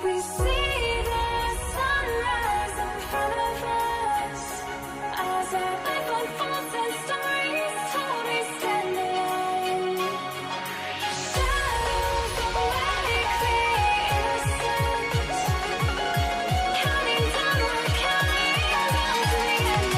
We see the sunrise in front of us as our life unfolds and stories told. We stand alone. Shadows awake the innocent, counting down, we're counting down to the end.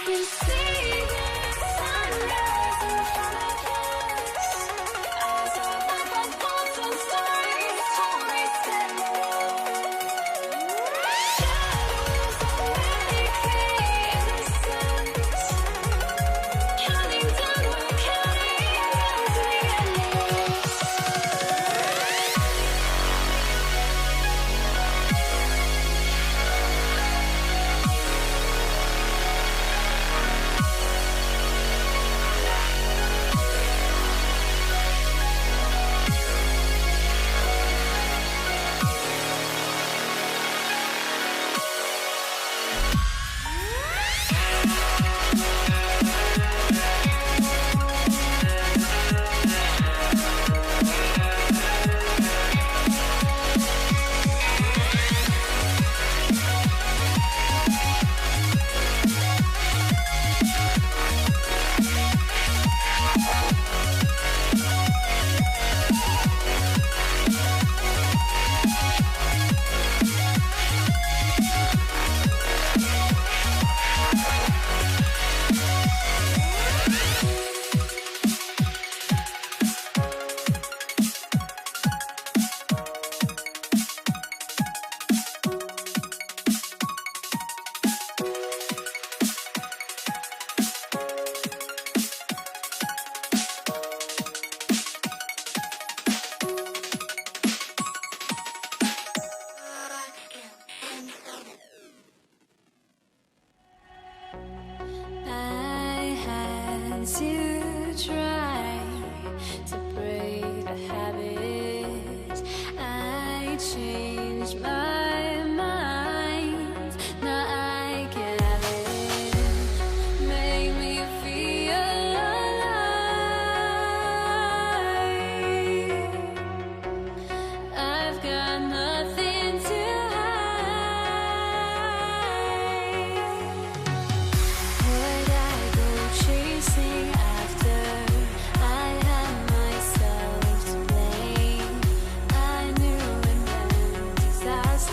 We see the sunrise in front of us as our life unfolds and stories told. We stand alone. Shadows awake the innocent, counting down, we're counting down to the endless. I had to try to break the habit. I changed my mind. Now I can have it. Make me feel alive. I've got nothing to would I go chasing after? I had myself to blame. I knew it meant disaster.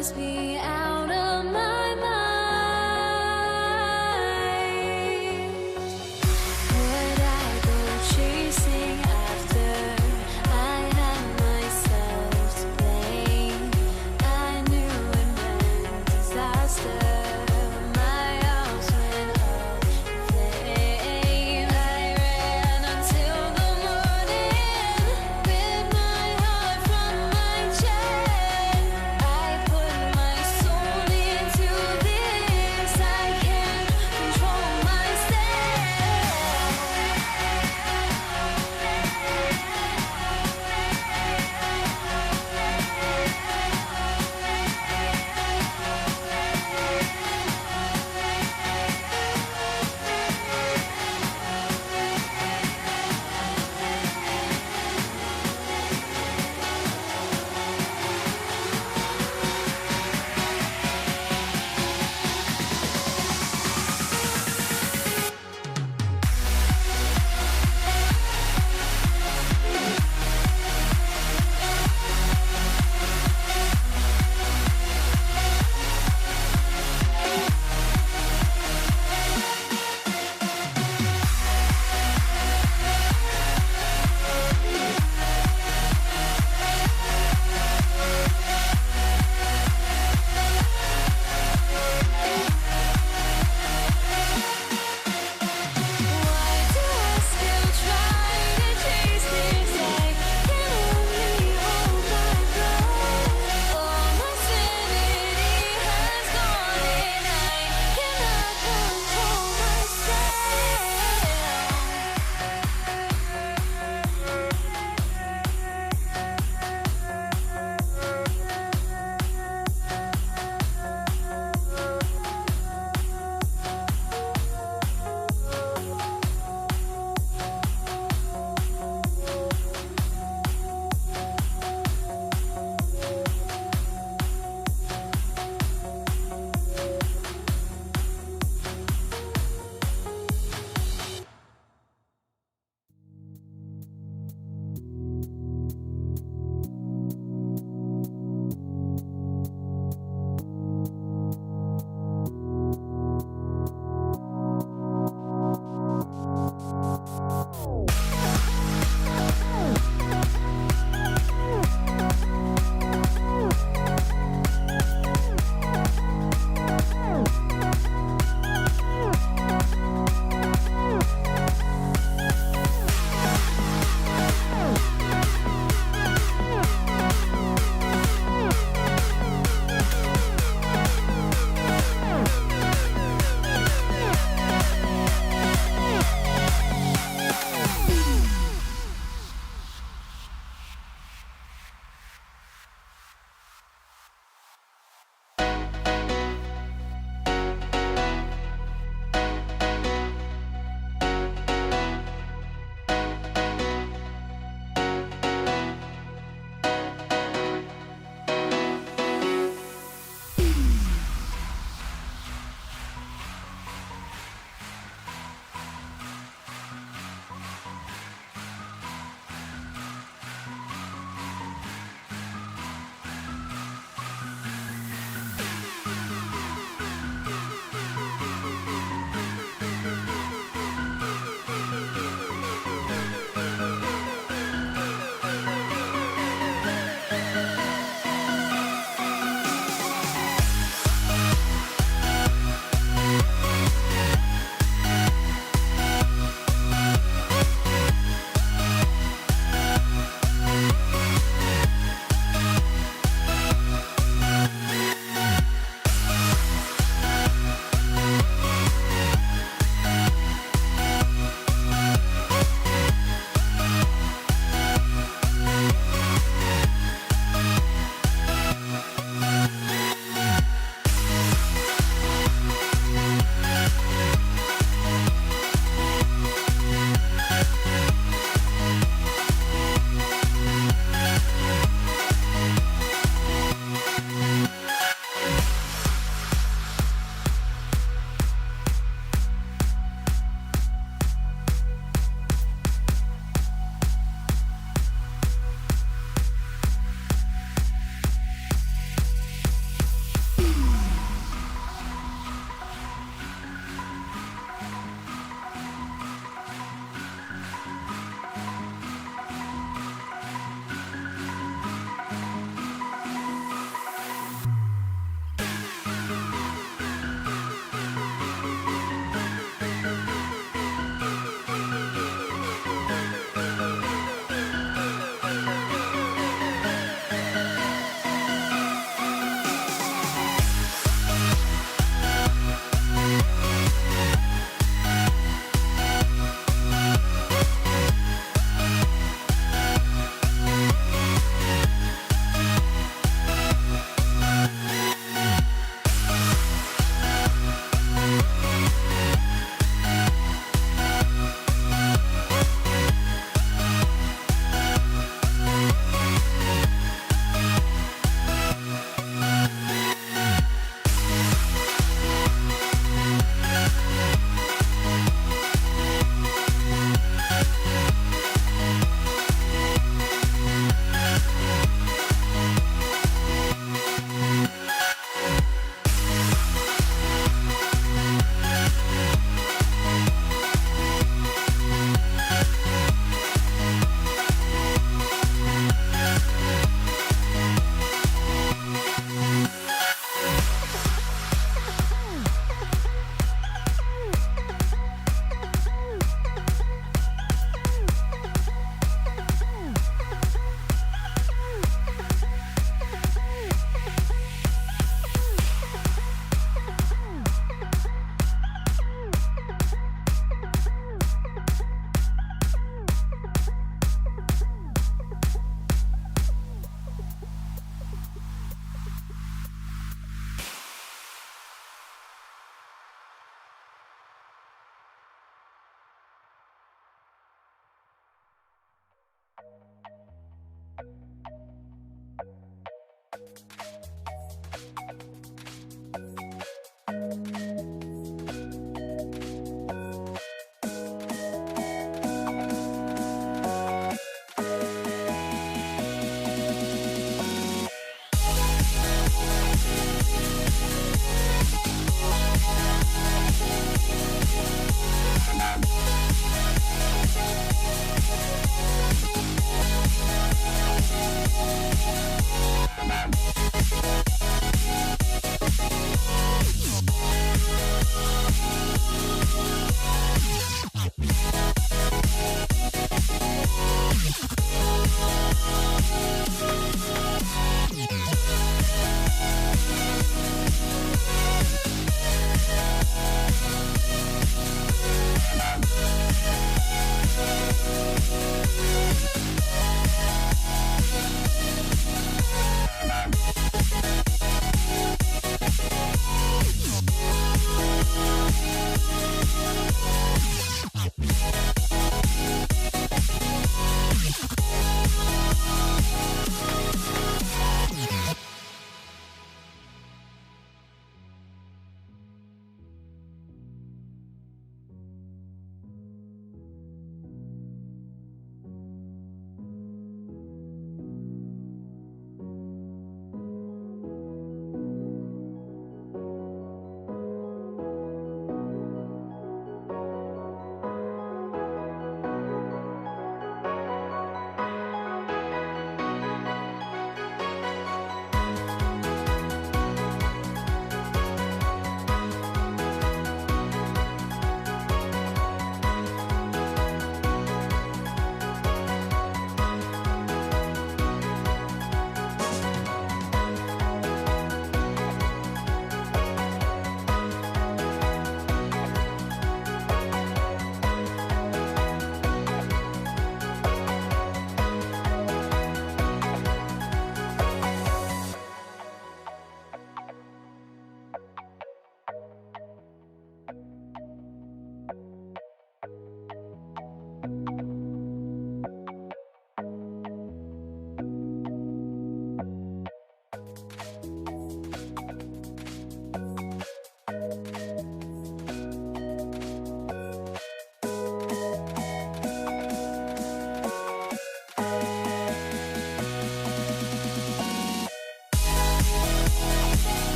must be out of my mind. Would I go chasing after? I had myself to blame. I knew it meant disaster. My house went up in flames. I ran until the morning, ripped my heart from my chest. I put my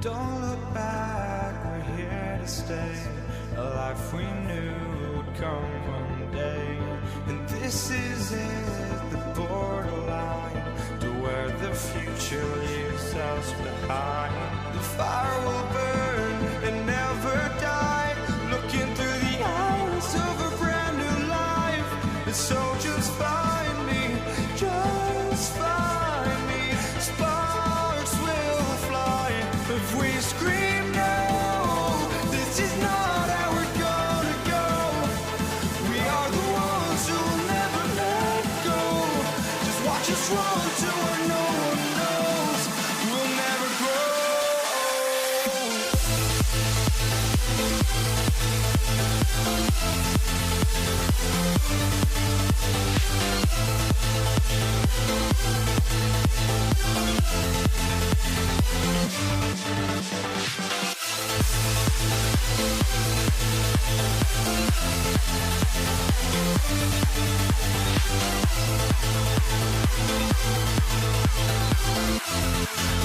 Don't look back, we're here to stay. A life we knew would come one day. And this is it, the borderline to where the future leaves us behind. The fire will burn and never die, looking through the eyes of a brand new life. And so just find me, just find me. Sparks will fly if we scream no, this is not how we're gonna go. We are the ones who'll never let go. Just watch us run to where no one knows. We'll never grow.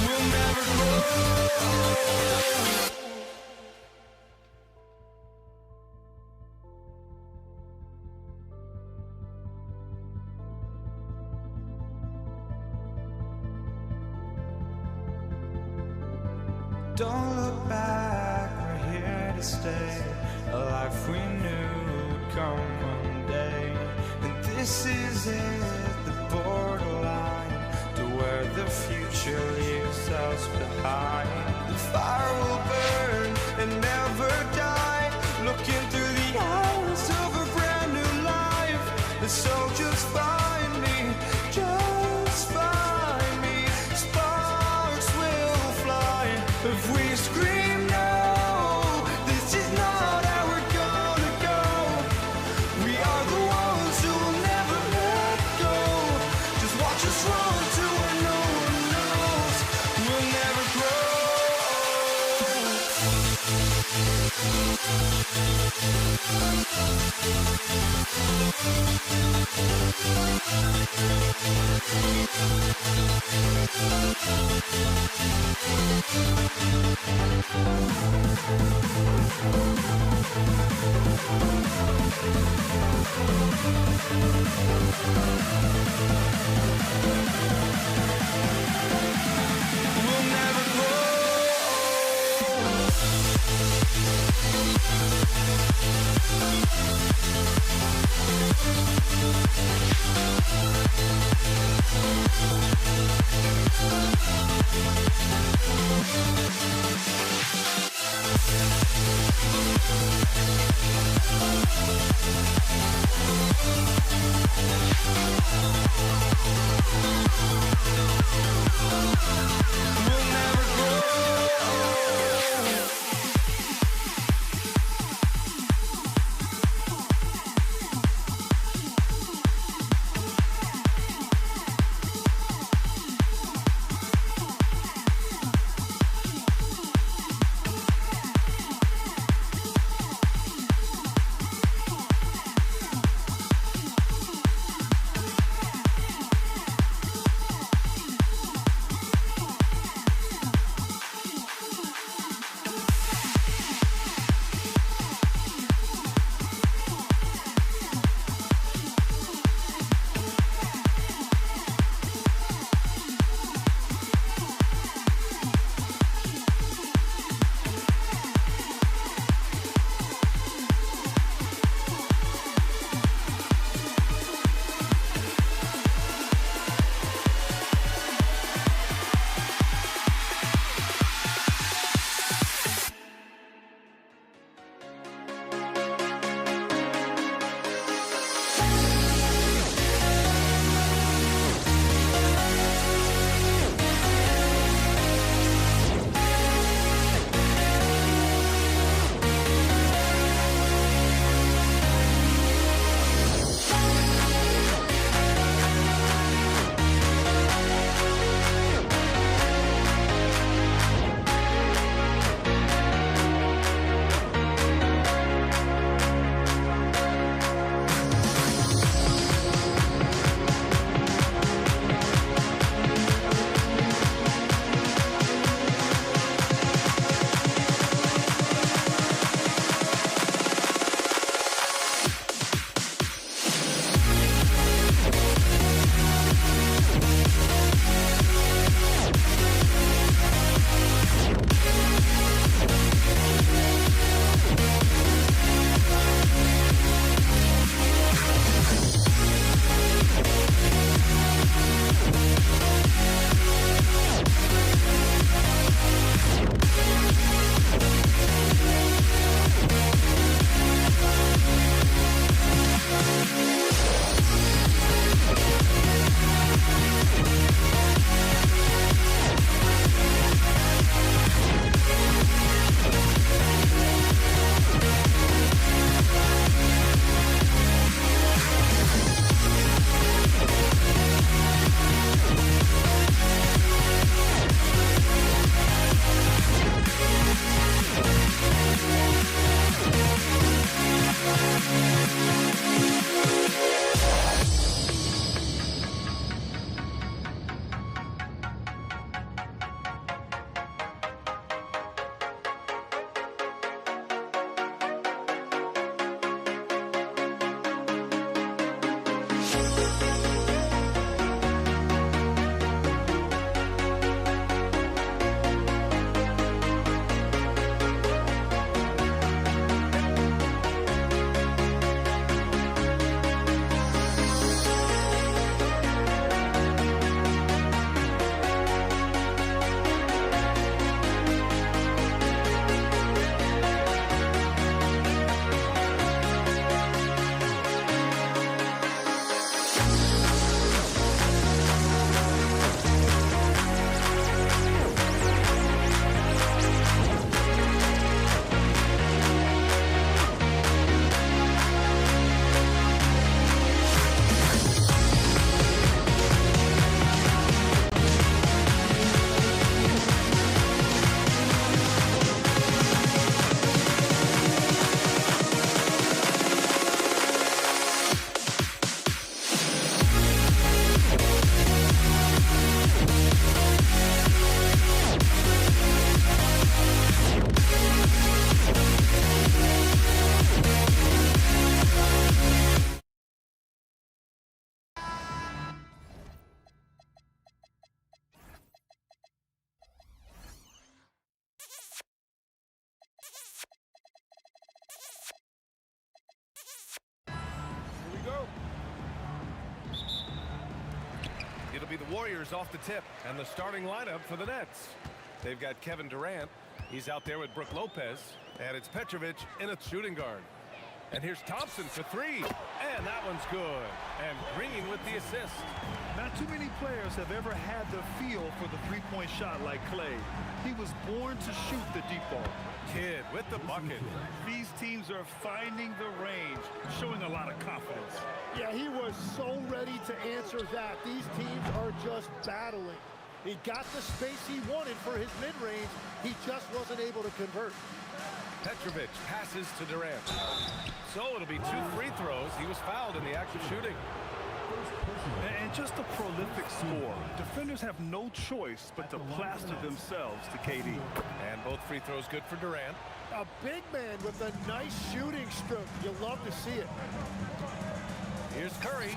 We'll never grow. Don't look back, we're here to stay. A life we knew would come one day. And this is it, the borderline to where the future leaves us behind. The fire will burn and never die, looking through the eyes of a brand new life. And so just find me, just find me. Sparks will fly if we scream no, this is not how we're gonna go. We are the ones who will never let go. Just watch us run to where no one knows. We'll never grow. We'll never grow. We'll never grow. be the Warriors off the tip and the starting lineup for the Nets. They've got Kevin Durant. He's out there with Brook Lopez. And it's Petrovic in a shooting guard. And here's Thompson for three. And that one's good. And Green with the assist. Not too many players have ever had the feel for the three-point shot like Clay. He was born to shoot the deep ball. Kidd with the bucket. These teams are finding the range, showing a lot of confidence. Yeah, he was so ready to answer that. These teams are just battling. He got the space he wanted for his mid-range. He just wasn't able to convert. Petrovic passes to Durant. So it'll be 2 free throws. He was fouled in the act of shooting. And just a prolific score. Defenders have no choice but to plaster themselves to KD. And both free throws good for Durant. A big man with a nice shooting stroke. You love to see it. Here's Curry,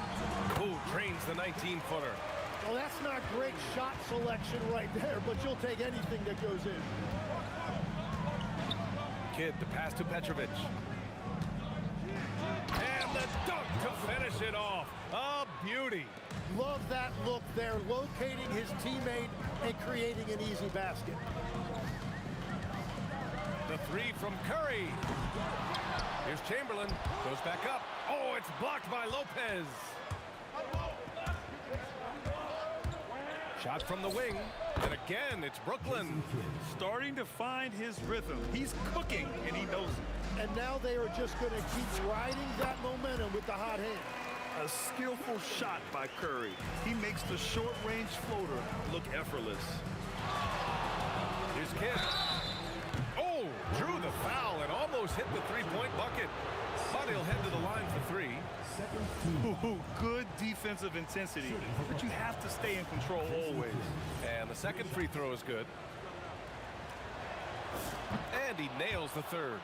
who drains the 19-footer. Well, that's not great shot selection right there, but you'll take anything that goes in. Kidd, the pass to Petrovic. And the dunk to finish it off. A beauty. Love that look there, locating his teammate and creating an easy basket. The three from Curry. Here's Chamberlain. Goes back up. Oh, it's blocked by Lopez. Shot from the wing. And again, it's Brooklyn. Starting to find his rhythm. He's cooking, and he knows it. And now they are just going to keep riding that momentum with the hot hand. A skillful shot by Curry. He makes the short-range floater look effortless. Here's Kidd. Oh, drew the foul and almost hit the three-point bucket. But he'll head to the line for three. Ooh, good defensive intensity, but you have to stay in control always. And the second free throw is good. And he nails the third.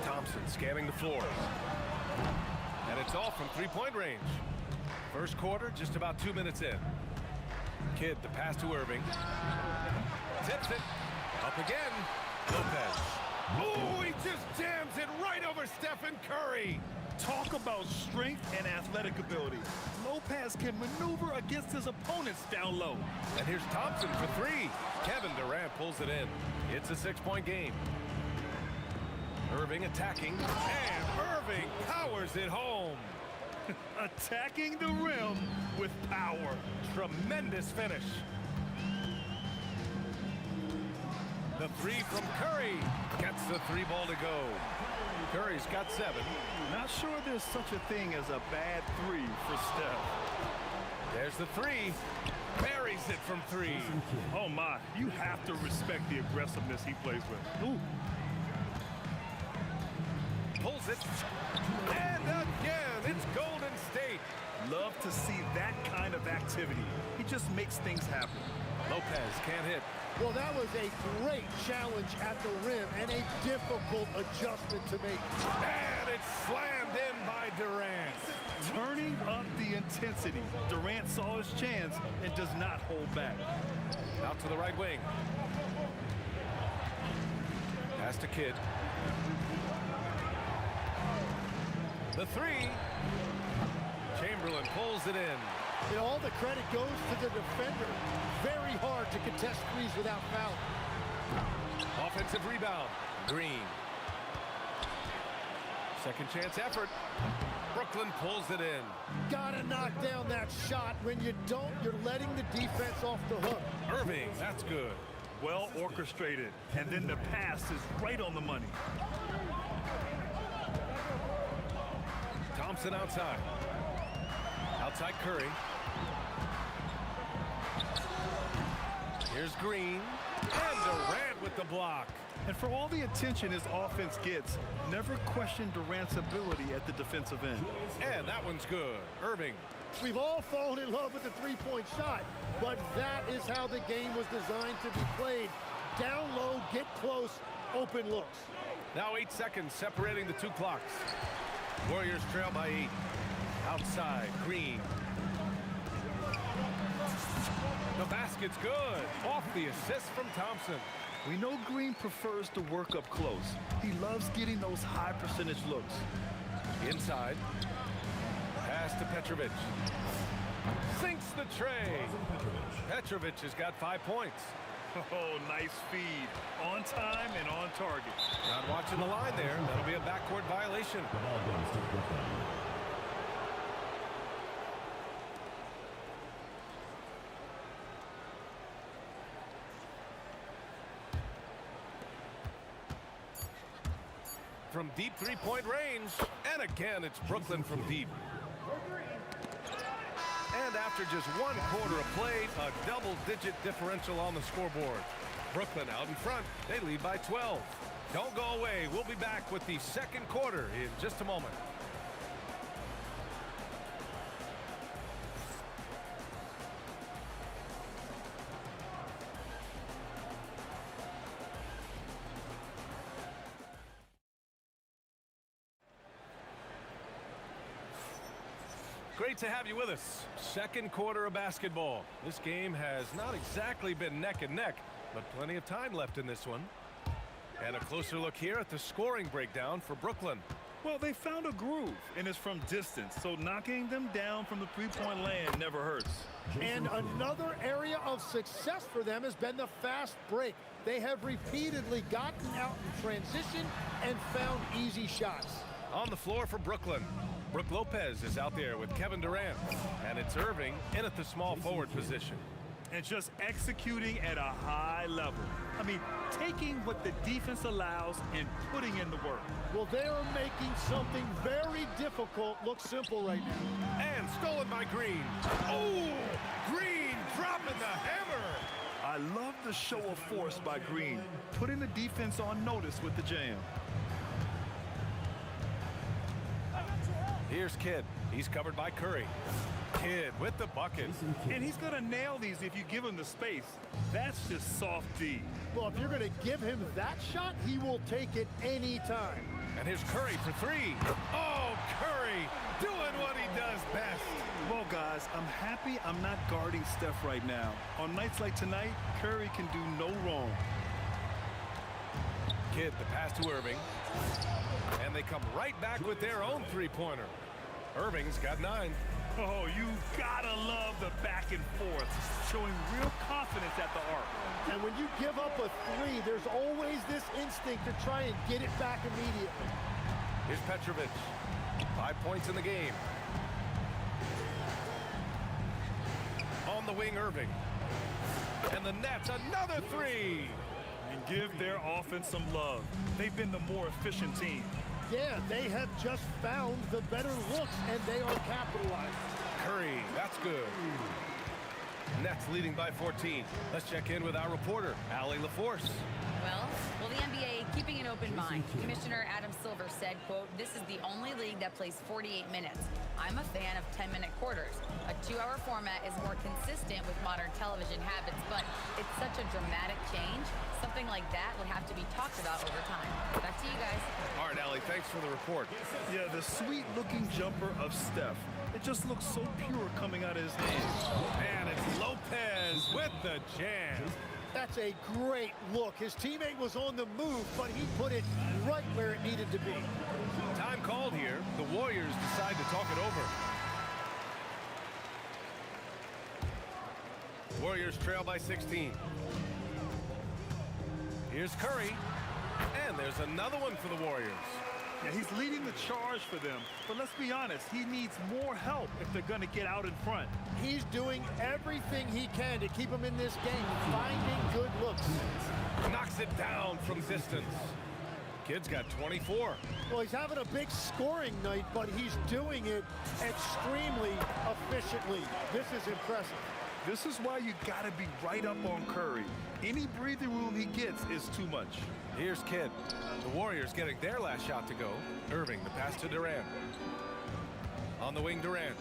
Thompson scanning the floor. And it's off from three-point range. First quarter, just about 2 minutes in. Kidd, the pass to Irving. Tips it. Up again. Lopez. Oh, he just jams it right over Stephen Curry. Talk about strength and athletic ability. Lopez can maneuver against his opponents down low. And here's Thompson for three. Kevin Durant pulls it in. It's a 6-point game. Irving attacking, and Irving powers it home. Attacking the rim with power. Tremendous finish. The three from Curry gets the three ball to go. Curry's got 7. Not sure there's such a thing as a bad three for Steph. There's the three. Buries it from 3. Oh my, you have to respect the aggressiveness he plays with. Ooh. Pulls it. And again, it's Golden State. Love to see that kind of activity. He just makes things happen. Lopez can't hit. Well, that was a great challenge at the rim and a difficult adjustment to make. And it's slammed in by Durant. Turning up the intensity. Durant saw his chance and does not hold back. Out to the right wing. Pass to Kidd. The three. Chamberlain pulls it in. And all the credit goes to the defender. Very hard to contest threes without fouling. Offensive rebound. Green. Second chance effort. Brooklyn pulls it in. Gotta knock down that shot. When you don't, you're letting the defense off the hook. Irving, that's good. Well orchestrated. And then the pass is right on the money. Thompson outside. Outside Curry. Here's Green. And Durant with the block. And for all the attention his offense gets, never question Durant's ability at the defensive end. And that one's good. Irving. We've all fallen in love with the three-point shot, but that is how the game was designed to be played. Down low, get close, open looks. Now 8 seconds separating the two clocks. Warriors trail by 8. Outside, Green. The basket's good. Off the assist from Thompson. We know Green prefers to work up close. He loves getting those high percentage looks. Inside. Pass to Petrovic. Sinks the tray. Petrovic has got 5 points. Oh, nice feed. On time and on target. Not watching the line there. That'll be a backcourt violation. From deep three-point range. And again, it's Brooklyn from deep. And after just 1 quarter of play, a double-digit differential on the scoreboard. Brooklyn out in front. They lead by 12. Don't go away. We'll be back with the second quarter in just a moment. Great to have you with us. Second quarter of basketball. This game has not exactly been neck and neck, but plenty of time left in this one. And a closer look here at the scoring breakdown for Brooklyn. Well, they found a groove, and it's from distance, so knocking them down from the three-point land never hurts. And another area of success for them has been the fast break. They have repeatedly gotten out in transition and found easy shots. On the floor for Brooklyn, Brook Lopez is out there with Kevin Durant. And it's Irving in at the small forward position. And just executing at a high level. I mean, taking what the defense allows and putting in the work. Well, they are making something very difficult look simple right now. And stolen by Green. Oh, Green dropping the hammer. I love the show of force by Green, putting the defense on notice with the jam. Here's Kidd. He's covered by Curry. Kidd with the bucket. And he's going to nail these if you give him the space. That's just soft D. Well, if you're going to give him that shot, he will take it anytime. And here's Curry for three. Oh, Curry doing what he does best. Well, guys, I'm happy I'm not guarding Steph right now. On nights like tonight, Curry can do no wrong. Kidd, the pass to Irving. And they come right back with their own three-pointer. Irving's got 9. Oh, you gotta love the back and forth, showing real confidence at the arc. And when you give up a 3, there's always this instinct to try and get it back immediately. Here's Petrovic. 5 points in the game. On the wing, Irving. And the Nets, another 3. And give their offense some love. They've been the more efficient team. Yeah, they have just found the better looks, and they are capitalizing. Curry, that's good. Nets leading by 14. Let's check in with our reporter, Allie LaForce. Well, the NBA keeping an open mind. Commissioner Adam Silver said, quote, "This is the only league that plays 48 minutes. I'm a fan of 10-minute quarters. A 2-hour format is more consistent with modern television habits, but it's such a dramatic change. Something like that would have to be talked about over time." Back to you guys. All right, Allie, thanks for the report. Yeah, the sweet-looking jumper of Steph. It just looks so pure coming out of his hands. And it's Lopez with the jam. That's a great look. His teammate was on the move, but he put it right where it needed to be. Time called here. The Warriors decide to talk it over. Warriors trail by 16. Here's Curry. And there's another one for the Warriors. Yeah, he's leading the charge for them. But let's be honest, he needs more help if they're going to get out in front. He's doing everything he can to keep him in this game, finding good looks. Knocks it down from distance. Kid's got 24. Well, he's having a big scoring night, but he's doing it extremely efficiently. This is impressive. This is why you got to be right up on Curry. Any breathing room he gets is too much. Here's Kidd. The Warriors getting their last shot to go. Irving, the pass to Durant. On the wing, Durant.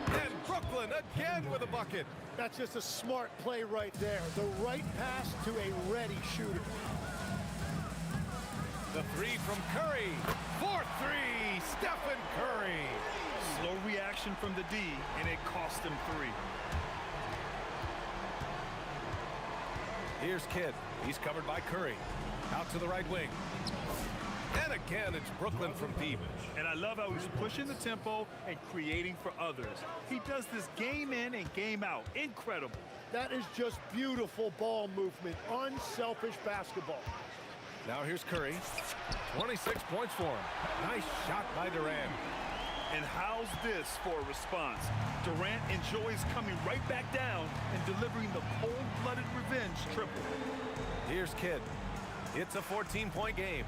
And Brooklyn again with a bucket. That's just a smart play right there. The right pass to a ready shooter. The 3 from Curry. 4-3, Stephen Curry. Slow reaction from the D, and it cost him 3. Here's Kidd. He's covered by Curry. Out to the right wing. And again, it's Brooklyn from deep. And I love how he's pushing the tempo and creating for others. He does this game in and game out. Incredible. That is just beautiful ball movement, unselfish basketball. Now here's Curry. 26 points for him. Nice shot by Durant. And how's this for a response? Durant enjoys coming right back down and delivering the cold-blooded revenge triple. Here's Kidd. It's a 14-point game.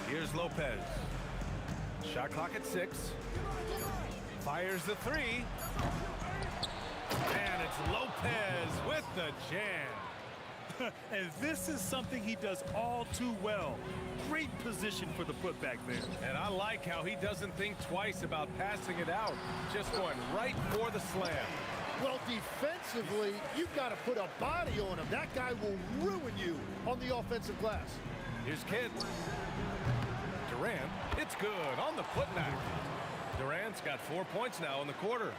Here's Lopez. Shot clock at 6. Fires the 3. And it's Lopez with the jam. And this is something he does all too well. Great position for the putback there. And I like how he doesn't think twice about passing it out. Just going right for the slam. Well, defensively, you've got to put a body on him. That guy will ruin you on the offensive glass. Here's Kidd. Durant, it's good on the putback. Durant's got 4 points now in the quarter.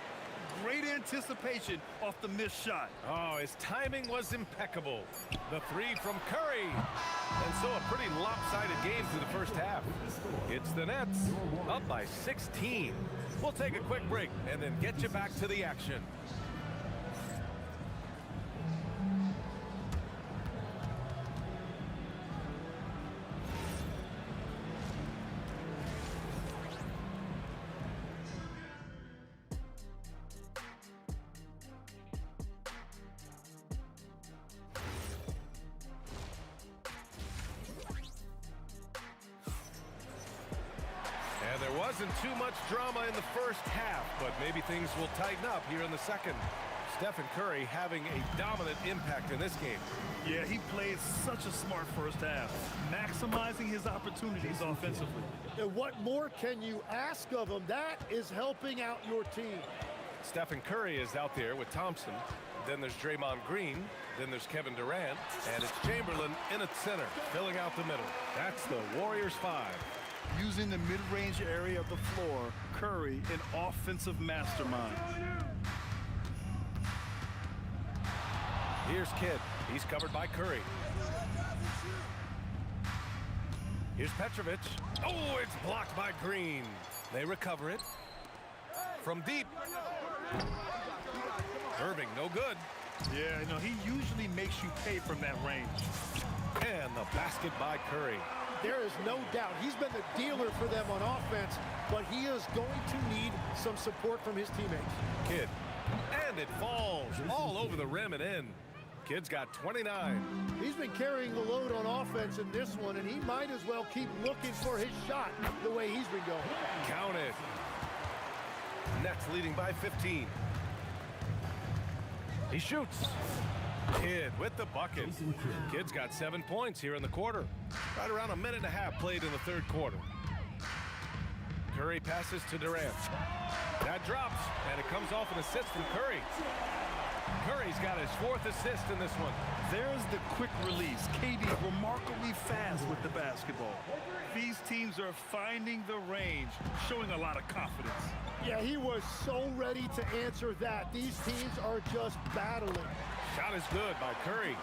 Great anticipation off the missed shot. Oh, his timing was impeccable. The 3 from Curry. And so a pretty lopsided game through the first half. It's the Nets up by 16. We'll take a quick break and then get you back to the action. And there wasn't too much drama in the first half, but maybe things will tighten up here in the second. Stephen Curry having a dominant impact in this game. Yeah, he played such a smart first half, maximizing his opportunities offensively. And what more can you ask of him? That is helping out your team. Stephen Curry is out there with Thompson. Then there's Draymond Green. Then there's Kevin Durant. And it's Chamberlain in at center, filling out the middle. That's the Warriors 5. Using the mid-range area of the floor, Curry, an offensive mastermind. Here's Kidd. He's covered by Curry. Here's Petrovic. Oh, it's blocked by Green. They recover it. From deep. Irving, no good. Yeah, you know, he usually makes you pay from that range. And the basket by Curry. There is no doubt he's been the dealer for them on offense, but he is going to need some support from his teammates. Kidd. And it falls all over the rim and in. Kidd's got 29. He's been carrying the load on offense in this one, and he might as well keep looking for his shot the way he's been going. Count it. Nets leading by 15. He shoots. Kidd with the bucket. Kidd's got 7 points here in the quarter. Right around a minute and a half played in the third quarter. Curry passes to Durant. That drops, and it comes off an assist from Curry. Curry's got his 4th assist in this one. There's the quick release. KD remarkably fast with the basketball. These teams are finding the range, showing a lot of confidence. Yeah, he was so ready to answer that. These teams are just battling. Shot is good by Curry.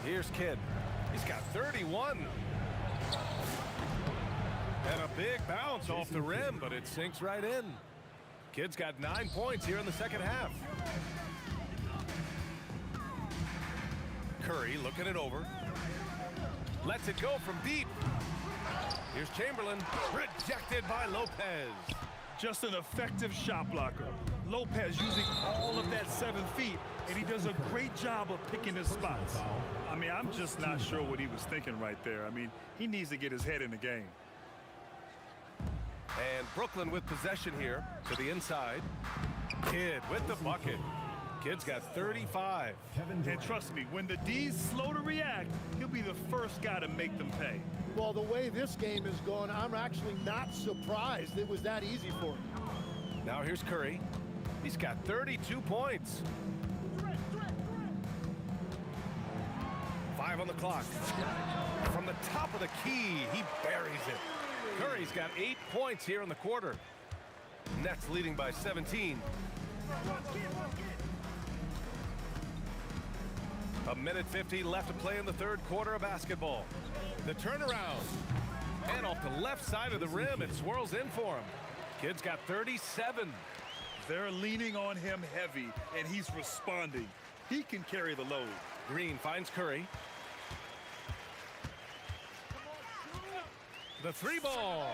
Here's Kidd. He's got 31. And a big bounce off the rim, but it sinks right in. Kidd's got 9 points here in the second half. Curry looking it over. Lets it go from deep. Here's Chamberlain. Rejected by Lopez. Just an effective shot blocker. Lopez using all of that 7 feet, and he does a great job of picking his spots. I mean, I'm just not sure what he was thinking right there. I mean, he needs to get his head in the game. And Brooklyn with possession here to the inside. Kidd with the bucket. Kidd's got 35. And trust me, when the D's slow to react, he'll be the first guy to make them pay. Well, the way this game is going, I'm actually not surprised it was that easy for him. Now here's Curry. He's got 32 points. 5 on the clock. From the top of the key, he buries it. Curry's got 8 points here in the quarter. Nets leading by 17. A minute 50 left to play in the third quarter of basketball. The turnaround. And off the left side of the rim, it swirls in for him. Kid's got 37. They're leaning on him heavy, and he's responding. He can carry the load. Green finds Curry. The three ball.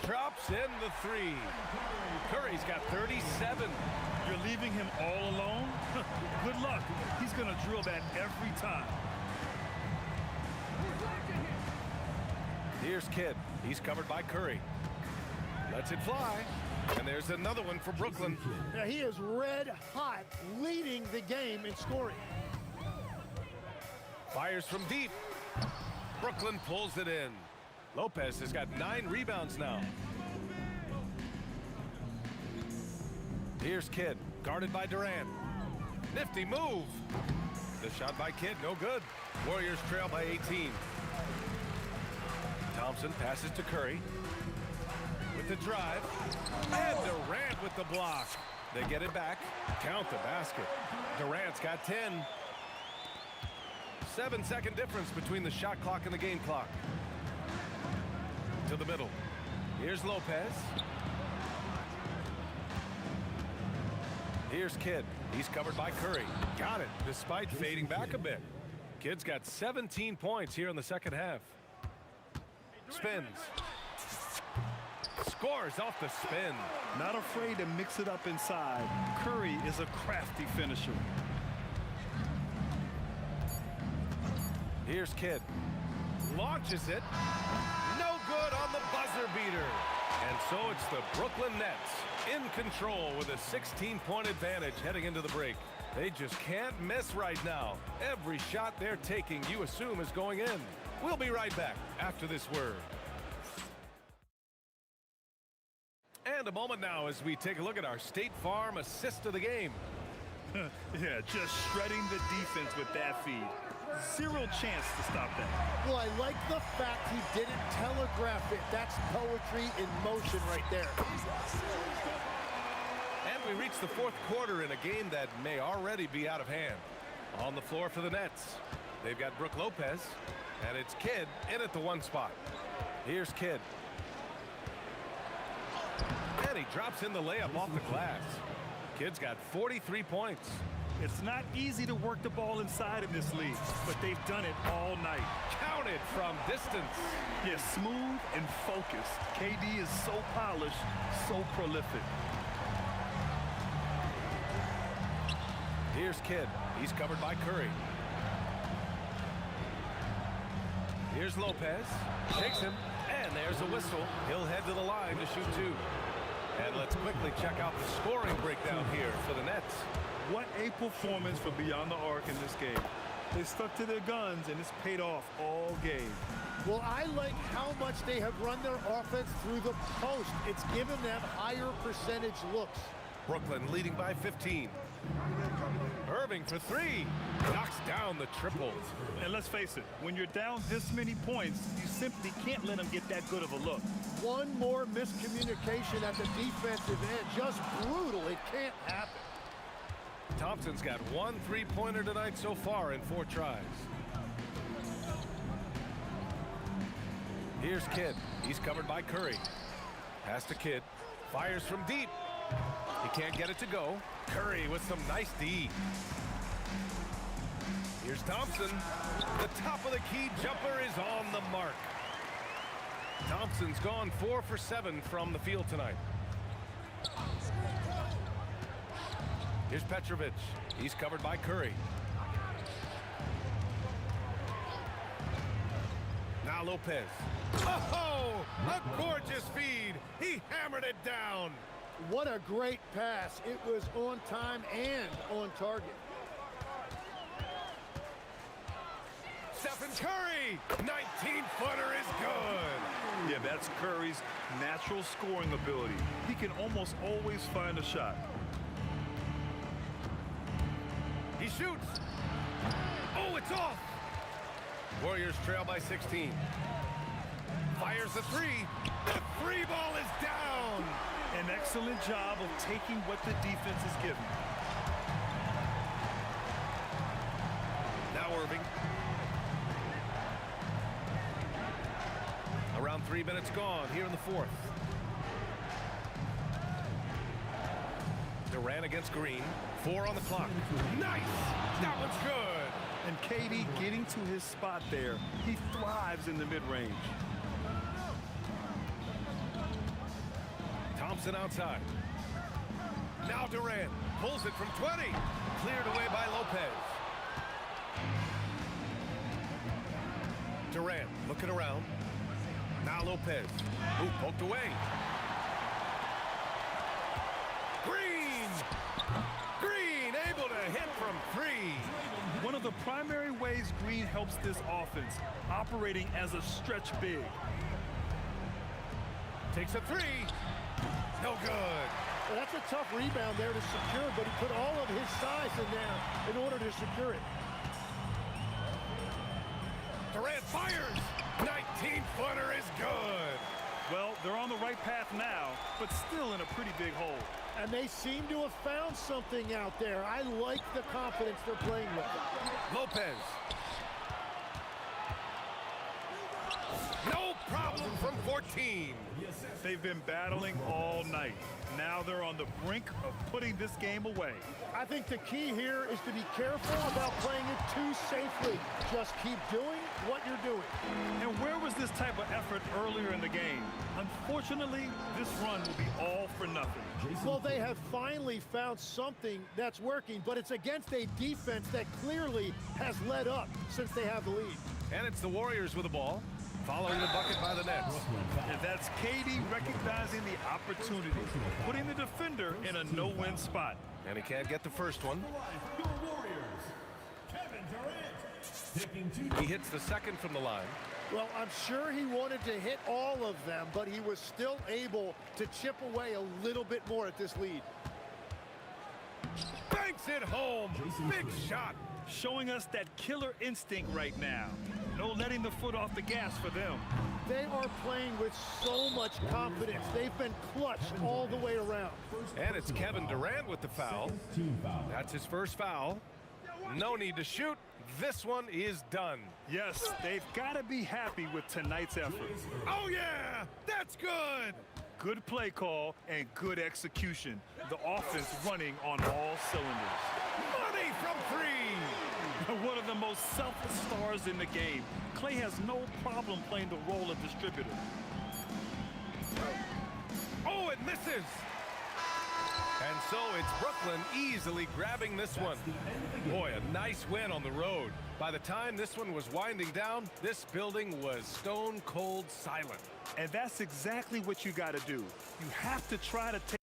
Drops in the three. Curry's got 37. You're leaving him all alone? Good luck. He's going to drill that every time. Here's Kidd. He's covered by Curry. Lets it fly. And there's another one for Brooklyn. Now he is red hot, leading the game in scoring. Fires from deep. Brooklyn pulls it in. Lopez has got 9 rebounds now. Here's Kidd, guarded by Durant. Nifty move. The shot by Kidd, no good. Warriors trail by 18. Thompson passes to Curry. With the drive. And Durant with the block. They get it back. Count the basket. Durant's got 10. 7-second difference between the shot clock and the game clock. To the middle. Here's Lopez. Here's Kidd. He's covered by Curry. Got it, despite fading back a bit. Kidd's got 17 points here in the second half. Spins. Scores off the spin. Not afraid to mix it up inside. Curry is a crafty finisher. Here's Kidd. Launches it. No good on the buzzer beater. And so it's the Brooklyn Nets in control with a 16-point advantage heading into the break. They just can't miss right now. Every shot they're taking, you assume, is going in. We'll be right back after this word. And a moment now as we take a look at our State Farm assist of the game. Yeah, just shredding the defense with that feed. Zero chance to stop that. Well, I like the fact he didn't telegraph it. That's poetry in motion right there. And we reach the fourth quarter in a game that may already be out of hand. On the floor for the Nets, they've got Brook Lopez, and it's Kidd in at the one spot. Here's Kidd. And he drops in the layup off the glass. Kidd's got 43 points. It's not easy to work the ball inside in this league, but they've done it all night. Counted from distance. Yeah, smooth and focused. KD is so polished, so prolific. Here's Kidd. He's covered by Curry. Here's Lopez. Takes him. And there's a whistle. He'll head to the line to shoot 2. And let's quickly check out the scoring breakdown here for the Nets. What a performance for Beyond the Arc in this game. They stuck to their guns, and it's paid off all game. Well, I like how much they have run their offense through the post. It's given them higher percentage looks. Brooklyn leading by 15. Irving for 3. Knocks down the triple. And let's face it, when you're down this many points, you simply can't let them get that good of a look. One more miscommunication at the defensive end. Just brutal. It can't happen. Thompson's got 1 3-pointer tonight so far in 4 tries. Here's Kidd. He's covered by Curry. Pass to Kidd. Fires from deep. He can't get it to go. Curry with some nice D. Here's Thompson. The top of the key jumper is on the mark. Thompson's gone 4 for 7 from the field tonight. Here's Petrovic. He's covered by Curry. Now Lopez. Oh, a gorgeous feed. He hammered it down. What a great pass. It was on time and on target. Stephen Curry. 19-footer is good. Yeah, that's Curry's natural scoring ability. He can almost always find a shot. He shoots. Oh, it's off. Warriors trail by 16. Fires the 3. The 3 ball is down. An excellent job of taking what the defense is giving. Now Irving. Around 3 minutes gone here in the fourth. Durant against Green. 4 on the clock. Nice! That one's good! And KD getting to his spot there. He thrives in the mid-range. Thompson outside. Now Durant pulls it from 20. Cleared away by Lopez. Durant looking around. Now Lopez. Ooh, poked away. Green! Green able to hit from 3. One of the primary ways Green helps this offense, operating as a stretch big. Takes a 3. No good. Well, that's a tough rebound there to secure, but he put all of his size in there in order to secure it. Durant fires. 19-footer is good. Well, they're on the right path now, but still in a pretty big hole. And they seem to have found something out there. I like the confidence they're playing with. Lopez. No problem from 14. They've been battling all night. Now they're on the brink of putting this game away. I think the key here is to be careful about playing it too safely. Just keep doing what you're doing. And where was this type of effort earlier in the game? Unfortunately, this run will be all for nothing. Well, they have finally found something that's working, but it's against a defense that clearly has led up since they have the lead. And it's the Warriors with the ball, following the bucket by the Nets. And that's KD recognizing the opportunity, putting the defender in a no-win spot. And he can't get the first one. He hits the second from the line. Well, I'm sure he wanted to hit all of them, but he was still able to chip away a little bit more at this lead. Banks it home. Big shot. Showing us that killer instinct right now. No letting the foot off the gas for them. They are playing with so much confidence. They've been clutch all the way around. And it's Kevin Durant with the foul. That's his first foul. No need to shoot. This one is done. Yes, they've got to be happy with tonight's effort. Oh, yeah, that's good. Good play call and good execution. The offense running on all cylinders. Money from 3. One of the most selfless stars in the game. Clay has no problem playing the role of distributor. Oh, it misses. And so it's Brooklyn easily grabbing this one. Boy, a nice win on the road. By the time this one was winding down, this building was stone cold silent. And that's exactly what you got to do. You have to try to take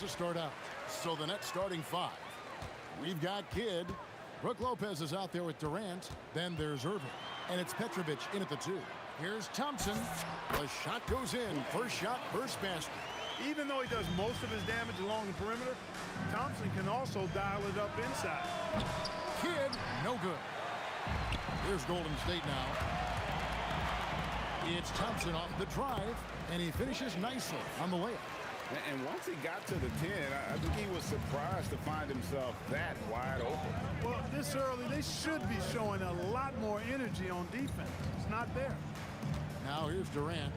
To start out. So the Nets starting five. We've got Kidd. Brook Lopez is out there with Durant. Then there's Irving. And it's Petrovic in at the 2. Here's Thompson. The shot goes in. First shot, first basket. Even though he does most of his damage along the perimeter, Thompson can also dial it up inside. Kidd, no good. Here's Golden State now. It's Thompson off the drive, and he finishes nicely on the layup. And once he got to the 10, I think he was surprised to find himself that wide open. Well, this early, they should be showing a lot more energy on defense. It's not there. Now here's Durant.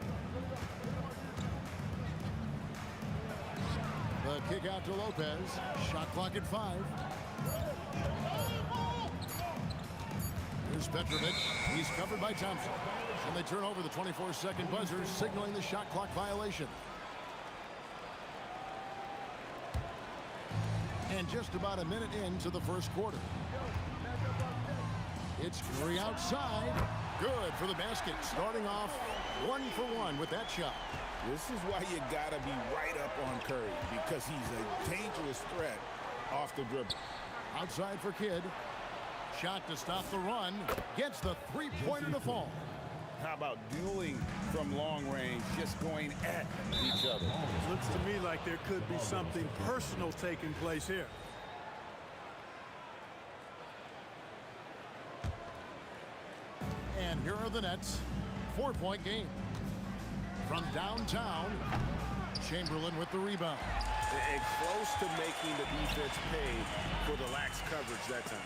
The kick out to Lopez. Shot clock at 5. Here's Petrovic. He's covered by Thompson. And they turn over the 24-second buzzer, signaling the shot clock violation. And just about a minute into the first quarter. It's Curry outside. Good for the basket. Starting off 1 for 1 with that shot. This is why you got to be right up on Curry, because he's a dangerous threat off the dribble. Outside for Kidd. Shot to stop the run. Gets the three-pointer to fall. How about dueling from long range, just going at each other? Looks to me like there could be something personal taking place here. And here are the Nets. 4-point game. From downtown, Chamberlain with the rebound. And close to making the defense pay for the lax coverage that time.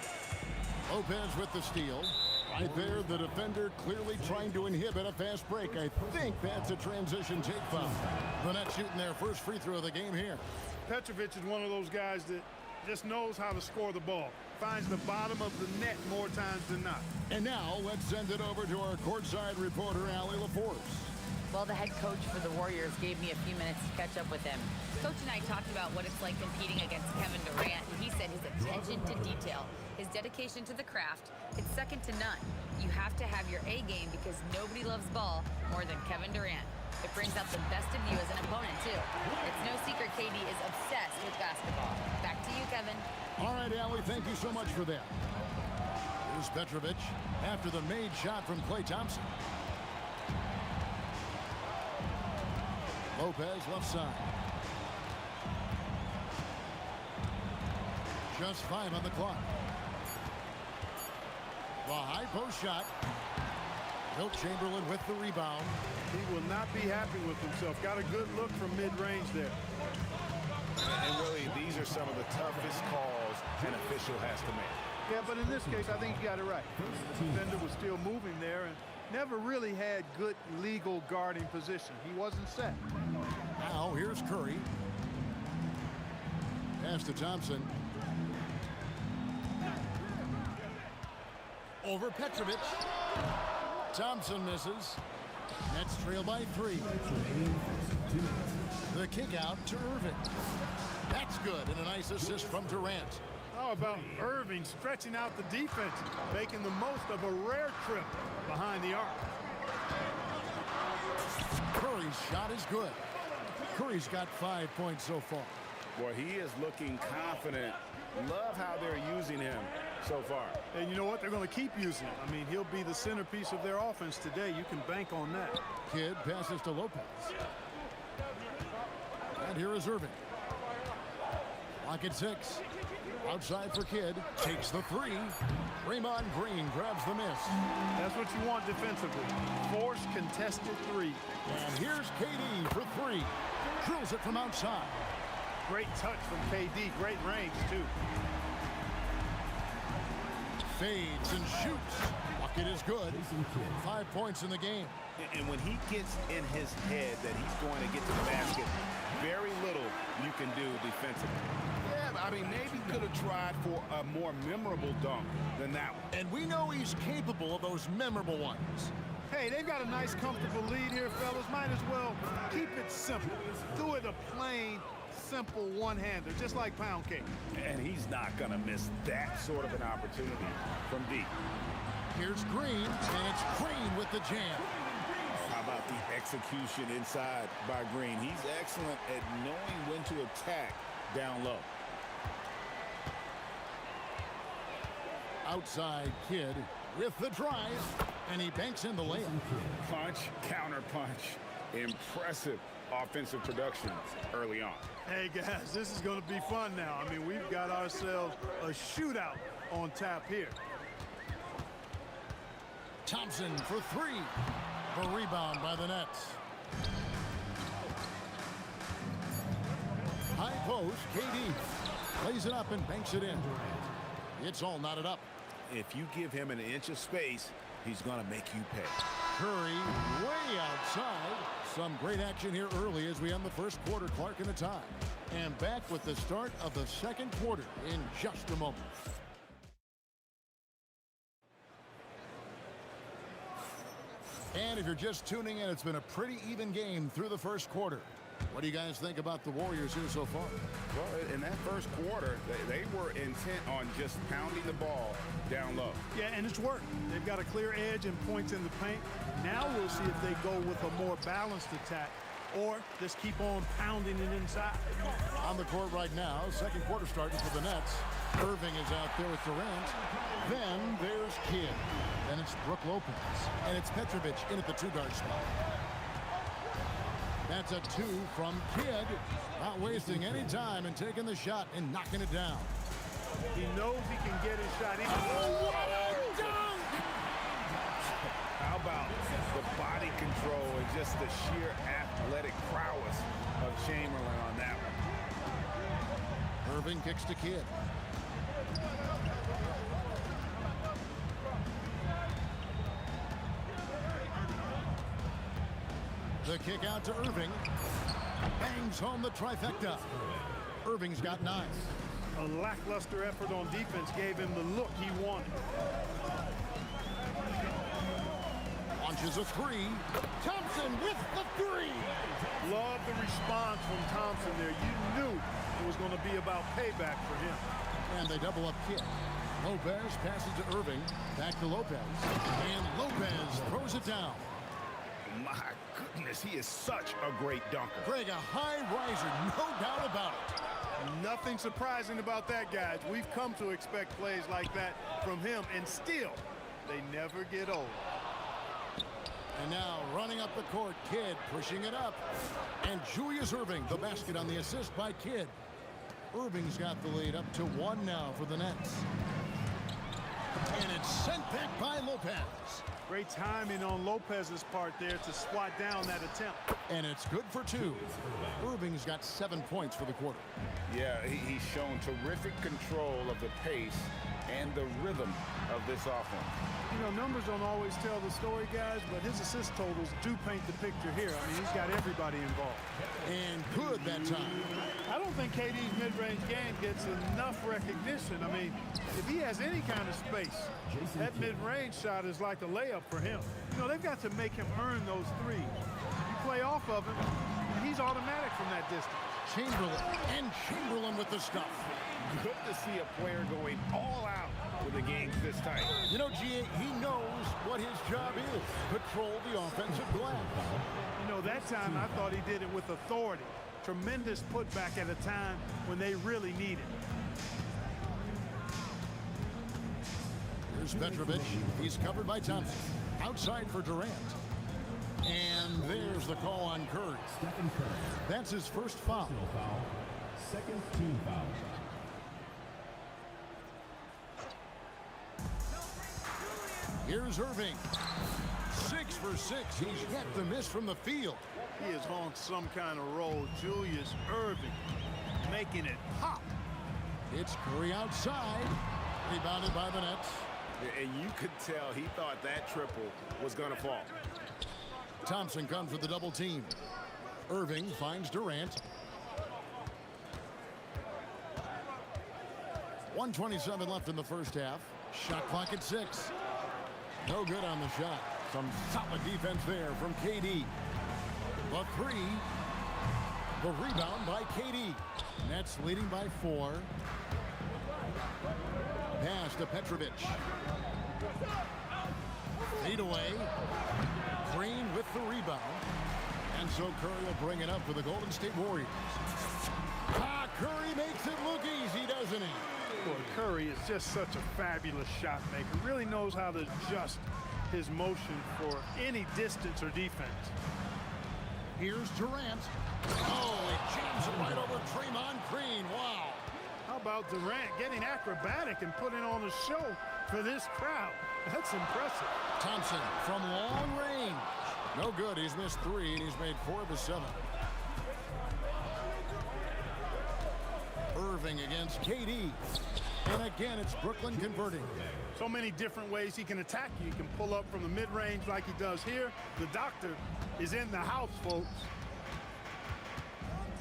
Lopez with the steal. Right there, the defender clearly trying to inhibit a fast break. I think that's a transition take foul. The Nets shooting their first free throw of the game here. Petrovic is one of those guys that just knows how to score the ball. Finds the bottom of the net more times than not. And now let's send it over to our courtside reporter, Allie LaForce. Well, the head coach for the Warriors gave me a few minutes to catch up with him. Coach and I talked about what it's like competing against Kevin Durant, and he said his attention to detail, his dedication to the craft, it's second to none. You have to have your A game because nobody loves ball more than Kevin Durant. It brings out the best of you as an opponent, too. It's no secret KD is obsessed with basketball. Back to you, Kevin. All right, Allie, thank you so much for that. Here's Petrovic after the made shot from Klay Thompson. Lopez left side. Just 5 on the clock. The high post shot. Wilt Chamberlain with the rebound. He will not be happy with himself. Got a good look from mid-range there. And really, these are some of the toughest calls an official has to make. Yeah, but in this case, I think he got it right. The defender was still moving there and never really had good legal guarding position. He wasn't set. Now here's Curry. Pass to Thompson. Over Petrovic. Thompson misses. Nets trail by 3. The kick out to Irving. That's good, and a nice assist from Durant. How about Irving stretching out the defense, making the most of a rare trip behind the arc. Curry's shot is good. Curry's got 5 points so far. Boy, he is looking confident. Love how they're using him so far. And you know what? They're going to keep using him. I mean, he'll be the centerpiece of their offense today. You can bank on that. Kidd passes to Lopez. And here is Irving. Clock at 6. Outside for Kidd. Takes the 3. Draymond Green grabs the miss. That's what you want defensively. Force contested 3. And here's KD for 3. Drills it from outside. Great touch from KD. Great range, too. Fades and shoots. Bucket is good. 5 points in the game. And when he gets in his head that he's going to get to the basket, very little you can do defensively. Yeah, I mean, maybe could have tried for a more memorable dunk than that one. And we know he's capable of those memorable ones. Hey, they've got a nice, comfortable lead here, fellas. Might as well keep it simple. Do it a plain, simple one-hander, just like pound cake. And he's not going to miss that sort of an opportunity from deep. Here's Green, and it's Green with the jam. How about the execution inside by Green? He's excellent at knowing when to attack down low. Outside Kidd with the drive, and he banks in the layup. Punch, counter punch. Impressive offensive production early on. Hey, guys, this is going to be fun now. I mean, we've got ourselves a shootout on tap here. Thompson for 3. The rebound by the Nets. High post, KD lays it up and banks it in. It's all knotted up. If you give him an inch of space, he's going to make you pay. Curry way outside. Some great action here early as we end the first quarter. Clark in the tie. And back with the start of the second quarter in just a moment. And if you're just tuning in, it's been a pretty even game through the first quarter. What do you guys think about the Warriors here so far? Well, in that first quarter, they were intent on just pounding the ball down low. Yeah, and it's worked. They've got a clear edge and points in the paint. Now we'll see if they go with a more balanced attack or just keep on pounding it inside. On the court right now, second quarter starting for the Nets. Irving is out there with Durant. Then there's Kidd. Then it's Brook Lopez. And it's Petrovic in at the two-guard spot. That's a two from Kidd. Not wasting any time and taking the shot and knocking it down. He knows he can get his shot in. Oh, what a dunk! How about the body control and just the sheer athletic prowess of Chamberlain on that one? Irving kicks to Kidd. The kick out to Irving. Bangs home the trifecta. Irving's got 9. A lackluster effort on defense gave him the look he wanted. Launches a three. Thompson with the three. Love the response from Thompson there. You knew it was going to be about payback for him. And they double up Kidd. Lopez passes to Irving. Back to Lopez. And Lopez throws it down. My goodness, he is such a great dunker. Greg, a high riser, no doubt about it. Nothing surprising about that, guys. We've come to expect plays like that from him, and still, they never get old. And now running up the court, Kidd pushing it up. And Julius Irving, the basket on the assist by Kidd. Irving's got the lead up to 1 now for the Nets. And it's sent back by Lopez. Great timing on Lopez's part there to swat down that attempt. And it's good for 2. Irving's got 7 points for the quarter. Yeah, he's shown terrific control of the pace and the rhythm of this offense. You know, numbers don't always tell the story, guys, but his assist totals do paint the picture here. I mean, he's got everybody involved. And good that time. I don't think KD's mid-range game gets enough recognition. I mean, if he has any kind of space, that mid-range shot is like a layup for him. You know, they've got to make him earn those threes. You play off of him, and he's automatic from that distance. Chamberlain with the stuff. Good to see a player going all out with the games this tight. You know, G.A., he knows what his job is. Control the offensive glass. You know, that time I thought he did it with authority. Tremendous putback at a time when they really need it. Here's Petrovic. He's covered by Thompson. Outside for Durant. And there's the call on Curry. That's his first foul. Second team foul. Here's Irving. 6 for 6. He's yet to miss from the field. He is on some kind of roll. Julius Irving making it pop. It's Curry outside. Rebounded by the Nets. And you could tell he thought that triple was going to fall. Thompson comes with the double team. Irving finds Durant. 1:27 left in the first half. Shot clock at 6. No good on the shot. Some solid defense there from KD. The 3. The rebound by KD. Nets leading by 4. Pass to Petrovic. Fade away. Green with the rebound. And so Curry will bring it up for the Golden State Warriors. Curry makes it look easy, doesn't he? Boy, Curry is just such a fabulous shot maker. Really knows how to adjust his motion for any distance or defense. Here's Durant. Oh, he jams it right over Draymond Green. Wow. How about Durant getting acrobatic and putting on a show for this crowd? That's impressive. Thompson from long range. No good. He's missed 3, and he's made 4 of his 7. Irving against KD. And again, it's Brooklyn converting. So many different ways he can attack you. He can pull up from the mid-range like he does here. The doctor is in the house, folks.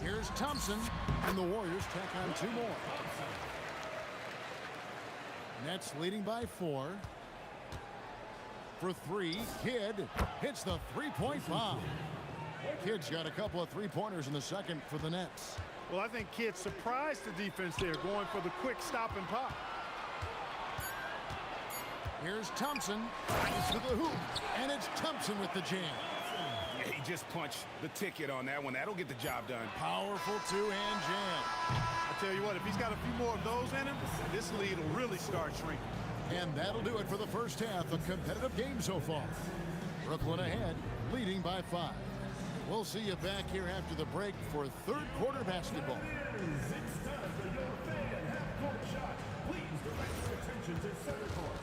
Here's Thompson, and the Warriors tack on 2 more. Nets leading by 4. For 3, Kidd hits the three-point bomb. Kidd's got a couple of three-pointers in the second for the Nets. Well, I think Kidd surprised the defense there, going for the quick stop and pop. Here's Thompson, to the hoop, and it's Thompson with the jam. Yeah, he just punched the ticket on that one. That'll get the job done. Powerful two-hand jam. I tell you what, if he's got a few more of those in him, this lead will really start shrinking. And that'll do it for the first half. A competitive game so far. Brooklyn ahead, leading by 5. We'll see you back here after the break for third quarter basketball. It's time for your fan half-court shot. Please direct your attention to center court.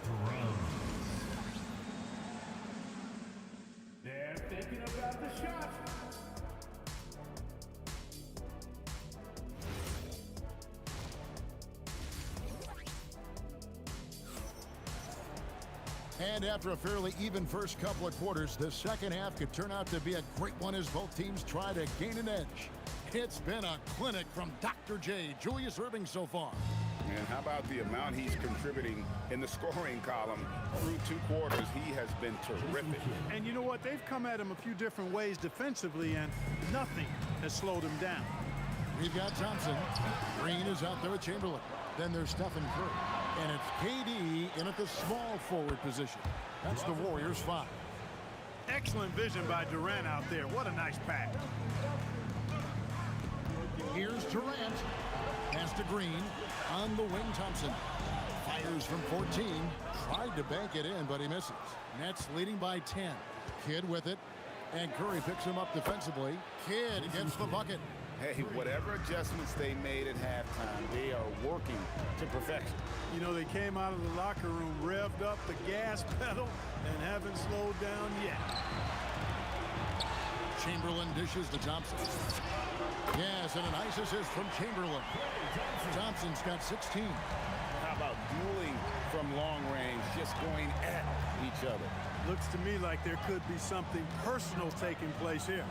They're thinking about the shot. And after a fairly even first couple of quarters, the second half could turn out to be a great one as both teams try to gain an edge. It's been a clinic from Dr. J, Julius Irving so far. And how about the amount he's contributing in the scoring column through 2 quarters? He has been terrific. And you know what? They've come at him a few different ways defensively, and nothing has slowed him down. We've got Thompson. Green is out there with Chamberlain. Then there's Stephen Curry. And it's KD in at the small forward position. That's the Warriors' 5. Excellent vision by Durant out there. What a nice pass. Here's Durant. Pass to Green. On the wing, Thompson. Fires from 14. Tried to bank it in, but he misses. Nets leading by 10. Kidd with it. And Curry picks him up defensively. Kidd gets the bucket. Hey, whatever adjustments they made at halftime, they are working to perfection. You know, they came out of the locker room, revved up the gas pedal, and haven't slowed down yet. Chamberlain dishes to Thompson. Yes, and a nice assist from Chamberlain. Thompson's got 16. How about dueling from long range, just going at each other? Looks to me like there could be something personal taking place here.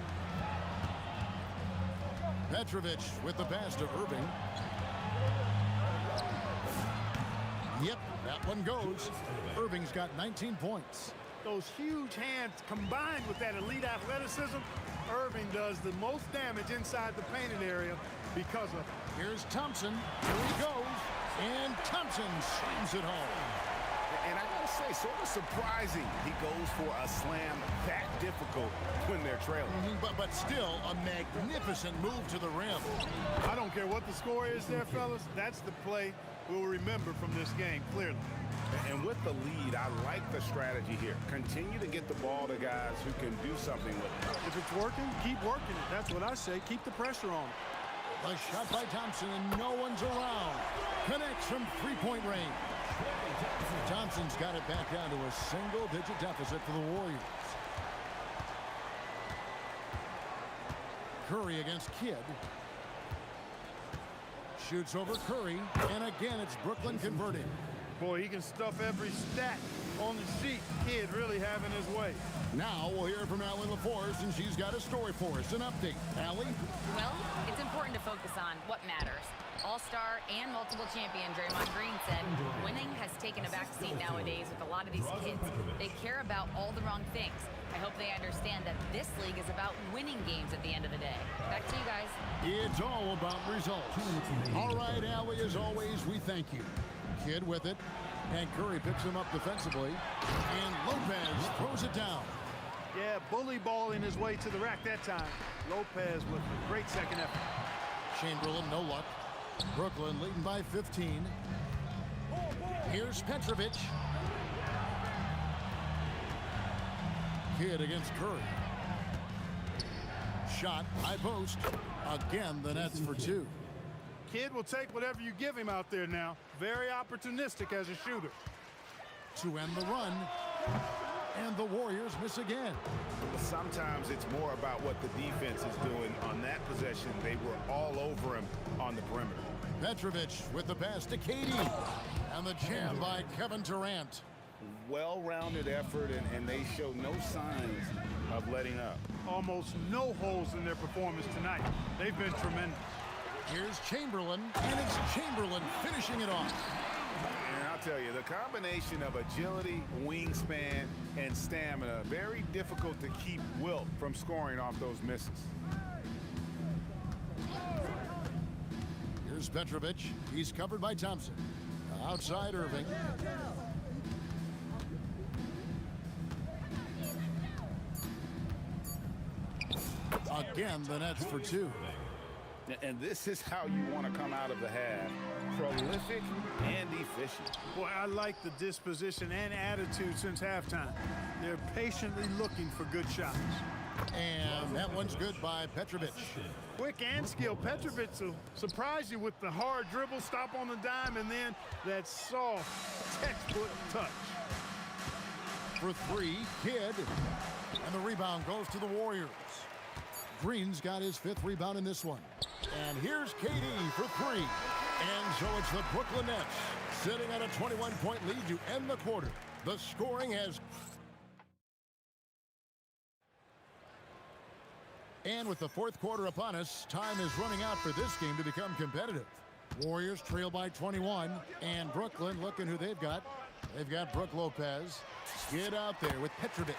Petrovic with the pass to Irving. Yep, that one goes. Irving's got 19 points. Those huge hands combined with that elite athleticism, Irving does the most damage inside the painted area because of it. Here's Thompson. Here he goes. And Thompson slams it home. And I gotta say, sort of surprising he goes for a slam that difficult when they're trailing. But still a magnificent move to the rim. I don't care what the score is there, fellas. That's the play we'll remember from this game, clearly. And with the lead, I like the strategy here. Continue to get the ball to guys who can do something with it. If it's working, keep working it. That's what I say. Keep the pressure on it. A shot by Thompson, and no one's around. Connects from three-point range. Thompson's got it back down to a single-digit deficit for the Warriors. Curry against Kidd. Shoots over Curry, and again it's Brooklyn converting. Boy, he can stuff every stat on the sheet. Kidd really having his way. Now we'll hear from Allie LaForce, and she's got a story for us. An update. Allie? Well, it's important to focus on what matters. All-star and multiple champion Draymond Green said winning has taken a backseat nowadays with a lot of these kids. They care about all the wrong things. I hope they understand that this league is about winning games at the end of the day. Back to you guys. It's all about results. All right, Allie, as always, we thank you. Kidd with it, and Curry picks him up defensively, and Lopez throws it down. Yeah, bully balling his way to the rack that time. Lopez with a great second effort. Chamberlain, no luck. Brooklyn leading by 15. Here's Petrovic. Kidd against Curry. Shot, high post. Again, the Nets for 2. Kidd will take whatever you give him out there now. Very opportunistic as a shooter. To end the run. And the Warriors miss again. Sometimes it's more about what the defense is doing. On that possession, they were all over him on the perimeter. Petrovic with the pass to Katie. And the jam by Kevin Durant. Well-rounded effort, and they show no signs of letting up. Almost no holes in their performance tonight. They've been tremendous. Here's Chamberlain, and it's Chamberlain finishing it off. And I'll tell you, the combination of agility, wingspan, and stamina, very difficult to keep Wilt from scoring off those misses. Here's Petrovic. He's covered by Thompson. Outside Irving. Again, the Nets for two. And this is how you want to come out of the half. Prolific and efficient. Boy, I like the disposition and attitude since halftime. They're patiently looking for good shots. And that one's good by Petrovic. Quick and skilled. Petrovic will surprise you with the hard dribble, stop on the dime, and then that soft textbook touch. For three, Kidd. And the rebound goes to the Warriors. Green's got his 5th rebound in this one. And here's KD for three. And so it's the Brooklyn Nets sitting at a 21-point lead to end the quarter. The scoring has... And with the 4th quarter upon us, time is running out for this game to become competitive. Warriors trail by 21, and Brooklyn looking who they've got. They've got Brook Lopez. Get out there with Petrovic.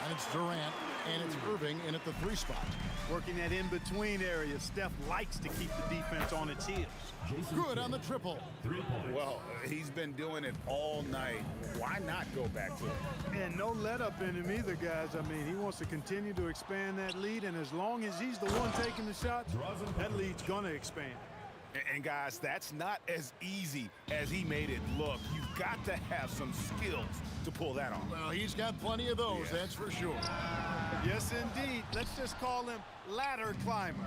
And it's Durant, and it's Irving in at the 3 spot. Working that in-between area, Steph likes to keep the defense on its heels. Good on the triple. Well, he's been doing it all night. Why not go back to it? And no let-up in him either, guys. I mean, he wants to continue to expand that lead, and as long as he's the one taking the shots, that lead's going to expand. And guys, that's not as easy as he made it look. You've got to have some skills to pull that off. Well, he's got plenty of those, that's for sure. Yes, indeed. Let's just call him ladder climber.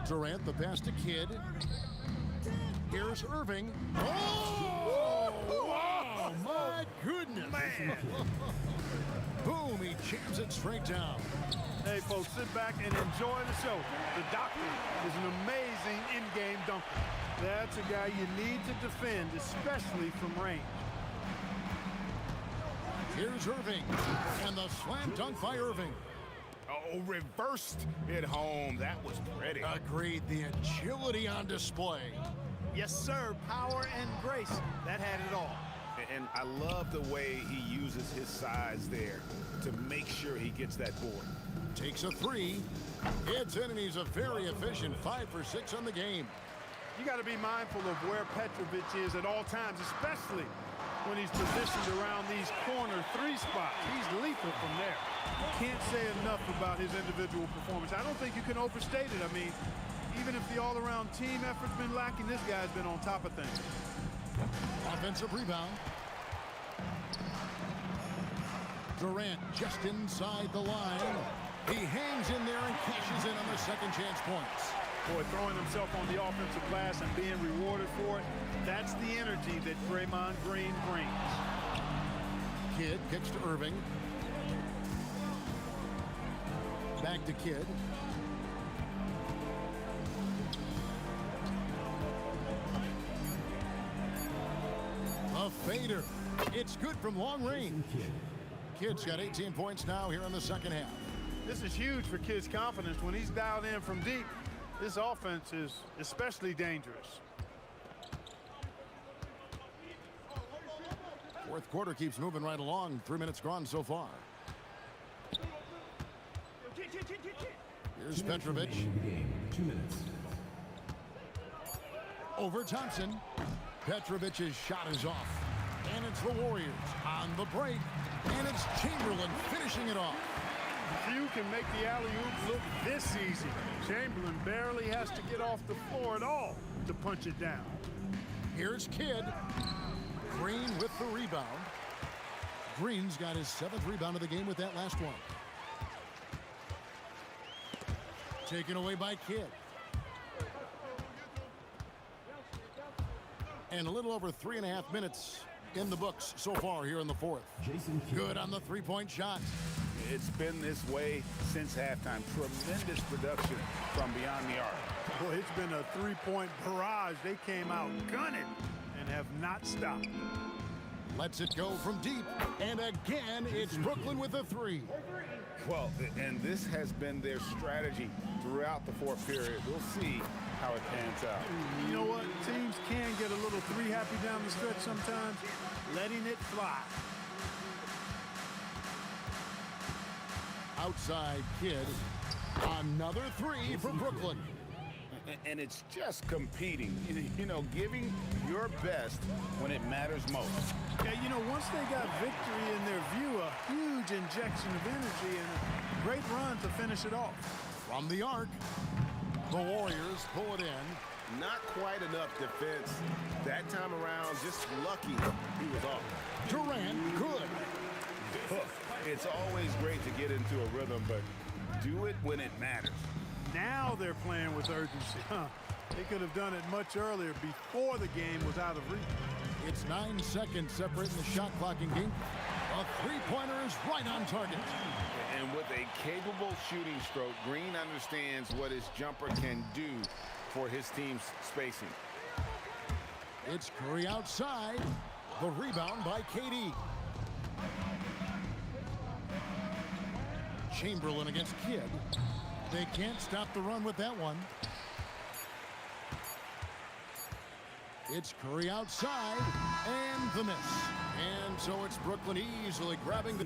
Durant, the pass to Kidd. Here's Irving. Oh! Wow! My goodness! Man! Boom! He jams it straight down. Hey, folks, sit back and enjoy the show. The doctor is an amazing in-game dunker. That's a guy you need to defend, especially from range. Here's Irving. And the slam dunk by Irving. Oh, reversed it home. That was pretty. Agreed. The agility on display. Yes, sir. Power and grace. That had it all. And I love the way he uses his size there to make sure he gets that board. Takes a 3. It's in, and he's a very efficient 5 for 6 on the game. You got to be mindful of where Petrovic is at all times, especially when he's positioned around these corner 3 spots. He's lethal from there. Can't say enough about his individual performance. I don't think you can overstate it. I mean, even if the all-around team effort's been lacking, this guy's been on top of things. Offensive rebound. Durant just inside the line. He hangs in there and cashes in on the second chance points. Boy, throwing himself on the offensive glass and being rewarded for it, that's the energy that Draymond Green brings. Kidd kicks to Irving. Back to Kidd. A fader. It's good from long range. Kidd's got 18 points now here in the second half. This is huge for Kidd's confidence. When he's dialed in from deep, this offense is especially dangerous. Fourth quarter keeps moving right along. 3 minutes gone so far. Here's Petrovic. 2 minutes. Over Thompson. Petrovic's shot is off. And it's the Warriors on the break. And it's Chamberlain finishing it off. Few can make the alley-oop look this easy. Chamberlain barely has to get off the floor at all to punch it down. Here's Kidd. Green with the rebound. Green's got his 7th rebound of the game with that last one. Taken away by Kidd. And a little over 3.5 minutes in the books so far here in the fourth. Good on the three-point shot. It's been this way since halftime. Tremendous production from beyond the arc. Boy, it's been a three-point barrage. They came out gunning and have not stopped. Lets it go from deep. And again, it's Brooklyn with a three. Well, and this has been their strategy throughout the fourth period. We'll see how it pans out. You know what? Teams can get a little three-happy down the stretch sometimes, letting it fly. Outside Kidd. Another three for Brooklyn. And it's just competing, you know, giving your best when it matters most. Yeah, you know, once they got victory in their view, a huge injection of energy and a great run to finish it off. From the arc, the Warriors pull it in. Not quite enough defense that time around. Just lucky he was off. Durant, good. It's always great to get into a rhythm, but do it when it matters. Now they're playing with urgency. They could have done it much earlier before the game was out of reach. It's 9 seconds separating the shot clock in game. A three-pointer is right on target. And with a capable shooting stroke, Green understands what his jumper can do for his team's spacing. It's Curry outside. The rebound by KD. Chamberlain against Kidd. They can't stop the run with that one. It's Curry outside, and the miss. And so it's Brooklyn easily grabbing the...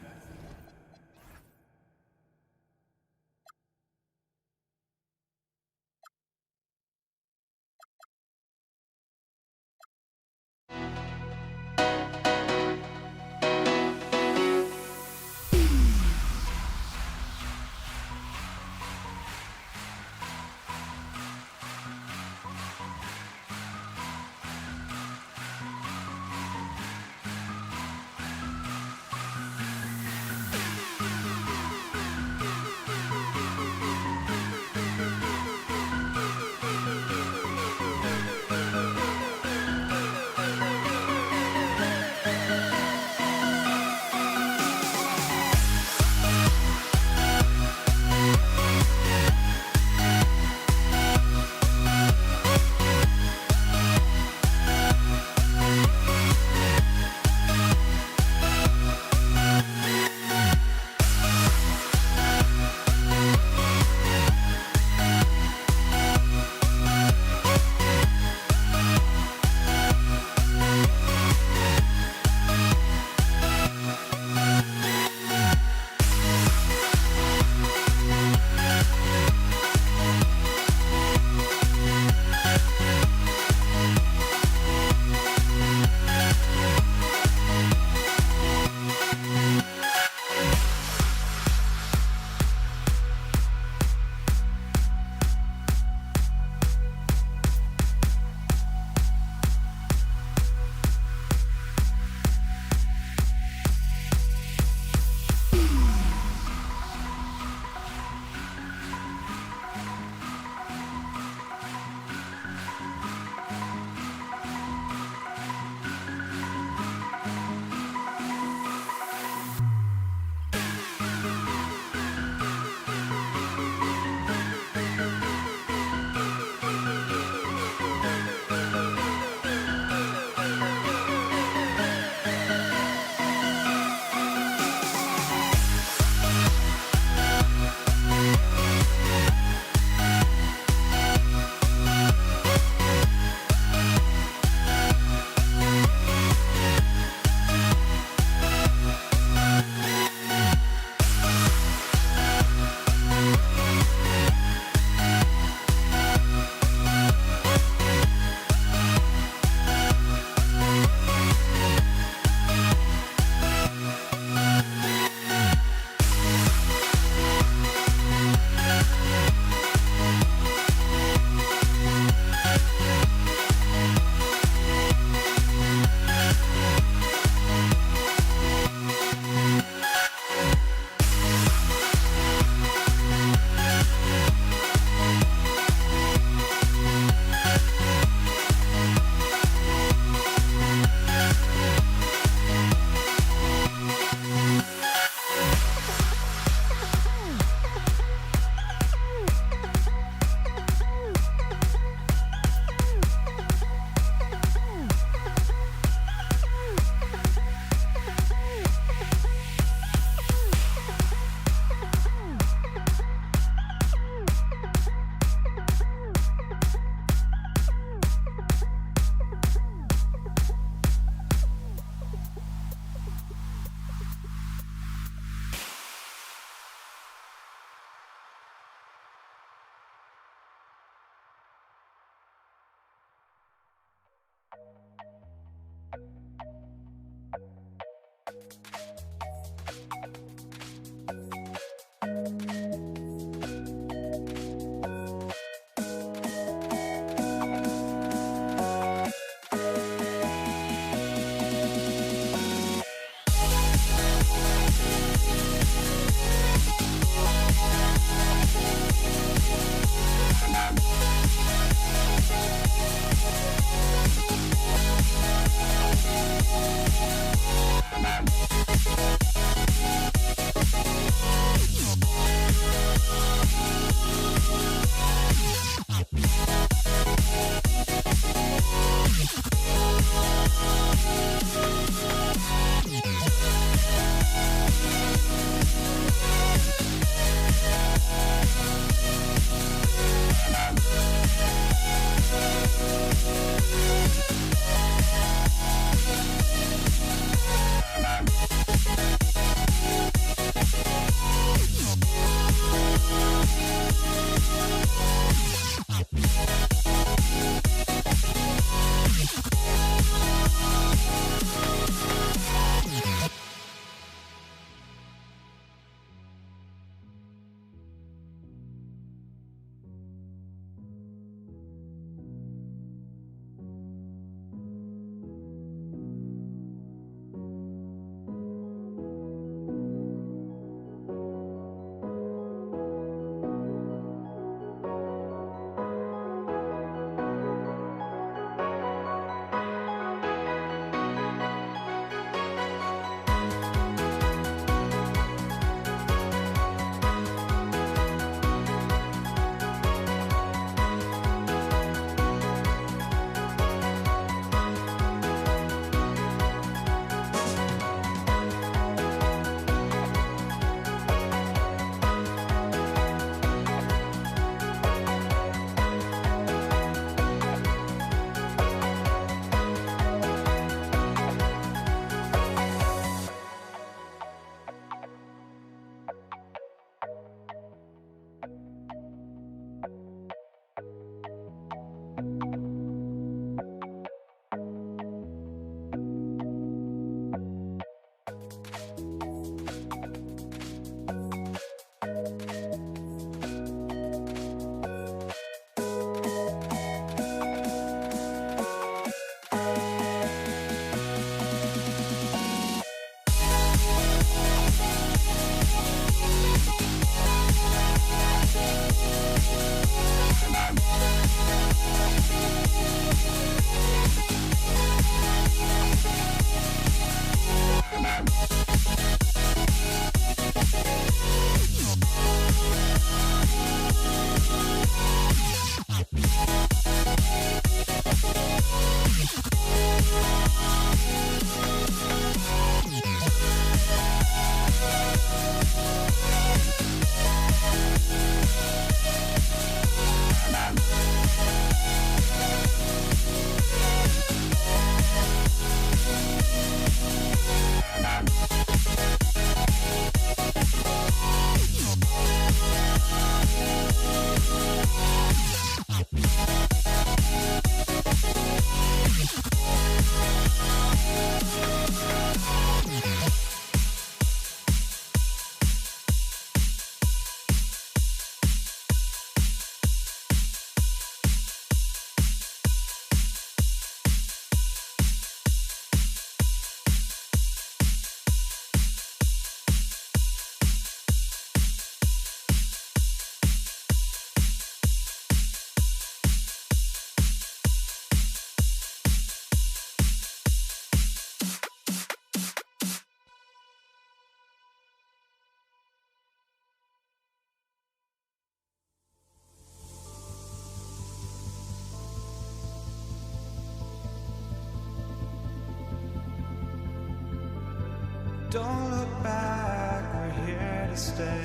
Don't look back, we're here to stay.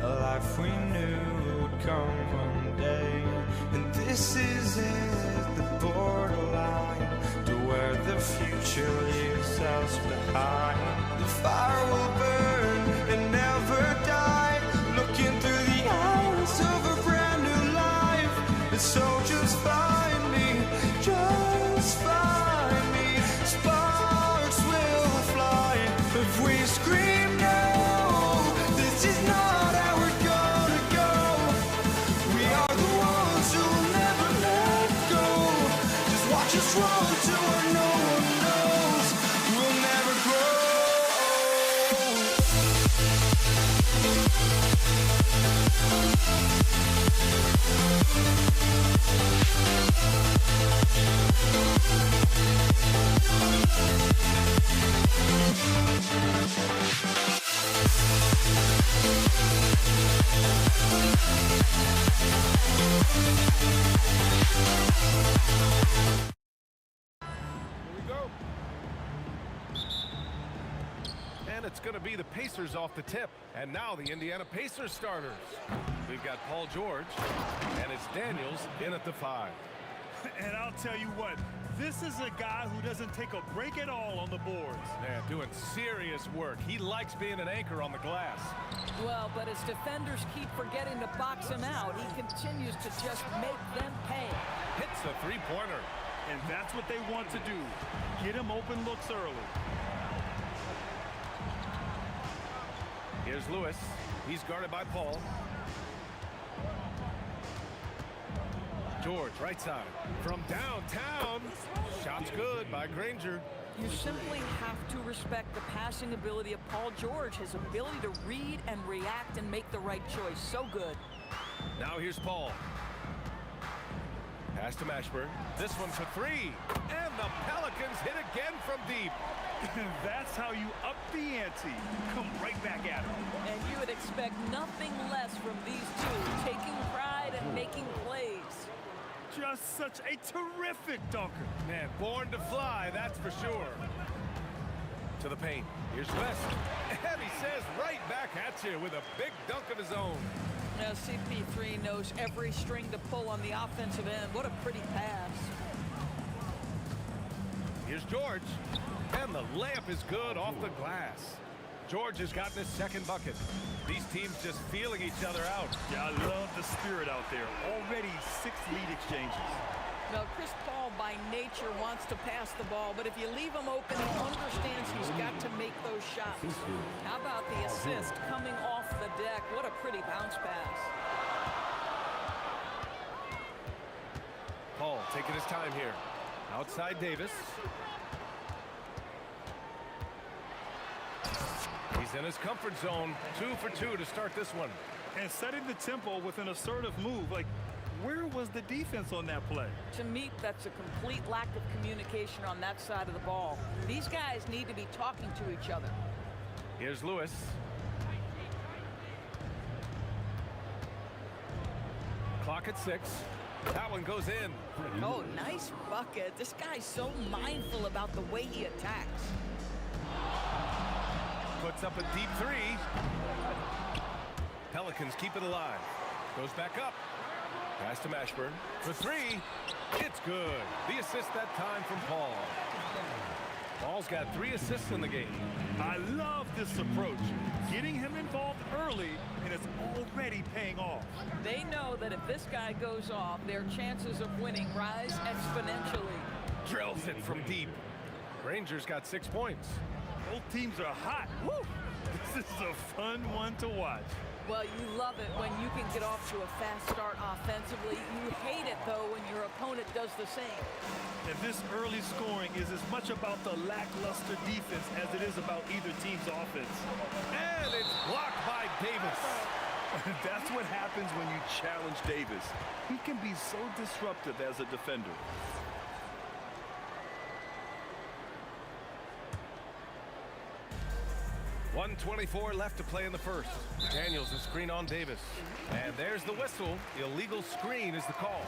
A life we knew would come one day. And this is it, the borderline to where the future leaves us behind. The fire will burn and never die, looking through the eyes of a brand new life. And so just find me, just find me. Sparks will fly if we scream no. This is not our drawn to what no one knows. We'll never grow. Here we go. And it's going to be the Pacers off the tip. And now the Indiana Pacers starters. We've got Paul George, and it's Daniels in at the 5. And I'll tell you what, this is a guy who doesn't take a break at all on the boards. Man, doing serious work. He likes being an anchor on the glass. Well, but as defenders keep forgetting to box him out, he continues to just make them pay. Hits a three-pointer. And that's what they want to do. Get him open looks early. Here's Lewis. He's guarded by Paul. George, right side. From downtown. Shot's good by Granger. You simply have to respect the passing ability of Paul George, his ability to read and react and make the right choice. So good. Now here's Paul. Pass to Mashburn. This one for 3. And the Pelicans hit again from deep. That's how you up the ante. Come right back at him. And you would expect nothing less from these two, taking pride and making plays. Just such a terrific dunker. Man, born to fly, that's for sure. To the paint. Here's West. And he says right back at you with a big dunk of his own. Now, CP3 knows every string to pull on the offensive end. What a pretty pass. Here's George. And the layup is good off the glass. George has gotten his second bucket. These teams just feeling each other out. Yeah, I love the spirit out there. Already 6 lead exchanges. Now, Chris Paul by nature wants to pass the ball, but if you leave him open, he understands he's got to make those shots. How about the assist coming off the deck? What a pretty bounce pass. Paul taking his time here. Outside Davis. He's in his comfort zone. 2 for 2 to start this one. And setting the tempo with an assertive move. Like, where was the defense on that play? To me, that's a complete lack of communication on that side of the ball. These guys need to be talking to each other. Here's Lewis. Clock at 6. That one goes in. Oh, nice bucket. This guy's so mindful about the way he attacks. Puts up a deep 3. Pelicans keep it alive. Goes back up. Pass to Mashburn. For 3. It's good. The assist that time from Paul. Paul's got 3 assists in the game. I love this approach. Getting him involved early, and it's already paying off. They know that if this guy goes off, their chances of winning rise exponentially. Drills it from deep. Rangers got 6 points. Both teams are hot. Woo! This is a fun one to watch. Well, you love it when you can get off to a fast start offensively. You hate it, though, when your opponent does the same. And this early scoring is as much about the lackluster defense as it is about either team's offense. And it's blocked by Davis. That's what happens when you challenge Davis. He can be so disruptive as a defender. .124 left to play in the first. Daniels a screen on Davis. And there's the whistle. Illegal screen is the call.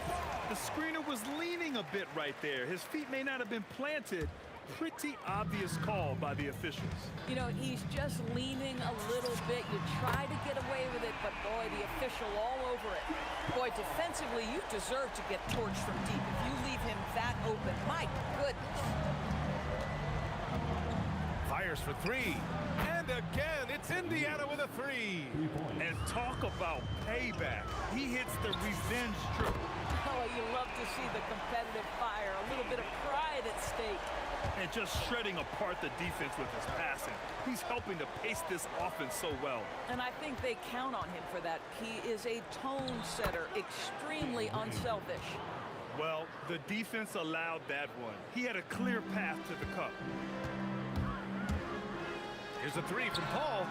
The screener was leaning a bit right there. His feet may not have been planted. Pretty obvious call by the officials. You know, he's just leaning a little bit. You try to get away with it, but boy, the official all over it. Boy, defensively, you deserve to get torched from deep if you leave him that open. My goodness. Fires for 3. And again, it's Indiana with a 3. And talk about payback. He hits the revenge triple. Oh, you love to see the competitive fire. A little bit of pride at stake. And just shredding apart the defense with his passing. He's helping to pace this offense so well. And I think they count on him for that. He is a tone setter, extremely unselfish. Well, the defense allowed that one. He had a clear path to the cup. Here's a three from Paul.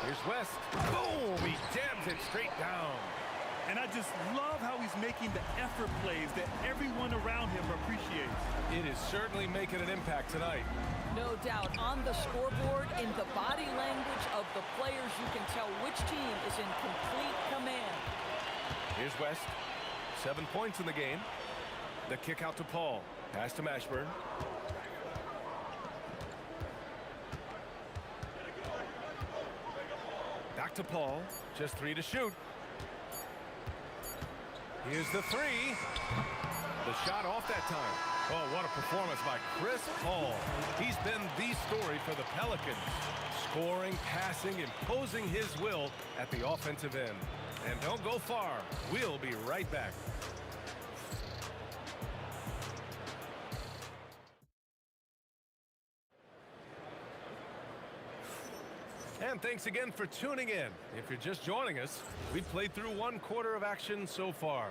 Here's West. Boom! He jams it straight down. And I just love how he's making the effort plays that everyone around him appreciates. It is certainly making an impact tonight. No doubt. On the scoreboard, in the body language of the players, you can tell which team is in complete command. Here's West. 7 points in the game. The kick out to Paul. Pass to Mashburn. Back to Paul. Just 3 to shoot. Here's the three. The shot off that time. Oh, what a performance by Chris Paul. He's been the story for the Pelicans. Scoring, passing, imposing his will at the offensive end. And don't go far. We'll be right back. And thanks again for tuning in. If you're just joining us, we've played through 1 quarter of action so far.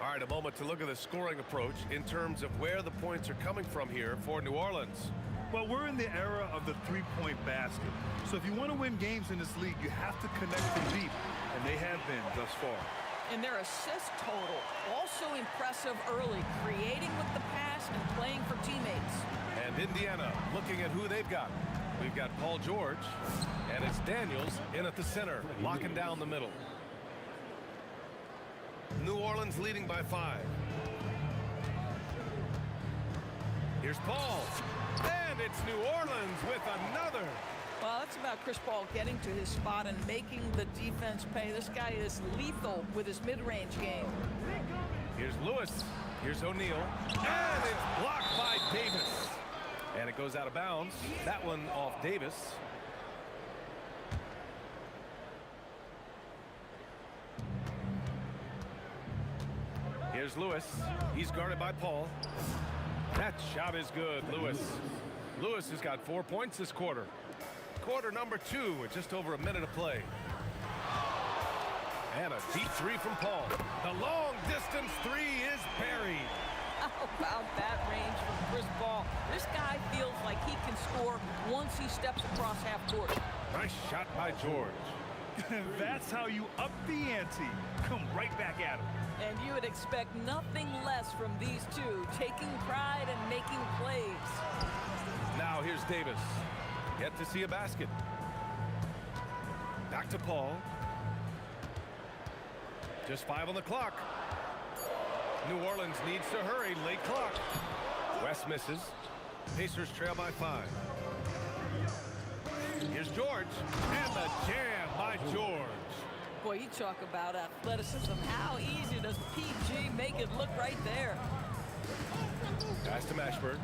All right, a moment to look at the scoring approach in terms of where the points are coming from here for New Orleans. Well, we're in the era of the three-point basket. So if you want to win games in this league, you have to connect from deep, and they have been thus far. And their assist total, also impressive early, creating with the pass and playing for teammates. And Indiana looking at who they've got. We've got Paul George, and it's Daniels in at the center, locking down the middle. New Orleans leading by 5. Here's Paul, and it's New Orleans with another. Well, that's about Chris Paul getting to his spot and making the defense pay. This guy is lethal with his mid-range game. Here's Lewis. Here's O'Neal. And it's blocked by Davis. And it goes out of bounds. That one off Davis. Here's Lewis. He's guarded by Paul. That shot is good, Lewis. Lewis has got 4 points this quarter. Quarter number 2 with just over a minute to play. And a deep three from Paul. The long distance three is buried. How about that range from Chris Paul? This guy feels like he can score once he steps across half court. Nice shot by George. That's how you up the ante. Come right back at him. And you would expect nothing less from these two, taking pride and making plays. Now here's Davis. Yet to see a basket. Back to Paul. Just 5 on the clock. New Orleans needs to hurry. Late clock. West misses. Pacers trail by 5. Here's George. And the jam by George. Boy, you talk about athleticism. How easy does PG make it look right there? Pass to Mashburn.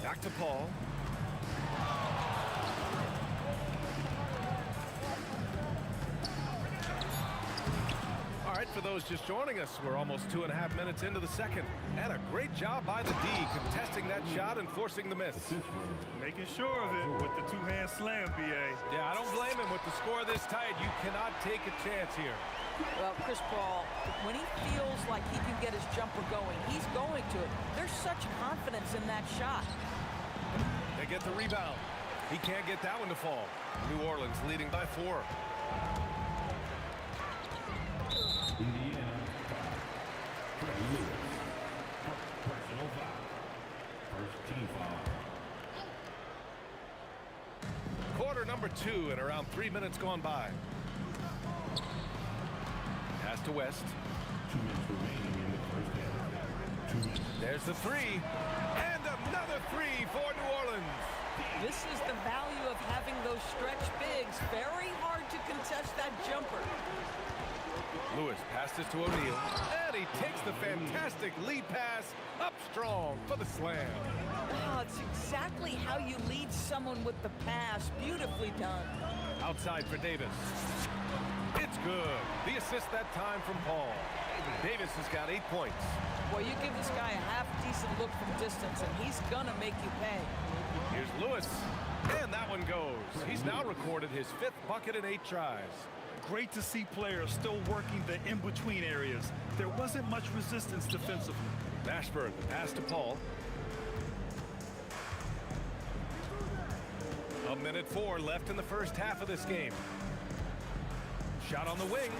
Back to Paul. All right, for those just joining us, we're almost 2.5 minutes into the second. And a great job by the D, contesting that shot and forcing the miss. Making sure of it with the two-hand slam, B.A. Yeah, I don't blame him with the score this tight. You cannot take a chance here. Well, Chris Paul, when he feels like he can get his jumper going, he's going to it. There's such confidence in that shot. They get the rebound. He can't get that one to fall. New Orleans leading by 4. Indiana. Personal foul. First team foul. Quarter number 2 and around 3 minutes gone by. Pass to West. 2 minutes remaining in the first half. 2 minutes. There's the three. And another three for New Orleans. This is the value of having those stretch bigs. Very hard to contest that jumper. Lewis passes to O'Neal. And he takes the fantastic lead pass up strong for the slam. Oh, it's exactly how you lead someone with the pass. Beautifully done. Outside for Davis. It's good. The assist that time from Paul. Davis has got 8 points. Well, you give this guy a half-decent look from distance, and he's gonna make you pay. Here's Lewis. And that one goes. He's now recorded his 5th bucket in 8 tries. great to see players still working the in-between areas. There wasn't much resistance defensively. Mashburn, pass to Paul. A minute 4 left in the first half of this game. Shot on the wing.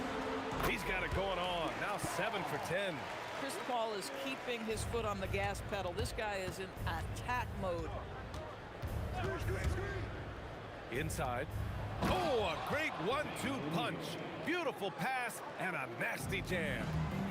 He's got it going on. Now 7 for 10. Chris Paul is keeping his foot on the gas pedal. This guy is in attack mode. Inside. Oh, a great 1-2 punch. Beautiful pass and a nasty jam.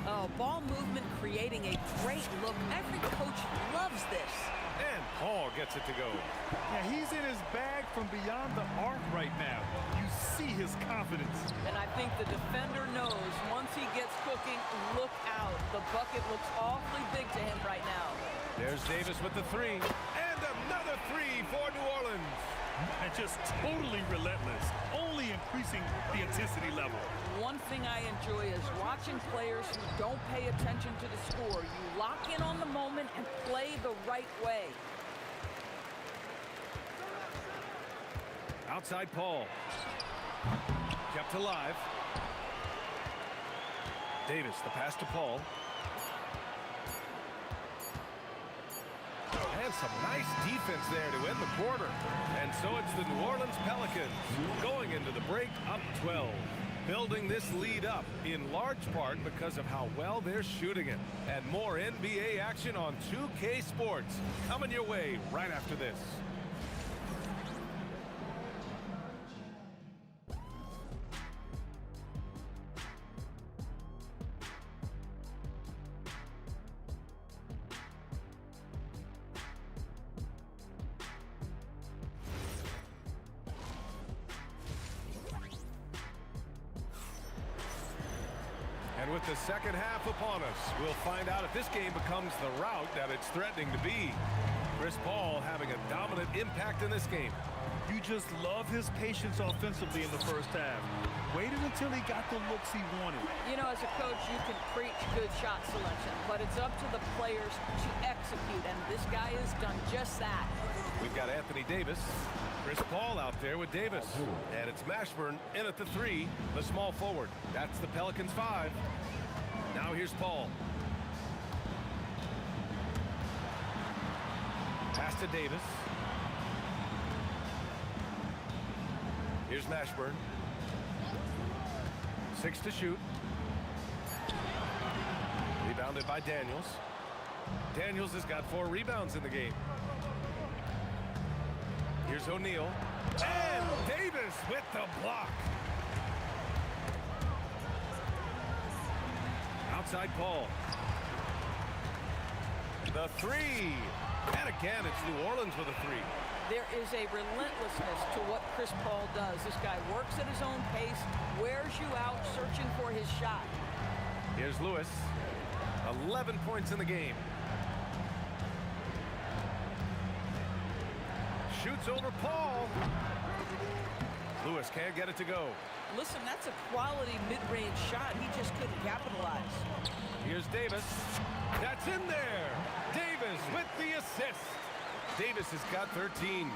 Oh, ball movement creating a great look. Every coach loves this. And Paul gets it to go. Yeah, he's in his bag from beyond the arc right now. You see his confidence. And I think the defender knows once he gets cooking, look out. The bucket looks awfully big to him right now. There's Davis with the 3. And another 3 for New Orleans. And just totally relentless, only increasing the intensity level. One thing I enjoy is watching players who don't pay attention to the score. You lock in on the moment and play the right way. Outside Paul. Kept alive. Davis, the pass to Paul. And some nice defense there to end the quarter. And so it's the New Orleans Pelicans going into the break up 12. Building this lead up in large part because of how well they're shooting it. And more NBA action on 2K Sports coming your way right after this. And with the second half upon us, we'll find out if this game becomes the route that it's threatening to be. Chris Paul having a dominant impact in this game. You just love his patience offensively in the first half. Waited until he got the looks he wanted. You know, as a coach, you can preach good shot selection, but it's up to the players to execute, and this guy has done just that. We've got Anthony Davis. Chris Paul out there with Davis. And it's Mashburn in at the 3, the small forward. That's the Pelicans 5. Now here's Paul. Pass to Davis. Here's Mashburn. 6 to shoot. Rebounded by Daniels. Daniels has got 4 rebounds in the game. Here's O'Neal. And Davis with the block. Outside Paul. The 3. And again, it's New Orleans with a 3. There is a relentlessness to what Chris Paul does. This guy works at his own pace, wears you out, searching for his shot. Here's Lewis. 11 points in the game. Shoots over Paul. Lewis can't get it to go. Listen, that's a quality mid-range shot. He just couldn't capitalize. Here's Davis. That's in there. Davis with the assist. Davis has got 13.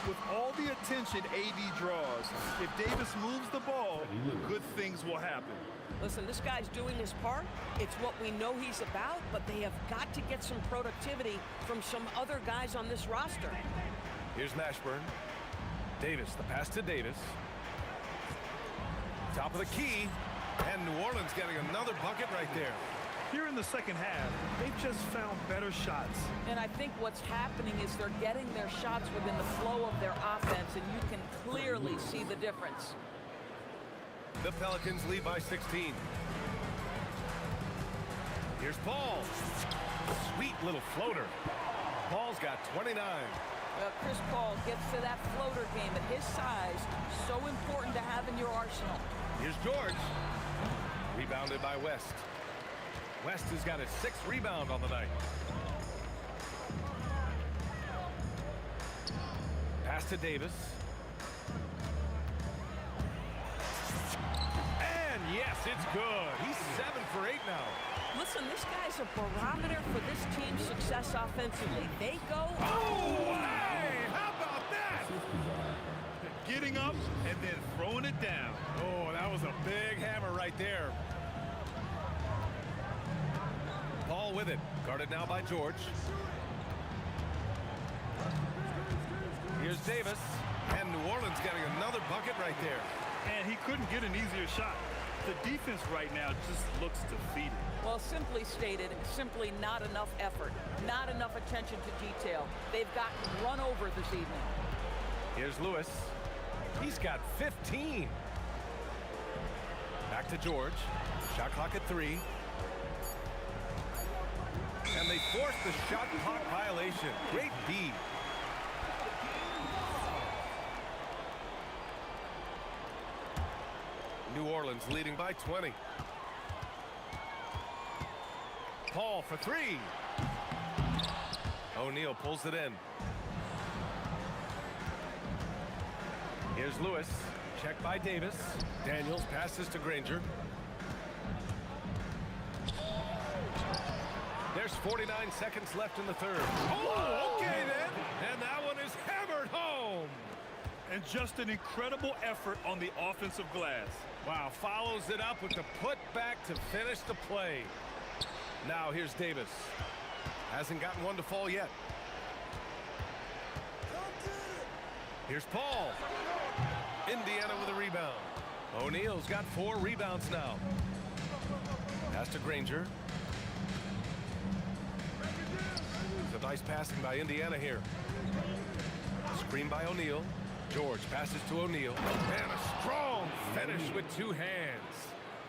With all the attention AD draws, if Davis moves the ball, good things will happen. Listen, this guy's doing his part. It's what we know he's about, but they have got to get some productivity from some other guys on this roster. Here's Mashburn. Davis, the pass to Davis. Top of the key. And New Orleans getting another bucket right there. Here in the second half, they've just found better shots. And I think what's happening is they're getting their shots within the flow of their offense, and you can clearly see the difference. The Pelicans lead by 16. Here's Paul. Sweet little floater. Paul's got 29. Well, Chris Paul gets to that floater game at his size. So important to have in your arsenal. Here's George. Rebounded by West. West has got his 6th rebound on the night. Pass to Davis. And yes, it's good. He's 7 for 8 now. Listen, this guy's a barometer for this team's success offensively. They go. Oh, hey, how about that? getting up and then throwing it down. Oh, that was a big hammer right there. Paul with it. Guarded now by George. Here's Davis. And New Orleans getting another bucket right there. And he couldn't get an easier shot. The defense right now just looks defeated. Well, simply stated, simply not enough effort, not enough attention to detail. They've gotten run over this evening. Here's Lewis. He's got 15. Back to George. Shot clock at 3. And they force the shot clock violation. Great D. New Orleans leading by 20. Paul for 3. O'Neal pulls it in. Here's Lewis. Checked by Davis. Daniels passes to Granger. There's 49 seconds left in the third. Oh, okay then. And that one is hammered home. And just an incredible effort on the offensive glass. Wow, follows it up with the putback to finish the play. Now here's Davis. Hasn't gotten one to fall yet. Here's Paul. Indiana with a rebound. O'Neal's got 4 rebounds now. Pass to Granger. It's a nice passing by Indiana here. Screen by O'Neal. George passes to O'Neal. And a strong finish with 2 hands.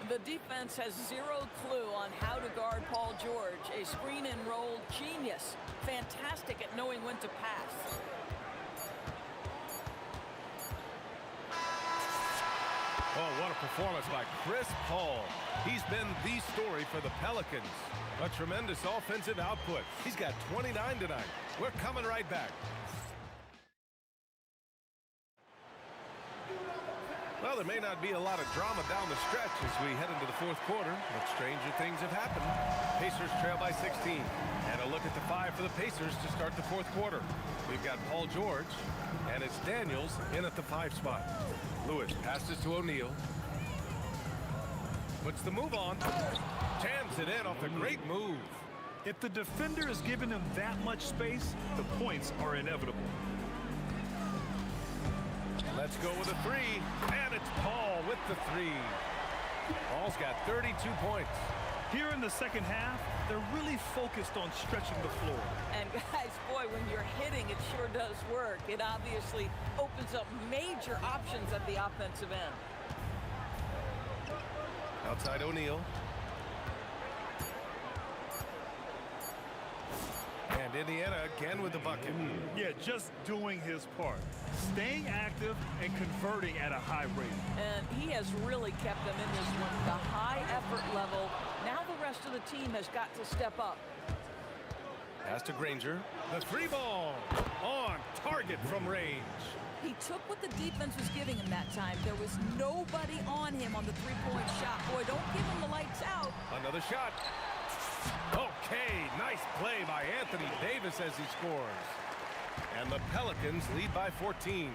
The defense has zero clue on how to guard Paul George, a screen and roll genius. Fantastic at knowing when to pass. Oh, what a performance by Chris Paul. He's been the story for the Pelicans. A tremendous offensive output. He's got 29 tonight. We're coming right back. Well, there may not be a lot of drama down the stretch as we head into the fourth quarter, but stranger things have happened. Pacers trail by 16. And a look at the 5 for the Pacers to start the fourth quarter. We've got Paul George, and it's Daniels in at the 5 spot. Lewis passes to O'Neal. Puts the move on. Jams it in off the great move. If the defender is giving him that much space, the points are inevitable. Let's go with a 3, and it's Paul with the 3. Paul's got 32 points. Here in the second half, they're really focused on stretching the floor. And guys, boy, when you're hitting, it sure does work. It obviously opens up major options at the offensive end. Outside O'Neal. And Indiana again with the bucket. Yeah, just doing his part. Staying active and converting at a high rate. And he has really kept them in this one. The high effort level. Now the rest of the team has got to step up. Pass to Granger. The 3 ball on target from range. He took what the defense was giving him that time. There was nobody on him on the 3-point shot. Boy, don't give him the lights out. Another shot. Okay, nice play by Anthony Davis as he scores. And the Pelicans lead by 14.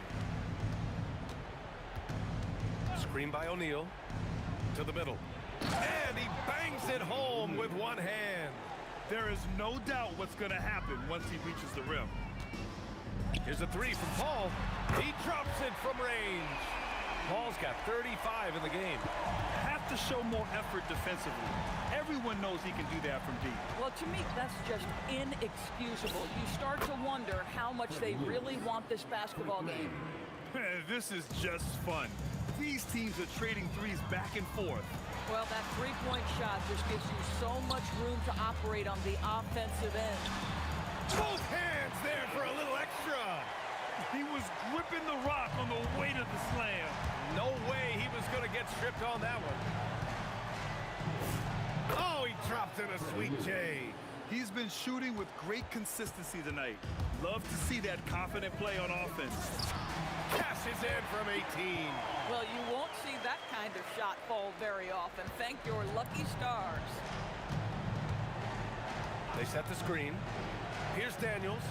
Screen by O'Neal. To the middle. And he bangs it home with one hand. There is no doubt what's going to happen once he reaches the rim. Here's a 3 from Paul. He drops it from range. Paul's got 35 in the game. Have to show more effort defensively. Everyone knows he can do that from deep. Well, to me, that's just inexcusable. You start to wonder how much they really want this basketball game. This is just fun. These teams are trading threes back and forth. Well, that 3-point shot just gives you so much room to operate on the offensive end. Both hands there for a little extra. He was gripping the rock on the weight of the slam. No way he was going to get stripped on that one. Oh, he dropped in a sweet J. He's been shooting with great consistency tonight. Love to see that confident play on offense. Cashes in from 18. Well, you won't see that kind of shot fall very often. Thank your lucky stars. They set the screen. Here's Daniels.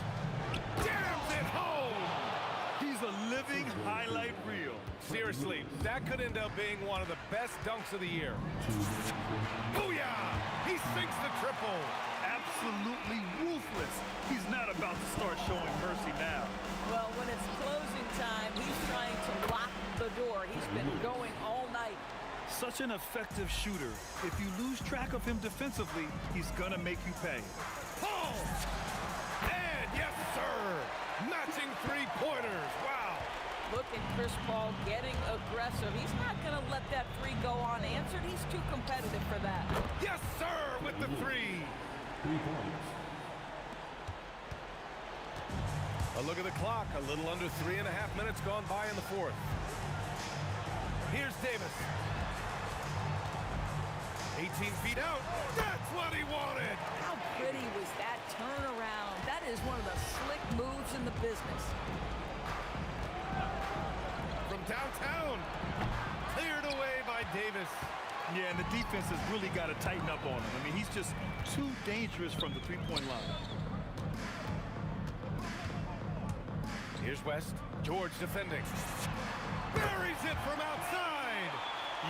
Jams it home. He's a living highlight reel. Seriously, that could end up being one of the best dunks of the year. Booyah! He sinks the triple. Absolutely ruthless. He's not about to start showing mercy now. Well, when it's closing time, he's trying to lock the door. He's been going all night. Such an effective shooter. If you lose track of him defensively, he's gonna make you pay. Paul! And yes, sir! Matching three-pointers. Wow! Look at Chris Paul getting aggressive. He's not going to let that three go unanswered. He's too competitive for that. Yes, sir, with the three. 3 points. A look at the clock. A little under 3.5 minutes gone by in the fourth. Here's Davis. 18 feet out. That's what he wanted. How pretty was that turnaround? That is one of the slick moves in the business. From downtown. Cleared away by Davis. Yeah, and the defense has really got to tighten up on him. I mean, he's just too dangerous from the three-point line. Here's West. George defending. Buries it from outside.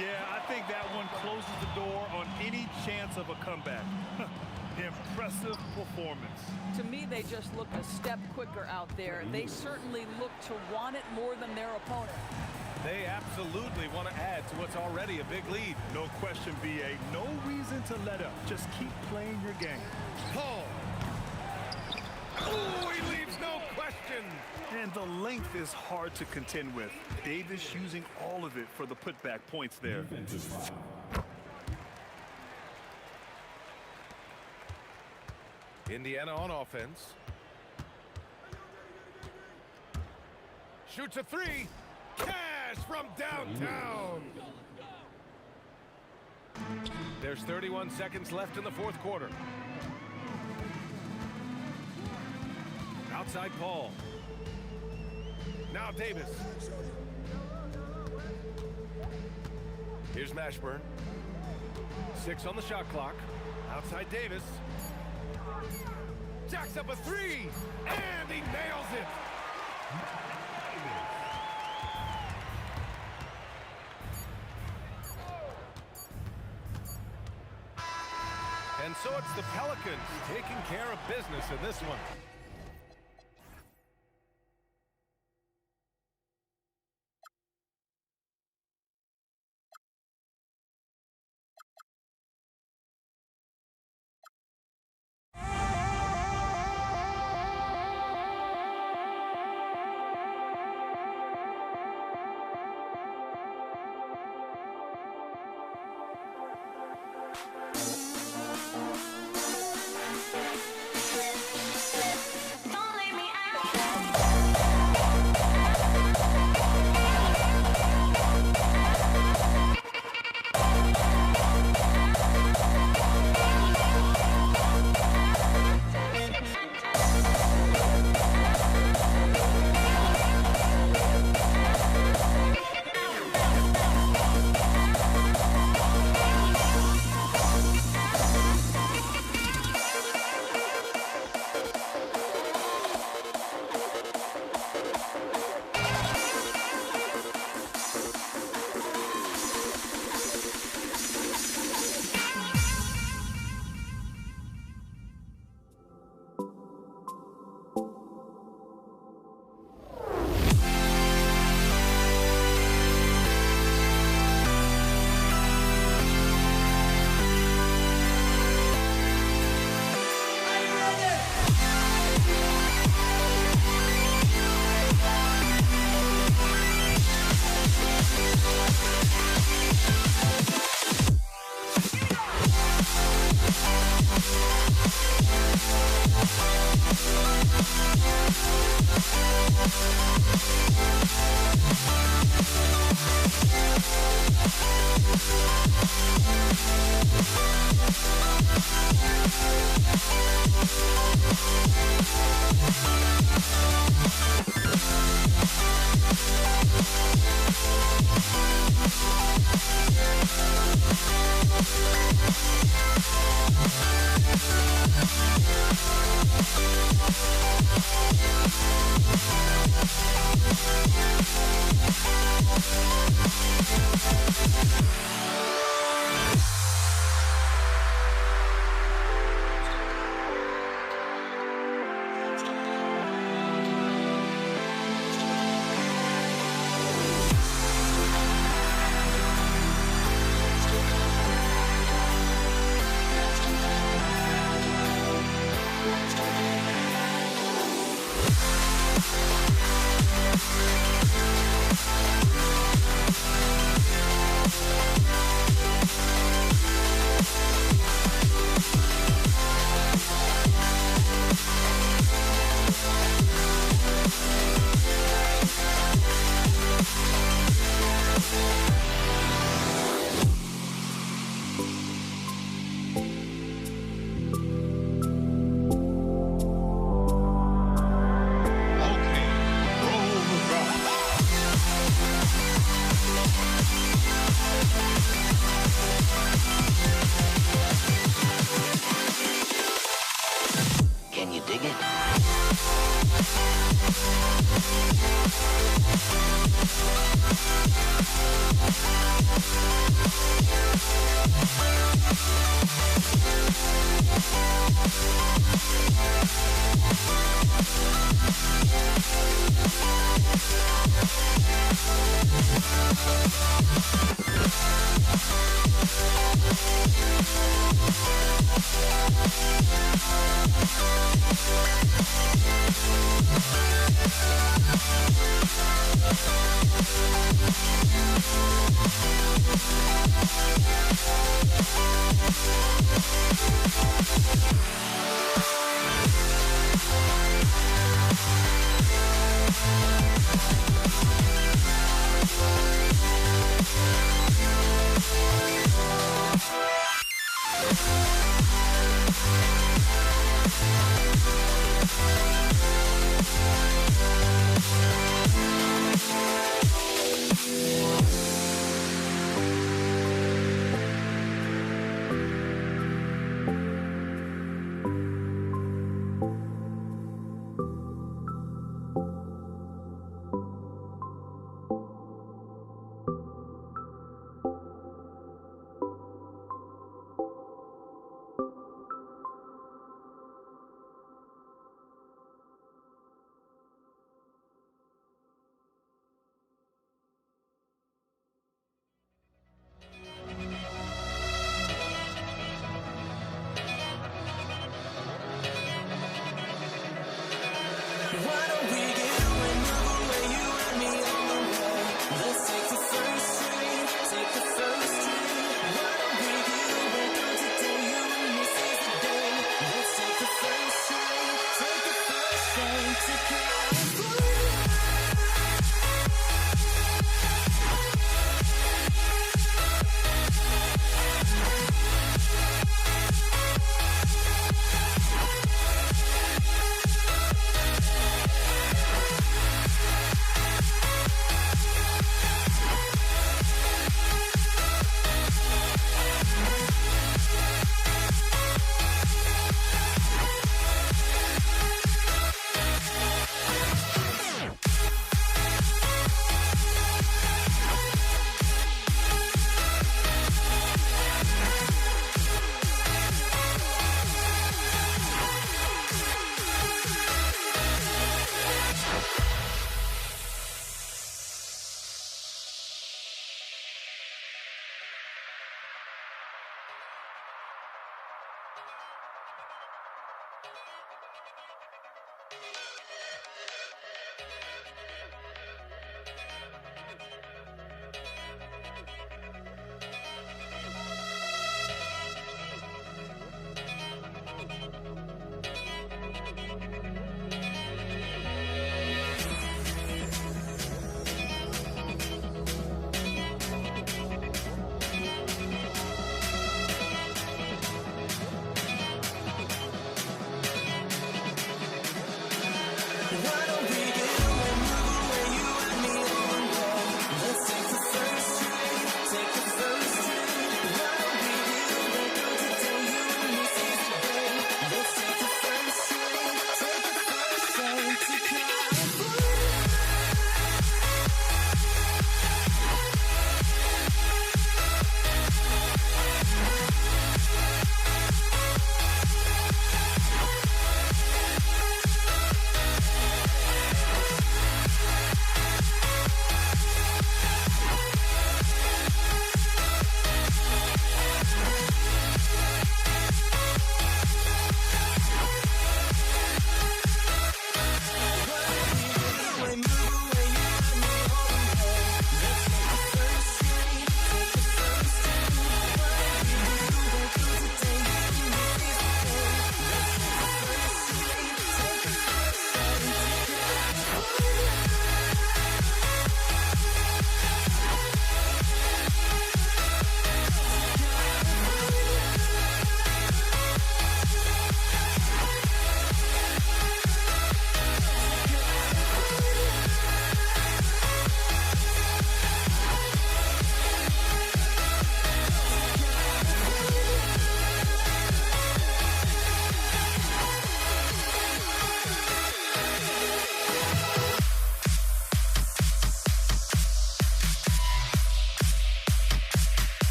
Yeah, I think that one closes the door on any chance of a comeback. Impressive performance. To me, they just look a step quicker out there. They certainly look to want it more than their opponent. They absolutely want to add to what's already a big lead. No question, B.A. No reason to let up. Just keep playing your game. Paul. Oh, he leaves no question. And the length is hard to contend with. Davis using all of it for the putback points there. Defensive foul. Indiana on offense. Shoots a three. Cash from downtown. There's 31 seconds left in the fourth quarter. Outside Paul. Now Davis. Here's Mashburn. 6 on the shot clock. Outside Davis. Jacks up a three. And he nails it. And so it's the Pelicans taking care of business in this one. Don't leave me out. Don't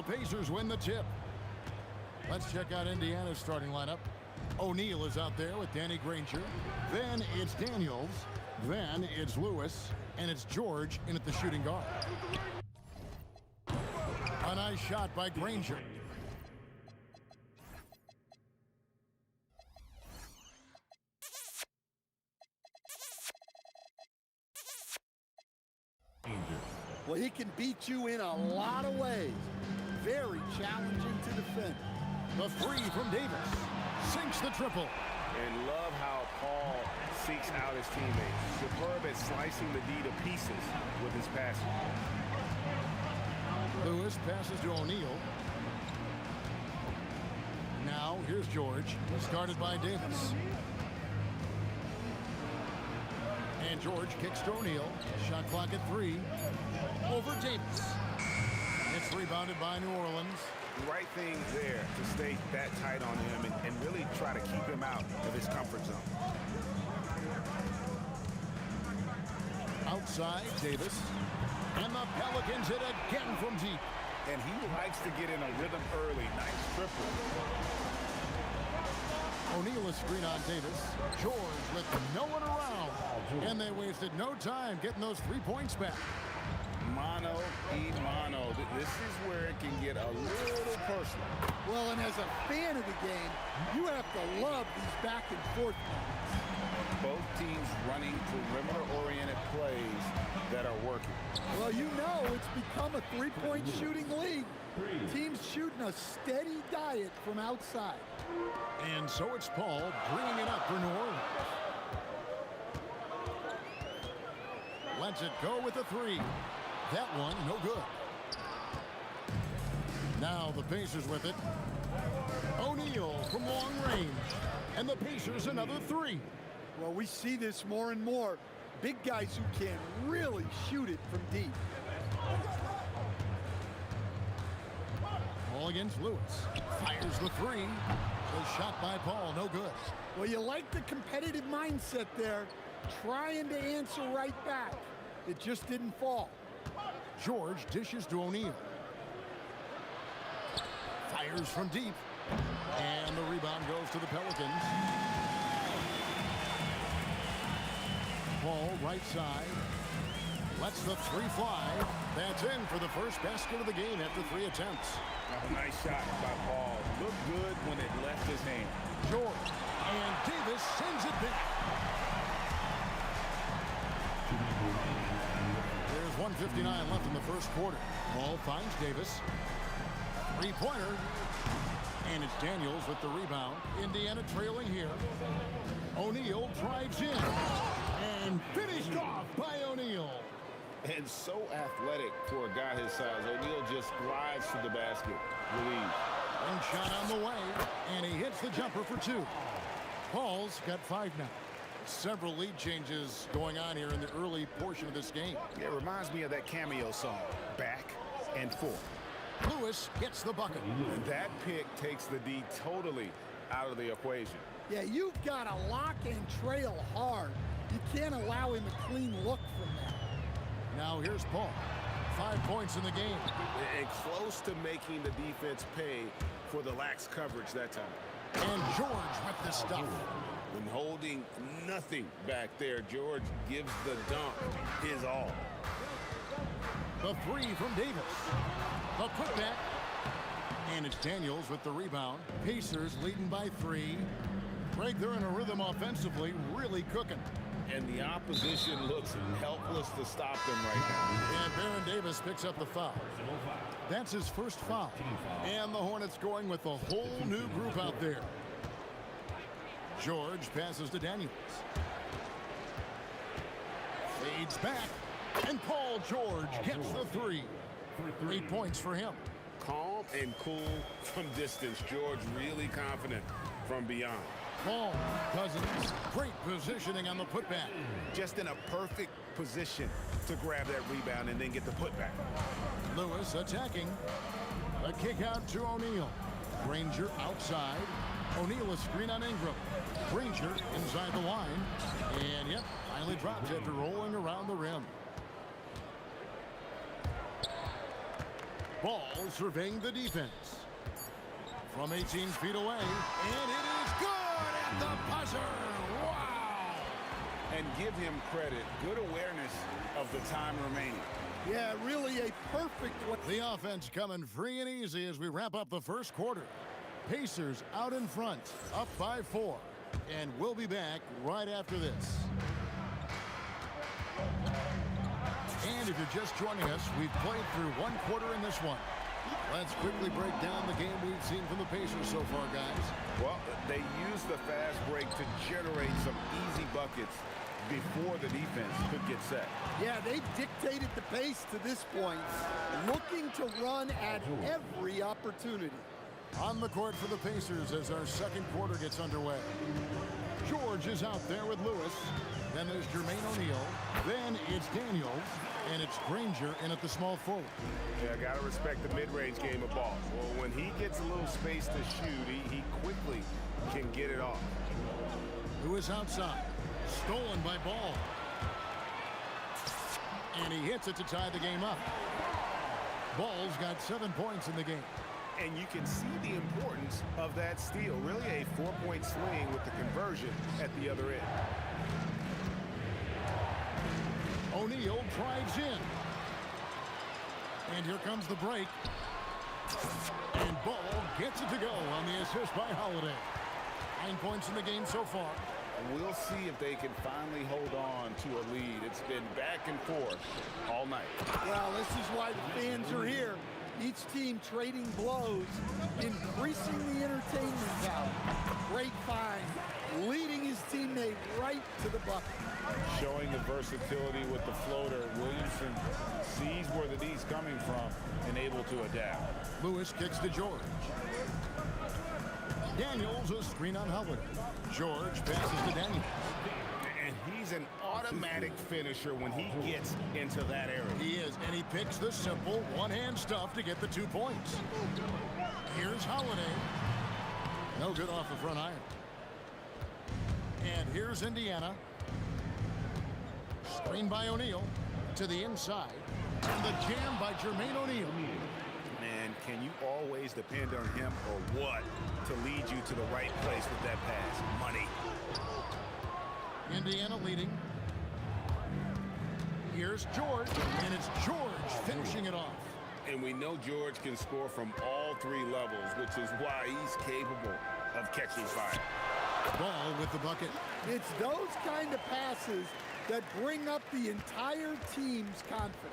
Pacers win the tip. Let's check out Indiana's starting lineup. O'Neal is out there with Danny Granger. Then it's Daniels. Then it's Lewis. And it's George in at the shooting guard. A nice shot by Granger. Well, he can beat you in a lot of ways. Very challenging to defend. The three from Davis. Sinks the triple. And love how Paul seeks out his teammates. Superb at slicing the D to pieces with his passing. Lewis passes to O'Neal. Now, here's George. Started by Davis. And George kicks to O'Neal. Shot clock at 3. Over Davis. It's rebounded by New Orleans. Right thing there to stay that tight on him and really try to keep him out of his comfort zone. Outside, Davis. And the Pelicans hit again from deep. And he likes to get in a rhythm early. Nice triple. O'Neal is screen on Davis. George with no one around. And they wasted no time getting those 3 points back. Mano y mano. This is where it can get a little personal. Well, and as a fan of the game, you have to love these back and forth moments. Both teams running perimeter-oriented plays that are working. Well, you know it's become a three-point shooting league. Teams shooting a steady diet from outside. And so it's Paul bringing it up for New Orleans. Lets it go with a 3. That one, no good. Now the Pacers with it. O'Neal from long range. And the Pacers another 3. Well, we see this more and more. Big guys who can really shoot it from deep. Ball against Lewis. Fires the 3. The shot by Paul, no good. Well, you like the competitive mindset there. Trying to answer right back. It just didn't fall. George dishes to O'Neal. Fires from deep. And the rebound goes to the Pelicans. Paul right side. Lets the 3 fly. That's in for the first basket of the game after 3 attempts. Oh, nice shot by Paul. Looked good when it left his hand. George. And Davis sends it back. There's 1:59 left in the first quarter. Paul finds Davis. 3-pointer. And it's Daniels with the rebound. Indiana trailing here. O'Neal drives in. And finished off by O'Neal. And so athletic for a guy his size. O'Neal just glides to the basket. Relieved. And shot on the way. And he hits the jumper for 2. Paul's got 5 now. Several lead changes going on here in the early portion of this game. It reminds me of that cameo song, Back and Forth. Lewis gets the bucket. And that pick takes the D totally out of the equation. Yeah, you've got to lock and trail hard. You can't allow him a clean look from that. Now here's Paul. 5 points in the game. And close to making the defense pay for the lax coverage that time. And George with the stuff. When holding nothing back there, George gives the dunk his all. The 3 from Davis. The putback. And it's Daniels with the rebound. Pacers leading by 3. Greg, they're in a rhythm offensively, really cooking. And the opposition looks helpless to stop them right now. And Baron Davis picks up the foul. That's his first foul. And the Hornets going with a whole new group out there. George passes to Daniels. Fades back. And Paul George gets the 3. 8 points for him. Calm and cool from distance. George really confident from beyond. Paul, Cousins, great positioning on the putback. Just in a perfect position to grab that rebound and then get the putback. Lewis attacking. A kick out to O'Neal. Granger outside. O'Neal a screen on Ingram. Granger inside the line. And yep, finally drops after rolling around the rim. Ball surveying the defense. From 18 feet away, and it is good at the buzzer. Wow! And give him credit. Good awareness of the time remaining. Yeah, really a perfect one. The offense coming free and easy as we wrap up the first quarter. Pacers out in front, up by 4. And we'll be back right after this. And if you're just joining us, we've played through one quarter in this one. Let's quickly break down the game we've seen from the Pacers so far, guys. Well, they used the fast break to generate some easy buckets before the defense could get set. Yeah, they dictated the pace to this point, looking to run at every opportunity. On the court for the Pacers as our second quarter gets underway. George is out there with Lewis. Then there's Jermaine O'Neal. Then it's Daniels. And it's Granger in at the small forward. Yeah, got to respect the mid-range game of ball. Well, when he gets a little space to shoot, he quickly can get it off. Lewis outside. Stolen by Ball. And he hits it to tie the game up. Ball's got 7 points in the game. And you can see the importance of that steal. Really a 4-point swing with the conversion at the other end. O'Neal drives in. And here comes the break. And Ball gets it to go on the assist by Holiday. 9 points in the game so far. We'll see if they can finally hold on to a lead. It's been back and forth all night. Well, this is why the fans are here. Each team trading blows, increasing the entertainment value. Great find, leading his teammate right to the bucket. Showing the versatility with the floater, Williamson sees where the D's coming from and able to adapt. Lewis kicks to George. Daniels a screen on Howard. George passes to Daniels. And he's an automatic finisher when he gets into that area. He is, and he picks the simple one-hand stuff to get the 2 points. Here's Holiday. No good off the front iron. And here's Indiana. Screen by O'Neal to the inside. And the jam by Jermaine O'Neal. Man, can you always depend on him or what to lead you to the right place with that pass? Money. Indiana leading. Here's George, and it's George finishing it off. And we know George can score from all 3 levels, which is why he's capable of catching fire. Ball with the bucket. It's those kind of passes that bring up the entire team's confidence.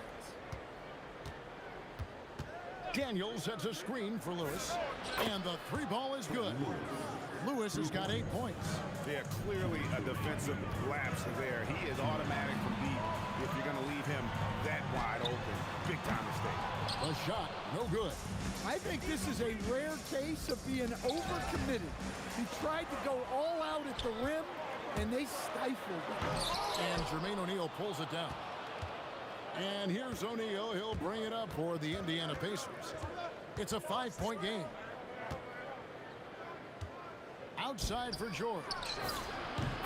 Daniels sets a screen for Lewis, and the 3 ball is good. Lewis has got 8 points. Yeah, clearly a defensive lapse there. He is automatic from deep if you're going to leave him that wide open. Big time mistake. The shot, no good. I think this is a rare case of being overcommitted. He tried to go all out at the rim, and they stifled him. And Jermaine O'Neal pulls it down. And here's O'Neal. He'll bring it up for the Indiana Pacers. It's a 5-point game. Outside for George.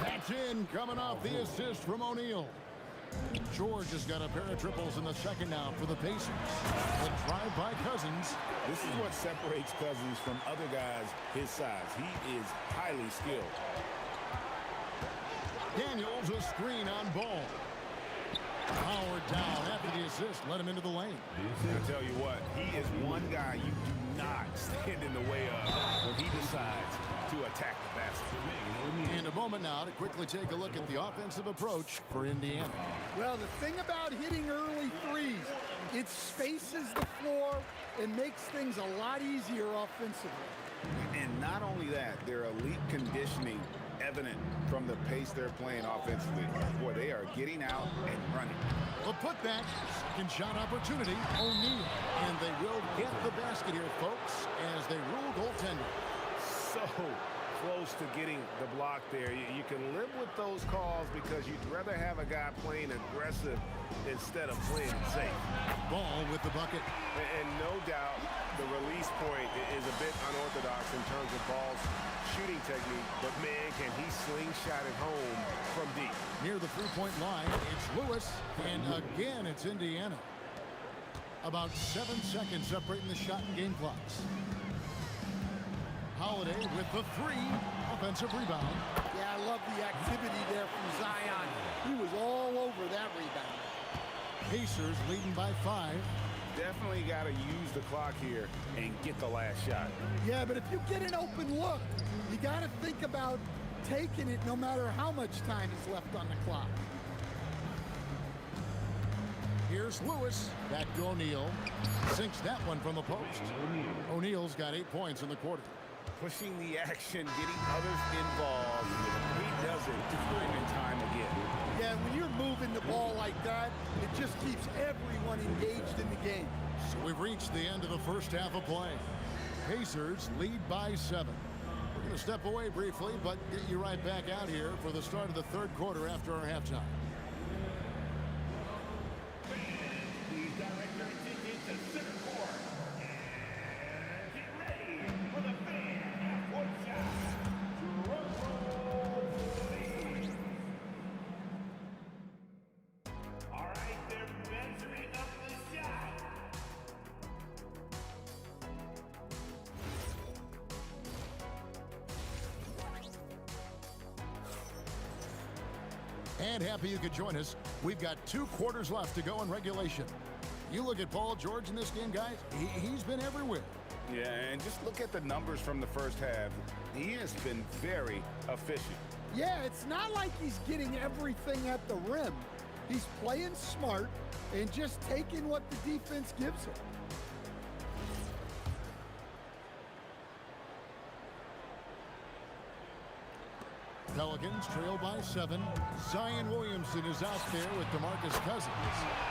That's in, coming off the assist from O'Neal. George has got a pair of triples in the second now for the Pacers. The drive by Cousins. This is what separates Cousins from other guys his size. He is highly skilled. Daniels a screen on Ball. Howard down after the assist, let him into the lane. I'll tell you what, he is one guy you do not stand in the way of when he decides to attack the basket. And a moment now to quickly take a look at the offensive approach for Indiana. Well, the thing about hitting early threes, it spaces the floor and makes things a lot easier offensively. And not only that, their elite conditioning evident from the pace they're playing offensively. Boy, they are getting out and running. The putback, second shot opportunity, O'Neal. And they will get the basket here, folks, as they rule goaltender. So close to getting the block there. You can live with those calls because you'd rather have a guy playing aggressive instead of playing safe. Ball with the bucket. And no doubt the release point is a bit unorthodox in terms of Ball's shooting technique, but man, can he slingshot it home from deep. Near the 3-point line, it's Lewis, and again it's Indiana. About 7 seconds separating the shot and game clocks. Holiday with the 3 offensive rebound. Yeah, I love the activity there from Zion. He was all over that rebound. Pacers leading by 5. Definitely got to use the clock here and get the last shot. Yeah, but if you get an open look, you got to think about taking it no matter how much time is left on the clock. Here's Lewis. Back to O'Neal. Sinks that one from the post. O'Neal's got 8 points in the quarter. Pushing the action, getting others involved. He does it time and time again. Yeah, when you're moving the ball like that, it just keeps everyone engaged in the game. So we've reached the end of the first half of play. Pacers lead by 7. We're going to step away briefly, but get you right back out here for the start of the third quarter after our halftime. Please direct your attention to center court. And get ready for the fan half-court shot. Drum roll, please. All right, they're measuring up the shot. And happy you could join us. We've got 2 quarters left to go in regulation. You look at Paul George in this game, guys. He's been everywhere. Yeah, and just look at the numbers from the first half. He has been very efficient. Yeah, it's not like he's getting everything at the rim. He's playing smart and just taking what the defense gives him. Pelicans trail by 7. Zion Williamson is out there with DeMarcus Cousins.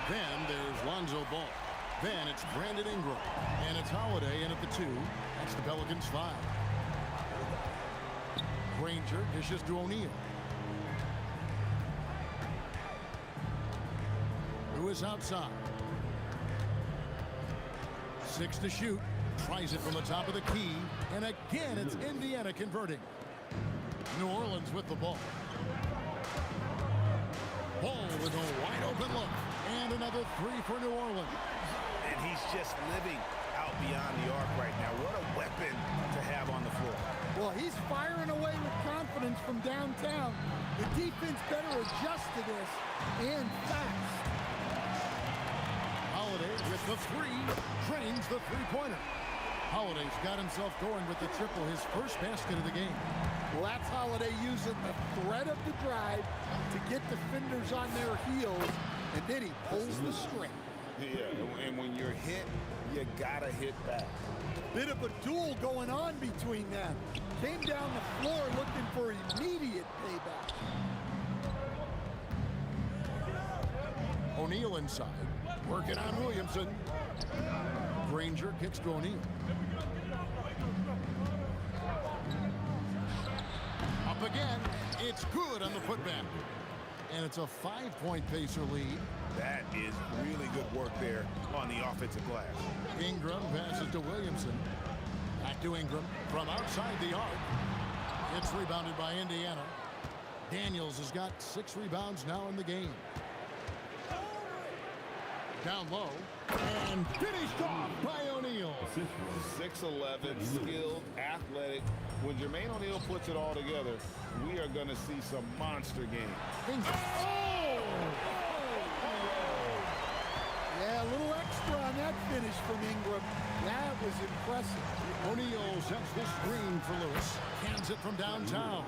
Then there's Lonzo Ball. Then it's Brandon Ingram. And it's Holiday in at the 2. That's the Pelicans 5. Granger dishes to O'Neal. Lewis outside. 6 to shoot. Tries it from the top of the key. And again, it's Indiana converting. New Orleans with the ball. Ball with a wide open look. And another 3 for New Orleans. And he's just living out beyond the arc right now. What a weapon to have on the floor. Well, he's firing away with confidence from downtown. The defense better adjust to this, and fast. Holiday with the 3. Drains the 3-pointer. Holiday's got himself going with the triple, his first basket of the game. Well, that's Holiday using the threat of the drive to get defenders on their heels, and then he pulls the string. Yeah, and when you're hit, you gotta hit back. Bit of a duel going on between them. Came down the floor looking for immediate payback. O'Neal inside. Working on Williamson. Granger kicks to O'Neal. Up again. It's good on the putback. And it's a 5-point Pacer lead. That is really good work there on the offensive glass. Ingram passes to Williamson. Back to Ingram from outside the arc. It's rebounded by Indiana. Daniels has got 6 rebounds now in the game. Down low. And finished off by O'Neal. 6'11", skilled, athletic. When Jermaine O'Neal puts it all together, we are going to see some monster games. Ingram. Oh! Yeah, a little extra on that finish from Ingram. That was impressive. O'Neal sets the screen for Lewis. Cans it from downtown.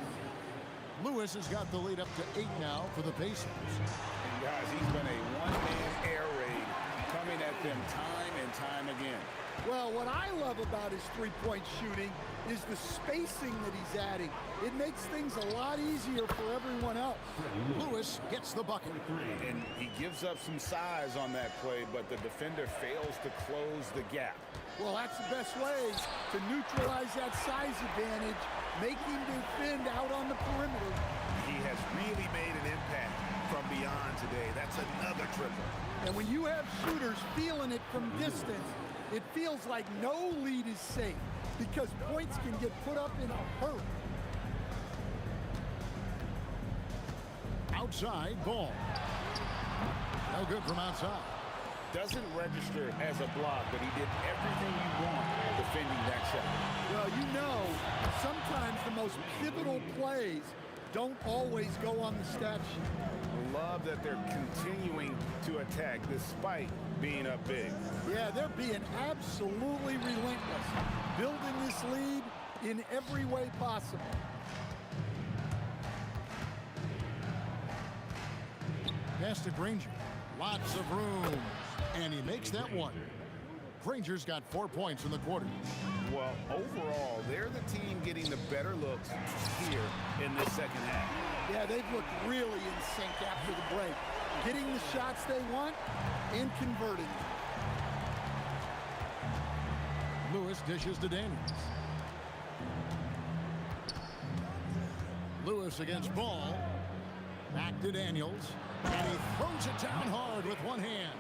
Lewis has got the lead up to 8 now for the Pacers. And guys, he's been a one-man air raid coming at them time and time again. Well, what I love about his three-point shooting is the spacing that he's adding. It makes things a lot easier for everyone else. Lewis gets the bucket. And he gives up some size on that play, but the defender fails to close the gap. Well, that's the best way to neutralize that size advantage, make him defend out on the perimeter. He has really made an impact from beyond today. That's another triple. And when you have shooters feeling it from distance, it feels like no lead is safe because points can get put up in a hurry. Outside, ball. No good from outside. Doesn't register as a block, but he did everything you want defending that shot. Well, you know, sometimes the most pivotal plays don't always go on the stat sheet. Love that they're continuing to attack despite being up big. Yeah, they're being absolutely relentless, building this lead in every way possible. Pass to Granger. Lots of room. And he makes that one. Granger's got 4 points in the quarter. Well, overall, they're the team getting the better looks here in this second half. Yeah, they've looked really in sync after the break, getting the shots they want and converting them. Lewis dishes to Daniels. Lewis against Ball. Back to Daniels. And he throws it down hard with one hand.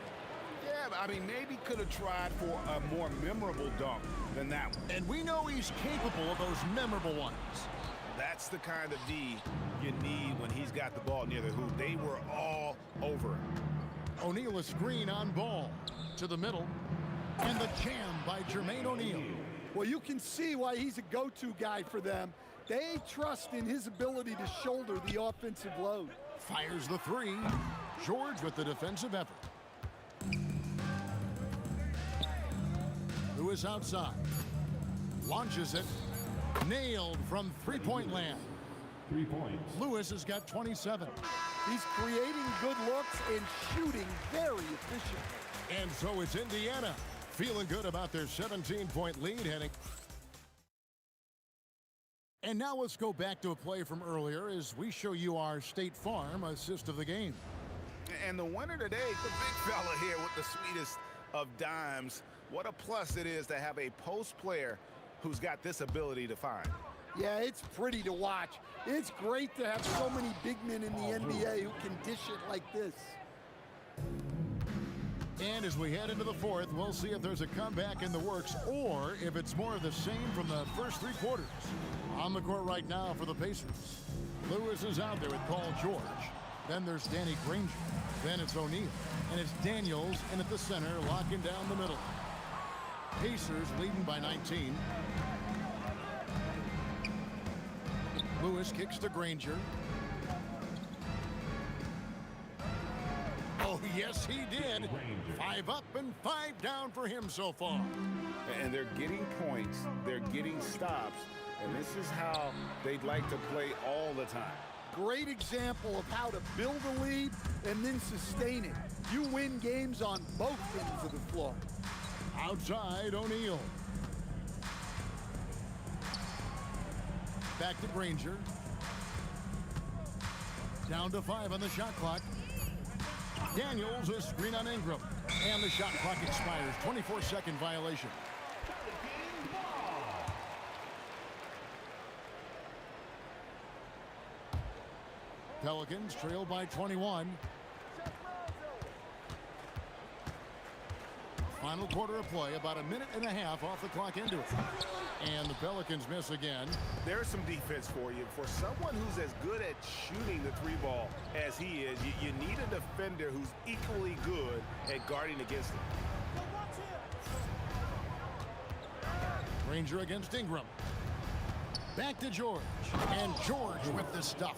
Yeah, I mean, maybe could have tried for a more memorable dunk than that one. And we know he's capable of those memorable ones. That's the kind of D you need when he's got the ball near the hoop. They were all over him. O'Neal a screen on Ball. To the middle. And the jam by Jermaine O'Neal. Well, you can see why he's a go-to guy for them. They trust in his ability to shoulder the offensive load. Fires the three. George with the defensive effort. Lewis outside. Launches it. Nailed from three-point land. 3 points. Lewis has got 27. He's creating good looks and shooting very efficient. And so it's Indiana feeling good about their 17-point lead heading. And now let's go back to a play from earlier as we show you our State Farm assist of the game. And the winner today, the big fella here with the sweetest of dimes. What a plus it is to have a post player who's got this ability to find. Yeah, it's pretty to watch. It's great to have so many big men in the NBA who can dish it like this. And as we head into the fourth, we'll see if there's a comeback in the works or if it's more of the same from the first three quarters. On the court right now for the Pacers. Lewis is out there with Paul George. Then there's Danny Granger. Then it's O'Neal. And it's Daniels in at the center, locking down the middle. Pacers leading by 19. Lewis kicks to Granger. Oh, yes, he did. 5 up and 5 down for him so far. And they're getting points. They're getting stops. And this is how they'd like to play all the time. Great example of how to build a lead and then sustain it. You win games on both ends of the floor. Outside, O'Neal. Back to Granger. Down to 5 on the shot clock. Daniels a screen on Ingram. And the shot clock expires. 24-second violation. Pelicans trail by 21. Final quarter of play, about a minute and a half off the clock into it. And the Pelicans miss again. There's some defense for you. For someone who's as good at shooting the three ball as he is, you need a defender who's equally good at guarding against him. Granger against Ingram. Back to George. And George with the stuff.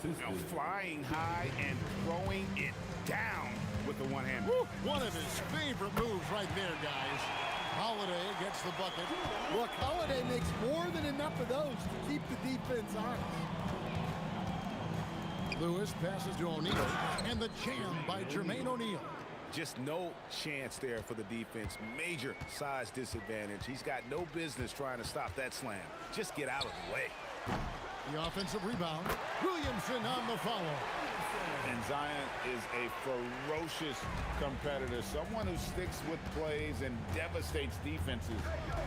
Now flying high and throwing it down with the one hand. Woo, one of his favorite moves right there, guys. Holiday gets the bucket. Look, Holiday makes more than enough of those to keep the defense honest. Lewis passes to O'Neal. And the jam by Jermaine O'Neal. Just no chance there for the defense. Major size disadvantage. He's got no business trying to stop that slam. Just get out of the way. The offensive rebound. Williamson on the follow. And Zion is a ferocious competitor. Someone who sticks with plays and devastates defenses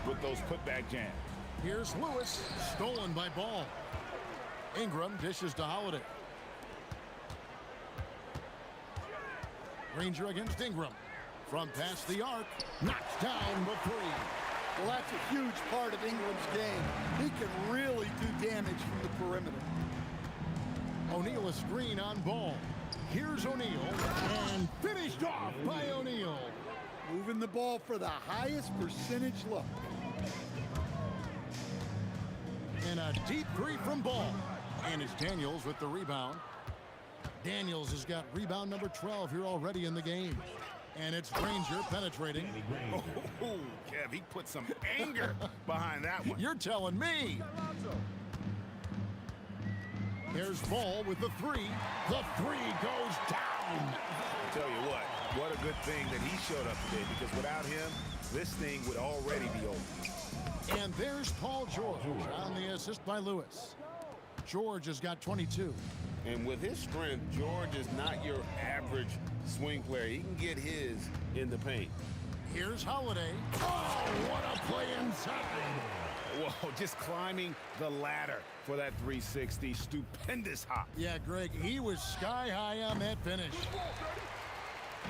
with those putback jams. Here's Lewis. Stolen by Ball. Ingram dishes to Holiday. Granger against Ingram. From past the arc. Knocks down the three. Well, that's a huge part of Ingram's game. He can really do damage from the perimeter. O'Neal a screen on Ball. Here's O'Neal. And finished off by O'Neal. Moving the ball for the highest percentage look. And a deep three from Ball. And it's Daniels with the rebound. Daniels has got rebound number 12 here already in the game. And it's Granger penetrating. Oh, Kev, he put some anger behind that one. You're telling me. Here's Ball with the three. The three goes down. I'll tell you what a good thing that he showed up today, because without him, this thing would already be over. And there's Paul George on the assist by Lewis. George has got 22. And with his strength, George is not your average swing player. He can get his in the paint. Here's Holiday. Oh, what a play inside. Whoa, just climbing the ladder for that 360. Stupendous hop. Yeah, Greg, he was sky high on that finish.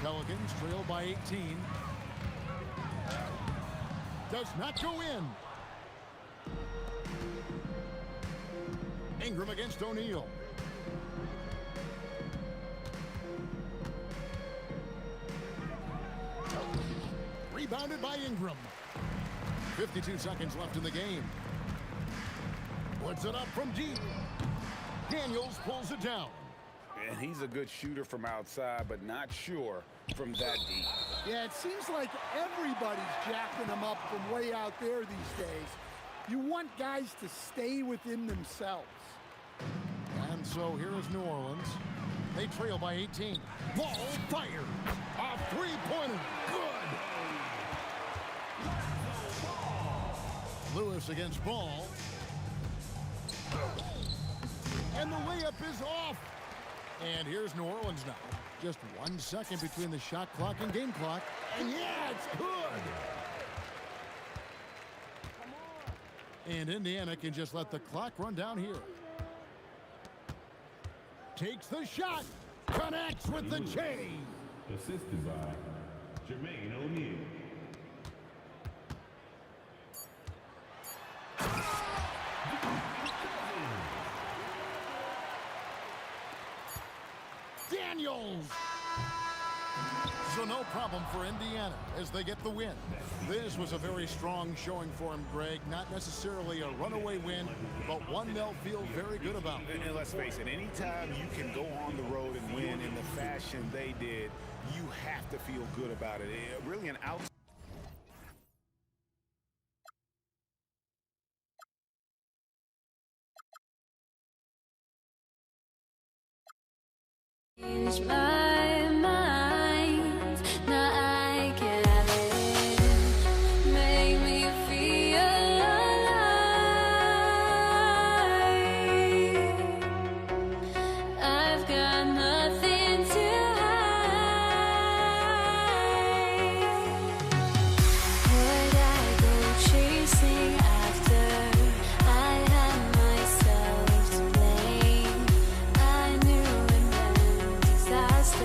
Pelicans trail by 18. Does not go in. Ingram against O'Neal. Rebounded by Ingram. 52 seconds left in the game. Puts it up from deep. Daniels pulls it down. And he's a good shooter from outside, but not sure from that deep. Yeah, it seems like everybody's jacking them up from way out there these days. You want guys to stay within themselves. And so here is New Orleans. They trail by 18. Ball fired. A three-pointer. Good. Lewis against Ball. And the layup is off. And here's New Orleans now. Just 1 second between the shot clock and game clock. And yeah, it's good. And Indiana can just let the clock run down here. Takes the shot. Connects with the J. Assisted by Jermaine O'Neal. Daniels. So no problem for Indiana as they get the win. This was a very strong showing for him, Greg. Not necessarily a runaway win, but one they'll feel very good about. And let's face it, anytime you can go on the road and win in the fashion they did, you have to feel good about it. Really an out. Change my mind, now I can have it. Make me feel alive. I've got nothing to hide. Would I go chasing after? I had myself to blame. I knew it meant disaster.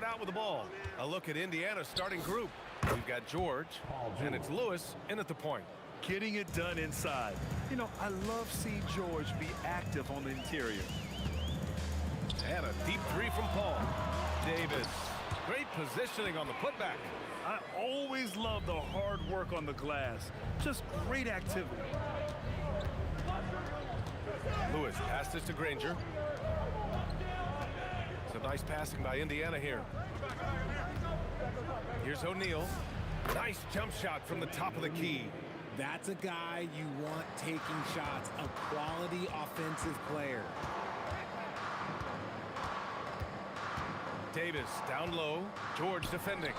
start out with the ball. A look at Indiana's starting group. We've got George, and it's Lewis in at the point. Getting it done inside. You know, I love seeing George be active on the interior. And a deep three from Paul. Davis. Great positioning on the putback. I always love the hard work on the glass. Just great activity. Lewis passes to Granger. Some nice passing by Indiana here. Here's O'Neal. Nice jump shot from the top of the key. That's a guy you want taking shots, a quality offensive player. Davis down low. George defending.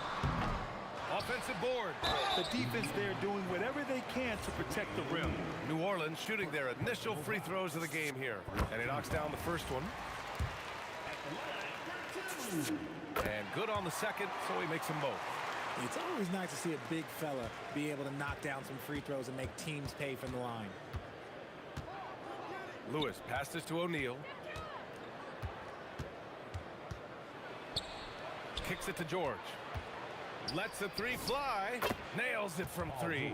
Offensive board. The defense there doing whatever they can to protect the rim. New Orleans shooting their initial free throws of the game here. And he knocks down the first one. And good on the second, so he makes them both. It's always nice to see a big fella be able to knock down some free throws and make teams pay from the line. Lewis passes to O'Neal. Kicks it to George. Lets the three fly. Nails it from three.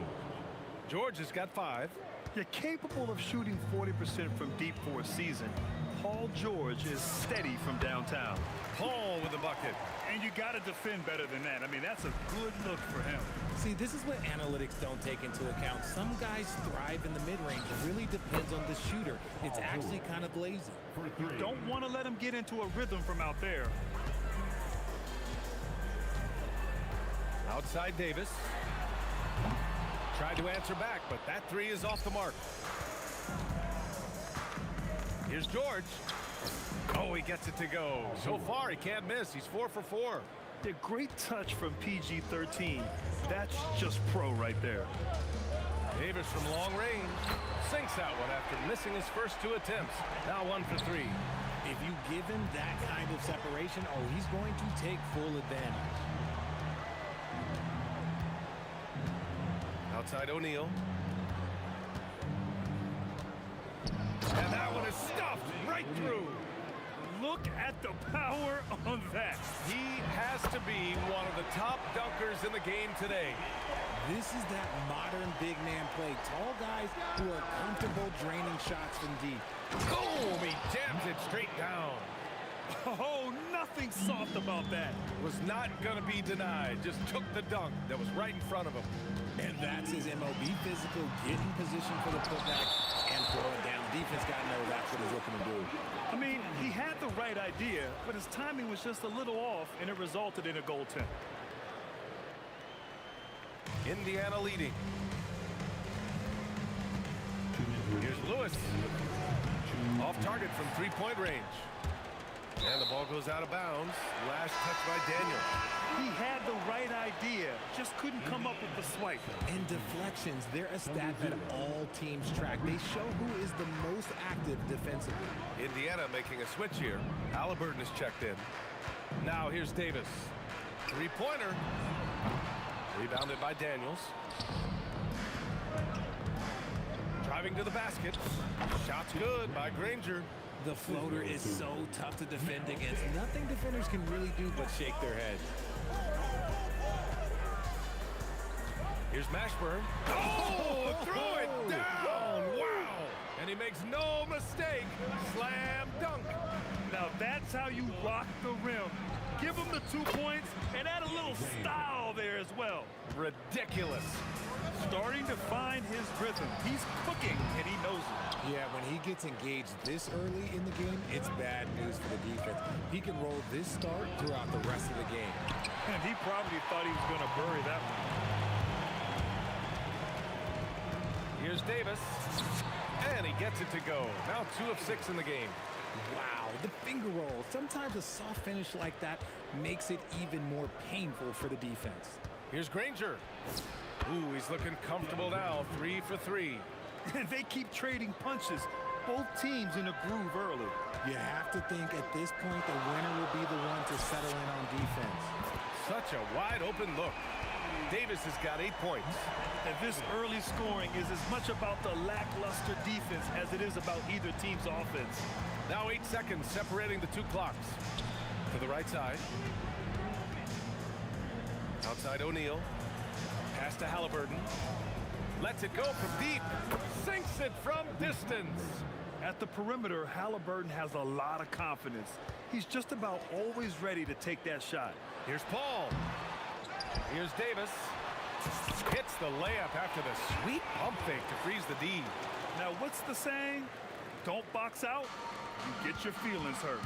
George has got 5. You're capable of shooting 40% from deep for a season. Paul George is steady from downtown. Paul with the bucket. And you got to defend better than that. I mean, that's a good look for him. See, this is what analytics don't take into account. Some guys thrive in the mid-range. It really depends on the shooter. It's actually kind of lazy. You don't want to let him get into a rhythm from out there. Outside Davis. Tried to answer back, but that three is off the mark. Here's George. Oh, he gets it to go. So far, he can't miss. He's 4 for 4. A great touch from PG-13. That's just pro right there. Davis from long range. Sinks that one after missing his first 2 attempts. Now 1 for 3. If you give him that kind of separation, oh, he's going to take full advantage. Outside O'Neal. And that one is stuffed right through. Look at the power on that. He has to be one of the top dunkers in the game today. This is that modern big man play. Tall guys who are comfortable draining shots from deep. Boom! He jams it straight down. Oh, nothing soft about that. Was not going to be denied. Just took the dunk that was right in front of him. And that's his MO. Be physical, get in position for the putback, and throw it down. Defense got to know that's what he's looking to do. I mean, he had the right idea, but his timing was just a little off, and it resulted in a goaltend. Indiana leading. Here's Lewis. Off target from three-point range. And the ball goes out of bounds. Last touch by Daniel. He had the right idea, just couldn't come up with the swipe. And deflections, they're a stat that all teams track. They show who is the most active defensively. Indiana making a switch here. Halliburton is checked in. Now here's Davis. Three-pointer. Rebounded by Daniels. Driving to the basket. Shot's good by Granger. The floater is so tough to defend against. Nothing defenders can really do but shake their heads. Here's Mashburn. Oh, throw it down. Wow. And he makes no mistake. Slam dunk. Now that's how you rock the rim. Give him the 2 points and add a little style there as well. Ridiculous. Starting to find his rhythm. He's cooking, and he knows it. Yeah, when he gets engaged this early in the game, it's bad news for the defense. He can roll this start throughout the rest of the game. And he probably thought he was going to bury that one. Here's Davis. And he gets it to go. Now 2 of 6 in the game. Wow, the finger roll. Sometimes a soft finish like that makes it even more painful for the defense. Here's Granger. Ooh, he's looking comfortable now. 3 for 3. And they keep trading punches. Both teams in a groove early. You have to think at this point the winner will be the one to settle in on defense. Such a wide open look. Davis has got 8 points. And this early scoring is as much about the lackluster defense as it is about either team's offense. Now 8 seconds separating the 2 clocks. To the right side. Outside O'Neal. Pass to Halliburton. Lets it go from deep. Sinks it from distance. At the perimeter, Halliburton has a lot of confidence. He's just about always ready to take that shot. Here's Paul. Here's Davis. Hits the layup after the sweet pump fake to freeze the D. Now, what's the saying? Don't box out, you get your feelings hurt.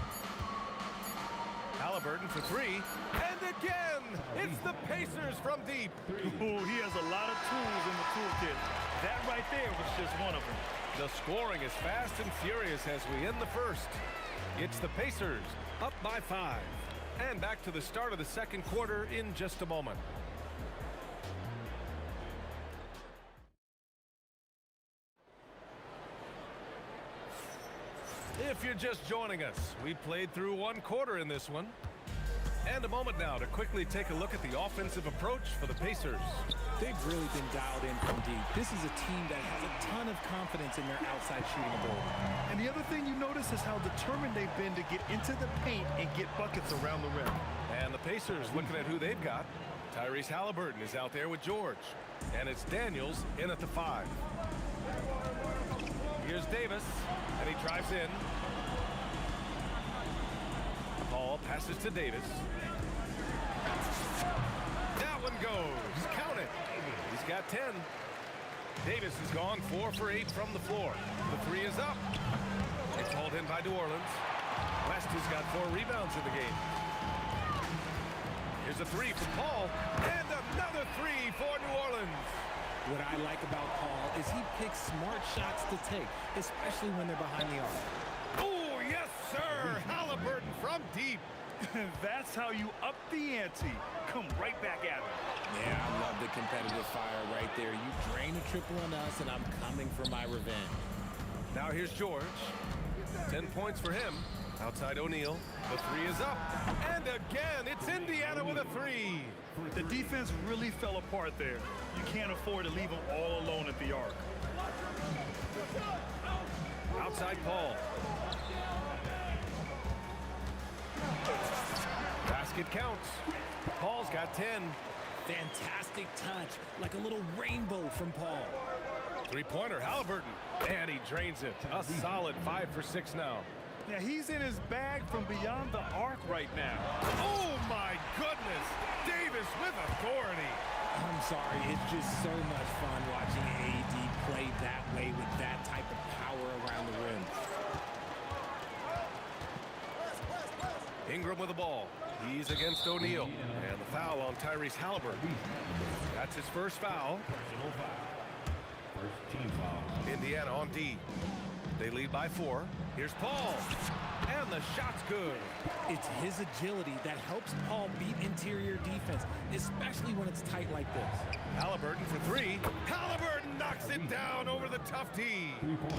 Halliburton for three. And again, it's the Pacers from deep. Ooh, he has a lot of tools in the toolkit. That right there was just one of them. The scoring is fast and furious as we end the first. It's the Pacers up by 5. And back to the start of the second quarter in just a moment. If you're just joining us, we played through one quarter in this one. And a moment now to quickly take a look at the offensive approach for the Pacers. They've really been dialed in from deep. This is a team that has a ton of confidence in their outside shooting ability. And the other thing you notice is how determined they've been to get into the paint and get buckets around the rim. And the Pacers looking at who they've got. Tyrese Halliburton is out there with George. And it's Daniels in at the 5. Here's Davis, and he drives in. Paul passes to Davis. That one goes. Count it. He's got 10. Davis has gone 4 for 8 from the floor. The 3 is up. It's hauled in by New Orleans. West has got 4 rebounds in the game. Here's a 3 from Paul. And another 3 for New Orleans. What I like about Paul is he picks smart shots to take, especially when they're behind the arc. Oh, yes, sir. Halliburton from deep. That's how you up the ante. Come right back at him. Yeah, I love the competitive fire right there. You drain a triple on us, and I'm coming for my revenge. Now here's George. 10 points for him. Outside O'Neal. The 3 is up. And again, it's Indiana with a 3. The defense really fell apart there. You can't afford to leave them all alone at the arc. Outside Paul. Basket counts. Paul's got 10. Fantastic touch, like a little rainbow from Paul. Three-pointer, Halliburton. And he drains it. A solid 5 for 6 now. Yeah, he's in his bag from beyond the arc right now. Oh, my goodness. Davis with authority. I'm sorry, it's just so much fun watching AD play that way with that type of power around the rim. Ingram with the ball. He's against O'Neal. And the foul on Tyrese Halliburton. That's his first foul. First team foul. Indiana on D. They lead by 4. Here's Paul. And the shot's good. It's his agility that helps Paul beat interior defense, especially when it's tight like this. Halliburton for 3. Halliburton knocks it down over the tough D.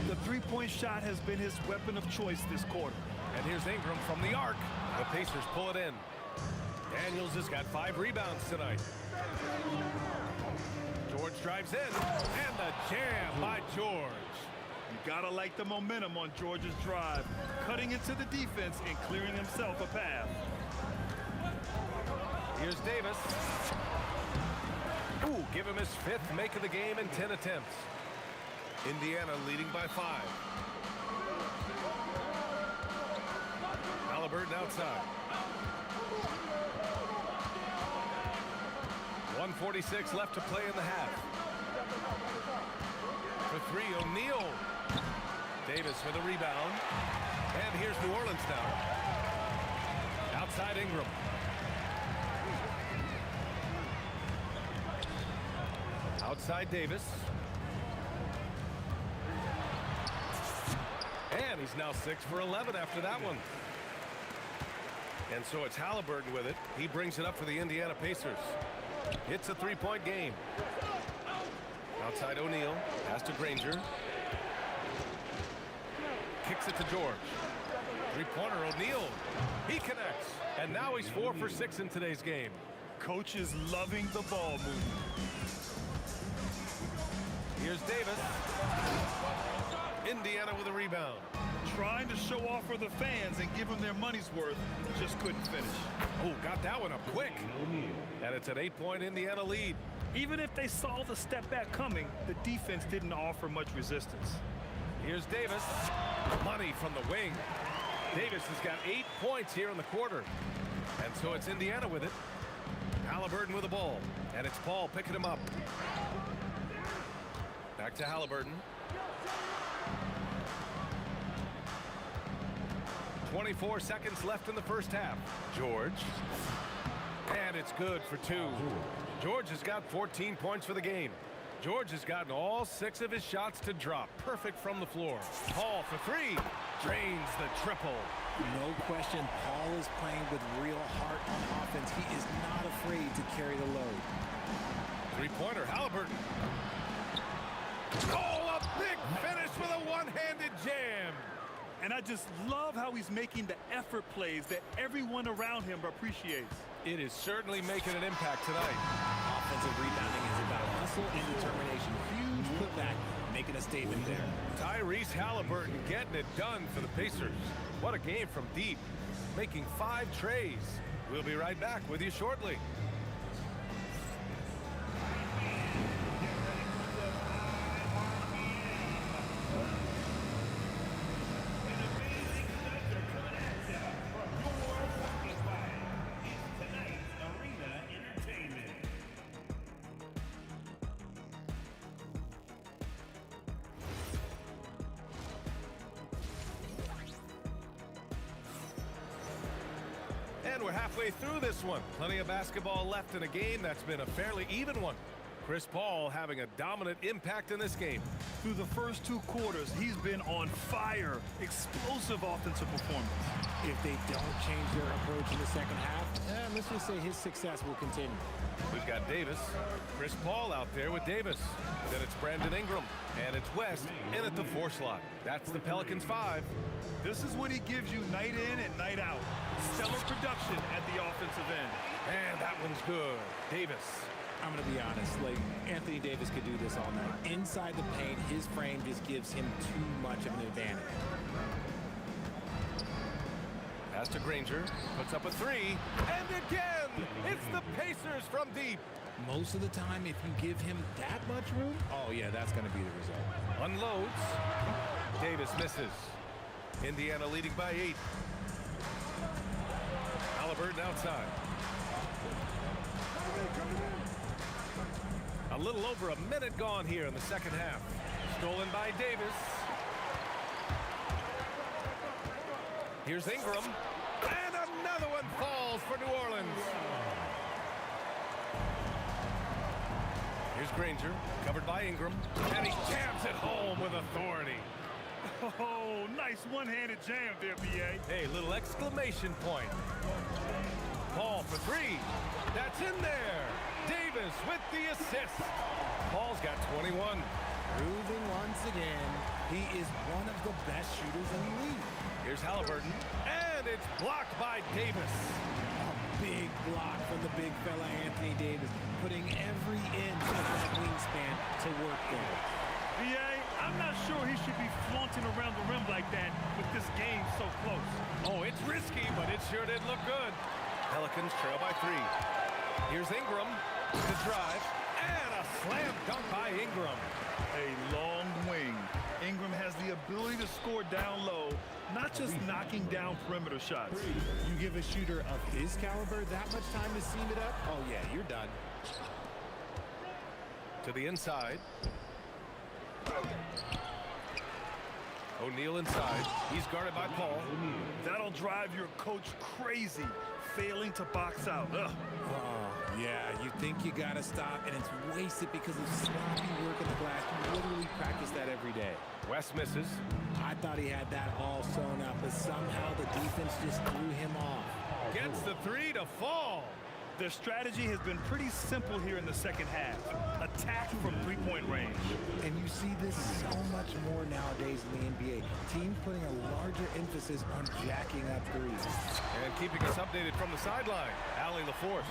The three-point shot has been his weapon of choice this quarter. And here's Ingram from the arc. The Pacers pull it in. Daniels has got 5 rebounds tonight. George drives in. And the jam by George. You gotta like the momentum on George's drive, cutting into the defense and clearing himself a path. Here's Davis. Ooh, give him his 5th make of the game in 10 attempts. Indiana leading by 5. Halliburton outside. 1:46 left to play in the half. For 3, O'Neal. Davis for the rebound. And here's New Orleans now. Outside Ingram. Outside Davis. And he's now 6 for 11 after that one. And so it's Halliburton with it. He brings it up for the Indiana Pacers. It's a 3-point game. Outside O'Neal. Pass to Granger. Kicks it to George. Three-pointer O'Neal. He connects. And now he's 4 for 6 in today's game. Coach is loving the ball movement. Here's Davis. Indiana with a rebound. Trying to show off for the fans and give them their money's worth, just couldn't finish. Oh, got that one up quick. And it's an 8-point Indiana lead. Even if they saw the step back coming, the defense didn't offer much resistance. Here's Davis. Money from the wing. Davis has got 8 points here in the quarter. And so it's Indiana with it. Halliburton with the ball. And it's Paul picking him up. Back to Halliburton. 24 seconds left in the first half. George. And it's good for 2. George has got 14 points for the game. George has gotten all 6 of his shots to drop. Perfect from the floor. Paul for 3. Drains the triple. No question, Paul is playing with real heart on offense. He is not afraid to carry the load. 3-pointer, Halliburton. Oh, a big finish with a one-handed jam. And I just love how he's making the effort plays that everyone around him appreciates. It is certainly making an impact tonight. Offensive rebounding is about hustle and determination. Huge putback, making a statement there. Tyrese Halliburton getting it done for the Pacers. What a game from deep, making 5 trays. We'll be right back with you shortly. And we're halfway through this one. Plenty of basketball left in a game that's been a fairly even one. Chris Paul having a dominant impact in this game. Through the first 2 quarters, he's been on fire. Explosive offensive performance. If they don't change their approach in the second half, let's just say his success will continue. We've got Davis. Chris Paul out there with Davis. Then it's Brandon Ingram. And it's West in at the 4 slot. That's the Pelicans 5. This is what he gives you night in and night out. Stellar production at the offensive end. And that one's good. Davis. I'm going to be honest, like Anthony Davis could do this all night. Inside the paint, his frame just gives him too much of an advantage. Pass to Granger, puts up a 3, and again, it's the Pacers from deep. Most of the time, if you give him that much room, oh yeah, that's going to be the result. Unloads. Davis misses. Indiana leading by 8. Halliburton outside. A little over a minute gone here in the second half. Stolen by Davis. Here's Ingram. And another one falls for New Orleans. Here's Granger, covered by Ingram. And he jams it home with authority. Oh, nice one-handed jam there, B.A. Hey, little exclamation point. Paul for 3. That's in there. Davis with the assist. Paul's got 21. Proving once again, he is one of the best shooters in the league. Here's Halliburton. And it's blocked by Davis. A big block from the big fella Anthony Davis, putting every inch of that wingspan to work there. B.A., I'm not sure he should be flaunting around the rim like that with this game so close. Oh, it's risky, but it sure did look good. Pelicans trail by 3. Here's Ingram. The drive. And a slam dunk by Ingram. A long wing. Ingram has the ability to score down low, not just knocking down perimeter shots. You give a shooter of his caliber that much time to seam it up, oh yeah, you're done. To the inside. O'Neal inside. He's guarded by Paul. That'll drive your coach crazy, failing to box out. Ugh. Oh, yeah, you think you gotta stop, and it's wasted because of sloppy work in the glass. You literally practice that every day. West misses. I thought he had that all sewn up, but somehow the defense just threw him off. Gets the 3 to fall. Their strategy has been pretty simple here in the second half. Attack from three-point range. And you see this so much more nowadays in the NBA. Teams putting a larger emphasis on jacking up threes. And keeping us updated from the sideline, Allie LaForce.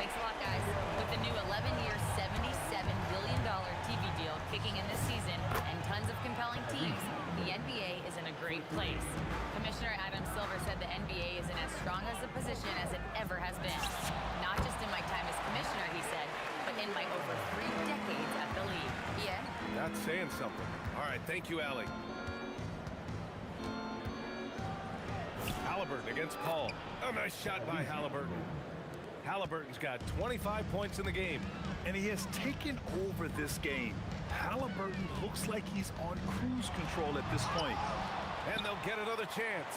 Thanks a lot, guys. With the new 11-year, $77 billion TV deal kicking in this season and tons of compelling teams, the NBA is in a great place. Commissioner Adam Silver said the NBA is in as strong as a position as it ever has been. Not just in my time as commissioner, he said, but in my over 3 decades at the league. Yeah? That's saying something. All right, thank you, Allie. Halliburton against Paul. A nice shot by Halliburton. Halliburton's got 25 points in the game. And he has taken over this game. Halliburton looks like he's on cruise control at this point. And they'll get another chance.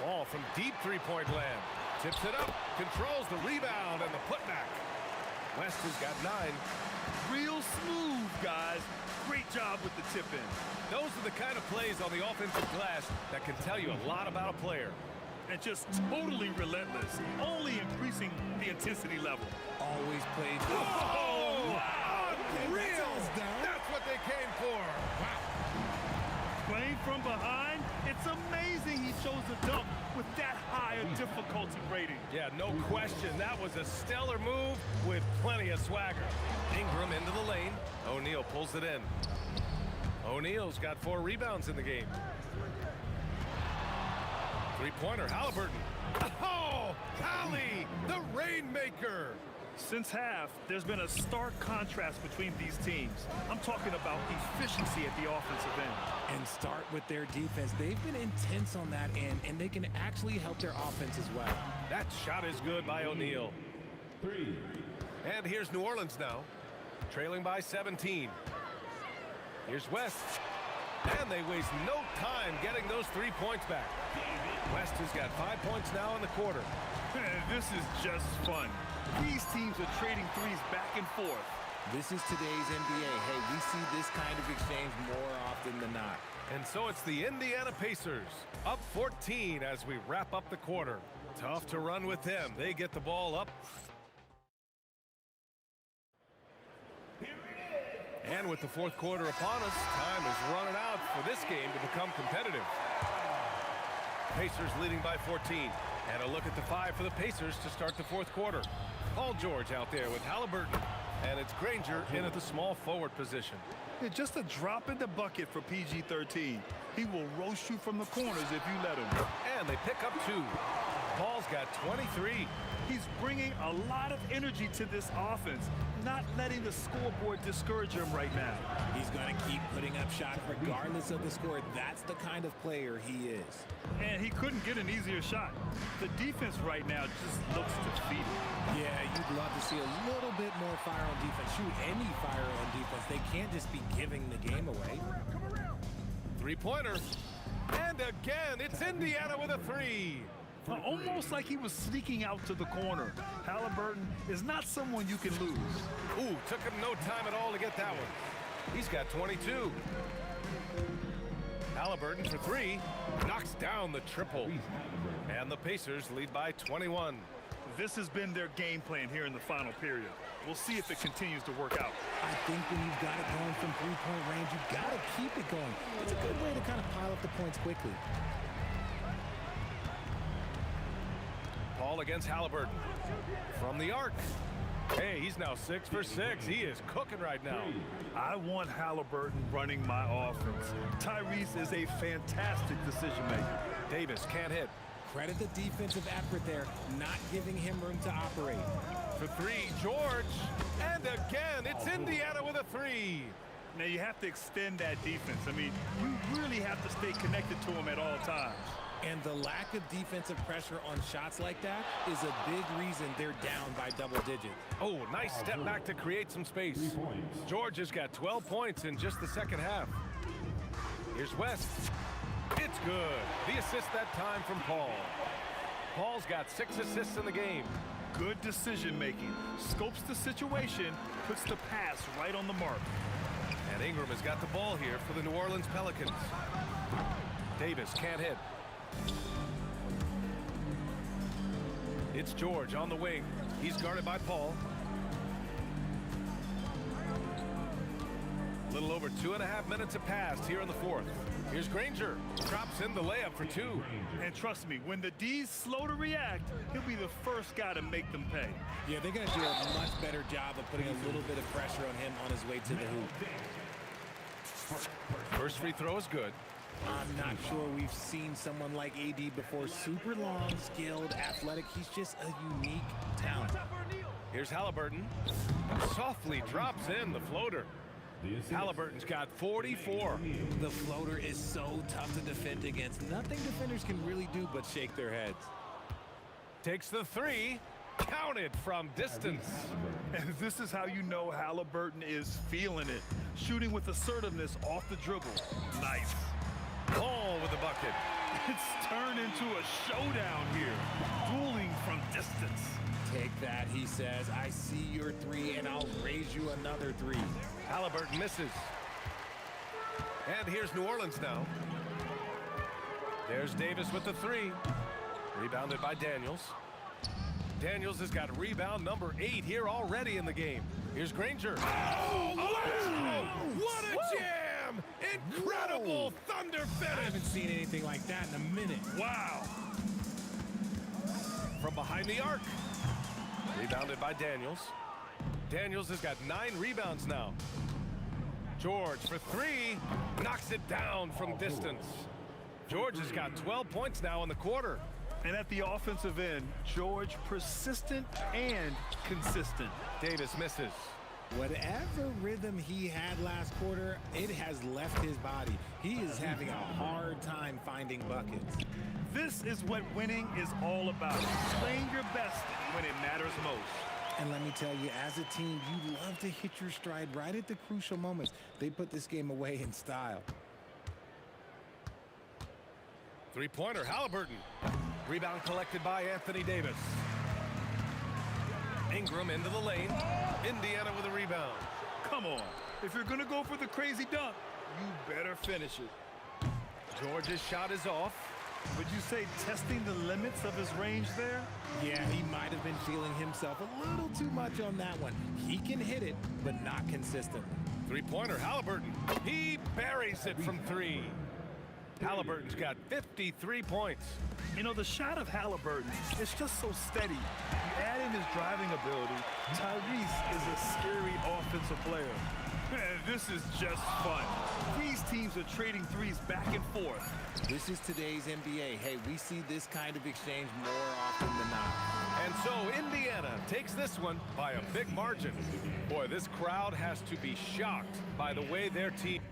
Ball from deep three-point land. Tips it up, controls the rebound and the putback. West has got 9. Real smooth, guys. Great job with the tip-in. Those are the kind of plays on the offensive glass that can tell you a lot about a player. And just totally relentless, only increasing the intensity level. Always played. Oh, unreal! That's what they came for. Playing from behind, it's amazing he chose a dunk with that high a difficulty rating. Yeah, no question. That was a stellar move with plenty of swagger. Ingram into the lane. O'Neal pulls it in. O'Neal's got 4 rebounds in the game. Three-pointer, Halliburton. Oh, Hallie, the Rainmaker. Since half, there's been a stark contrast between these teams. I'm talking about efficiency at the offensive end. And start with their defense. They've been intense on that end, and they can actually help their offense as well. That shot is good by O'Neal. 3. And here's New Orleans now, trailing by 17. Here's West. And they waste no time getting those 3 points back. West has got 5 points now in the quarter. This is just fun. These teams are trading threes back and forth. This is today's NBA. Hey, we see this kind of exchange more often than not. And so it's the Indiana Pacers, up 14 as we wrap up the quarter. Tough to run with them. They get the ball up. And with the fourth quarter upon us, time is running out for this game to become competitive. Pacers leading by 14. And a look at the 5 for the Pacers to start the fourth quarter. Paul George out there with Halliburton. And it's Granger in at the small forward position. It's just a drop in the bucket for PG-13. He will roast you from the corners if you let him. And they pick up 2. Paul's got 23. He's bringing a lot of energy to this offense, not letting the scoreboard discourage him right now. He's going to keep putting up shots regardless of the score. That's the kind of player he is. And he couldn't get an easier shot. The defense right now just looks defeated. Yeah, you'd love to see a little bit more fire on defense. Shoot, any fire on defense. They can't just be giving the game away. Three-pointer. And again, it's Indiana with a 3. Almost like he was sneaking out to the corner. Halliburton is not someone you can lose. Ooh, took him no time at all to get that one. He's got 22. Halliburton for 3. Knocks down the triple. And the Pacers lead by 21. This has been their game plan here in the final period. We'll see if it continues to work out. I think when you've got it going from three-point range, you've got to keep it going. It's a good way to kind of pile up the points quickly. Paul against Halliburton. From the arc. Hey, he's now 6 for 6. He is cooking right now. I want Halliburton running my offense. Tyrese is a fantastic decision maker. Davis can't hit. Credit the defensive effort there, not giving him room to operate. For 3, George. And again, it's Indiana with a 3. Now you have to extend that defense. I mean, you really have to stay connected to him at all times. And the lack of defensive pressure on shots like that is a big reason they're down by double digits. Oh, nice step back to create some space. George has got 12 points in just the second half. Here's West. It's good. The assist that time from Paul. Paul's got 6 assists in the game. Good decision making. Scopes the situation, puts the pass right on the mark. And Ingram has got the ball here for the New Orleans Pelicans. Davis can't hit. It's George on the wing. He's guarded by Paul. A little over 2.5 minutes have passed here in the fourth. Here's Granger. Drops in the layup for 2. And trust me, when the D's slow to react, he'll be the first guy to make them pay. Yeah, they're going to do a much better job of putting a little bit of pressure on him on his way to the hoop. First free throw is good. I'm not sure we've seen someone like AD before. Super long, skilled, athletic. He's just a unique talent. Here's Halliburton. Softly drops in the floater. Halliburton's got 44. The floater is so tough to defend against. Nothing defenders can really do but shake their heads. Takes the three. Counted from distance. And this is how you know Halliburton is feeling it. Shooting with assertiveness off the dribble. Nice. Cole with the bucket. It's turned into a showdown here. Dueling from distance. Take that, he says. I see your three, and I'll raise you another three. Halliburton misses. And here's New Orleans now. There's Davis with the three. Rebounded by Daniels. Daniels has got rebound number 8 here already in the game. Here's Granger. What a jam! Incredible thunder finish! I haven't seen anything like that in a minute. Wow. From behind the arc. Rebounded by Daniels. Daniels has got 9 rebounds now. George for 3. Knocks it down from distance. George has got 12 points now in the quarter. And at the offensive end, George persistent and consistent. Davis misses. Whatever rhythm he had last quarter, it has left his body. He is having a hard time finding buckets. This is what winning is all about. Playing your best when it matters most. And let me tell you, as a team, you love to hit your stride right at the crucial moments. They put this game away in style. Three-pointer, Halliburton. Rebound collected by Anthony Davis. Ingram into the lane. Indiana with a rebound. Come on. If you're going to go for the crazy dunk, you better finish it. George's shot is off. Would you say testing the limits of his range there? Yeah, he might have been feeling himself a little too much on that one. He can hit it, but not consistently. Three-pointer, Halliburton. He buries it from 3. Halliburton's got 53 points. You know, the shot of Halliburton is just so steady. You add in his driving ability, Tyrese is a scary offensive player. This is just fun. These teams are trading threes back and forth. This is today's NBA. Hey, we see this kind of exchange more often than not. And so Indiana takes this one by a big margin. Boy, this crowd has to be shocked by the way their team...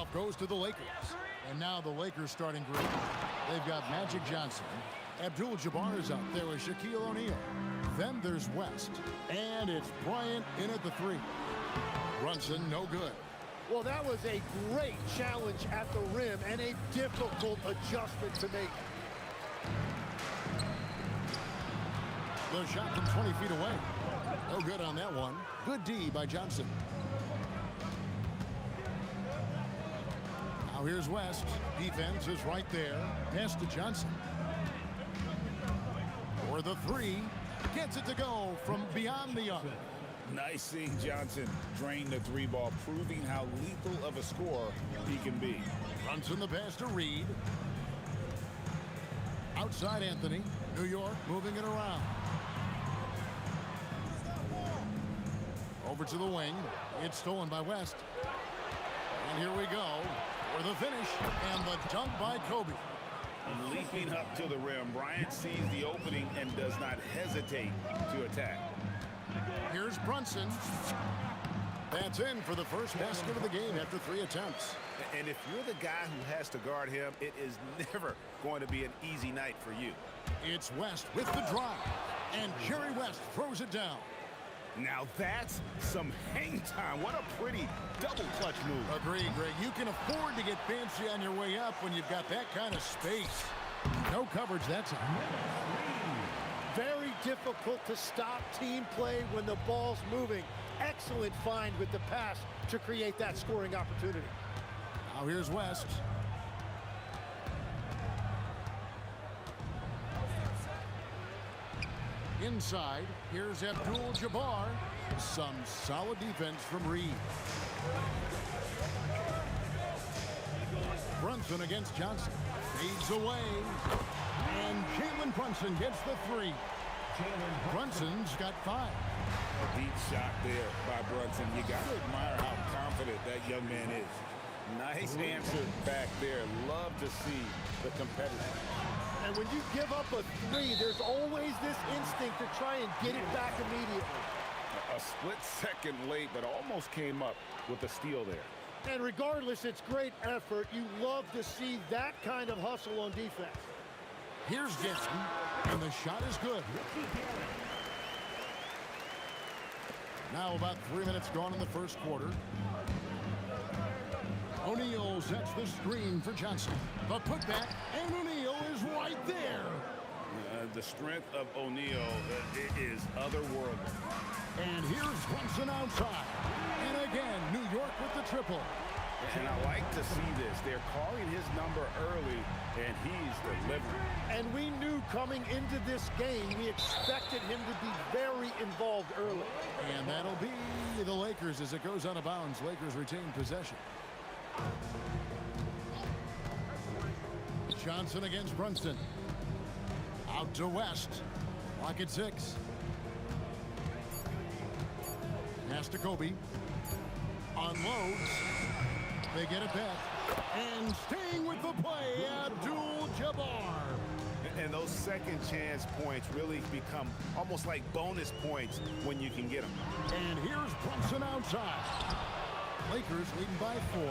Tip-off goes to the Lakers. And now the Lakers starting group. They've got Magic Johnson. Abdul-Jabbar is out there with Shaquille O'Neal. Then there's West. And it's Bryant in at the 3. Brunson, no good. Well, that was a great challenge at the rim and a difficult adjustment to make. The shot from 20 feet away. No good on that one. Good D by Johnson. Now here's West. Defense is right there. Pass to Johnson. For the 3. Gets it to go from beyond the arc. Nice seeing Johnson drain the 3 ball, proving how lethal of a scorer he can be. Brunson the pass to Reed. Outside Anthony. New York moving it around. Over to the wing. It's stolen by West. And here we go for the finish and the dunk by Kobe. Leaping up to the rim, Bryant sees the opening and does not hesitate to attack. Here's Brunson. That's in for the first basket of the game after 3 attempts. And if you're the guy who has to guard him, it is never going to be an easy night for you. It's West with the drive. And Jerry West throws it down. Now that's some hang time. What a pretty double clutch move. Agreed, Greg. You can afford to get fancy on your way up when you've got that kind of space. No coverage that time. Very difficult to stop team play when the ball's moving. Excellent find with the pass to create that scoring opportunity. Now here's West. Inside, here's Abdul-Jabbar. Some solid defense from Reed. Brunson against Johnson. Fades away. And Jalen Brunson gets the 3. Brunson's got 5. A deep shot there by Brunson. You got to admire how confident that young man is. Nice answer back there. Love to see the competitor. And when you give up a 3, there's always this instinct to try and get it back immediately. A split second late, but almost came up with a steal there. And regardless, it's great effort. You love to see that kind of hustle on defense. Here's Gibson, and the shot is good. Now about 3 minutes gone in the first quarter. O'Neal sets the screen for Johnson. The putback, and O'Neal is right there. The strength of O'Neal is otherworldly. And here's Brunson outside. And again, New York with the triple. And I like to see this. They're calling his number early, and he's delivering. And we knew coming into this game, we expected him to be very involved early. And that'll be the Lakers as it goes out of bounds. Lakers retain possession. Johnson against Brunson. Out to West. Lock at 6. Pass to Kobe. Unloads. They get it back. And staying with the play, Abdul-Jabbar. And those second chance points really become almost like bonus points when you can get them. And here's Brunson outside. Lakers leading by 4.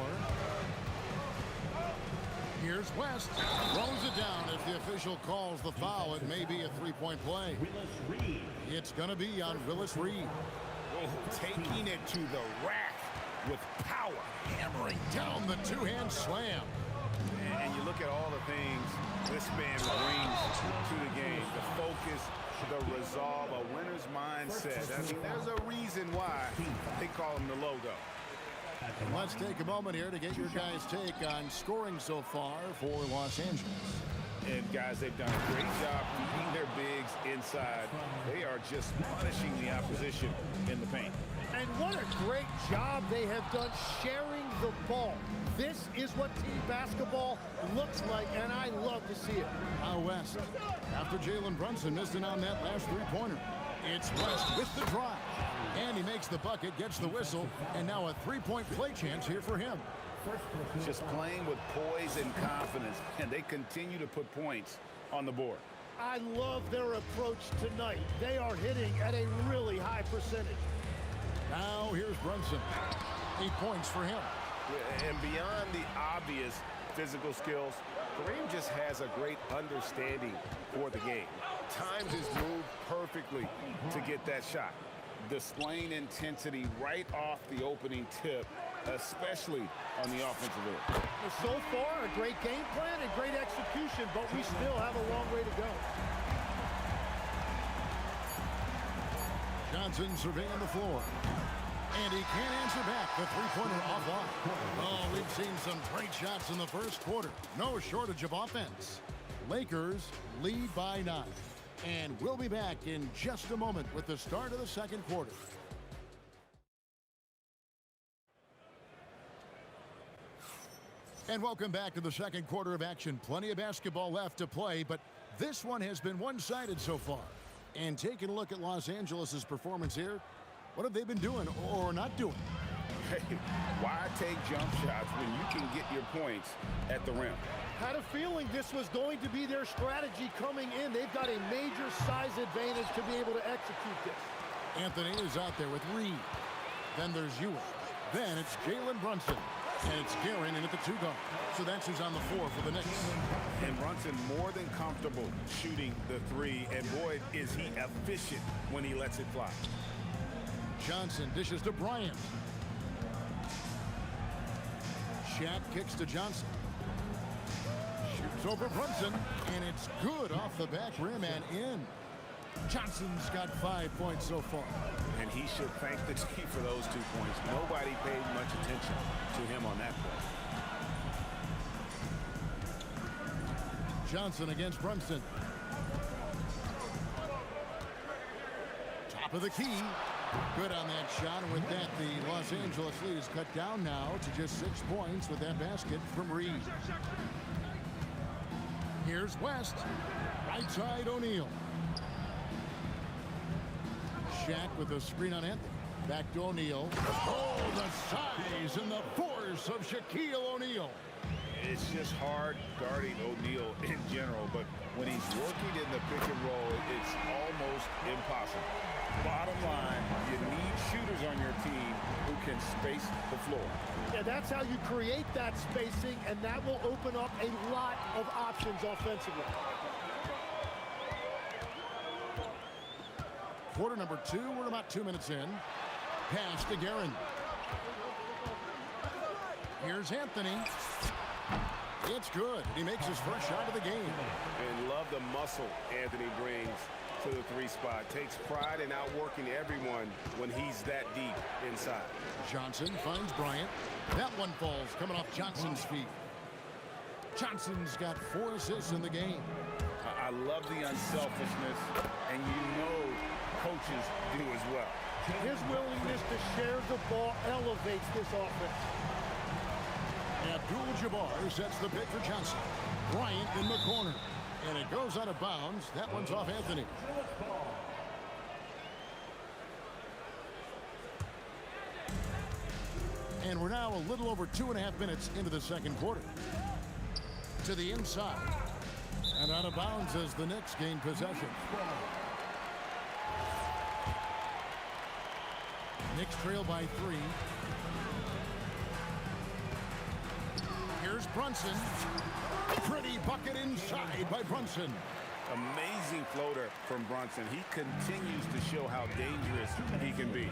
Here's West. Throws it down. If the official calls the foul, it may be a 3-point play. It's going to be on Willis Reed. Oh, taking it to the rack with power. Hammering down the 2-hand slam. And you look at all the things this man brings to the game. The focus, the resolve, a winner's mindset. I mean, there's a reason why they call him the logo. And let's take a moment here to get your guys' take on scoring so far for Los Angeles. And guys, they've done a great job keeping their bigs inside. They are just punishing the opposition in the paint. And what a great job they have done sharing the ball. This is what team basketball looks like, and I love to see it. Now West, after Jalen Brunson missed it on that last 3-pointer. It's West with the drive. And he makes the bucket, gets the whistle, and now a 3-point play chance here for him. Just playing with poise and confidence, and they continue to put points on the board. I love their approach tonight. They are hitting at a really high percentage. Now here's Brunson. 8 points for him. And beyond the obvious physical skills, Kareem just has a great understanding for the game. Times his move perfectly to get that shot. Displaying intensity right off the opening tip, especially on the offensive end. So far, a great game plan and great execution, but we still have a long way to go. Johnson surveying the floor. And he can't answer back. The three-pointer offline. Oh, we've seen some great shots in the first quarter. No shortage of offense. Lakers lead by 9. And we'll be back in just a moment with the start of the second quarter. And welcome back to the second quarter of action. Plenty of basketball left to play, but this one has been one-sided so far. And taking a look at Los Angeles' performance here, what have they been doing or not doing? Hey, why take jump shots when you can get your points at the rim? Had a feeling this was going to be their strategy coming in. They've got a major size advantage to be able to execute this. Anthony is out there with Reed. Then there's Ewing. Then it's Jalen Brunson. And it's Guerin in at the 2 guard. So that's who's on the floor for the Knicks. And Brunson more than comfortable shooting the 3. And boy, is he efficient when he lets it fly. Johnson dishes to Bryant. Shaq kicks to Johnson. Shoots over Brunson, and it's good off the back rim and in. Johnson's got 5 points so far. And he should thank the team for those 2 points. Nobody paid much attention to him on that play. Johnson against Brunson. Top of the key. Good on that shot. And with that, the Los Angeles lead is cut down now to just 6 points with that basket from Reed. Here's West. Right side, O'Neal. Shaq with a screen on Anthony. Back to O'Neal. Oh, the size and the force of Shaquille O'Neal. It's just hard guarding O'Neal in general, but when he's working in the pick and roll, it's almost impossible. Bottom line, you need shooters on your team who can space the floor. Yeah, that's how you create that spacing, and that will open up a lot of options offensively. Quarter number 2, we're about 2 minutes in. Pass to Guerin. Here's Anthony. It's good. He makes his first shot of the game. And love the muscle Anthony brings to the 3 spot. Takes pride in outworking everyone when he's that deep inside. Johnson finds Bryant. That one falls coming off Johnson's feet. Johnson's got 4 assists in the game. I love the unselfishness, and you know coaches do as well. His willingness to share the ball elevates this offense. Abdul-Jabbar sets the pick for Johnson. Bryant in the corner. And it goes out of bounds. That one's off Anthony. And we're now a little over 2.5 minutes into the second quarter. To the inside. And out of bounds as the Knicks gain possession. Knicks trail by 3. Here's Brunson. Pretty bucket inside by Brunson. Amazing floater from Brunson. He continues to show how dangerous he can be.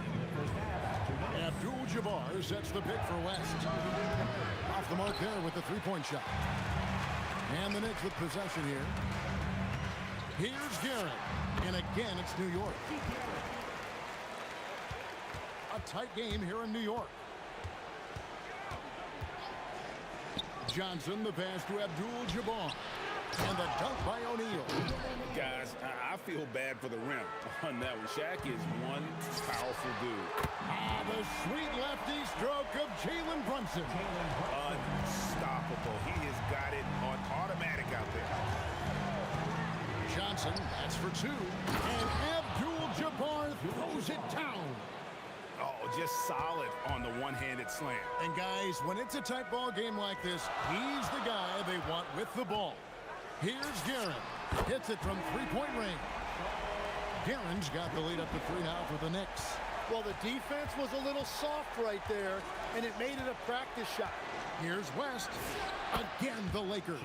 Abdul-Jabbar sets the pick for West. Off the mark there with the 3-point shot. And the Knicks with possession here. Here's Guerin. And again, it's New York. A tight game here in New York. Johnson, the pass to Abdul-Jabbar. And the dunk by O'Neal. Guys, I feel bad for the rim on that one. Shaq is one powerful dude. Ah, the sweet lefty stroke of Jalen Brunson. Unstoppable. He has got it on automatic out there. Johnson, that's for 2. And Abdul-Jabbar throws it down. Oh, just solid on the one-handed slam. And guys, when it's a tight ball game like this, he's the guy they want with the ball. Here's Guerin. Hits it from 3-point range. Guerin's got the lead up to 3 now for the Knicks. Well, the defense was a little soft right there, and it made it a practice shot. Here's West. Again, the Lakers.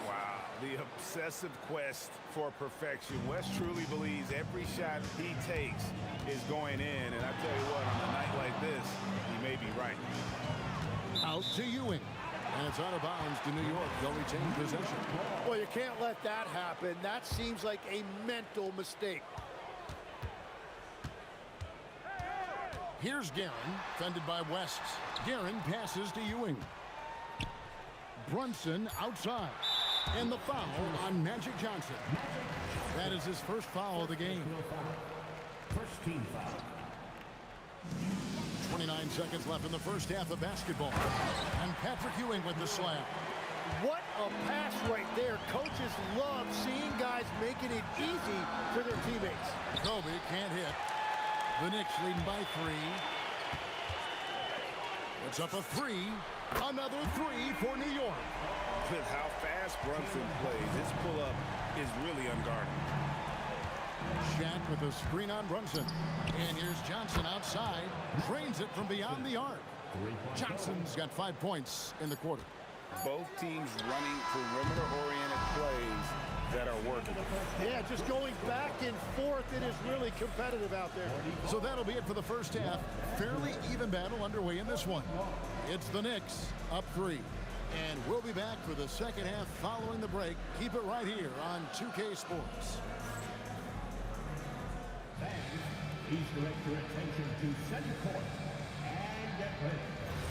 Wow, the obsessive quest for perfection. West truly believes every shot he takes is going in. And I tell you what, on a night like this, he may be right. Out to Ewing. And it's out of bounds to New York. They'll retain possession. Well, you can't let that happen. That seems like a mental mistake. Here's Guerin, fended by West. Guerin passes to Ewing. Brunson outside. And the foul on Magic Johnson. That is his first foul of the game. First team foul. 29 seconds left in the first half of basketball. And Patrick Ewing with the slam. What a pass right there. Coaches love seeing guys making it easy for their teammates. Kobe can't hit. The Knicks leading by 3. It's up a 3. Another 3 for New York. With how fast Brunson plays, his pull-up is really unguarded. Shaq with a screen on Brunson. And here's Johnson outside. Drains it from beyond the arc. Johnson's got 5 points in the quarter. Both teams running perimeter-oriented plays that are working. Yeah, just going back and forth. It is really competitive out there. So that'll be it for the first half. Fairly even battle underway in this one. It's the Knicks up 3. And we'll be back for the second half following the break. Keep it right here on 2K Sports. Fans, please direct your attention to center court and get ready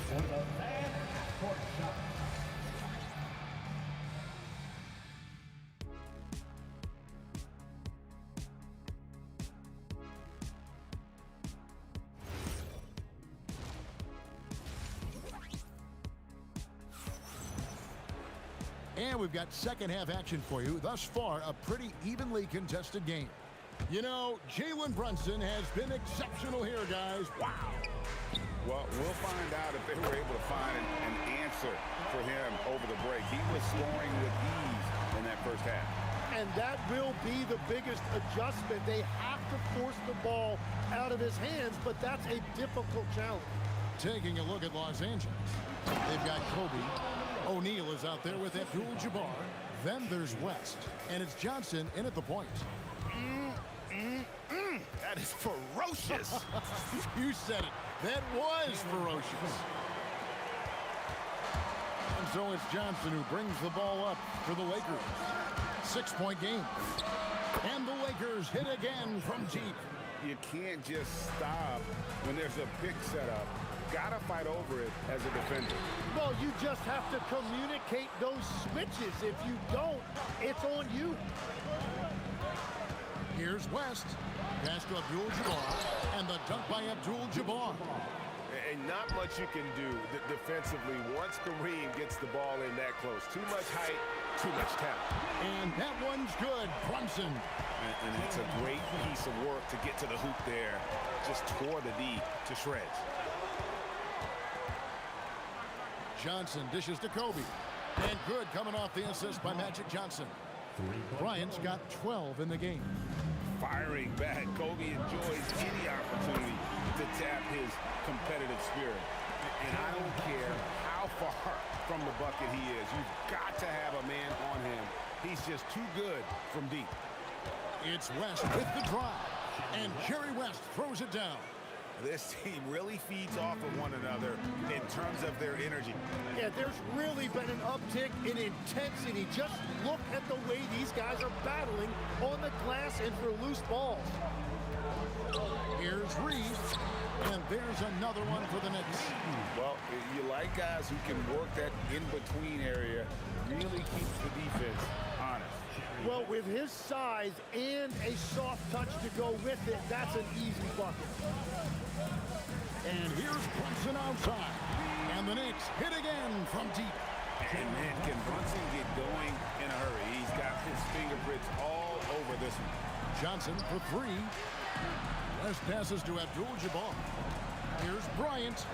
for the fan court shot. And we've got second half action for you. Thus far, a pretty evenly contested game. You know, Jalen Brunson has been exceptional here, guys. Wow. Well, we'll find out if they were able to find an answer for him over the break. He was scoring with ease in that first half. And that will be the biggest adjustment. They have to force the ball out of his hands, but that's a difficult challenge. Taking a look at Los Angeles. They've got Kobe. O'Neal is out there with Abdul-Jabbar. Then there's West. And it's Johnson in at the point. That is ferocious. You said it. That was ferocious. And so it's Johnson who brings the ball up for the Lakers. 6-point game. And the Lakers hit again from deep. You can't just stop when there's a pick set up. Gotta fight over it as a defender. Well, you just have to communicate those switches. If you don't, it's on you. Here's West. Pass to Abdul-Jabbar. And the dunk by Abdul-Jabbar. And not much you can do defensively once Kareem gets the ball in that close. Too much height, too much talent. And that one's good. Brunson. And it's a great piece of work to get to the hoop there. Just tore the D to shreds. Johnson dishes to Kobe. And good coming off the assist by Magic Johnson. Bryant's got 12 in the game. Firing back. Kobe enjoys any opportunity to tap his competitive spirit. And I don't care how far from the bucket he is. You've got to have a man on him. He's just too good from deep. It's West with the drive. And Jerry West throws it down. This team really feeds off of one another in terms of their energy. Yeah, there's really been an uptick in intensity. Just look at the way these guys are battling on the glass and for loose balls. Here's Reeves, and there's another one for the Knicks. Well, you like guys who can work that in-between area, really keeps the defense honest. Well, with his size and a soft touch to go with it, that's an easy bucket. And here's Brunson outside. And the Knicks hit again from deep. And man, can Brunson get going in a hurry? He's got his fingerprints all over this one. Johnson for 3. West passes to Abdul-Jabbar. Here's Bryant.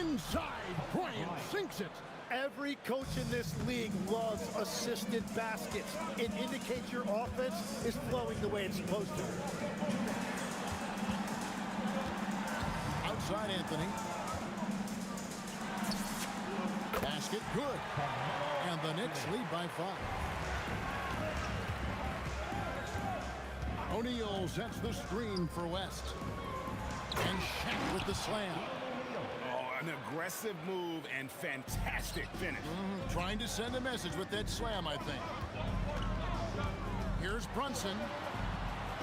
Inside, Bryant sinks it. Every coach in this league loves assisted baskets. It indicates your offense is flowing the way it's supposed to. outside Anthony. Basket good. And the Knicks lead by 5. O'Neal sets the screen for West. And Shaq with the slam. Oh, an aggressive move and fantastic finish. Trying to send a message with that slam, I think. Here's Brunson.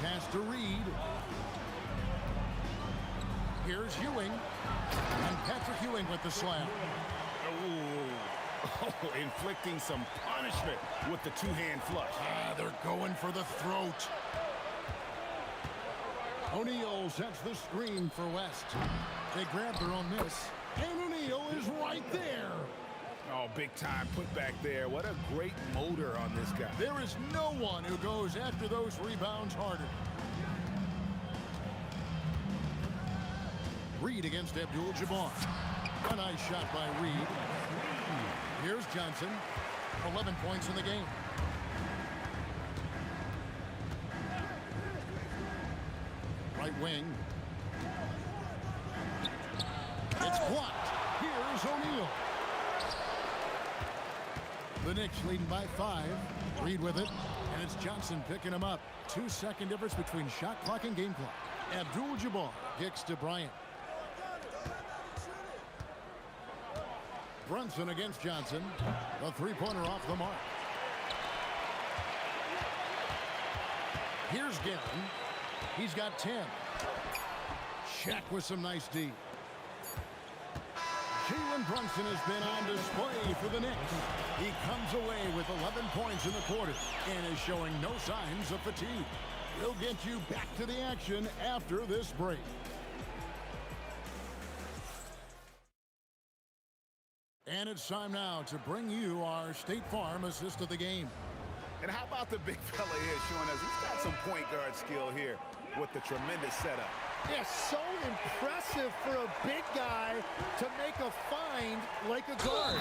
Pass to Reed. Here's Ewing. And Patrick Ewing with the slam. Oh, inflicting some punishment with the two-hand flush. They're going for the throat. O'Neal sets the screen for West. They grab their own miss. And O'Neal is right there. Oh, big time put back there. What a great motor on this guy. There is no one who goes after those rebounds harder. Reed against Abdul-Jabbar. A nice shot by Reed. Here's Johnson. 11 points in the game. Right wing. It's blocked. Here's O'Neal. The Knicks leading by 5. Reed with it. And it's Johnson picking him up. 2-second difference between shot clock and game clock. Abdul-Jabbar kicks to Bryant. Brunson against Johnson. The three-pointer off the mark. Here's Guerin. He's got 10. Shaq with some nice D. Jalen Brunson has been on display for the Knicks. He comes away with 11 points in the quarter and is showing no signs of fatigue. We'll get you back to the action after this break. And it's time now to bring you our State Farm assist of the game. And how about the big fella here showing us he's got some point guard skill here with the tremendous setup. Yeah, so impressive for a big guy to make a find like a guard.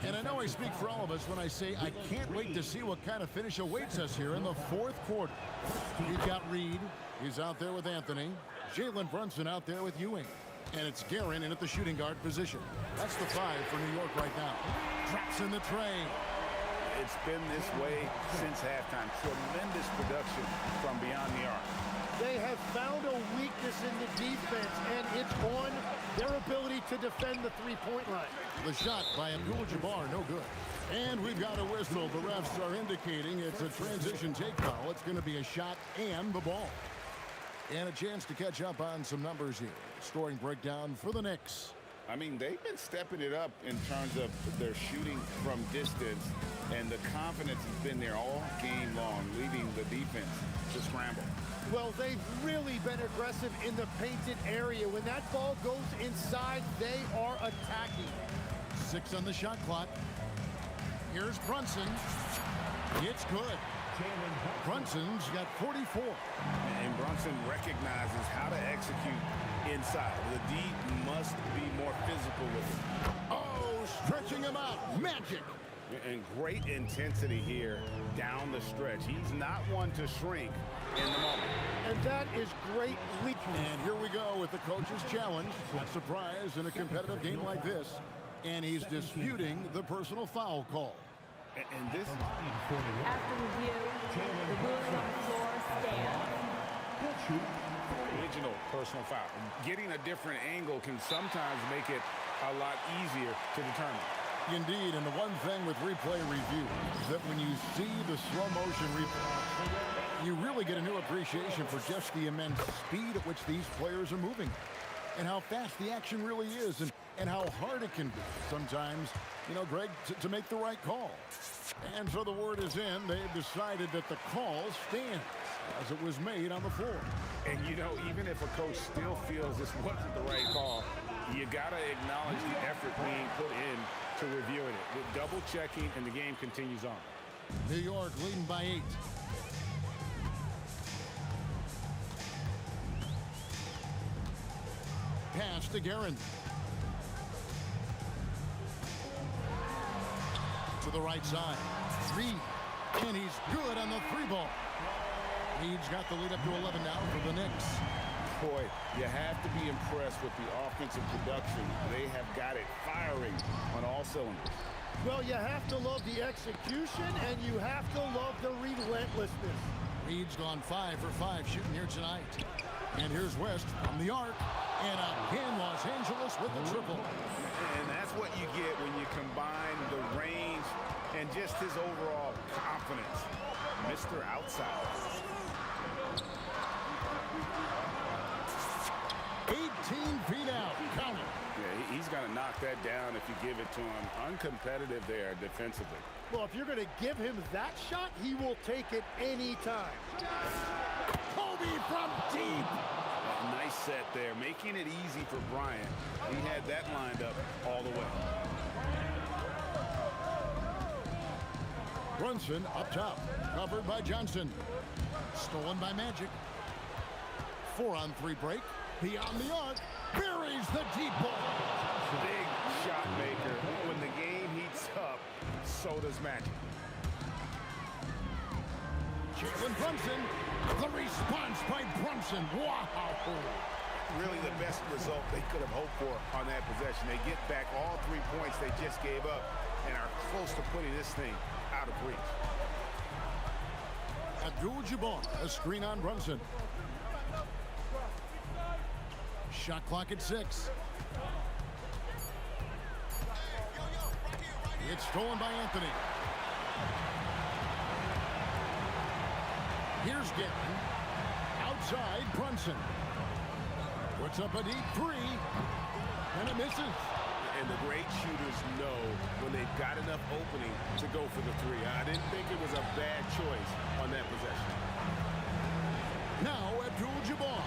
And I know I speak for all of us when I say I can't wait to see what kind of finish awaits us here in the fourth quarter. You've got Reed. He's out there with Anthony. Jalen Brunson out there with Ewing. And it's Guerin in at the shooting guard position. That's the 5 for New York right now. Drops in the tray. It's been this way since halftime. Tremendous production from beyond the arc. They have found a weakness in the defense, and it's on their ability to defend the three-point line. The shot by Abdul-Jabbar, no good. And we've got a whistle. The refs are indicating it's a transition take foul. It's going to be a shot and the ball. And a chance to catch up on some numbers here. Scoring breakdown for the Knicks. I mean, they've been stepping it up in terms of their shooting from distance, and the confidence has been there all game long, leaving the defense to scramble. Well, they've really been aggressive in the painted area. When that ball goes inside, they are attacking. 6 on the shot clock. Here's Brunson. It's good. Brunson's got 44. And Brunson recognizes how to execute inside. The D must be more physical with it. Oh, stretching him out. Magic. And great intensity here down the stretch. He's not one to shrink in the moment. And that is great lead. And here we go with the coach's challenge. A surprise in a competitive game like this. And he's disputing the personal foul call. And this... After review, the ruling on the floor stands. Original personal foul. Getting a different angle can sometimes make it a lot easier to determine. Indeed, and the one thing with replay review is that when you see the slow motion replay, you really get a new appreciation for just the immense speed at which these players are moving and how fast the action really is and how hard it can be sometimes, you know, Greg, to make the right call. And so the word is in. They've decided that the call stands as it was made on the floor. And, you know, even if a coach still feels this wasn't the right call, you got to acknowledge the effort being put in to reviewing it. With double checking, and the game continues on. New York leading by 8. Pass to Guerin. To the right side. Reed. And he's good on the 3 ball. Reed's got the lead up to 11 now for the Knicks. Boy, you have to be impressed with the offensive production. They have got it firing on all cylinders. Well, you have to love the execution, and you have to love the relentlessness. Reed's gone 5 for 5 shooting here tonight. And here's West from the arc. And again, Los Angeles with the triple. And that's what you get when you combine the range and just his overall confidence. Mr. Outside. 18 feet out. Count it. Yeah, he's going to knock that down if you give it to him. Uncompetitive there defensively. Well, if you're going to give him that shot, he will take it any time. Kobe from deep. A nice set there, making it easy for Bryant. He had that lined up all the way. Brunson up top. Covered by Johnson. Stolen by Magic. 4-on-3 break. Beyond the arc. Buries the deep ball. Big shot maker. When the game heats up, so does Magic. Jalen Brunson. The response by Brunson. Wow. Really the best result they could have hoped for on that possession. They get back all 3 points they just gave up and are close to putting this thing out of reach. Abdul-Jabbar, a screen on Brunson. Shot clock at 6. It's stolen by Anthony. Here's Gavin. Outside, Brunson. Puts up a deep 3. And it misses. And the great shooters know when they've got enough opening to go for the 3. I didn't think it was a bad choice on that possession. Now Abdul-Jabbar.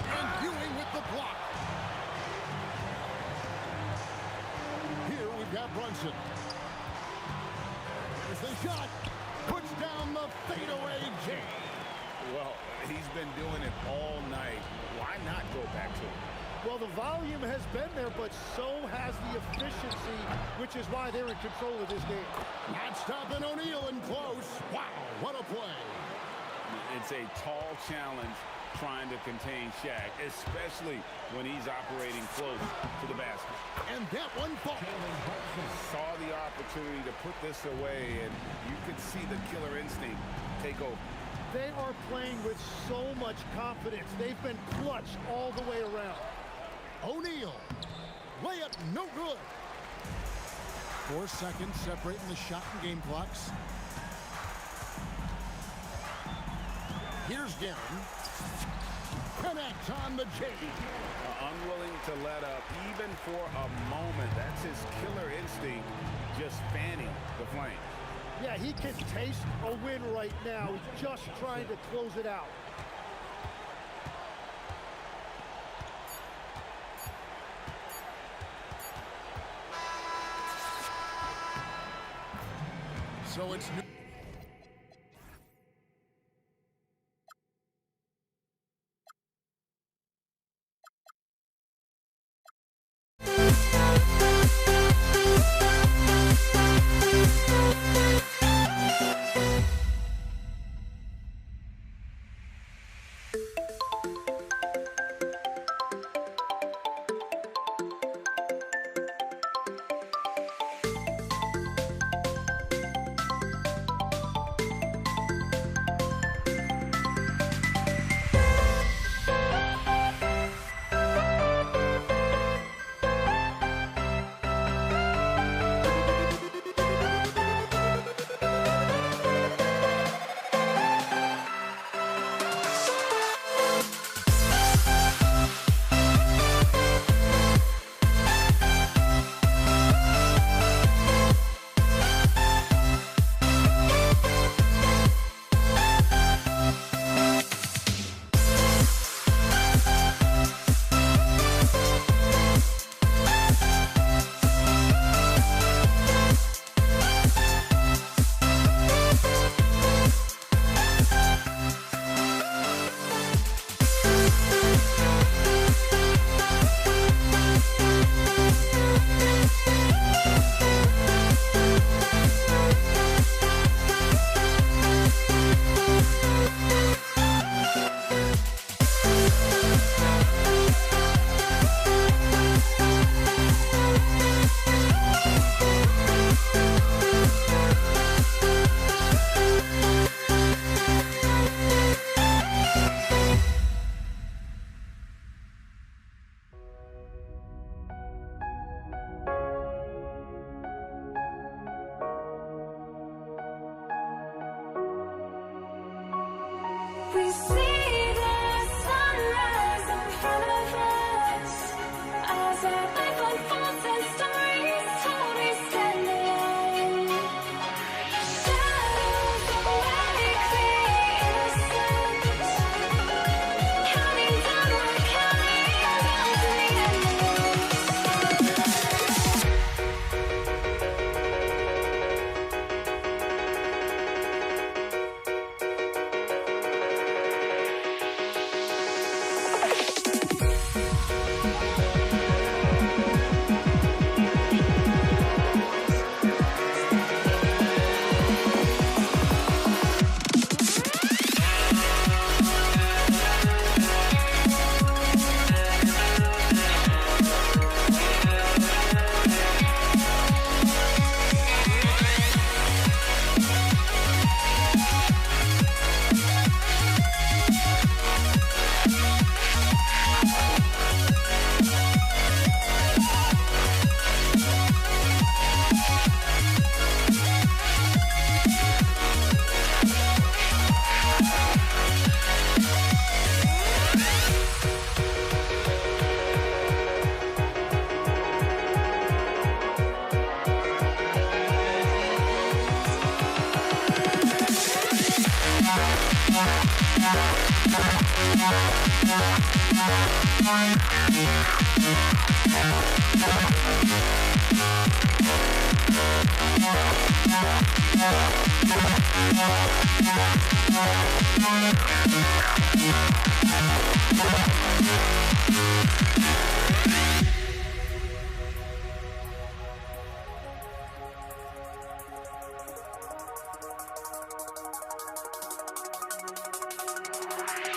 And Ewing with the block. Here we've got Brunson. There's the shot. Puts down the fadeaway jam. Well, he's been doing it all night. Why not go back to it? Well, the volume has been there, but so has the efficiency, which is why they're in control of this game. Not stopping O'Neal in close. Wow, what a play. It's a tall challenge trying to contain Shaq, especially when he's operating close to the basket. And that one falls. Saw the opportunity to put this away, and you could see the killer instinct take over. They are playing with so much confidence. They've been clutch all the way around. O'Neal. Layup no good. 4 seconds separating the shot and game clocks. Here's Guerin. Connect on the J. Unwilling to let up even for a moment. That's his killer instinct, just fanning the flame. Yeah, he can taste a win right now. He's just trying to close it out. So it's new.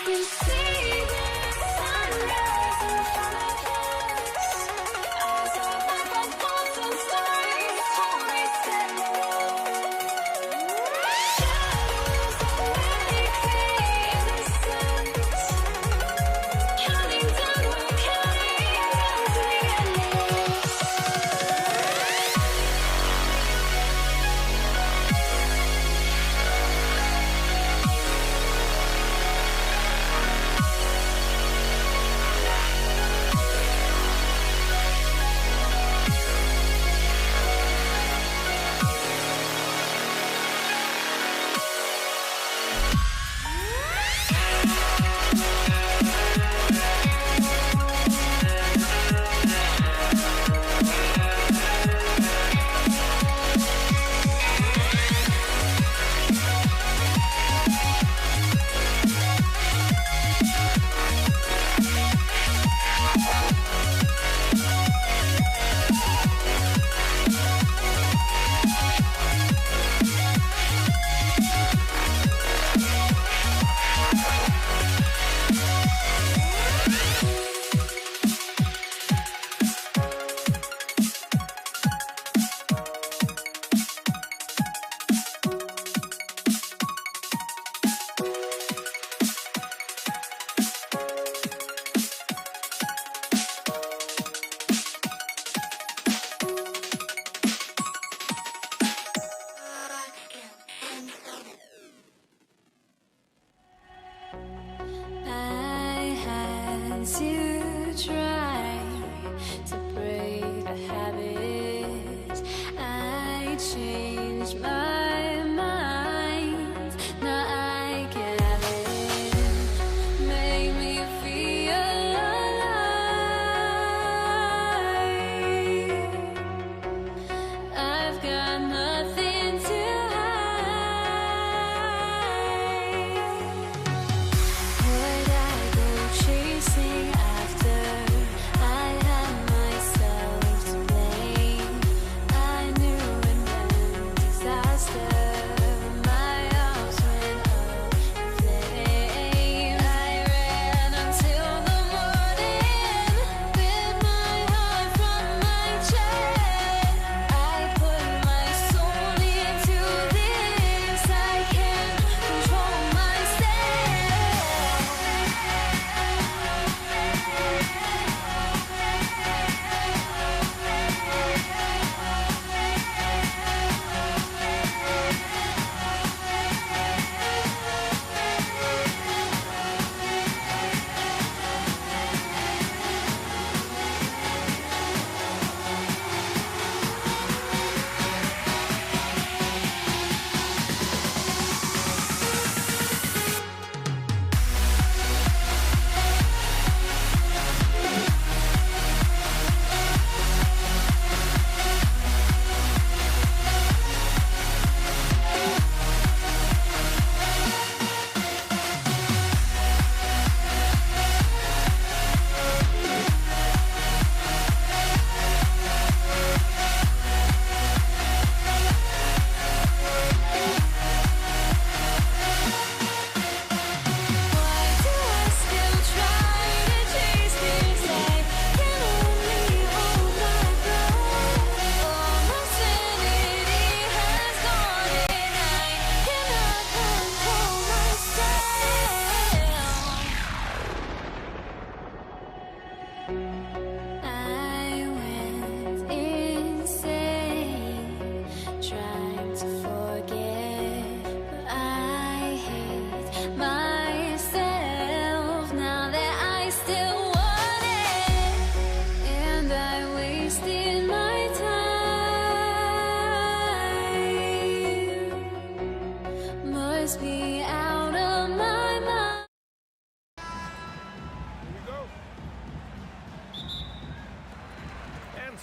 You see the sunrise in front of us. Eyes are like our thoughts and stories, stories and shadows already fade the sense. Counting down, we're counting down to the endless. I had to try to break the habit. I changed my mind. Now I can have it. Make me feel alive. I've got nothing to would I go chasing after? I had myself to blame. I knew and then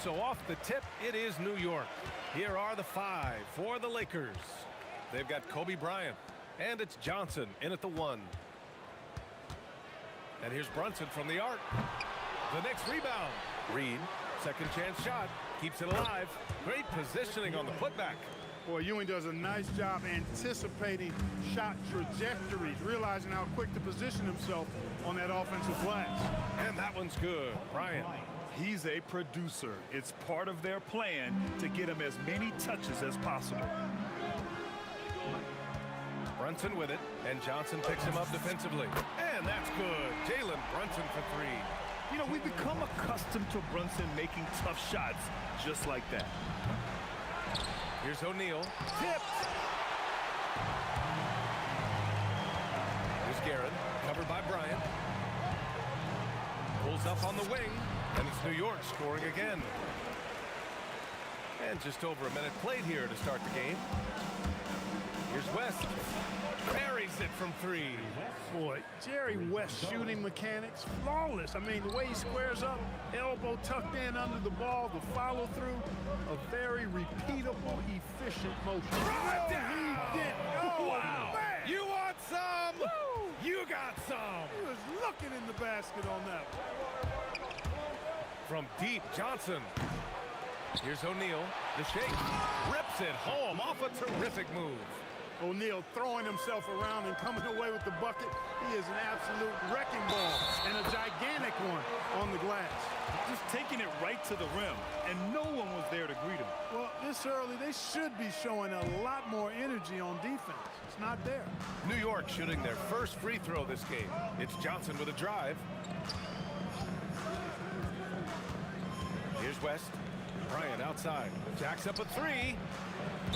So off the tip, it is New York. Here are the 5 for the Lakers. They've got Kobe Bryant, and it's Johnson in at the 1. And here's Brunson from the arc. The Knicks rebound. Reed, second chance shot, keeps it alive. Great positioning on the putback. Boy, Ewing does a nice job anticipating shot trajectories, realizing how quick to position himself on that offensive glass. And that one's good. Bryant. He's a producer. It's part of their plan to get him as many touches as possible. Brunson with it, and Johnson picks him up defensively. And that's good. Jalen Brunson for 3. You know, we've become accustomed to Brunson making tough shots just like that. Here's O'Neal. Tipped. Here's Garrett, covered by Bryant. Pulls up on the wing, and it's New York scoring again. And just over a minute played here to start the game. Here's West. Buries it from 3. Boy, Jerry West shooting mechanics, flawless. I mean, the way he squares up, elbow tucked in under the ball, the follow through, a very repeatable, efficient motion. Drive down! He did. Oh, wow. Man. You want some? Woo! You got some. He was looking in the basket on that one. From deep, Johnson. Here's O'Neal. The shake. Rips it home off a terrific move. O'Neal throwing himself around and coming away with the bucket. He is an absolute wrecking ball and a gigantic one on the glass. Just taking it right to the rim, and no one was there to greet him. Well, this early, they should be showing a lot more energy on defense. It's not there. New York shooting their first free throw this game. It's Johnson with a drive. Here's West. Bryant outside. Jacks up a 3.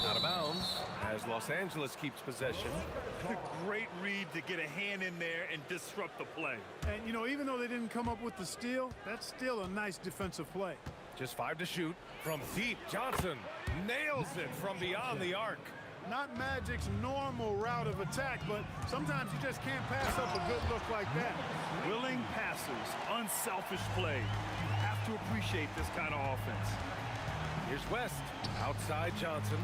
Out of bounds as Los Angeles keeps possession. Great read to get a hand in there and disrupt the play. And, you know, even though they didn't come up with the steal, that's still a nice defensive play. Just 5 to shoot. From deep, Johnson nails it from beyond the arc. Not Magic's normal route of attack, but sometimes you just can't pass up a good look like that. Willing passes, unselfish play. You have to appreciate this kind of offense. Here's West. Outside Johnson.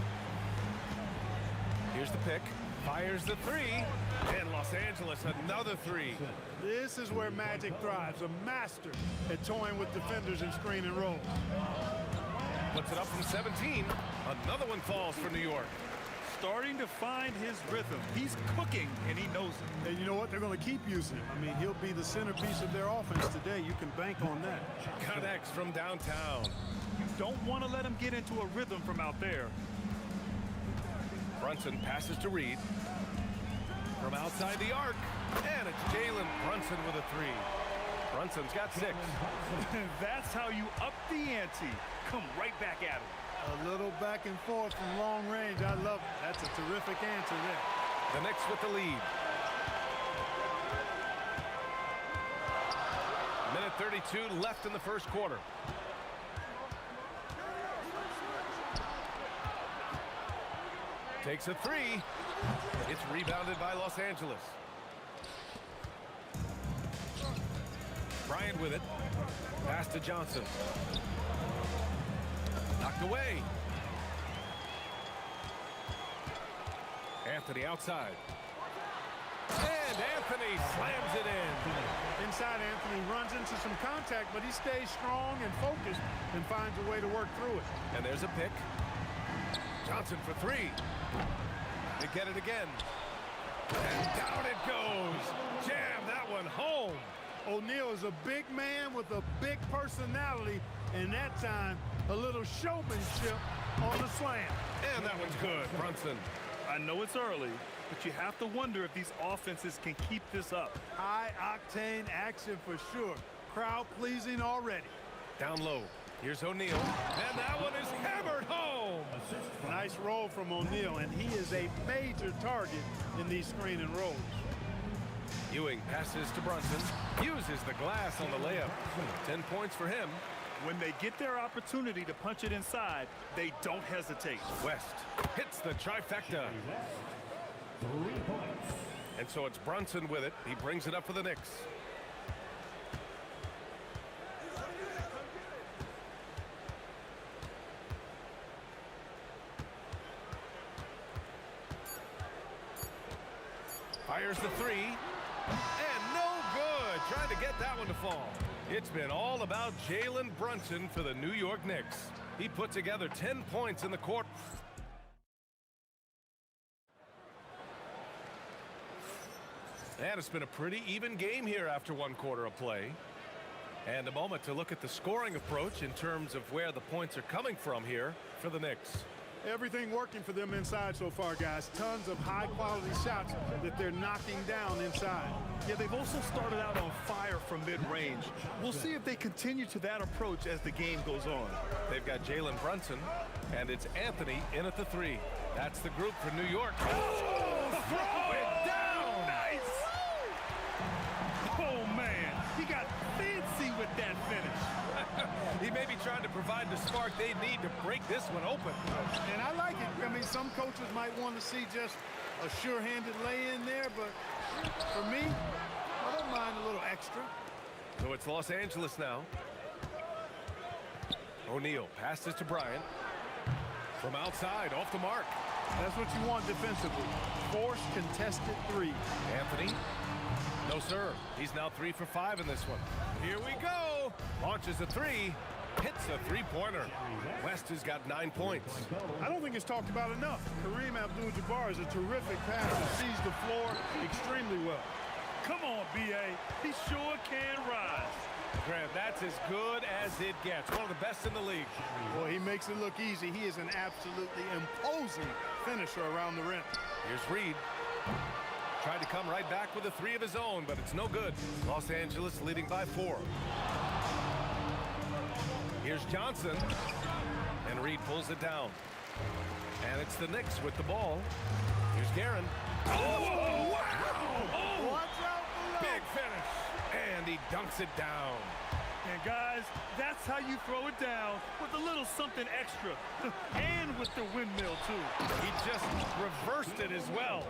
Here's the pick. Fires the 3. And Los Angeles another 3. This is where Magic thrives. A master at toying with defenders and screen and roll. Puts it up from 17. Another one falls for New York. Starting to find his rhythm. He's cooking, and he knows it. And you know what? They're going to keep using him. I mean, he'll be the centerpiece of their offense today. You can bank on that. Connects from downtown. You don't want to let him get into a rhythm from out there. Brunson passes to Reed. From outside the arc. And it's Jalen Brunson with a 3. Brunson's got 6. That's how you up the ante. Come right back at him. A little back and forth from long range. I love it. That's a terrific answer there. The Knicks with the lead. Minute 32 left in the first quarter. Takes a 3. It's rebounded by Los Angeles. Bryant with it. Pass to Johnson. Knocked away. Anthony outside. And Anthony slams it in. Inside, Anthony runs into some contact, but he stays strong and focused and finds a way to work through it. And there's a pick. Johnson for 3. They get it again. And down it goes. Jam that one home. O'Neal is a big man with a big personality, and that time, a little showmanship on the slam. And that one's good, Brunson. I know it's early, but you have to wonder if these offenses can keep this up. High-octane action for sure. Crowd-pleasing already. Down low. Here's O'Neal. And that one is hammered home. Nice roll from O'Neal, and he is a major target in these screen and rolls. Ewing passes to Brunson. Uses the glass on the layup. 10 points for him. When they get their opportunity to punch it inside, they don't hesitate. West hits the trifecta. 3 points. And so it's Brunson with it. He brings it up for the Knicks. Fires the three. And no good. Trying to get that one to fall. It's been all about Jalen Brunson for the New York Knicks. He put together 10 points in the quarter. And it's been a pretty even game here after one quarter of play. And a moment to look at the scoring approach in terms of where the points are coming from here for the Knicks. Everything working for them inside so far, guys. Tons of high-quality shots that they're knocking down inside. Yeah, they've also started out on fire from mid-range. We'll see if they continue to that approach as the game goes on. They've got Jalen Brunson, and it's Anthony in at the three. That's the group for New York. Oh, throw it down! Nice! Oh, man, he got fancy with that finish. He may be trying to provide the spark they need to break this one open. And I like it. I mean, some coaches might want to see just a sure-handed lay-in there, but for me, I don't mind a little extra. So it's Los Angeles now. O'Neal passes to Bryant. From outside, off the mark. That's what you want defensively. Force contested three. Anthony. No, sir. He's now 3 for 5 in this one. Here we go. Launches a three. Hits a three-pointer. West has got 9 points. I don't think it's talked about enough. Kareem Abdul-Jabbar is a terrific passer. Sees the floor extremely well. Come on, B.A. He sure can rise. Grant, that's as good as it gets. One of the best in the league. Boy, he makes it look easy. He is an absolutely imposing finisher around the rim. Here's Reed. Tried to come right back with a three of his own, but it's no good. Los Angeles leading by 4. Here's Johnson. And Reed pulls it down. And it's the Knicks with the ball. Here's Guerin. Oh, wow! Oh, watch out below. Big finish. And he dunks it down. And guys, that's how you throw it down, with a little something extra. And with the windmill, too. He just reversed it as well.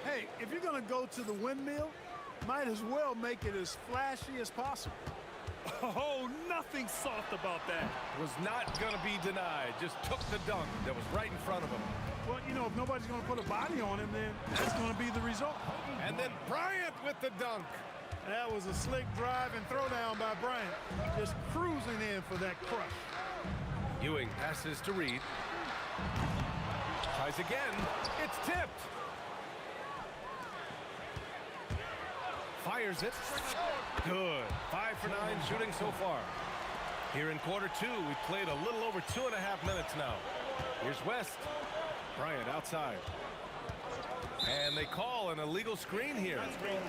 Hey, if you're going to go to the windmill, might as well make it as flashy as possible. Oh, nothing soft about that. Was not going to be denied. Just took the dunk that was right in front of him. Well, you know, if nobody's going to put a body on him, then that's going to be the result. And then Bryant with the dunk. That was a slick drive and throwdown by Bryant. Just cruising in for that crush. Ewing passes to Reed. Tries again. It's tipped. Fires it. Good. 5 for 9 shooting so far. Here in quarter 2, we've played a little over 2.5 minutes now. Here's West. Bryant outside. And they call an illegal screen here.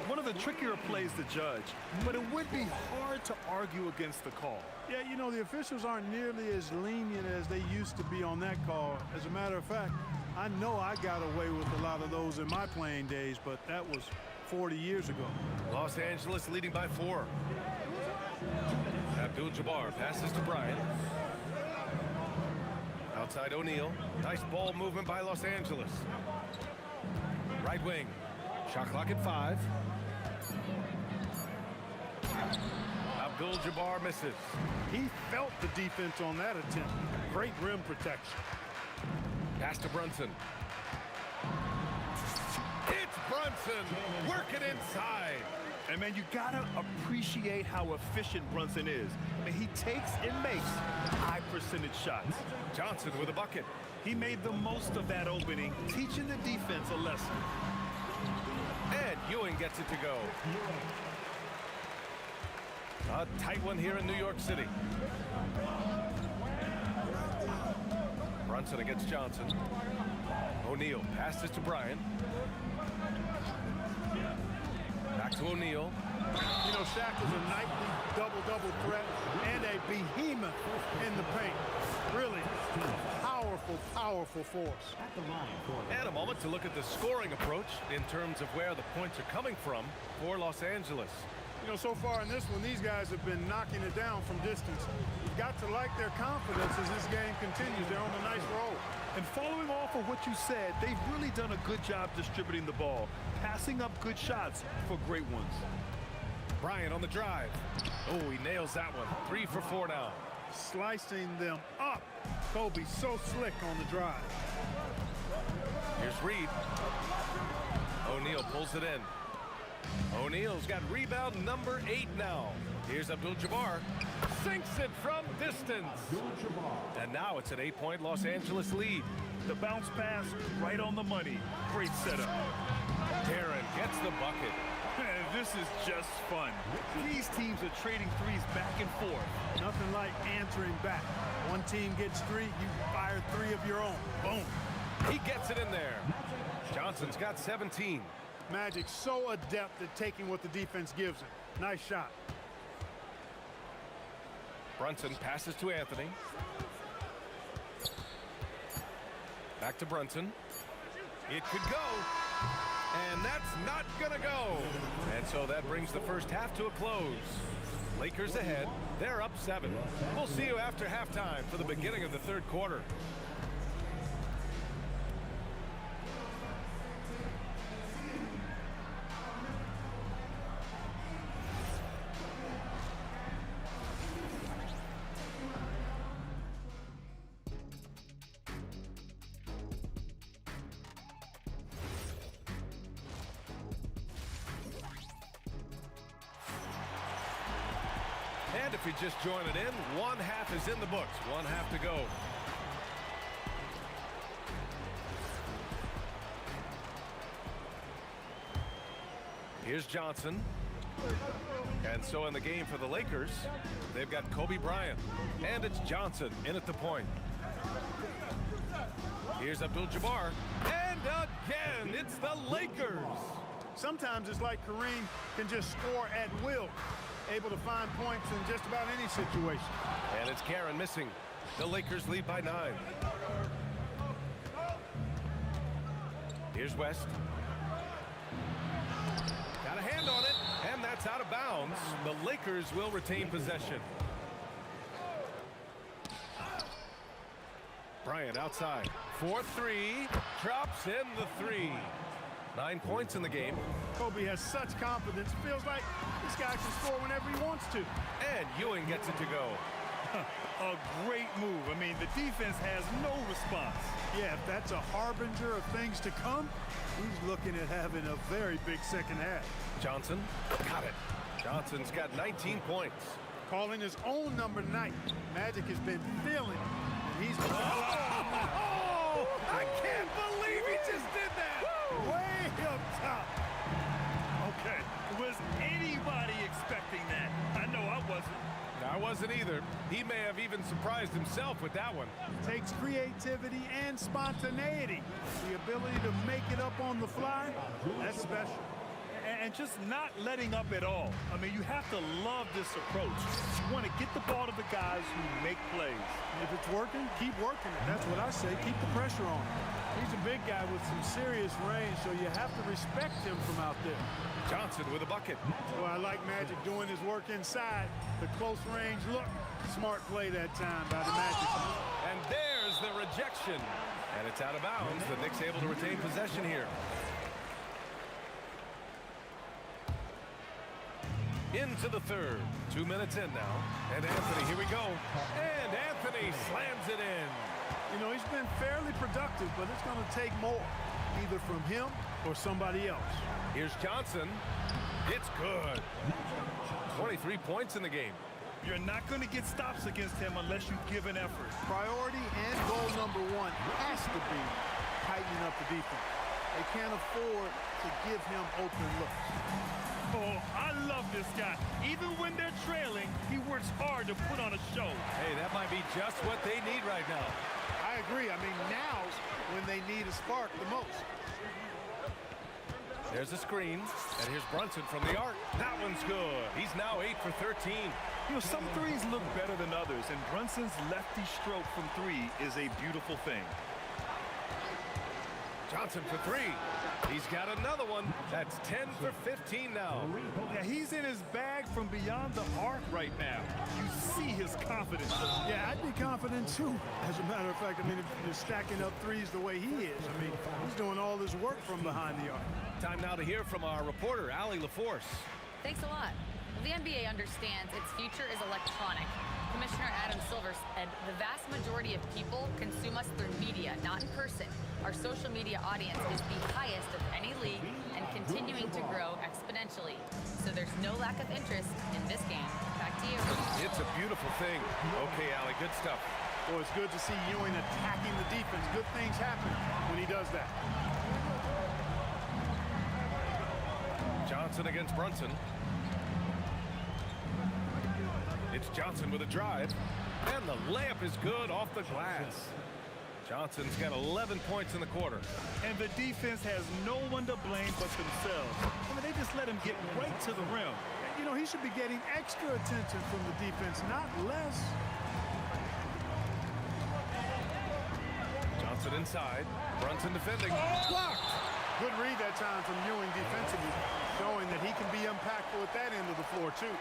One of the trickier plays to judge, but it would be hard to argue against the call. Yeah, you know, the officials aren't nearly as lenient as they used to be on that call. As a matter of fact, I know I got away with a lot of those in my playing days, but that was 40 years ago. Los Angeles leading by 4. Abdul-Jabbar passes to Bryant. Outside O'Neal. Nice ball movement by Los Angeles. Right wing. Shot clock at 5. Abdul-Jabbar misses. He felt the defense on that attempt. Great rim protection. Pass to Brunson. It's Brunson working inside. And man, you gotta appreciate how efficient Brunson is. I mean, he takes and makes high percentage shots. Johnson with a bucket. He made the most of that opening, teaching the defense a lesson. And Ewing gets it to go. A tight one here in New York City. Brunson against Johnson. O'Neal passes to Bryant. Back to O'Neal. You know, Shaq is a nightly double-double threat and a behemoth in the paint. Really powerful, powerful force. And a moment to look at the scoring approach in terms of where the points are coming from for Los Angeles. You know, so far in this one, these guys have been knocking it down from distance. You've got to like their confidence as this game continues. They're on a nice roll. And following off of what you said, they've really done a good job distributing the ball, passing up good shots for great ones. Bryant on the drive. Oh, he nails that one. 3 for 4 now. Slicing them up. Kobe so slick on the drive. Here's Reed. O'Neal pulls it in. O'Neal's got rebound number 8 now. Here's Abdul-Jabbar. Sinks it from distance. And now it's an 8-point Los Angeles lead. The bounce pass right on the money. Great setup. Darren gets the bucket. Man, this is just fun. These teams are trading threes back and forth. Nothing like answering back. One team gets 3, you fire 3 of your own. Boom. He gets it in there. Johnson's got 17. Magic so adept at taking what the defense gives him. Nice shot. Brunson passes to Anthony. Back to Brunson. It could go. And that's not gonna go. And so that brings the first half to a close. Lakers ahead. They're up 7. We'll see you after halftime for the beginning of the third quarter. And if you just join it in, one half is in the books. One half to go. Here's Johnson. And so in the game for the Lakers, they've got Kobe Bryant. And it's Johnson in at the point. Here's Abdul-Jabbar. And again, it's the Lakers. Sometimes it's like Kareem can just score at will. Able to find points in just about any situation. And it's Karen missing. The Lakers lead by 9. Here's West. Got a hand on it, and that's out of bounds. The Lakers will retain possession. Bryant outside. 4-3. Drops in the 3. 9 points in the game. Kobe has such confidence. Feels like this guy can score whenever he wants to. And Ewing gets it to go. A great move. I mean, the defense has no response. Yeah, if that's a harbinger of things to come, he's looking at having a very big second half. Johnson got it. Johnson's got 19 points. Calling his own number 9. Magic has been feeling it. And he's Oh, I can't believe he just did that. Way up top. Okay, was anybody expecting that? I know I wasn't. I wasn't either. He may have even surprised himself with that one. Takes creativity and spontaneity. The ability to make it up on the fly, that's special. And just not letting up at all. I mean, you have to love this approach. You want to get the ball to the guys who make plays. If it's working, keep working it. That's what I say. Keep the pressure on him. He's a big guy with some serious range, so you have to respect him from out there. Johnson with a bucket. Well, I like Magic doing his work inside. The close range look. Smart play that time by the Magic. And there's the rejection. And it's out of bounds. The Knicks able to retain possession here. Into the third. 2 minutes in now. And Anthony, here we go. And Anthony slams it in. You know, he's been fairly productive, but it's going to take more, either from him or somebody else. Here's Johnson. It's good. 23 points in the game. You're not going to get stops against him unless you give an effort. Priority and goal number 1 has to be tightening up the defense. They can't afford to give him open looks. Oh, I love this guy. Even when they're trailing, he works hard to put on a show. Hey, that might be just what they need right now. I agree. I mean, now's when they need a spark the most. There's a screen, and here's Brunson from the arc. That one's good. He's now 8 for 13. You know, some threes look better than others, and Brunson's lefty stroke from 3 is a beautiful thing. Johnson for 3. He's got another one. That's 10 for 15 now. Yeah, he's in his bag from beyond the arc right now. You see his confidence. Yeah, I'd be confident too. As a matter of fact, I mean, if you're stacking up threes the way he is, I mean, he's doing all this work from behind the arc. Time now to hear from our reporter, Allie LaForce. Thanks a lot. Well, the NBA understands its future is electronic. Commissioner Adam Silver said the vast majority of people consume us through media, not in person. Our social media audience is the highest of any league and continuing to grow exponentially. So there's no lack of interest in this game. Back to you. It's a beautiful thing. Okay, Allie, good stuff. Well, it's good to see Ewing attacking the defense. Good things happen when he does that. Johnson against Brunson. It's Johnson with a drive. And the layup is good off the glass. Johnson's got 11 points in the quarter. And the defense has no one to blame but themselves. I mean, they just let him get right to the rim. You know, he should be getting extra attention from the defense, not less. Johnson inside. Brunson defending. Blocked. Good read that time from Ewing defensively, showing that he can be impactful at that end of the floor, too.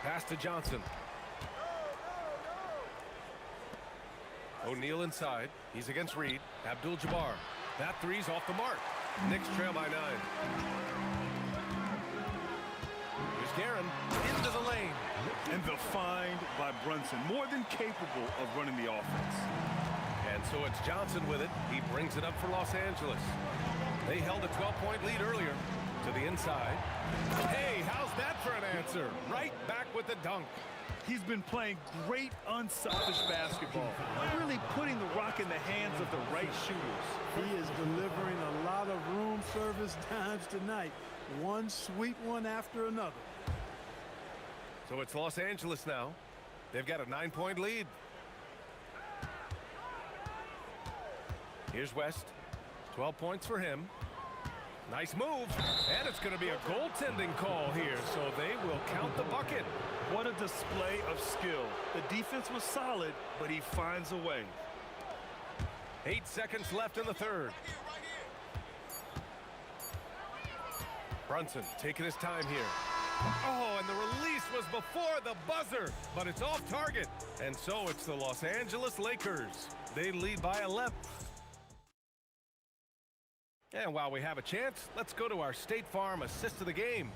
Pass to Johnson. O'Neal inside. He's against Reed. Abdul-Jabbar. That three's off the mark. Knicks trail by 9. Here's Guerin into the lane. And the find by Brunson, more than capable of running the offense. And so it's Johnson with it. He brings it up for Los Angeles. They held a 12-point lead earlier. To the inside. Hey, how's that for an answer? Right back with the dunk. He's been playing great, unselfish basketball, really putting the rock in the hands of the right shooters. He is delivering a lot of room service times tonight. One sweet one after another. So it's Los Angeles now. They've got a 9-point lead. Here's West. 12 points for him. Nice move, and it's going to be a goaltending call here, so they will count the bucket. What a display of skill. The defense was solid, but he finds a way. 8 seconds left in the third. Brunson taking his time here. Oh, and the release was before the buzzer, but it's off target. And so it's the Los Angeles Lakers. They lead by 11. And while we have a chance, let's go to our State Farm assist of the game.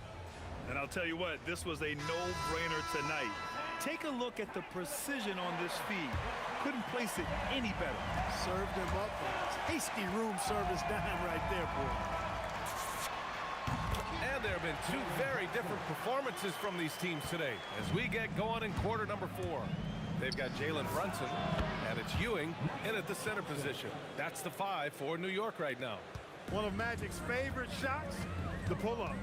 And I'll tell you what, this was a no-brainer tonight. Take a look at the precision on this feed. Couldn't place it any better. Served him up a tasty room service dime right there, boy. And there have been 2 very different performances from these teams today as we get going in quarter number 4. They've got Jalen Brunson, and it's Ewing in at the center position. That's the 5 for New York right now. One of Magic's favorite shots, the pull-up.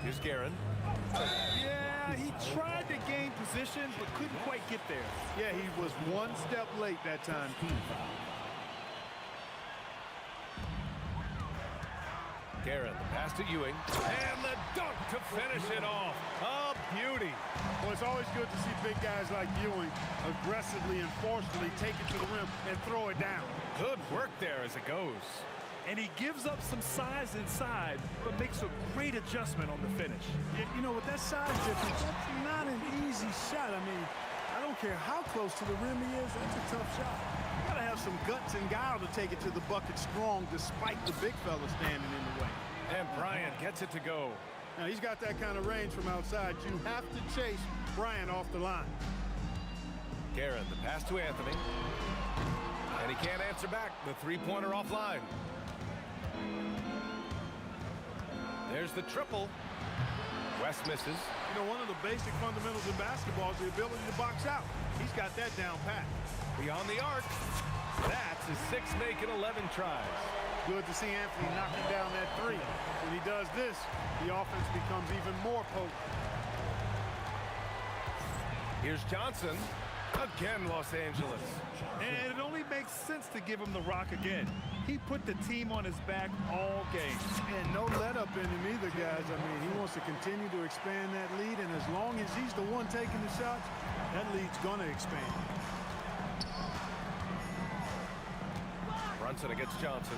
Here's Guerin. Yeah, he tried to gain position, but couldn't quite get there. Yeah, he was one step late that time. Guerin, the pass to Ewing, and the dunk to finish it off. A beauty. Well, it's always good to see big guys like Ewing aggressively and forcefully take it to the rim and throw it down. Good work there as it goes. And he gives up some size inside, but makes a great adjustment on the finish. You know, with that size difference, that's not an easy shot. I mean, I don't care how close to the rim he is, that's a tough shot. You gotta have some guts and guile to take it to the bucket strong despite the big fella standing in the way. And Bryant gets it to go. Now, he's got that kind of range from outside. You have to chase Bryant off the line. Guerin, the pass to Anthony. And he can't answer back. The three-pointer offline. There's the triple. West misses. You know, one of the basic fundamentals in basketball is the ability to box out. He's got that down pat. Beyond the arc. That's his 6th make in 11 tries. Good to see Anthony knocking down that 3. When he does this, the offense becomes even more potent. Here's Johnson. Again, Los Angeles. And it only makes sense to give him the rock again. He put the team on his back all game. And no let-up in him either, guys. I mean, he wants to continue to expand that lead, and as long as he's the one taking the shots, that lead's going to expand. Brunson against Johnson.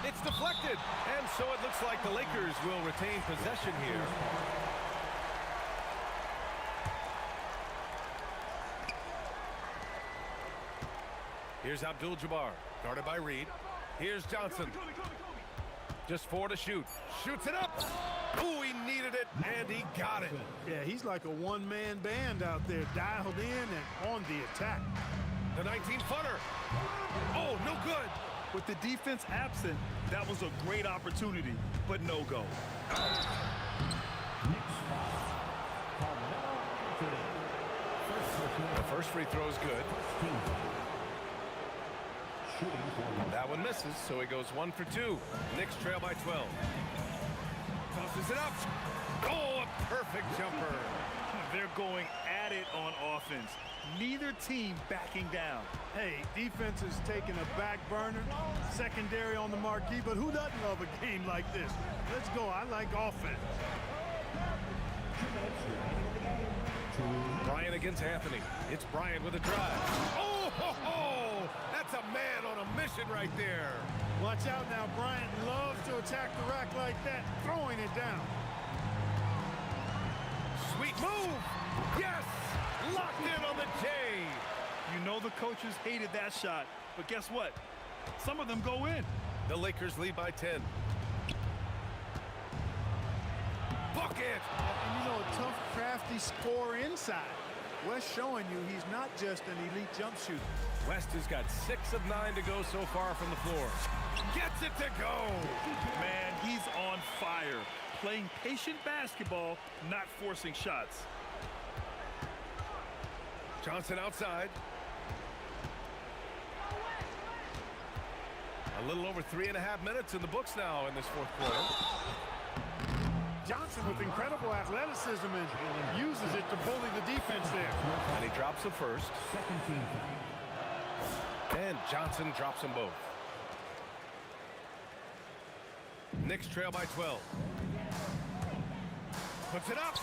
It's deflected, and so it looks like the Lakers will retain possession here. Here's Abdul-Jabbar, guarded by Reed. Here's Johnson. Just 4 to shoot. Shoots it up. Ooh, he needed it, and he got it. Yeah, he's like a one-man band out there, dialed in and on the attack. The 19-footer. Oh, no good. With the defense absent, that was a great opportunity, but no go. The first free throw is good. That one misses, so he goes 1 for 2. Knicks trail by 12. Tosses it up. Oh, a perfect jumper. They're going at it on offense. Neither team backing down. Hey, defense is taking a back burner, secondary on the marquee, but who doesn't love a game like this? Let's go. I like offense. Bryant against Anthony. It's Bryant with a drive. Oh, ho, ho! That's a man on a mission right there. Watch out now. Bryant loves to attack the rack like that, throwing it down. Sweet move. Yes! Locked in on the J. You know the coaches hated that shot, but guess what? Some of them go in. The Lakers lead by 10. Bucket! And you know, a tough, crafty scorer inside. West showing you he's not just an elite jump shooter. West has got 6 of 9 to go so far from the floor. Gets it to go. Man, he's on fire. Playing patient basketball, not forcing shots. Johnson outside. A little over 3.5 minutes in the books now in this fourth quarter. Johnson with incredible athleticism and uses it to bully the defense there. And he drops the first. And Johnson drops them both. Knicks trail by 12. Puts it up.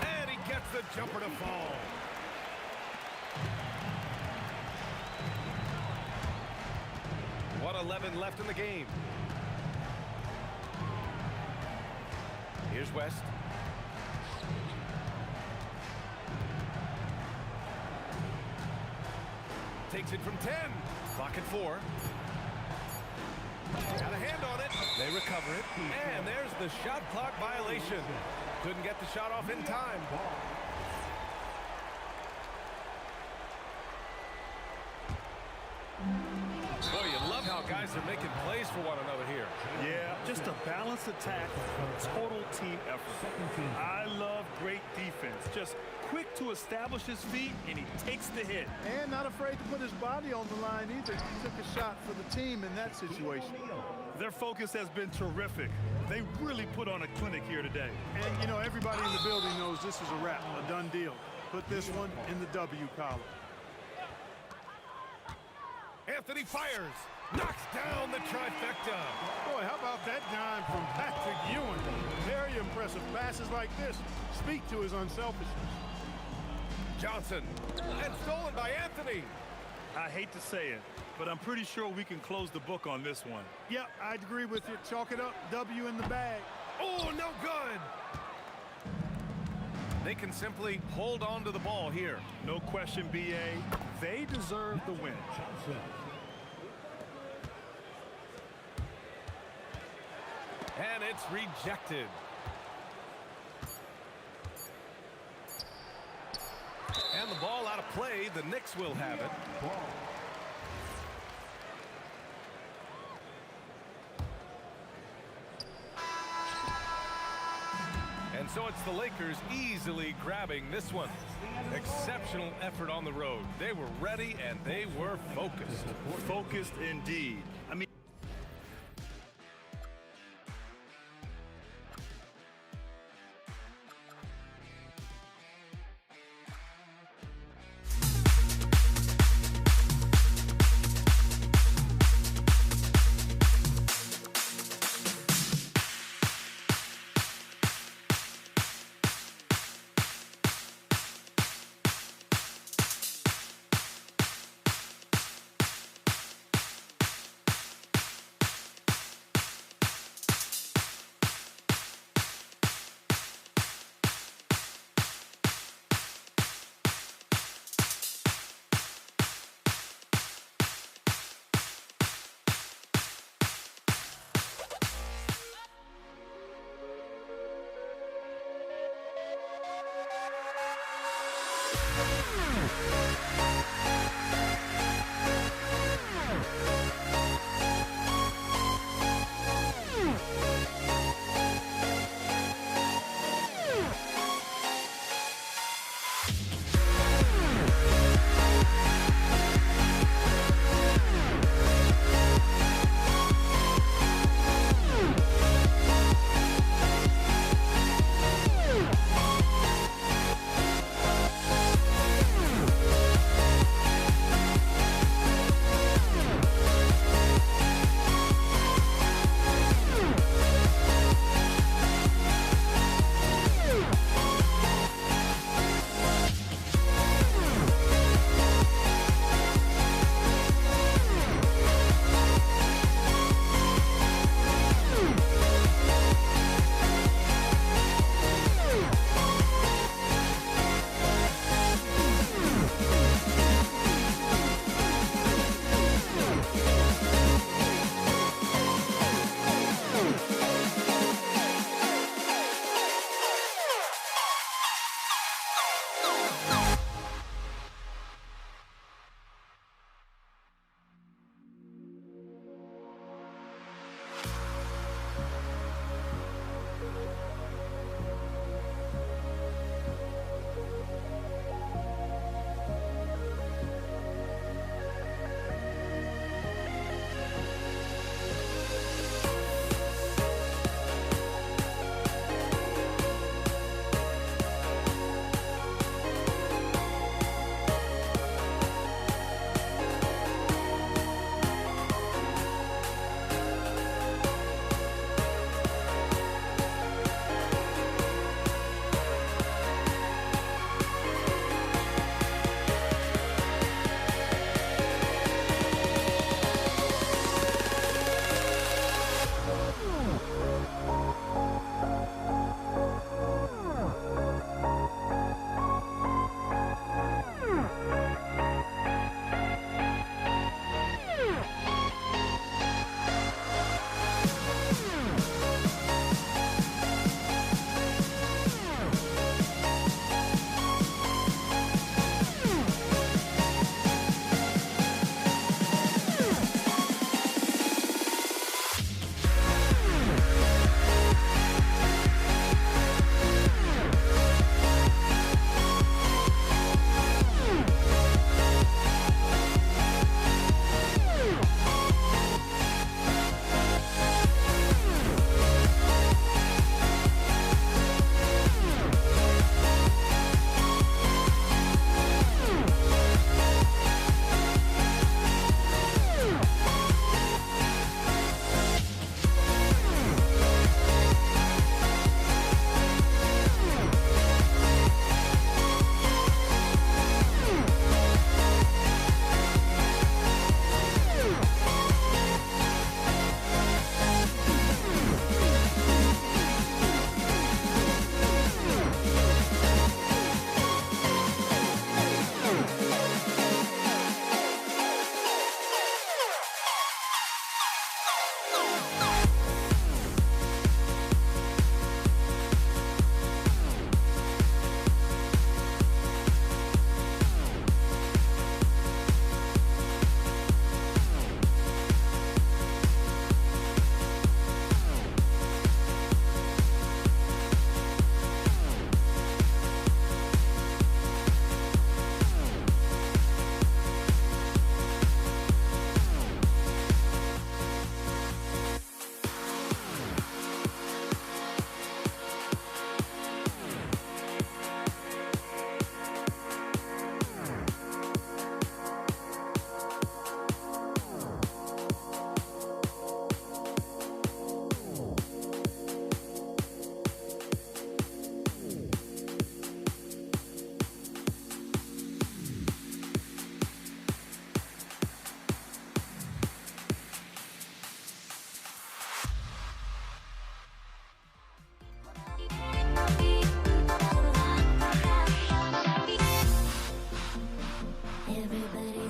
And he gets the jumper to fall. What 11 left in the game. Here's West. Takes it from 10. Clock at 4. Got a hand on it. They recover it. And there's the shot clock violation. Couldn't get the shot off in time. Boy, you love how guys are making plays for one another here. Yeah, just a balanced attack, total team effort. I love great defense. Just quick to establish his feet, and he takes the hit. And not afraid to put his body on the line either. He took a shot for the team in that situation. Their focus has been terrific. They really put on a clinic here today. And, you know, everybody in the building knows this is a wrap, a done deal. Put this one in the W column. Anthony fires. Knocks down the trifecta. Boy, how about that dime from Patrick Ewing? Very impressive. Passes like this speak to his unselfishness. Johnson. And stolen by Anthony. I hate to say it, but I'm pretty sure we can close the book on this one. Yep, I'd agree with you. Chalk it up. W in the bag. Oh, no good. They can simply hold on to the ball here. No question, B.A. They deserve the win. And it's rejected. And the ball out of play. The Knicks will have it. And so it's the Lakers easily grabbing this one. Exceptional effort on the road. They were ready and they were focused. Focused indeed. I mean,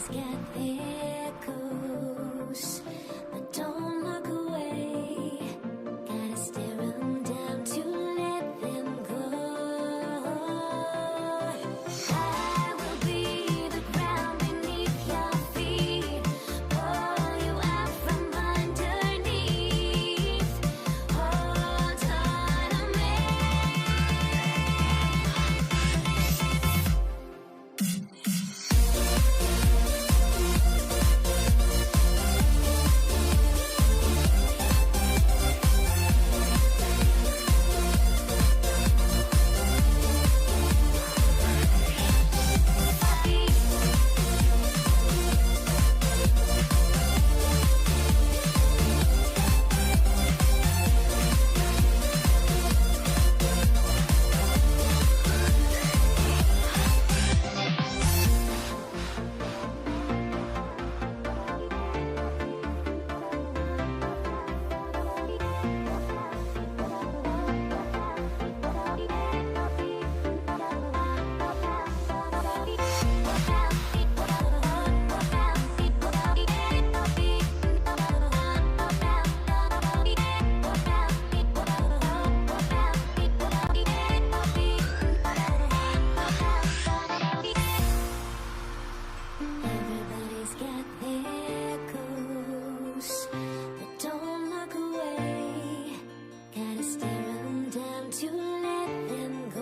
Everybody's got their goals, but don't look away. Gotta stare 'em down to let them go. I will be the ground beneath your feet, pull you out from underneath. Hold on to me. Everybody's got their goals, but don't look away. Gotta stare 'em down to let them go.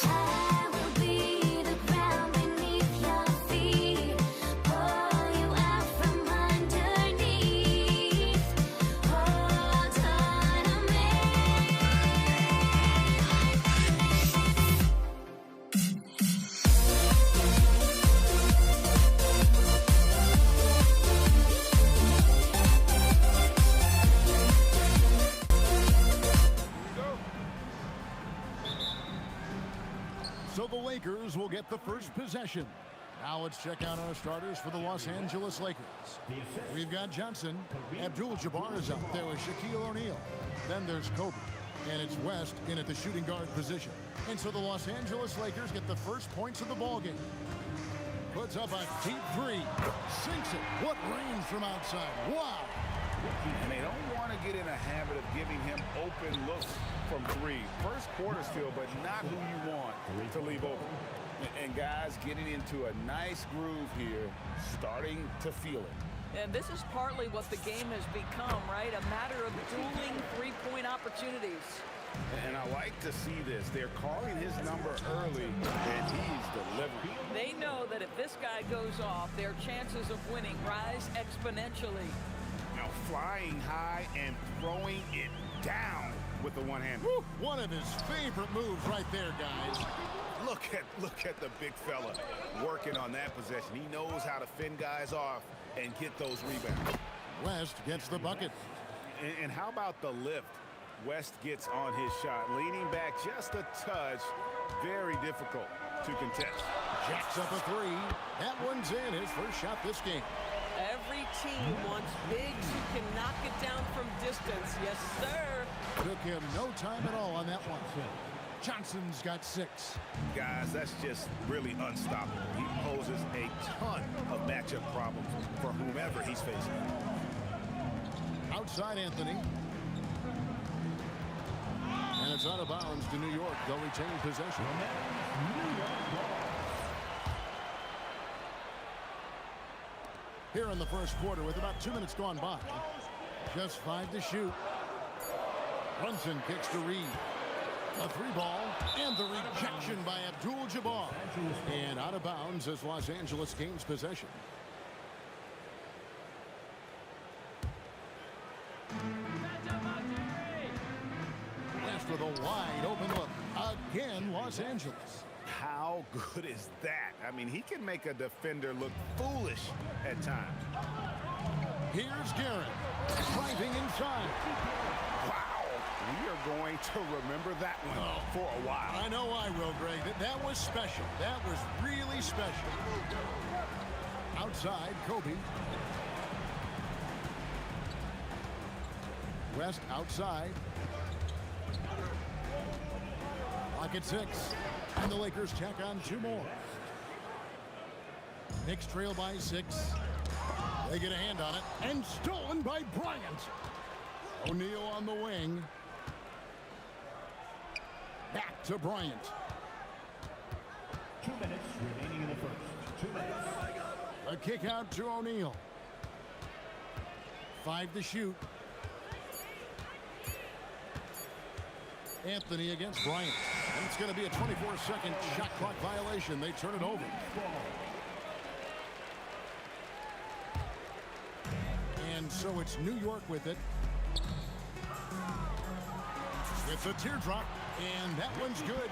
I will be the ground beneath your feet, pull you out from underneath. Hold on to me. So the Lakers will get the first possession. Now let's check out our starters for the Los Angeles Lakers. We've got Johnson. Abdul-Jabbar is out there with Shaquille O'Neal. Then there's Kobe. And it's West in at the shooting guard position. And so the Los Angeles Lakers get the first points of the ball game. Puts up a deep three. Sinks it. What range from outside. Wow. And they don't want to get in a habit of giving him open looks from three. First quarter still, but not who you want to leave open. And guys getting into a nice groove here, starting to feel it. And this is partly what the game has become, right? A matter of dueling three-point opportunities. And I like to see this. They're calling his number early, and he's delivering. They know that if this guy goes off, their chances of winning rise exponentially. Now flying high and throwing it down with the one-hand. One of his favorite moves right there, guys. Look at the big fella working on that possession. He knows how to fend guys off and get those rebounds. West gets the bucket. And how about the lift? West gets on his shot, leaning back just a touch. Very difficult to contest. Jacks up a three. That one's in, his first shot this game. Every team wants bigs who can knock it down from distance. Yes, sir. Took him no time at all on that one. Johnson's got 6. Guys, that's just really unstoppable. He poses a ton of matchup problems for whomever he's facing. Outside Anthony. And it's out of bounds to New York. They'll retain possession. Here in the first quarter with about 2 minutes gone by. Just 5 to shoot. Brunson kicks to Reed. A 3-ball and the rejection by Abdul-Jabbar. And out of bounds as Los Angeles gains possession. West with a wide open look. Again, Los Angeles. How good is that? I mean, he can make a defender look foolish at times. Here's Garrett driving inside. Wow. We are going to remember that one for a while. I know I will, Greg. That was special. That was really special. Outside, Kobe. West outside. Lock at 6. And the Lakers tack on 2 more. Knicks trail by 6. They get a hand on it. And stolen by Bryant. O'Neal on the wing. Back to Bryant. 2 minutes remaining in the first. 2 minutes. A kick out to O'Neal. 5 to shoot. Anthony against Bryant. And it's going to be a 24-second shot clock violation. They turn it over. And so it's New York with it. It's a teardrop, and that one's good.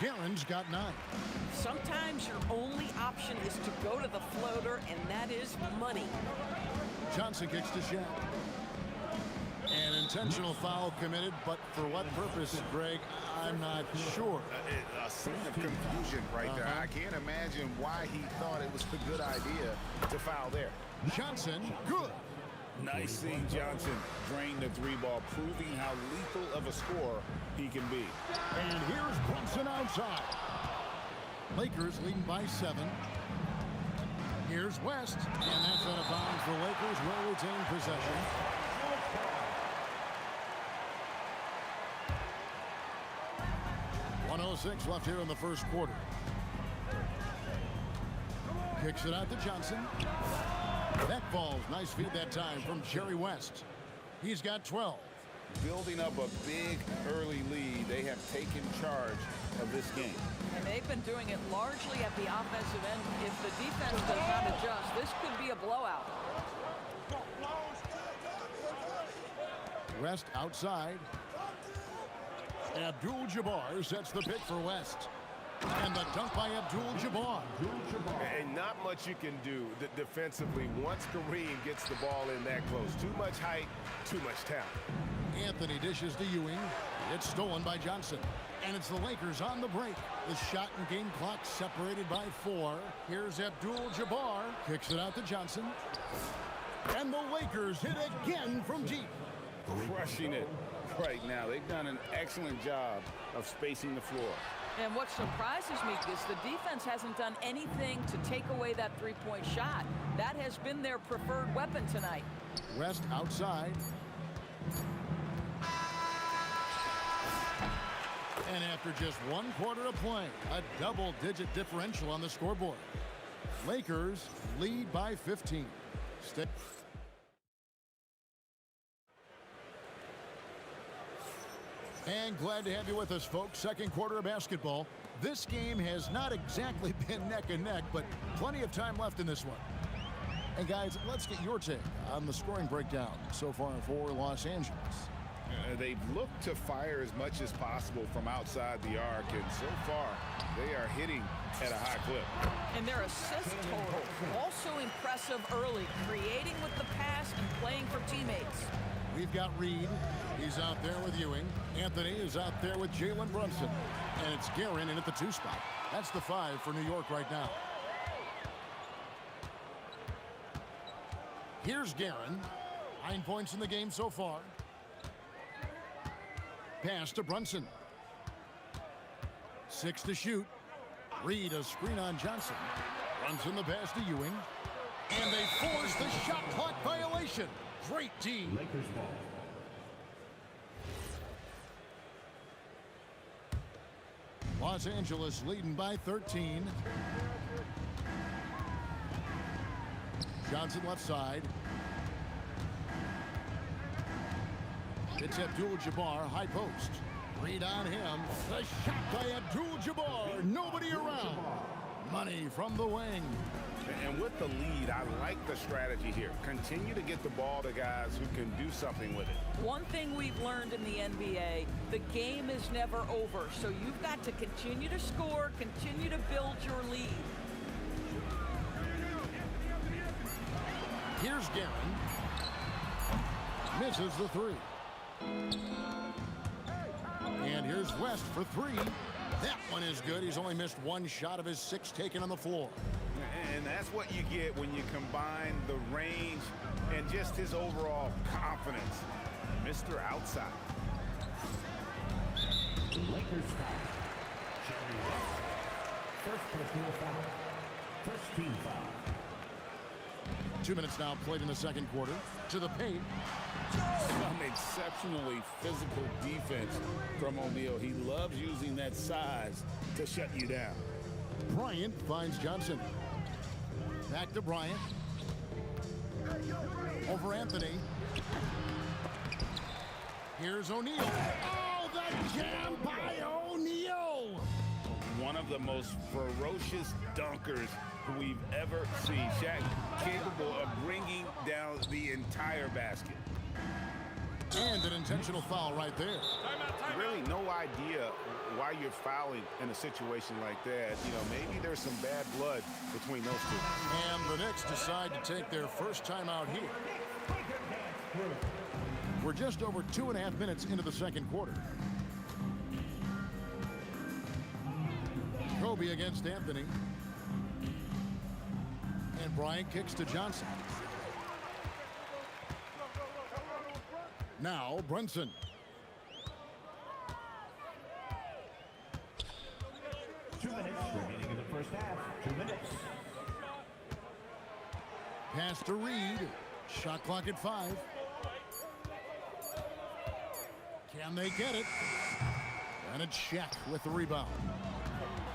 Guerin's got 9. Sometimes your only option is to go to the floater, and that is money. Johnson kicks to Shaq. An intentional foul committed, but for what purpose, Greg, I'm not sure. A scene of confusion right there. I can't imagine why he thought it was a good idea to foul there. Johnson, good. Nice seeing Johnson drain the 3-ball, proving how lethal of a scorer he can be. And here's Brunson outside. Lakers leading by 7. Here's West, and that's out of bounds. The Lakers will retain possession. .106 left here in the first quarter. Kicks it out to Johnson. That falls. Nice feed that time from Jerry West. He's got 12. Building up a big early lead, they have taken charge of this game. And they've been doing it largely at the offensive end. If the defense does not adjust, this could be a blowout. West outside. Abdul-Jabbar sets the pick for West. And the dunk by Abdul-Jabbar. And not much you can do defensively once Kareem gets the ball in that close. Too much height, too much talent. Anthony dishes to Ewing. It's stolen by Johnson. And it's the Lakers on the break. The shot and game clock separated by 4. Here's Abdul-Jabbar. Kicks it out to Johnson. And the Lakers hit again from deep. Crushing it right now. They've done an excellent job of spacing the floor. And what surprises me is the defense hasn't done anything to take away that three-point shot. That has been their preferred weapon tonight. West outside. And after just 1 quarter of play, a double-digit differential on the scoreboard. Lakers lead by 15. And glad to have you with us, folks. Second quarter of basketball. This game has not exactly been neck and neck, but plenty of time left in this one. And guys, let's get your take on the scoring breakdown so far for Los Angeles. They've looked to fire as much as possible from outside the arc, and so far they are hitting at a high clip. And their assist total also impressive early, creating with the pass and playing for teammates. We've got Reed. He's out there with Ewing. Anthony is out there with Jalen Brunson. And it's Guerin in at the 2 spot. That's the 5 for New York right now. Here's Guerin. 9 points in the game so far. Pass to Brunson. 6 to shoot. Reed a screen on Johnson. Brunson the pass to Ewing. And they force the shot clock violation. Great team. Lakers ball. Los Angeles leading by 13. Johnson left side. It's Abdul-Jabbar, high post. Reed on him. The shot by Abdul-Jabbar. Nobody around. Money from the wing. And with the lead, I like the strategy here. Continue to get the ball to guys who can do something with it. One thing we've learned in the NBA, the game is never over. So you've got to continue to score, continue to build your lead. Here's Guerin. Misses the 3. And here's West for 3. That one is good. He's only missed 1 shot of his 6 taken on the floor. And that's what you get when you combine the range and just his overall confidence. Mr. Outside. Lakers foul. First personal foul. First team foul. 2 minutes now played in the second quarter. To the paint. Some exceptionally physical defense from O'Neal. He loves using that size to shut you down. Bryant finds Johnson. Back to Bryant. Over Anthony. Here's O'Neal. Oh, the jam by O'Neal. One of the most ferocious dunkers we've ever seen. Shaq capable of bringing down the entire basket. And an intentional foul right there. Really no idea why you're fouling in a situation like that. You know, maybe there's some bad blood between those two. And the Knicks decide to take their first time out here. We're just over 2.5 minutes into the second quarter. Kobe against Anthony. And Bryant kicks to Johnson. Now Brunson. 2 minutes remaining in the first half. 2 minutes. Pass to Reed. Shot clock at 5. Can they get it? And it's Shaq with the rebound.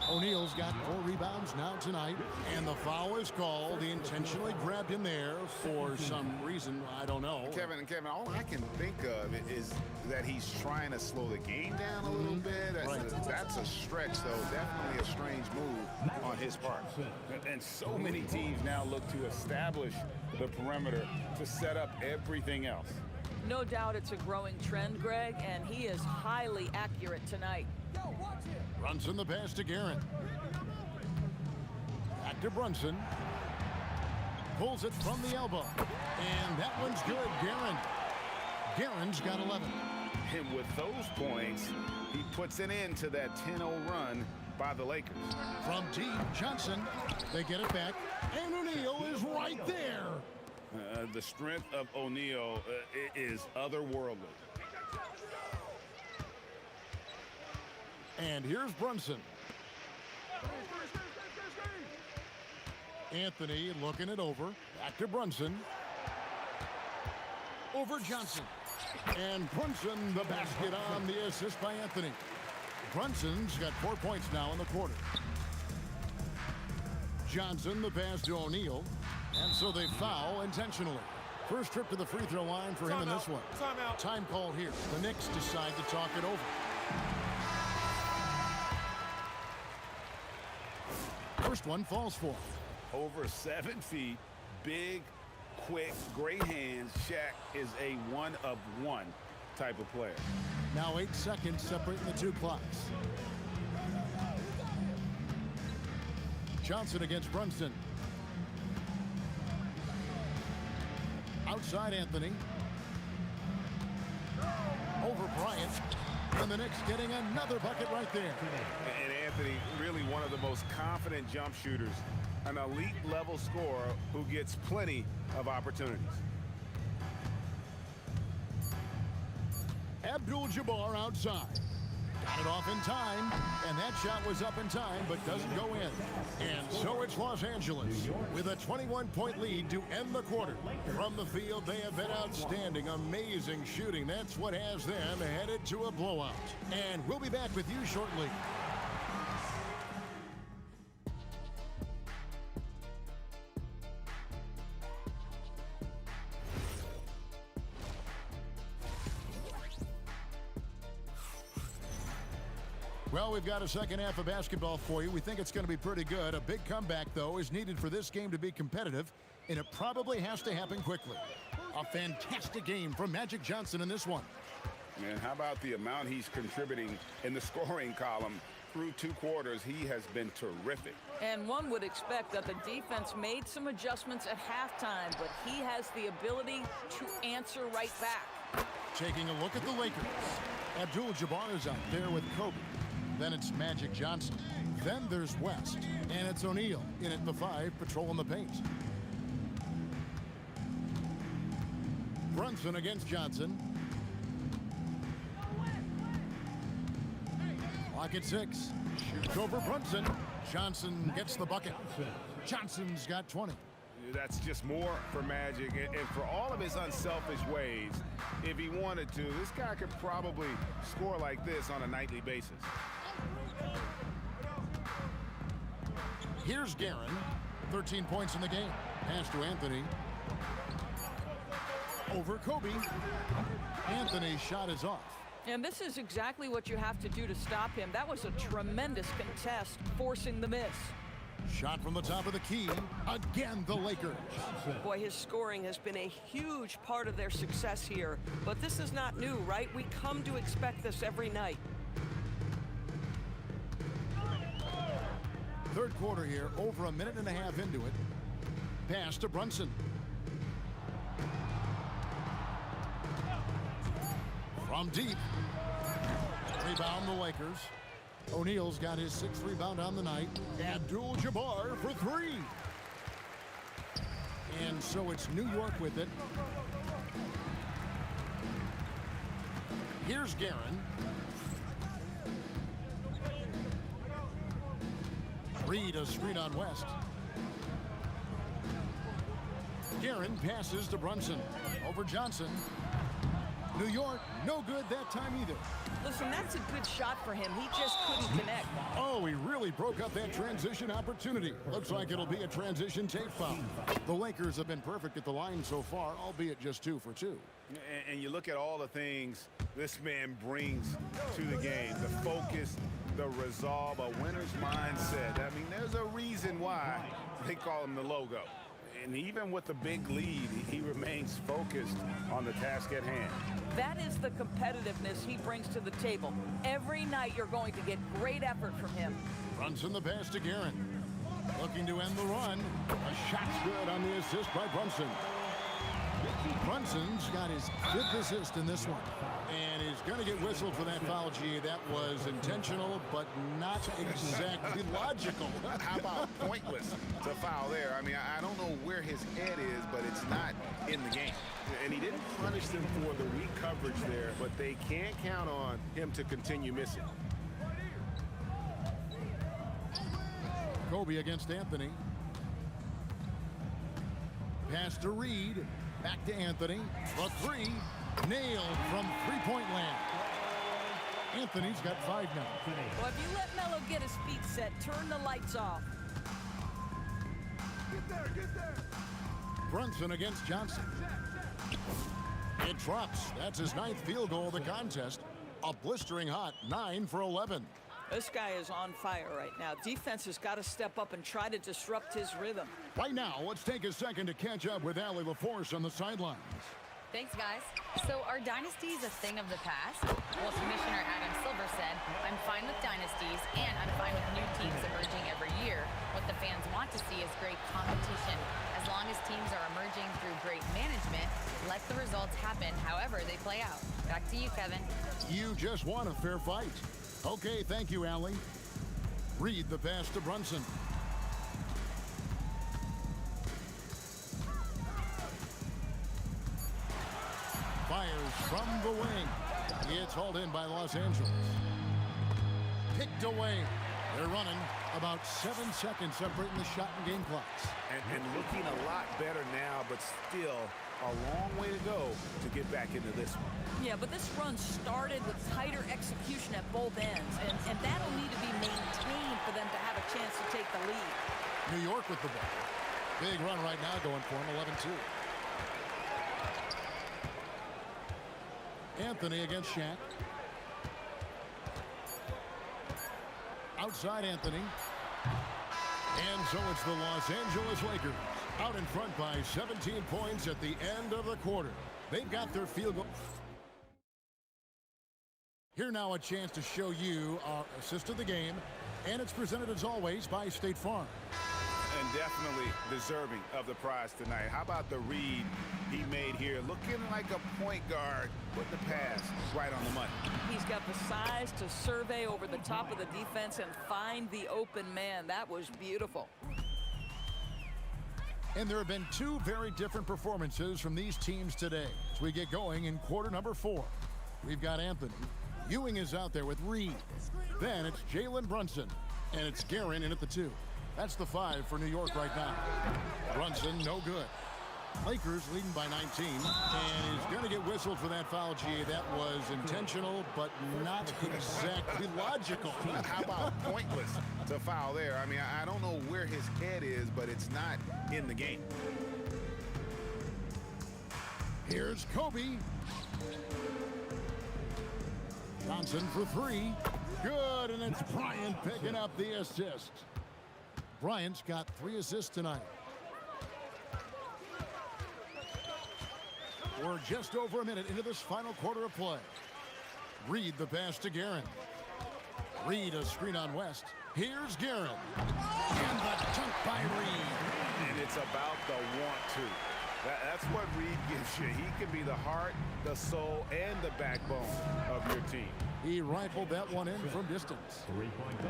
O'Neal's got 4 rebounds now tonight, and the foul is called. He intentionally grabbed him there for some reason, I don't know. Kevin, all I can think of is that he's trying to slow the game down a little bit. That's a stretch, though. Definitely a strange move on his part. And so many teams now look to establish the perimeter to set up everything else. No doubt it's a growing trend, Greg, and he is highly accurate tonight. Brunson the pass to Guerin. Back to Brunson. Pulls it from the elbow. And that one's good, Guerin. Guerin's got 11. And with those points, he puts an end to that 10-0 run by the Lakers. From deep, Johnson. They get it back. And O'Neal is right there. The strength of O'Neal is otherworldly. And here's Brunson. Anthony looking it over. Back to Brunson. Over Johnson. And Brunson the basket on the assist by Anthony. Brunson's got 4 points now in the quarter. Johnson the pass to O'Neal. And so they foul intentionally. First trip to the free throw line for him in this one. Time call here. The Knicks decide to talk it over. First one falls for him. Over 7 feet, big, quick, great hands. Shaq is a one-of-one type of player. Now 8 seconds separating the two clocks. Johnson against Brunson. Outside Anthony. Over Bryant. And the Knicks getting another bucket right there. And Anthony, really one of the most confident jump shooters. An elite level scorer who gets plenty of opportunities. Abdul-Jabbar outside. Got it off in time, and that shot was up in time, but doesn't go in. And so it's Los Angeles with a 21-point lead to end the quarter. From the field, they have been outstanding, amazing shooting. That's what has them headed to a blowout. And we'll be back with you shortly. Well, we've got a second half of basketball for you. We think it's going to be pretty good. A big comeback, though, is needed for this game to be competitive, and it probably has to happen quickly. A fantastic game from Magic Johnson in this one. Man, how about the amount he's contributing in the scoring column? Through 2 quarters, he has been terrific. And one would expect that the defense made some adjustments at halftime, but he has the ability to answer right back. Taking a look at the Lakers. Abdul-Jabbar is out there with Kobe. Then it's Magic Johnson. Then there's West. And it's O'Neal in at the 5, patrolling the paint. Brunson against Johnson. Clock at 6. Shoots over Brunson. Johnson gets the bucket. Johnson's got 20. That's just more for Magic. And for all of his unselfish ways, if he wanted to, this guy could probably score like this on a nightly basis. Here's Guerin. 13 points in the game. Pass to Anthony. Over Kobe. Anthony's shot is off. And this is exactly what you have to do to stop him. That was a tremendous contest, forcing the miss. Shot from the top of the key. Again, the Lakers. Boy, his scoring has been a huge part of their success here. But this is not new, right? We come to expect this every night. Third quarter here, over a minute and a half into it. Pass to Brunson. From deep. Rebound the Lakers. O'Neal's got his 6th rebound on the night. Abdul-Jabbar for 3. And so it's New York with it. Here's Guerin. Reed a screen on West. Guerin passes to Brunson. Over Johnson. New York, no good that time either. Listen, that's a good shot for him. He just couldn't connect. Oh, he really broke up that transition opportunity. Looks like it'll be a transition take foul. The Lakers have been perfect at the line so far, albeit just 2 for 2. And you look at all the things this man brings to the game. The focus, the resolve, a winner's mindset. I mean, there's a reason why they call him the logo. And even with the big lead, he remains focused on the task at hand. That is the competitiveness he brings to the table. Every night you're going to get great effort from him. Brunson the pass to Guerin. Looking to end the run. A shot's good on the assist by Brunson. Brunson's got his 5th assist in this one. And he's going to get whistled for that foul, G. That was intentional, but not exactly logical. How about pointless to foul there? I mean, I don't know where his head is, but it's not in the game. And he didn't punish them for the weak coverage there, but they can't count on him to continue missing. Kobe against Anthony. Pass to Reed. Back to Anthony. For 3. Nailed from 3-point land. Anthony's got 5 now. Well, if you let Melo get his feet set, turn the lights off. Get there. Brunson against Johnson. It drops. That's his 9th field goal of the contest. A blistering hot 9 for 11. This guy is on fire right now. Defense has got to step up and try to disrupt his rhythm. Right now, let's take a second to catch up with Allie LaForce on the sidelines. Thanks, guys. So are dynasties a thing of the past? Well, Commissioner Adam Silver said, I'm fine with dynasties, and I'm fine with new teams emerging every year. What the fans want to see is great competition. As long as teams are emerging through great management, let the results happen however they play out. Back to you, Kevin. You just won a fair fight. Okay, thank you, Allie. Reed the pass to Brunson. Fires from the wing. It's hauled in by Los Angeles. Picked away. They're running about 7 seconds separating the shot and game clocks. And looking a lot better now, but still a long way to go to get back into this one. Yeah, but this run started with tighter execution at both ends, and that'll need to be maintained for them to have a chance to take the lead. New York with the ball. Big run right now going for him, 11-2. Anthony against Shaq. Outside Anthony. And so it's the Los Angeles Lakers out in front by 17 points at the end of the quarter. They've got their field goal. Here now a chance to show you our assist of the game, and it's presented as always by State Farm. And definitely deserving of the prize tonight. How about the read he made here? Looking like a point guard with the pass right on the money. He's got the size to survey over the top of the defense and find the open man. That was beautiful. And there have been 2 very different performances from these teams today. As we get going in quarter number 4, we've got Anthony. Ewing is out there with Reed. Then it's Jalen Brunson. And it's Guerin in at the 2. That's the 5 for New York right now. Brunson, no good. Lakers leading by 19, and he's going to get whistled for that foul, G. That was intentional, but not exactly logical. How about pointless to foul there? I mean, I don't know where his head is, but it's not in the game. Here's Kobe. Johnson for 3. Good, and it's Bryant picking up the assist. Bryant's got 3 assists tonight. We're just over a minute into this final quarter of play. Reed the pass to Guerin. Reed a screen on West. Here's Guerin. And the dunk by Reed. And it's about the want to. That's what Reed gives you. He can be the heart, the soul, and the backbone of your team. He rifled that one in from distance.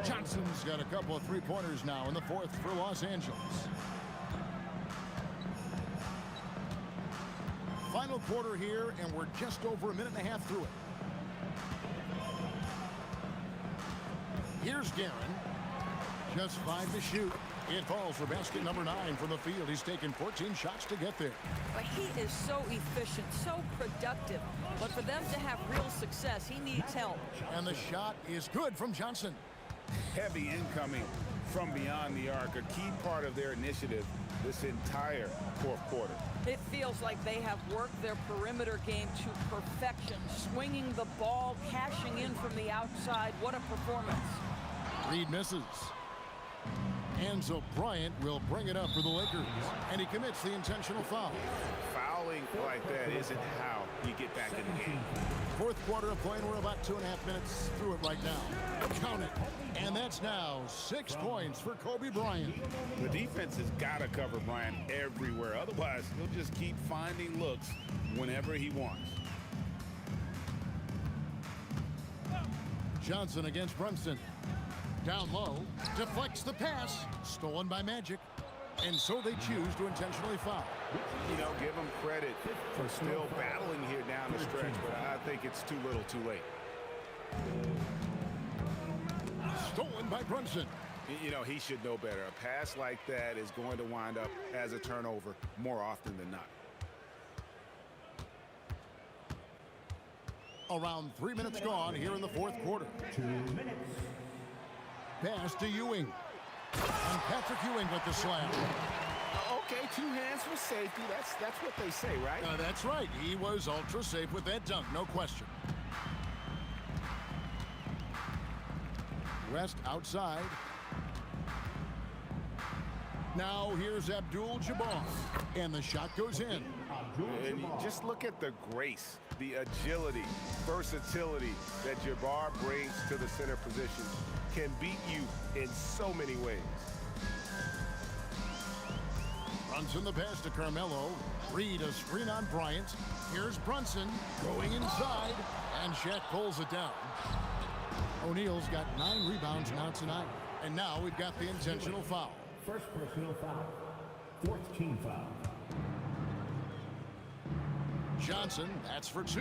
Johnson's got a couple of three-pointers now in the 4th for Los Angeles. Final quarter here, and we're just over a minute and a half through it. Here's Guerin. Just 5 to shoot. It falls for basket number 9 from the field. He's taken 14 shots to get there. But he is so efficient, so productive. But for them to have real success, he needs help. And the shot is good from Johnson. Heavy incoming from beyond the arc, a key part of their initiative this entire 4th quarter. It feels like they have worked their perimeter game to perfection, swinging the ball, cashing in from the outside. What a performance. Reed misses. And so Bryant will bring it up for the Lakers. And he commits the intentional foul. Fouling like that isn't how you get back in the game. 4th quarter of play, and we're about 2.5 minutes through it right now. Count it. And that's now 6 points for Kobe Bryant. The defense has got to cover Bryant everywhere. Otherwise, he'll just keep finding looks whenever he wants. Johnson against Brunson. Down low, deflects the pass, stolen by Magic. And so they choose to intentionally foul. You know, give them credit for still battling here down the stretch, but I think it's too little too late. Stolen by Brunson. You know, he should know better. A pass like that is going to wind up as a turnover more often than not. Around 3 minutes gone here in the 4th quarter. 2 minutes. Pass to Ewing. And Patrick Ewing with the slam. Okay, 2 hands for safety. That's what they say, right? That's right. He was ultra safe with that dunk, no question. West outside. Now here's Abdul-Jabbar. And the shot goes in. And you just look at the grace, the agility, versatility that Jabbar brings to the center position. Can beat you in so many ways. Brunson the pass to Carmelo. Reed a screen on Bryant. Here's Brunson going inside, and Shaq pulls it down. O'Neal's got 9 rebounds now tonight. And now we've got the intentional foul. First personal foul. 4th team foul. Johnson, that's for 2.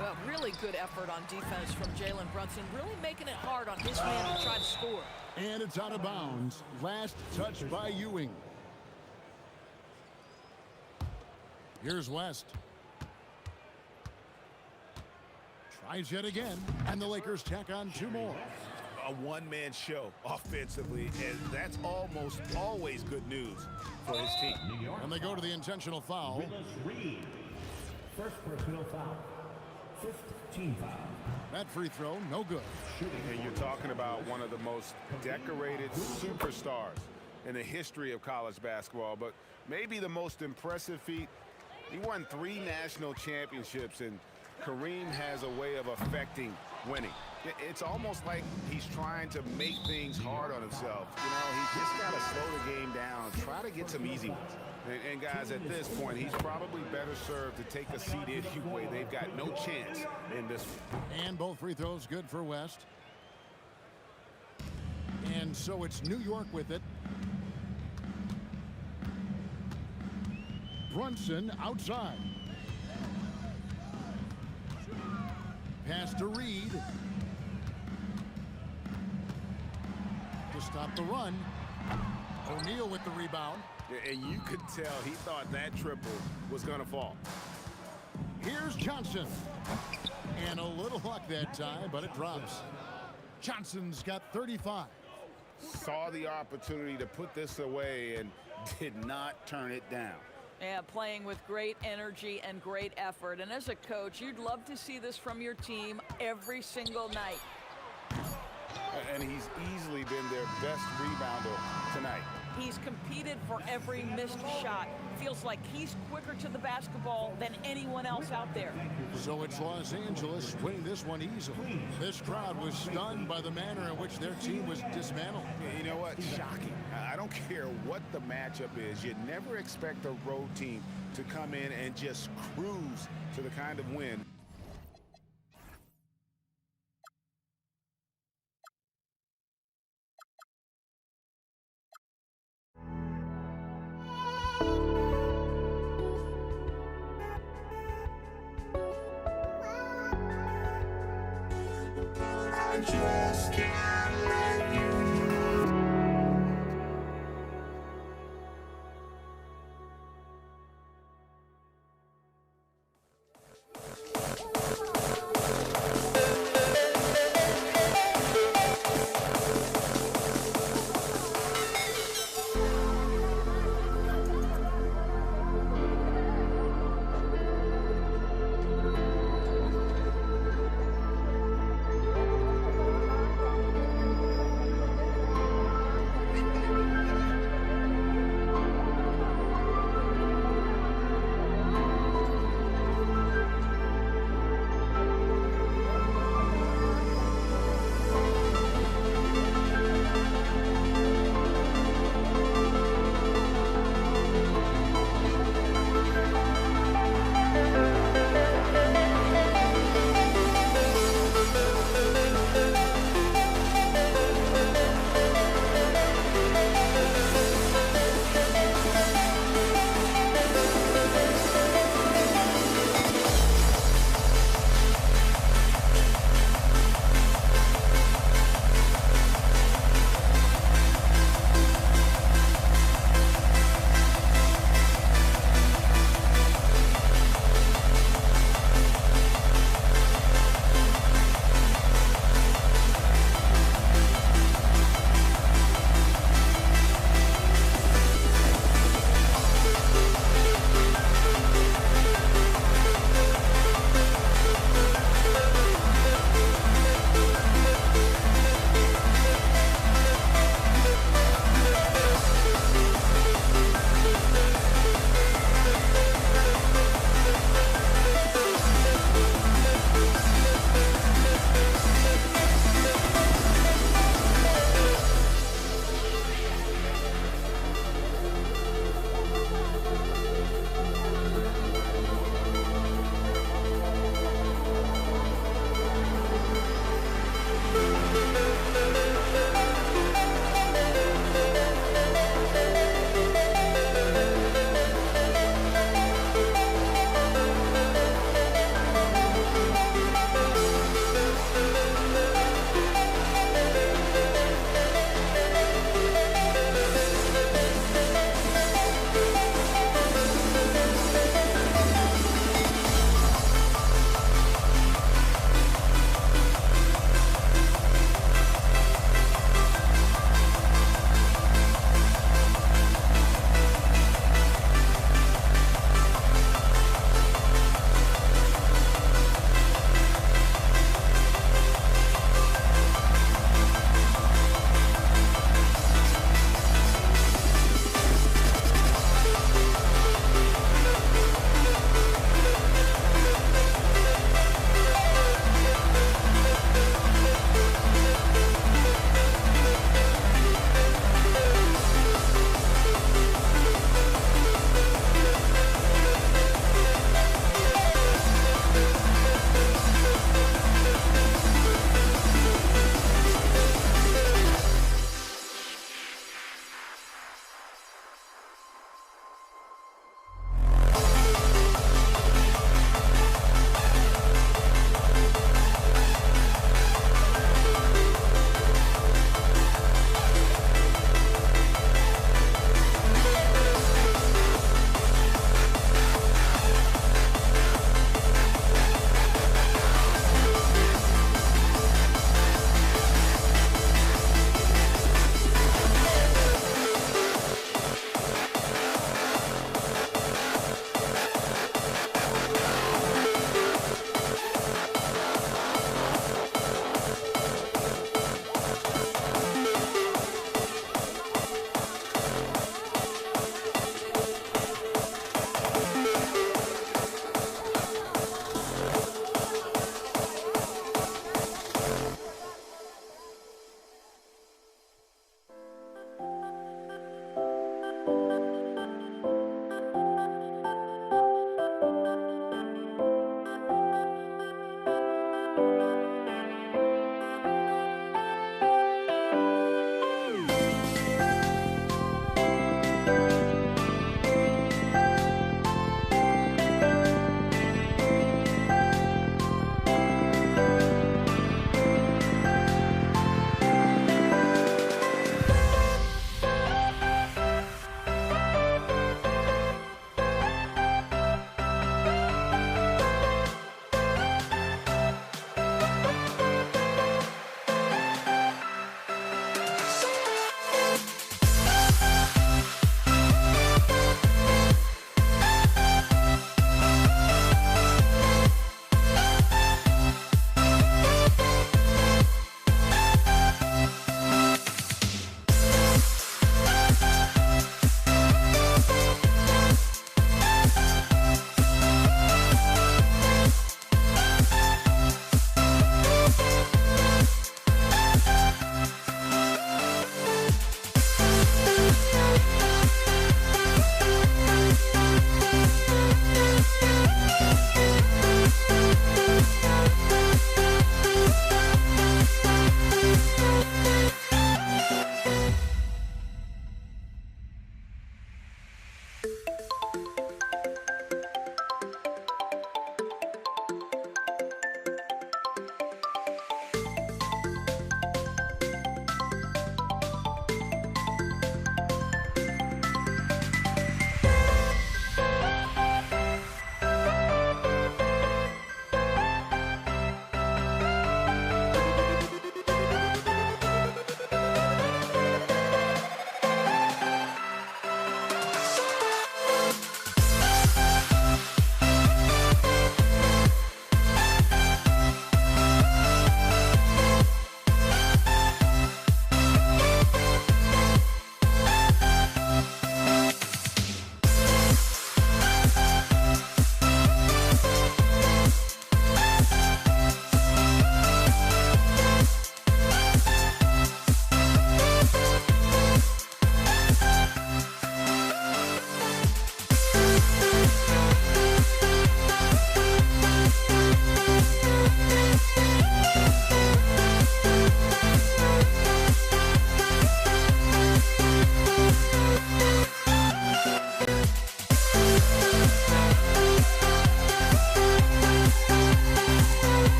Well, really good effort on defense from Jalen Brunson, really making it hard on his man to try to score. And it's out of bounds. Last touch by Ewing. Here's West. Tries yet again, and the Lakers tack on 2 more. A one-man show offensively, and that's almost always good news for his team. And they go to the intentional foul. Reed. First personal foul. 5th team foul. That free throw, no good. And you're talking about one of the most decorated superstars in the history of college basketball, but maybe the most impressive feat. He won 3 national championships, and Kareem has a way of affecting winning. It's almost like he's trying to make things hard on himself. You know, he's just got to slow the game down, try to get some easy ones. And guys, at this point, he's probably better served to take a seat anyway. They've got no chance in this one. And both free throws good for West. And so it's New York with it. Brunson outside. Pass to Reed. To stop the run. O'Neal with the rebound. And you could tell he thought that triple was going to fall. Here's Johnson. And a little luck that time, but it drops. Johnson's got 35. Saw the opportunity to put this away and did not turn it down. Yeah, playing with great energy and great effort. And as a coach, you'd love to see this from your team every single night. And he's easily been their best rebounder tonight. He's competed for every missed shot. Feels like he's quicker to the basketball than anyone else out there. So it's Los Angeles winning this one easily. This crowd was stunned by the manner in which their team was dismantled. You know what? Shocking. I don't care what the matchup is. You never expect a road team to come in and just cruise to the kind of win. I just can't let you go.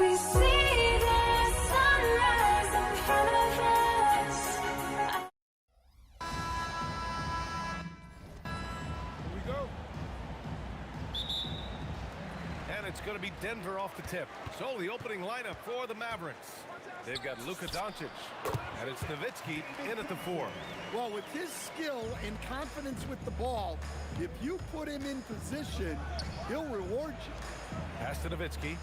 We see the sunrise in front of us. Here we go. And it's going to be Denver off the tip. So the opening lineup for the Mavericks. They've got Luka Doncic, and it's Nowitzki in at the 4. Well, with his skill and confidence with the ball, if you put him in position, he'll reward you. Pass to Nowitzki.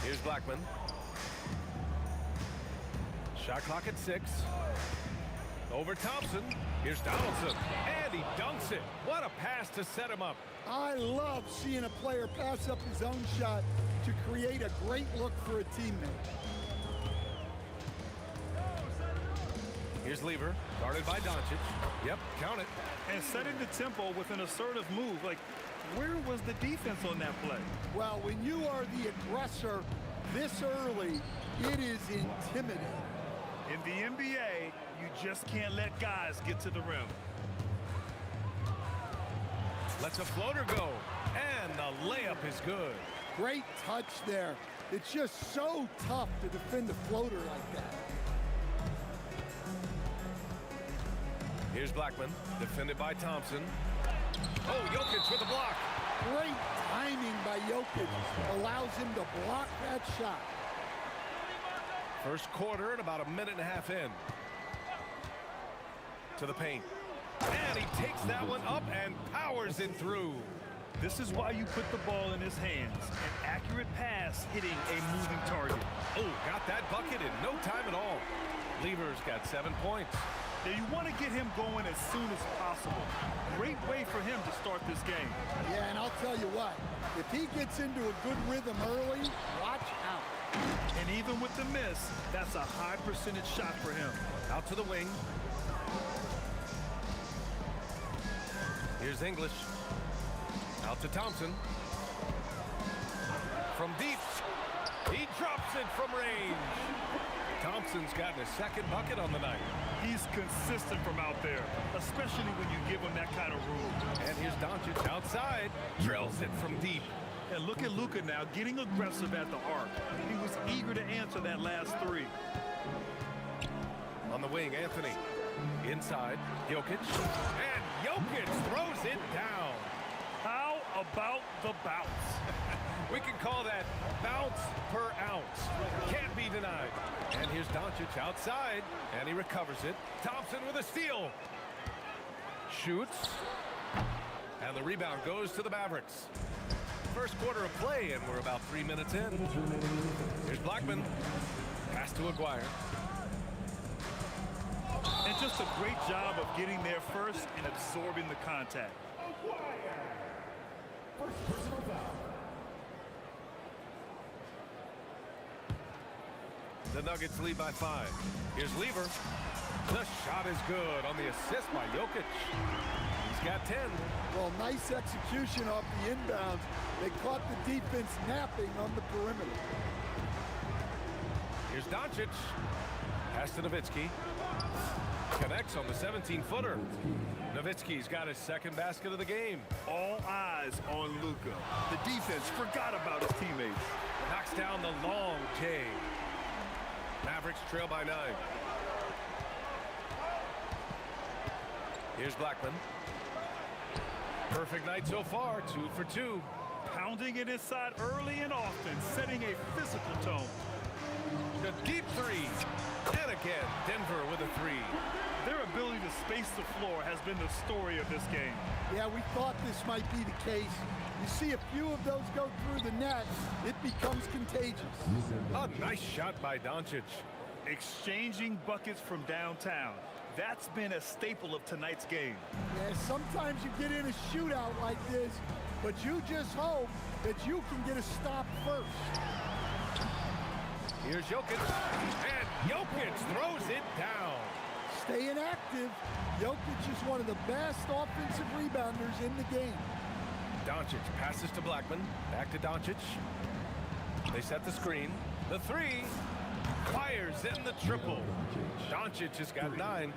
Here's Blackman. Shot clock at 6. Over Thompson. Here's Donaldson. And he dunks it. What a pass to set him up. I love seeing a player pass up his own shot to create a great look for a teammate. Here's Lever, guarded by Doncic. Yep, count it. And setting the tempo with an assertive move. Like, where was the defense on that play? Well, when you are the aggressor this early, it is intimidating. In the NBA, you just can't let guys get to the rim. Lets a floater go, and the layup is good. Great touch there. It's just so tough to defend a floater like that. Here's Blackman, defended by Thompson. Oh, Jokic with the block. Great timing by Jokic allows him to block that shot. First quarter and about a minute and a half in. To the paint. And he takes that one up and powers it through. This is why you put the ball in his hands. An accurate pass hitting a moving target. Oh, got that bucket in no time at all. Lever's got 7 points. Now you want to get him going as soon as possible. Great way for him to start this game. Yeah, and I'll tell you what, if he gets into a good rhythm early, watch out. And even with the miss, that's a high percentage shot for him. Out to the wing. Here's English. Out to Thompson. From deep. He drops it from range. Thompson's gotten a second bucket on the night. He's consistent from out there, especially when you give him that kind of room. And here's Doncic outside. Drills it from deep. And look at Luka now getting aggressive at the arc. He was eager to answer that last 3. On the wing, Anthony. Inside, Jokic. And Jokic throws it down. How about the bounce? We can call that bounce per ounce. Can't be denied. And here's Doncic outside, and he recovers it. Thompson with a steal. Shoots. And the rebound goes to the Mavericks. First quarter of play, and we're about 3 minutes in. Here's Blackman. Pass to Aguirre. And just a great job of getting there first and absorbing the contact. The Nuggets lead by 5. Here's Lever. The shot is good on the assist by Jokic. He's got 10. Well, nice execution off the inbounds. They caught the defense napping on the perimeter. Here's Doncic. Pass to Nowitzki. Connects on the 17-footer. Nowitzki's got his second basket of the game. All eyes on Luka. The defense forgot about his teammates. Knocks down the long J. Mavericks trail by 9. Here's Blackman. Perfect night so far, 2 for 2. Pounding it inside early and often, setting a physical tone. The deep 3. And again, Denver with a 3. Their ability to space the floor has been the story of this game. Yeah, we thought this might be the case. You see a few of those go through the net, it becomes contagious. A nice shot by Doncic. Exchanging buckets from downtown. That's been a staple of tonight's game. Yeah, sometimes you get in a shootout like this, but you just hope that you can get a stop first. Here's Jokic. And Jokic throws it down. Staying active. Jokic is one of the best offensive rebounders in the game. Doncic passes to Blackman. Back to Doncic. They set the screen. The 3. Fires in the triple. Doncic has got 9.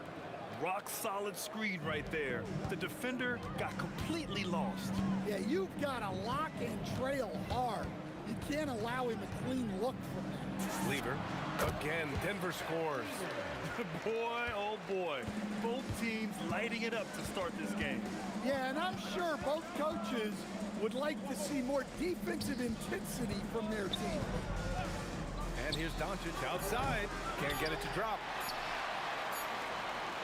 rock-solid screen right there. The defender got completely lost. Yeah, you've got to lock and trail hard. You can't allow him a clean look from that. Lever. Again, Denver scores. Boy, oh boy. Both teams lighting it up to start this game. Yeah, and I'm sure both coaches would like to see more defensive intensity from their team. And here's Doncic outside. Can't get it to drop.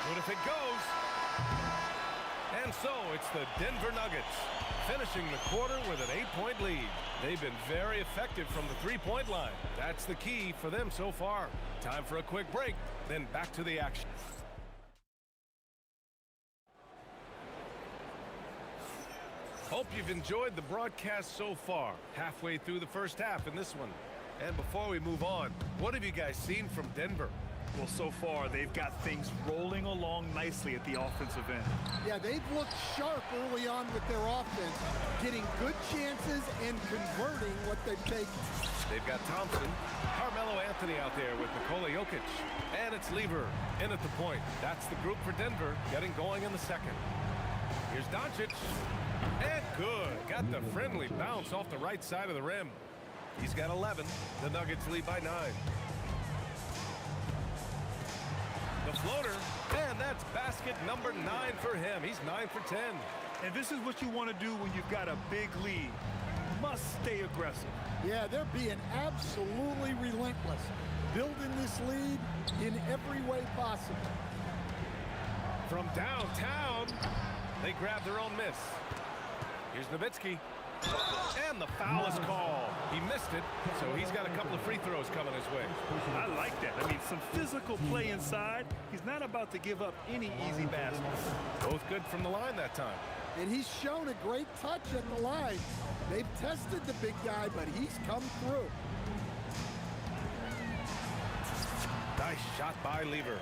Good if it goes. And so it's the Denver Nuggets finishing the quarter with an 8-point lead. They've been very effective from the three-point line. That's the key for them so far. Time for a quick break, then back to the action. Hope you've enjoyed the broadcast so far. Halfway through the first half in this one. And before we move on, what have you guys seen from Denver? Well, so far, they've got things rolling along nicely at the offensive end. Yeah, they've looked sharp early on with their offense, getting good chances and converting what they've taken. They've got Thompson, Carmelo Anthony out there with Nikola Jokic, and it's Lever in at the point. That's the group for Denver getting going in the second. Here's Doncic, and good. Got the friendly bounce off the right side of the rim. He's got 11. The Nuggets lead by 9. The floater, and that's basket number 9 for him. He's 9 for 10. And this is what you want to do when you've got a big lead. Must stay aggressive. Yeah, they're being absolutely relentless, building this lead in every way possible. From downtown, they grab their own miss. Here's Nowitzki. And the foul is called. He missed it, so he's got a couple of free throws coming his way. I like that. I mean, some physical play inside. He's not about to give up any easy baskets. Both good from the line that time. And he's shown a great touch at the line. They've tested the big guy, but he's come through. Nice shot by Lever.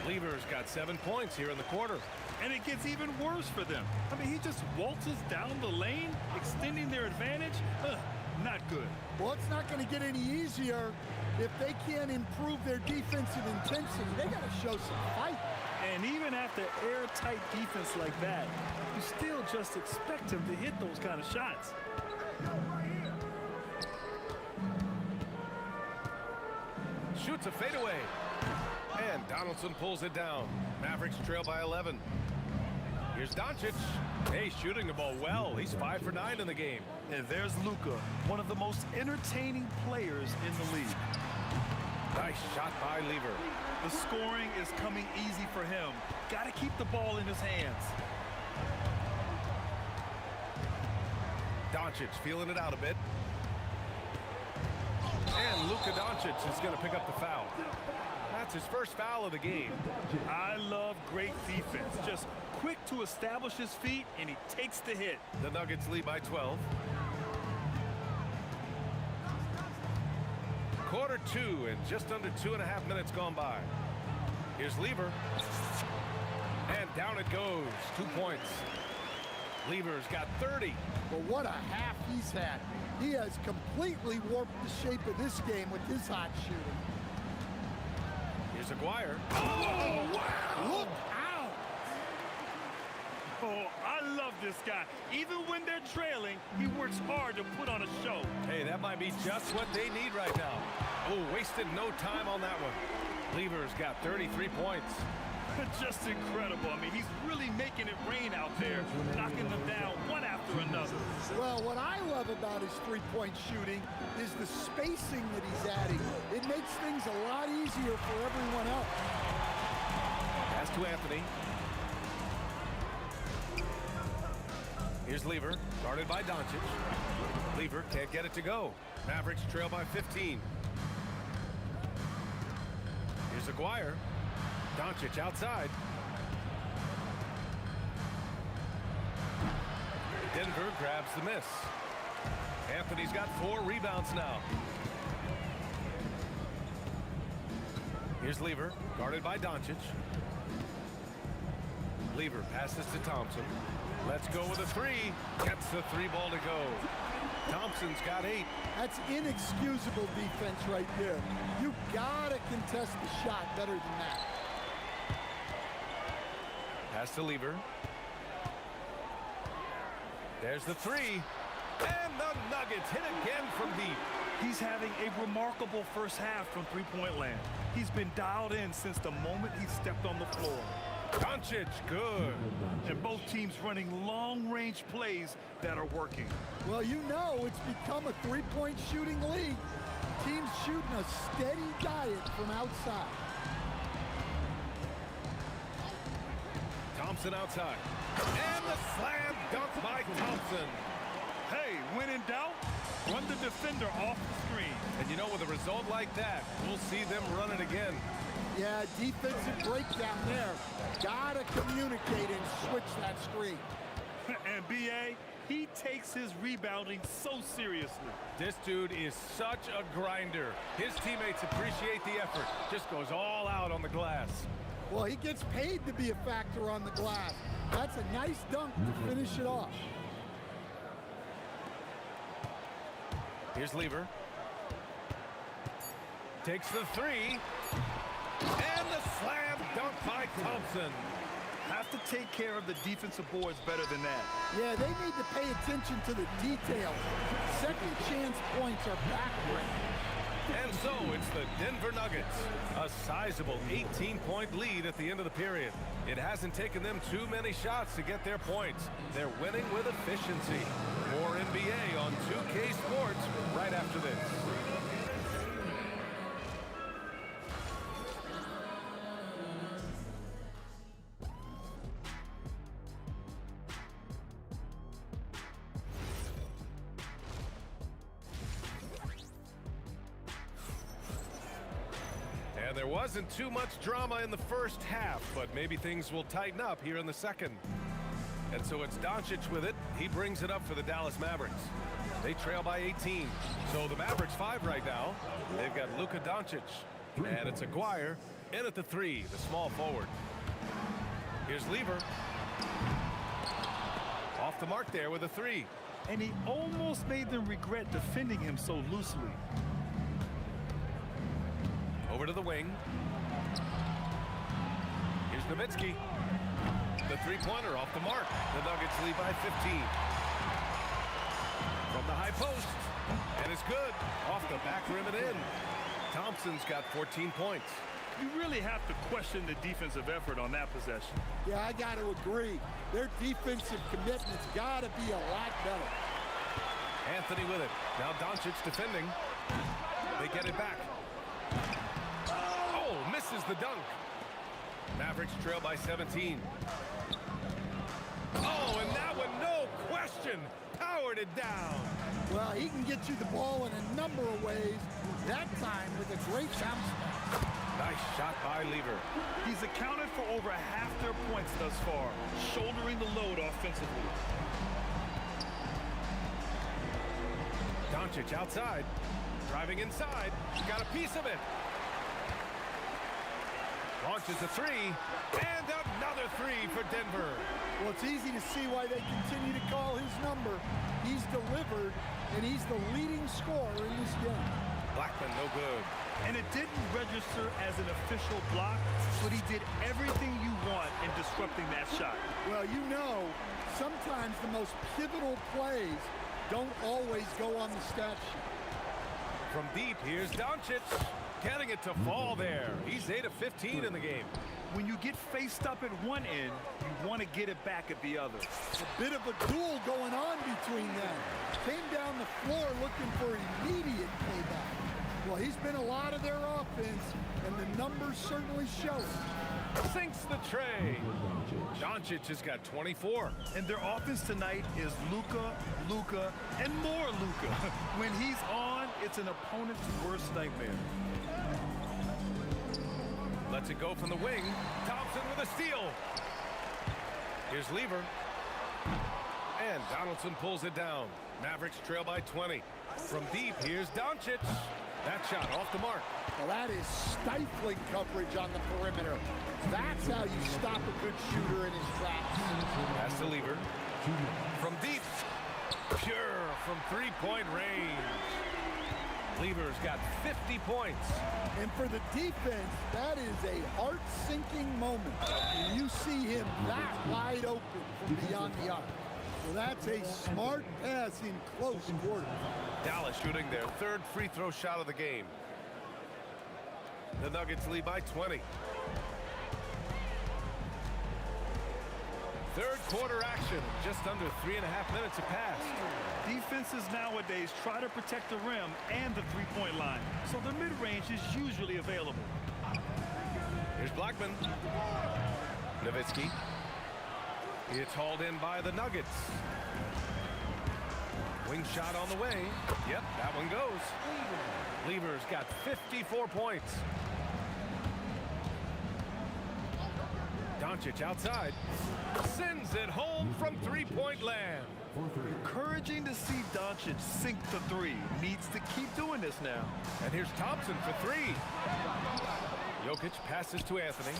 Lever's got 7 points here in the quarter. And it gets even worse for them. I mean, he just waltzes down the lane, extending their advantage. Not good. Well, it's not going to get any easier if they can't improve their defensive intensity. They got to show some fight. And even after airtight defense like that, you still just expect him to hit those kind of shots. Shoots a fadeaway. And Donaldson pulls it down. Mavericks trail by 11. Here's Doncic. Hey, shooting the ball well. He's 5 for 9 in the game. And there's Luka, one of the most entertaining players in the league. Nice shot by Lever. The scoring is coming easy for him. Got to keep the ball in his hands. Doncic feeling it out a bit. And Luka Doncic is going to pick up the foul. That's his first foul of the game. I love great defense. Just quick to establish his feet, and he takes the hit. The Nuggets lead by 12. Quarter 2 and just under 2.5 minutes gone by. Here's Lever. And down it goes. 2 points. Lever's got 30. But what a half he's had. He has completely warped the shape of this game with his hot shooting. Here's Aguirre. Oh, wow! Look out! Oh, I love this guy. Even when they're trailing, he works hard to put on a show. Hey, that might be just what they need right now. Oh, wasted no time on that one. Lever's got 33 points. Just incredible. I mean, he's really making it rain out there, knocking them down one after another. Well, what I love about his three-point shooting is the spacing that he's adding. It makes things a lot easier for everyone else. Pass to Anthony. Here's Lever, guarded by Doncic. Lever can't get it to go. Mavericks trail by 15. Here's Aguirre. Doncic outside. Denver grabs the miss. Anthony's got 4 rebounds now. Here's Lever, guarded by Doncic. Lever passes to Thompson. Let's go with a 3. Gets the 3 ball to go. Thompson's got 8. That's inexcusable defense right there. You gotta contest the shot better than that. Pass to Lever. There's the three. And the Nuggets hit again from deep. He's having a remarkable first half from three-point land. He's been dialed in since the moment he stepped on the floor. Doncic, good. And both teams running long-range plays that are working. Well, you know it's become a three-point shooting league. Teams shooting a steady diet from outside. Thompson outside. And the slam dunk by Thompson. Hey, when in doubt, run the defender off the screen. And you know, with a result like that, we'll see them run it again. Yeah, defensive breakdown there. Gotta communicate and switch that screen. And B.A., he takes his rebounding so seriously. This dude is such a grinder. His teammates appreciate the effort. Just goes all out on the glass. Well, he gets paid to be a factor on the glass. That's a nice dunk to finish it off. Here's Lever. Takes the three. And the slam dunk by Thompson. Have to take care of the defensive boards better than that. Yeah, they need to pay attention to the details. Second chance points are backbreaking. And so it's the Denver Nuggets. A sizable 18-point lead at the end of the period. It hasn't taken them too many shots to get their points. They're winning with efficiency. More NBA on 2K Sports right after this. And there wasn't too much drama in the first half, but maybe things will tighten up here in the second. And so it's Doncic with it. He brings it up for the Dallas Mavericks. They trail by 18. So the Mavericks 5 right now. They've got Luka Doncic. And it's Aguirre in at the 3, the small forward. Here's Lever. Off the mark there with a 3. And he almost made them regret defending him so loosely. Over to the wing. Here's Nowitzki. The three-pointer off the mark. The Nuggets lead by 15. From the high post. And it's good. Off the back rim and in. Thompson's got 14 points. You really have to question the defensive effort on that possession. Yeah, I got to agree. Their defensive commitment's got to be a lot better. Anthony with it. Now Doncic defending. They get it back. Oh, misses the dunk. Mavericks trail by 17. Oh, and that one, no question, powered it down. Well, he can get you the ball in a number of ways. That time with a great bounce back. Nice shot by Lever. He's accounted for over half their points thus far, shouldering the load offensively. Doncic outside, driving inside, got a piece of it. Launches a 3, and another 3 for Denver. Well, it's easy to see why they continue to call his number. He's delivered, and he's the leading scorer in this game. Blackman, no good. And it didn't register as an official block, but he did everything you want in disrupting that shot. Well, you know, sometimes the most pivotal plays don't always go on the stat sheet. From deep, here's Doncic. Getting it to fall there. He's 8 of 15 in the game. When you get faced up at one end, you want to get it back at the other. A bit of a duel going on between them. Came down the floor looking for immediate payback. Well, he's been a lot of their offense, and the numbers certainly show it. Sinks the tray. Doncic has got 24. And their offense tonight is Luka, and more Luka. When he's on, it's an opponent's worst nightmare. Lets it go from the wing. Thompson with a steal. Here's Lever. And Donaldson pulls it down. Mavericks trail by 20. From deep, here's Doncic. That shot off the mark. Well, that is stifling coverage on the perimeter. That's how you stop a good shooter in his tracks. Pass to Lever. From deep. Pure from three-point range. Lever's got 50 points. And for the defense, that is a heart-sinking moment. And you see him that wide open from beyond the arc. So that's a smart pass in close quarters. Dallas shooting their third free throw shot of the game. The Nuggets lead by 20. Third quarter action, just under 3.5 minutes have passed. Defenses nowadays try to protect the rim and the three-point line, so the mid-range is usually available. Here's Blackman. Nowitzki. It's hauled in by the Nuggets. Wing shot on the way. Yep, that one goes. Lever's got 54 points. Doncic outside. Sends it home from three-point land. Encouraging to see Doncic sink the three. Needs to keep doing this now. And here's Thompson for three. Jokic passes to Anthony.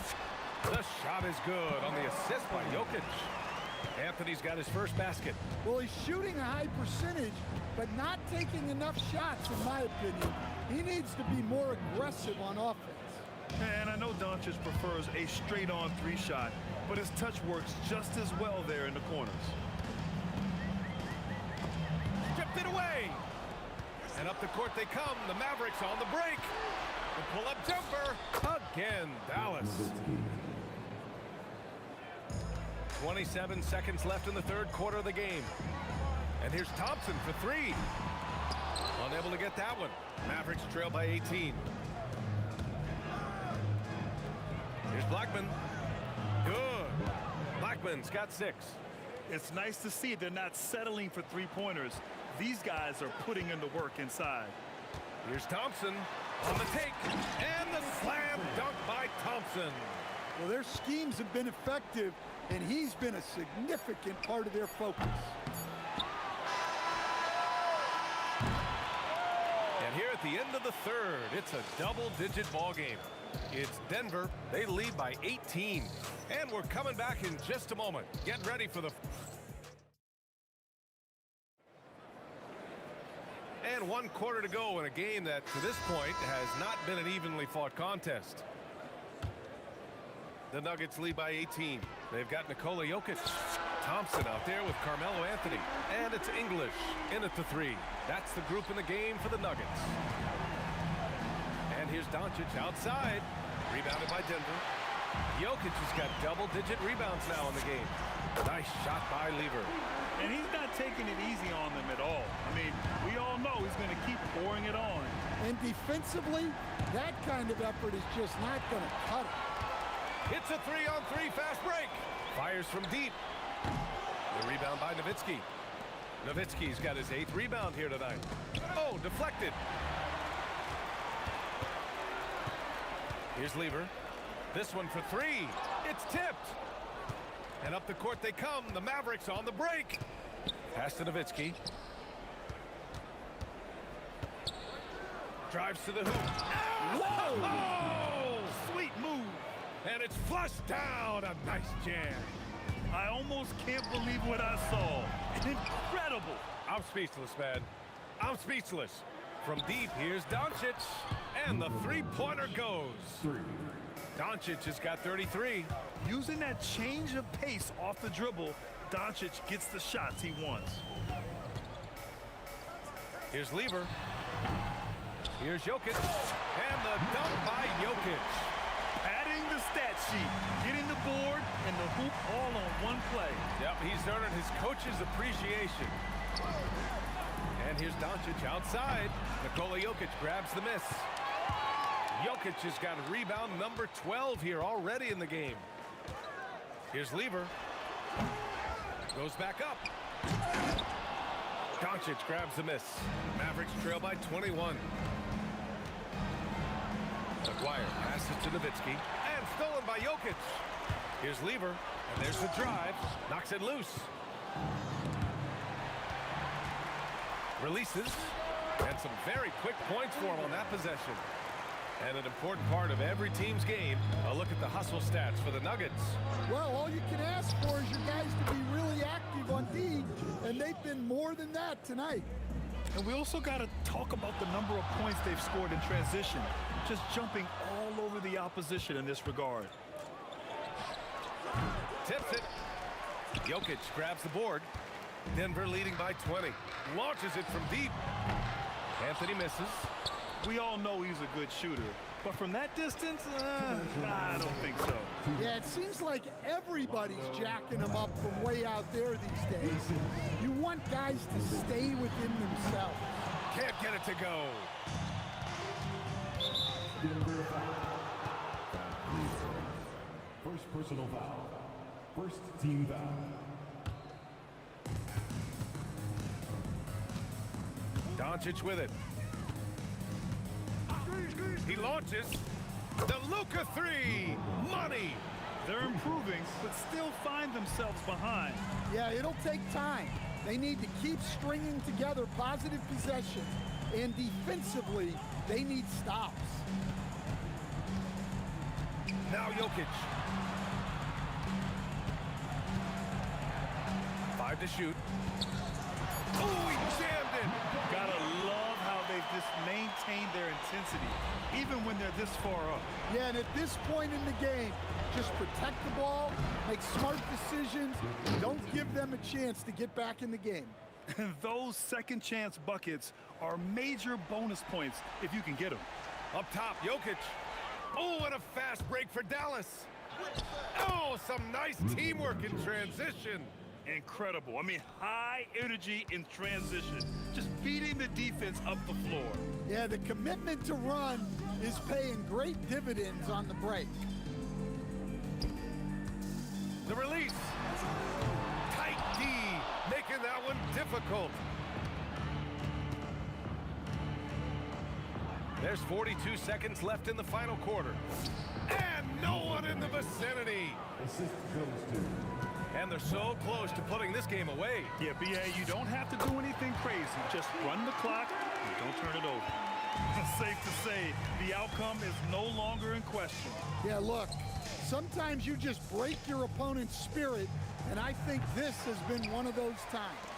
The shot is good on the assist by Jokic. Anthony's got his first basket. Well, he's shooting a high percentage, but not taking enough shots, in my opinion. He needs to be more aggressive on offense. And I know Doncic prefers a straight-on three-shot, but his touch works just as well there in the corners. Stripped it away. And up the court they come. The Mavericks on the break. The pull-up jumper. Again, Dallas. 27 seconds left in the third quarter of the game. And here's Thompson for three. Unable to get that one. Mavericks trail by 18. Here's Blackman. Good. Blackman's got 6. It's nice to see they're not settling for three-pointers. These guys are putting in the work inside. Here's Thompson on the take. And the slam dunk by Thompson. Well, their schemes have been effective, and he's been a significant part of their focus. And here at the end of the third, it's a double-digit ball game. It's Denver. They lead by 18. And we're coming back in just a moment. Get ready for the... And 1 quarter to go in a game that, to this point, has not been an evenly fought contest. The Nuggets lead by 18. They've got Nikola Jokic. Thompson out there with Carmelo Anthony. And it's English in at the 3. That's the group in the game for the Nuggets. And here's Doncic outside. Rebounded by Denver. Jokic has got double-digit rebounds now in the game. Nice shot by Lever. And he's not taking it easy on them at all. I mean, we all know he's going to keep pouring it on. And defensively, that kind of effort is just not going to cut it. It's a 3-on-3 fast break. Fires from deep. The rebound by Nowitzki. Nowitzki's got his 8th rebound here tonight. Oh, deflected. Here's Lever. This one for 3. It's tipped. And up the court they come. The Mavericks on the break. Pass to Nowitzki. Drives to the hoop. Whoa! Oh, sweet move. And it's flushed down. A nice jam. I almost can't believe what I saw. Incredible. I'm speechless, man. I'm speechless. From deep, here's Doncic. And the three-pointer goes. Doncic has got 33. Using that change of pace off the dribble, Doncic gets the shots he wants. Here's Lever. Here's Jokic. And the dunk by Jokic. Adding the stat sheet, getting the board, and the hoop all on one play. Yep, he's earning his coach's appreciation. And here's Doncic outside. Nikola Jokic grabs the miss. Jokic has got rebound number 12 here already in the game. Here's Lever. Goes back up. Doncic grabs the miss. Mavericks trail by 21. McGuire passes to Nowitzki. And stolen by Jokic. Here's Lever. And there's the drive. Knocks it loose. Releases. And some very quick points for him on that possession. And an important part of every team's game, a look at the hustle stats for the Nuggets. Well, all you can ask for is your guys to be really active on D, and they've been more than that tonight. And we also got to talk about the number of points they've scored in transition, just jumping all over the opposition in this regard. Tips it. Jokic grabs the board. Denver leading by 20. Launches it from deep. Anthony misses. We all know he's a good shooter, but from that distance, I don't think so. Yeah, it seems like everybody's jacking him up from way out there these days. You want guys to stay within themselves. Can't get it to go. First personal foul. First team foul. Doncic with it. He launches. The Luka three. Money. They're improving, but still find themselves behind. Yeah, it'll take time. They need to keep stringing together positive possessions, and defensively, they need stops. Now Jokic. 5 to shoot. Oh, he jammed it. Gotta love how they've just maintained their intensity, even when they're this far up. Yeah, and at this point in the game, just protect the ball, make smart decisions, and don't give them a chance to get back in the game. And those second chance buckets are major bonus points if you can get them. Up top, Jokic. Oh, and a fast break for Dallas. Oh, some nice teamwork in transition. Incredible. I mean, high energy in transition. Just feeding the defense up the floor. Yeah, the commitment to run is paying great dividends on the break. The release. Tight D, making that one difficult. There's 42 seconds left in the final quarter. And no one in the vicinity. Assist goes to. And they're so close to putting this game away. Yeah, B.A., you don't have to do anything crazy. Just run the clock and don't turn it over. Safe to say, the outcome is no longer in question. Yeah, look, sometimes you just break your opponent's spirit, and I think this has been one of those times.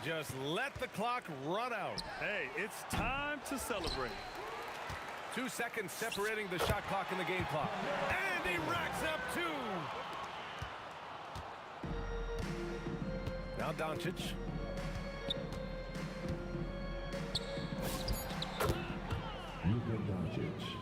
Just let the clock run out. Hey, it's time to celebrate. 2 seconds separating the shot clock and the game clock. And he racks up 2. Now Doncic. Luka Doncic.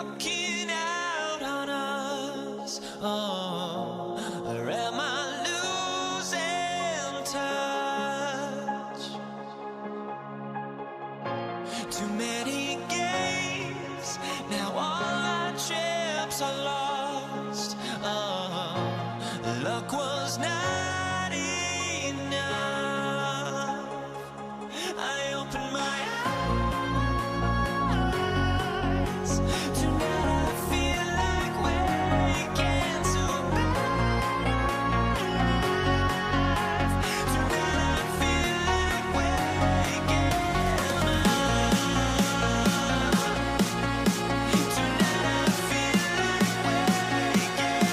walking out on us. Oh, or am I losing touch? Too many games, now all our chips are lost. Oh, luck was not enough. I opened my eyes. Tonight I feel like waking to life. Tonight I feel like waking up. Tonight I feel like waking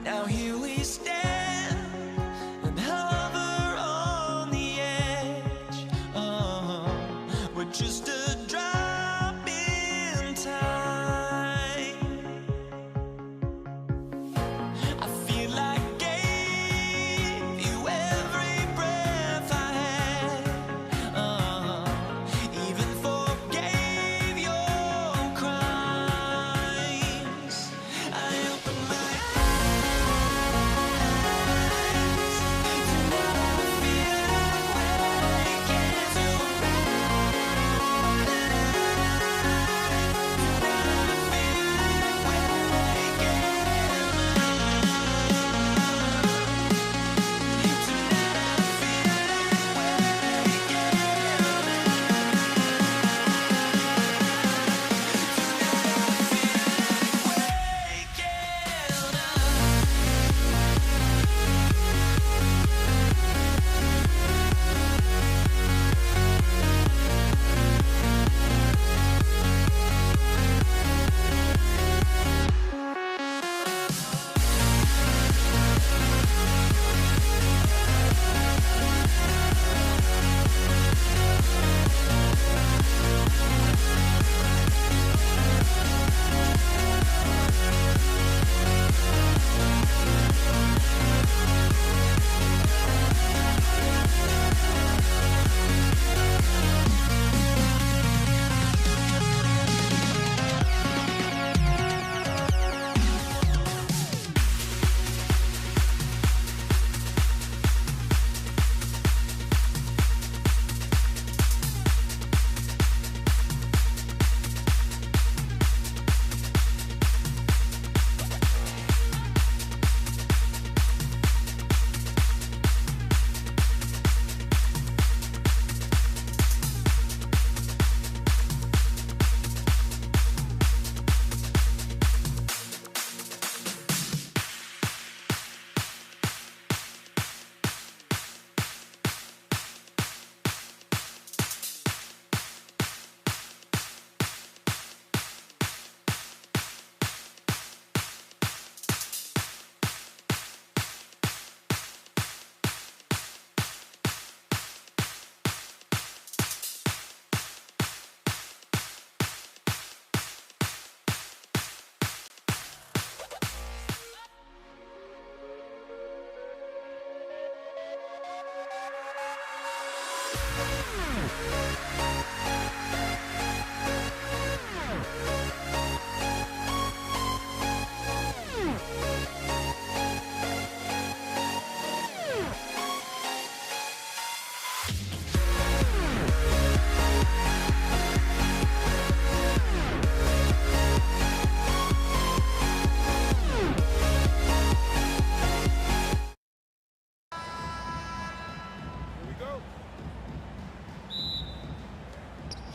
Now here we stand and hover on the edge. Oh, we're just a drop in time. I feel like I gave you every breath I had. Oh, even forgave your crimes. I opened my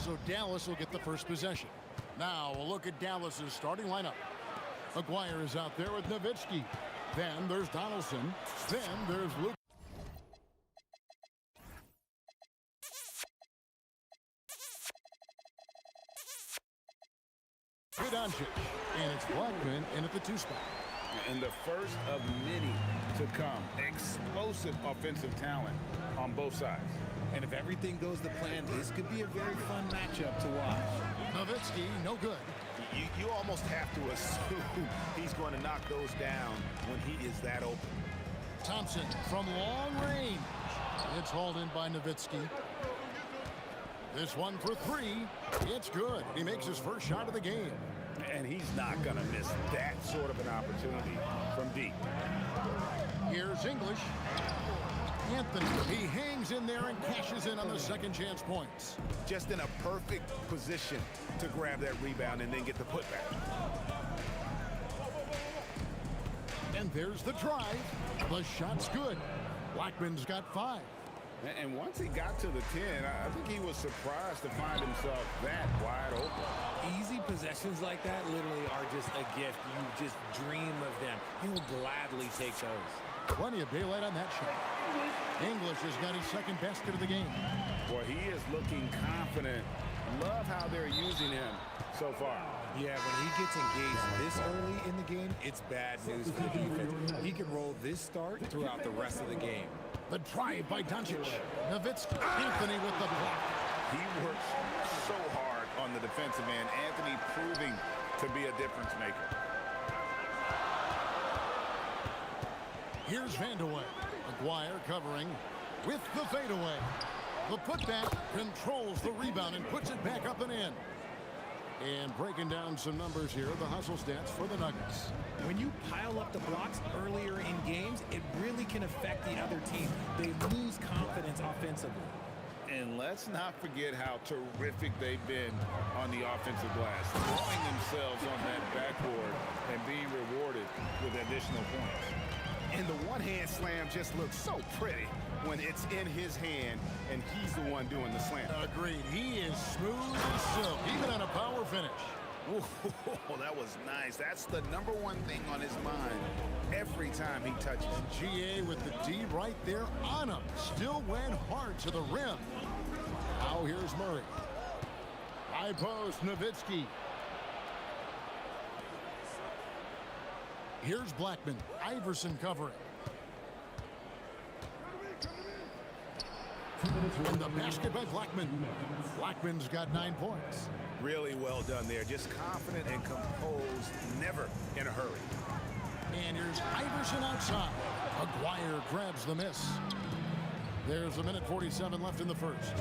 So Dallas will get the first possession. Now we'll look at Dallas's starting lineup. Aguirre is out there with Nowitzki. Then there's Donaldson. Then there's Luke. Doncic. And it's Blackman in at the 2 spot. And the first of many to come. Explosive offensive talent on both sides. And if everything goes to plan, this could be a very fun matchup to watch. Nowitzki, no good. You almost have to assume he's going to knock those down when he is that open. Thompson from long range. It's hauled in by Nowitzki. This one for 3. It's good. He makes his first shot of the game. And he's not going to miss that sort of an opportunity from deep. Here's English. Anthony, he hangs in there and cashes in on the second chance points. Just in a perfect position to grab that rebound and then get the putback. And there's the drive. The shot's good. Blackman's got 5. And once he got to the 10, I think he was surprised to find himself that wide open. Easy possessions like that literally are just a gift. You just dream of them. He'll gladly take those. Plenty of daylight on that shot. English has got his second basket of the game. Boy, he is looking confident. Love how they're using him so far. Yeah, when he gets engaged this early in the game, it's bad news for the defense. He can roll this start throughout the rest of the game. The drive by Doncic. Nowitzki. Anthony with the block. He works so hard on the defensive end. Anthony proving to be a difference maker. Here's Vandeweghe. Aguirre covering with the fadeaway. The putback controls the rebound and puts it back up and in. And breaking down some numbers here, the hustle stats for the Nuggets. When you pile up the blocks earlier in games, it really can affect the other team. They lose confidence offensively. And let's not forget how terrific they've been on the offensive glass, throwing themselves on that backboard and being rewarded with additional points. And the one-hand slam just looks so pretty when it's in his hand and he's the one doing the slam. Agreed. He is smooth as silk, even on a power finish. Ooh, that was nice. That's the number one thing on his mind every time he touches. GA with the D right there on him. Still went hard to the rim. Now here's Murray. High post, Nowitzki. Here's Blackman. Iverson covering. And the basket by Blackman. Blackman's got 9 points. Really well done there. Just confident and composed, never in a hurry. And here's Iverson outside. Aguirre grabs the miss. There's 1:47 left in the first.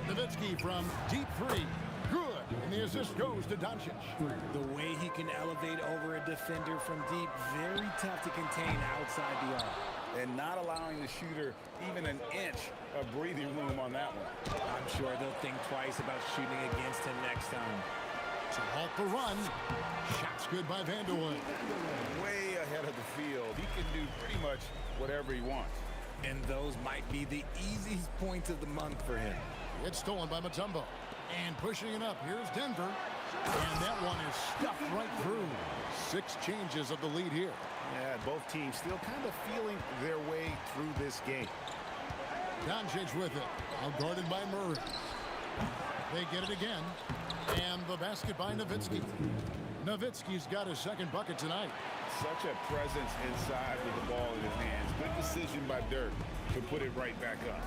Nowitzki from deep 3. Good. And the assist goes to Doncic. The way he can elevate over a defender from deep, very tough to contain outside the arc. And not allowing the shooter even an inch of breathing room on that one. I'm sure they'll think twice about shooting against him next time. To halt the run. Shot's good by Vandeweghe. Way ahead of the field. He can do pretty much whatever he wants. And those might be the easiest points of the month for him. It's stolen by Mutombo. And pushing it up, here's Denver. And that one is stuffed right through. 6 changes of the lead here. Yeah, both teams still kind of feeling their way through this game. Doncic with it. Now guarded by Murray. They get it again. And the basket by Nowitzki. Nowitzki's got his second bucket tonight. Such a presence inside with the ball in his hands. Good decision by Dirk to put it right back up.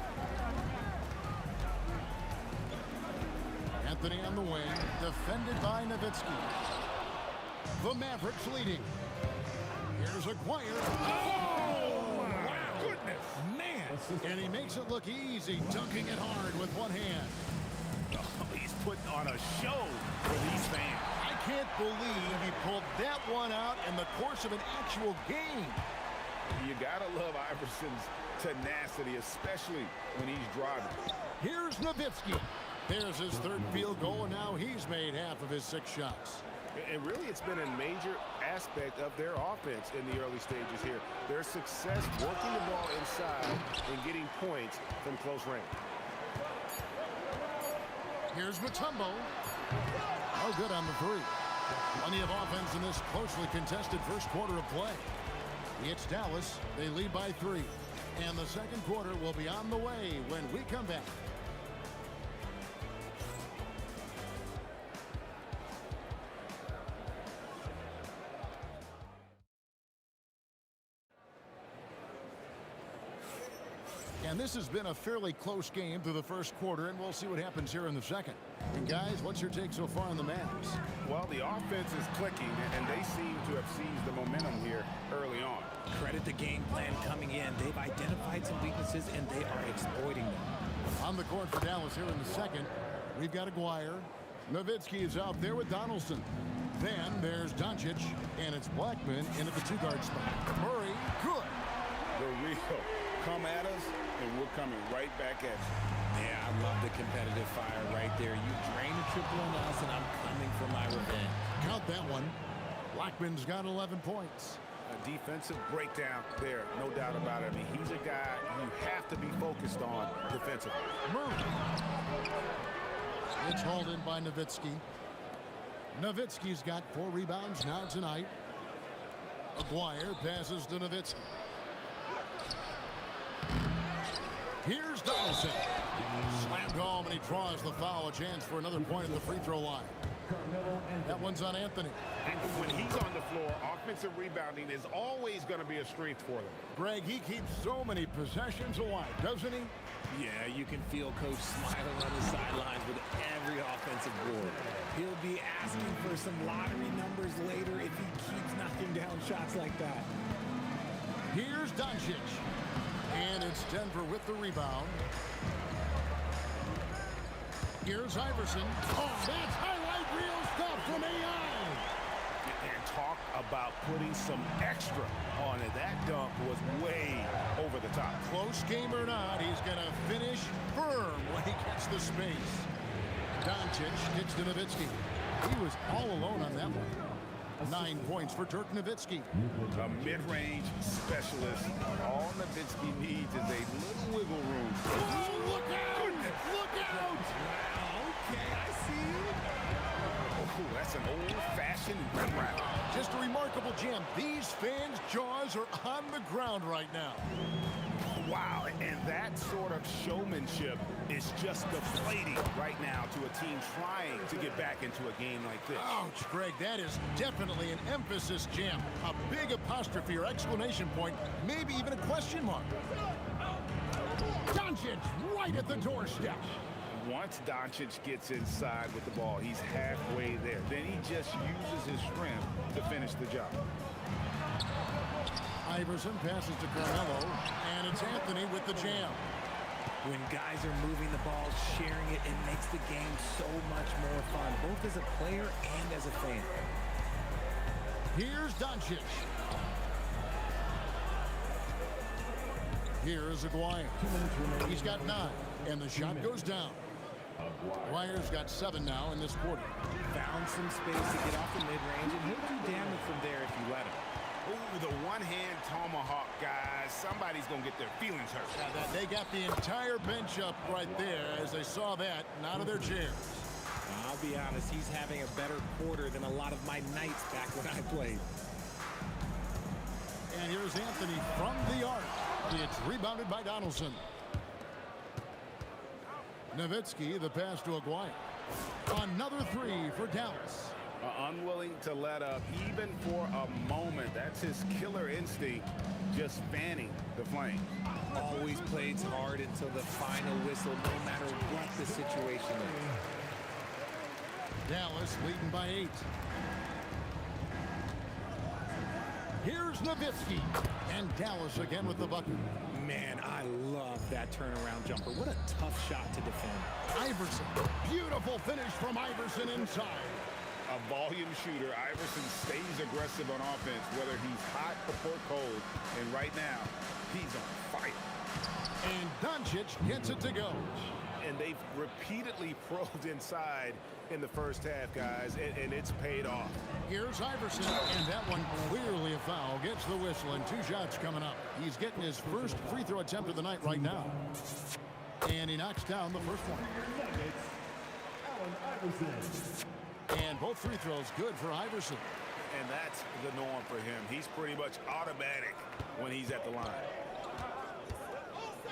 Anthony on the wing, defended by Nowitzki. The Mavericks leading. Here's Aguirre. Oh, wow. Goodness. Man. And he makes it look easy, dunking it hard with one hand. Oh, he's putting on a show for these fans. I can't believe he pulled that one out in the course of an actual game. You gotta love Iverson's tenacity, especially when he's driving. Here's Nowitzki. There's his third field goal, and now he's made half of his 6 shots. And really, it's been a major aspect of their offense in the early stages here. Their success working the ball inside and getting points from close range. Here's Mutombo. Oh, good on the 3. Plenty of offense in this closely contested first quarter of play. It's Dallas. They lead by 3. And the second quarter will be on the way when we come back. And this has been a fairly close game through the first quarter, and we'll see what happens here in the second. And guys, what's your take so far on the Mavs? Well, the offense is clicking, and they seem to have seized the momentum here early on. Credit the game plan coming in. They've identified some weaknesses, and they are exploiting them. On the court for Dallas here in the second, we've got Aguirre. Nowitzki is out there with Donaldson. Then there's Doncic, and it's Blackman in at the 2-guard spot. Murray, good. The real come at us, and we're coming right back at you. Yeah, I love the competitive fire right there. You drain a triple on us, and I'm coming for my revenge. Count that one. Blackman's got 11 points. A defensive breakdown there, no doubt about it. I mean, he's a guy you have to be focused on defensively. Murray. It's hauled in by Nowitzki. Nowitzki's got 4 rebounds now tonight. Aguirre passes to Nowitzki. Here's Donaldson. Slammed home, and he draws the foul. A chance for another point at the free throw line. That one's on Anthony. And when he's on the floor, offensive rebounding is always going to be a strength for them. Greg, he keeps so many possessions alive, doesn't he? Yeah, you can feel Coach smiling on the sidelines with every offensive board. He'll be asking for some lottery numbers later if he keeps knocking down shots like that. Here's Doncic. And it's Denver with the rebound. Here's Iverson. Oh, that's highlight reel stuff from AI. And talk about putting some extra on it. That dunk was way over the top. Close game or not, he's going to finish firm when he gets the space. Doncic gets to Nowitzki. He was all alone on that one. 9 points for Dirk Nowitzki. A mid-range specialist. All Nowitzki needs is a little wiggle room. Oh, look out! Look out! Okay, I see you. Oh, that's an old-fashioned rim wrap. Just a remarkable jam. These fans' jaws are on the ground right now. Wow, and that sort of showmanship is just deflating right now to a team trying to get back into a game like this. Ouch, Greg, that is definitely an emphasis jam. A big apostrophe or exclamation point, maybe even a question mark. Doncic right at the doorstep. Once Doncic gets inside with the ball, he's halfway there. Then he just uses his strength to finish the job. Iverson passes to Carmelo, and it's Anthony with the jam. When guys are moving the ball, sharing it, it makes the game so much more fun, both as a player and as a fan. Here's Doncic. Here's Aguirre. He's got 9, and the shot goes down. Aguirre's got 7 now in this quarter. Found some space to get off the mid-range, and he'll do damage from there if you let him. Ooh, the one-hand tomahawk, guys. Somebody's going to get their feelings hurt. Yeah, they got the entire bench up right there as they saw that and out of their chairs. I'll be honest, he's having a better quarter than a lot of my nights back when I played. And here's Anthony from the arc. It's rebounded by Donaldson. Nowitzki, the pass to Aguirre. Another 3 for Dallas. Unwilling to let up even for a moment. That's his killer instinct, just fanning the flame. Always plays hard until the final whistle, no matter what the situation is. Dallas leading by 8. Here's Nowitzki. And Dallas again with the bucket. Man, I love that turnaround jumper. What a tough shot to defend. Iverson. Beautiful finish from Iverson inside. A volume shooter. Iverson stays aggressive on offense, whether he's hot or cold. And right now, he's on fire. And Doncic gets it to go. And they've repeatedly probed inside in the first half, guys, and it's paid off. Here's Iverson, and that one clearly a foul. Gets the whistle, and 2 shots coming up. He's getting his first free throw attempt of the night right now. And he knocks down the first one. And both free throws good for Iverson. And that's the norm for him. He's pretty much automatic when he's at the line.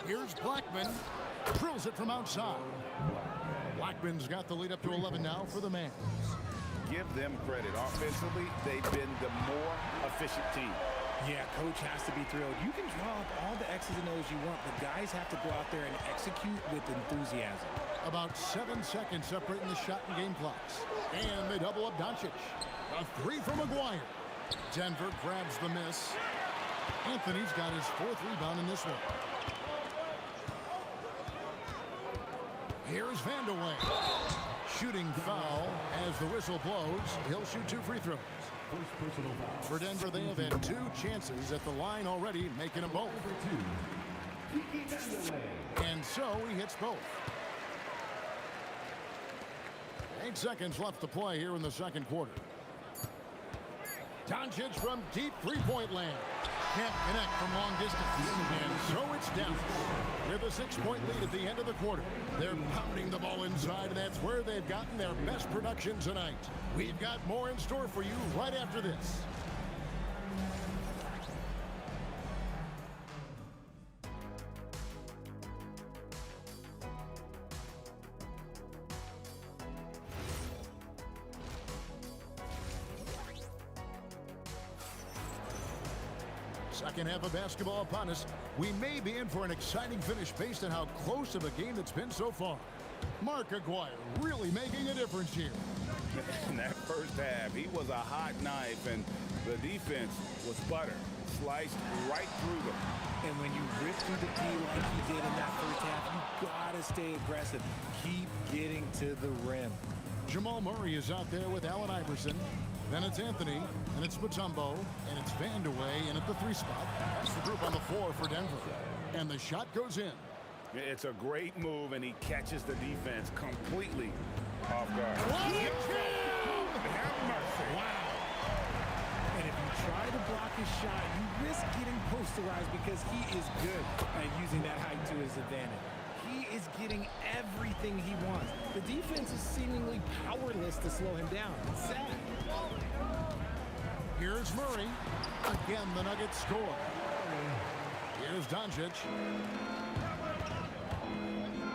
Here's Blackman. Drills it from outside. Blackman's got the lead up to 11 now for the Mavs. Give them credit. Offensively, they've been the more efficient team. Yeah, coach has to be thrilled. You can draw up all the X's and O's you want, but guys have to go out there and execute with enthusiasm. About 7 seconds separating the shot and game clocks. And they double up Doncic. A three from McGuire. Denver grabs the miss. Anthony's got his 4th rebound in this one. Here's Vandeweghe. Shooting foul as the whistle blows. He'll shoot 2 free throws. For Denver, they have had 2 chances at the line already, making them both. And so he hits both. 8 seconds left to play here in the second quarter. Doncic from deep three-point land. Can't connect from long distance. And so it's down. With a 6-point lead at the end of the quarter. They're pounding the ball inside, and that's where they've gotten their best production tonight. We've got more in store for you right after this. Second half of basketball upon us. We may be in for an exciting finish based on how close of a game it's been so far. Mark Aguirre really making a difference here. In that first half, he was a hot knife, and the defense was butter. Sliced right through them. And when you rip through the D like he did in that first half, you gotta stay aggressive. Keep getting to the rim. Jamal Murray is out there with Allen Iverson. Then it's Anthony, and it's Mutombo, and it's Vandeweghe in at the 3 spot. That's the group on the floor for Denver. And the shot goes in. It's a great move, and he catches the defense completely off guard. Have mercy. Wow. And if you try to block his shot, you risk getting posterized because he is good at using that height to his advantage. He is getting everything he wants. The defense is seemingly powerless to slow him down. It's sad. Here's Murray. Again, the Nuggets score. Here's Doncic.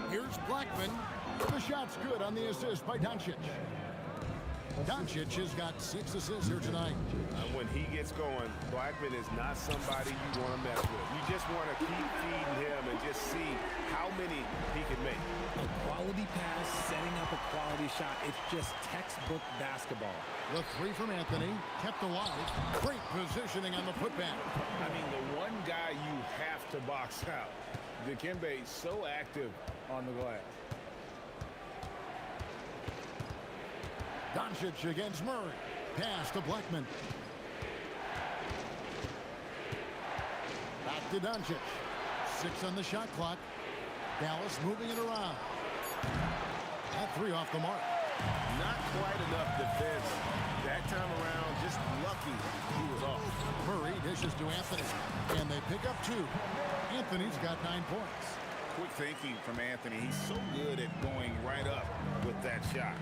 Here's Blackman. The shot's good on the assist by Doncic. Doncic has got 6 assists here tonight. When he gets going, Blackman is not somebody you want to mess with. You just want to keep feeding him and just see how many he can make. A quality pass, setting up a quality shot. It's just textbook basketball. The 3 from Anthony, kept alive. Great positioning on the putback. I mean, the one guy you have to box out. Dikembe is so active on the glass. Doncic against Murray. Pass to Blackman. Back to Doncic. 6 on the shot clock. Dallas moving it around. That 3 off the mark. Not quite enough defense. That time around, just lucky he was off. Murray dishes to Anthony. And they pick up 2. Anthony's got 9 points. Quick thinking from Anthony. He's so good at going right up with that shot.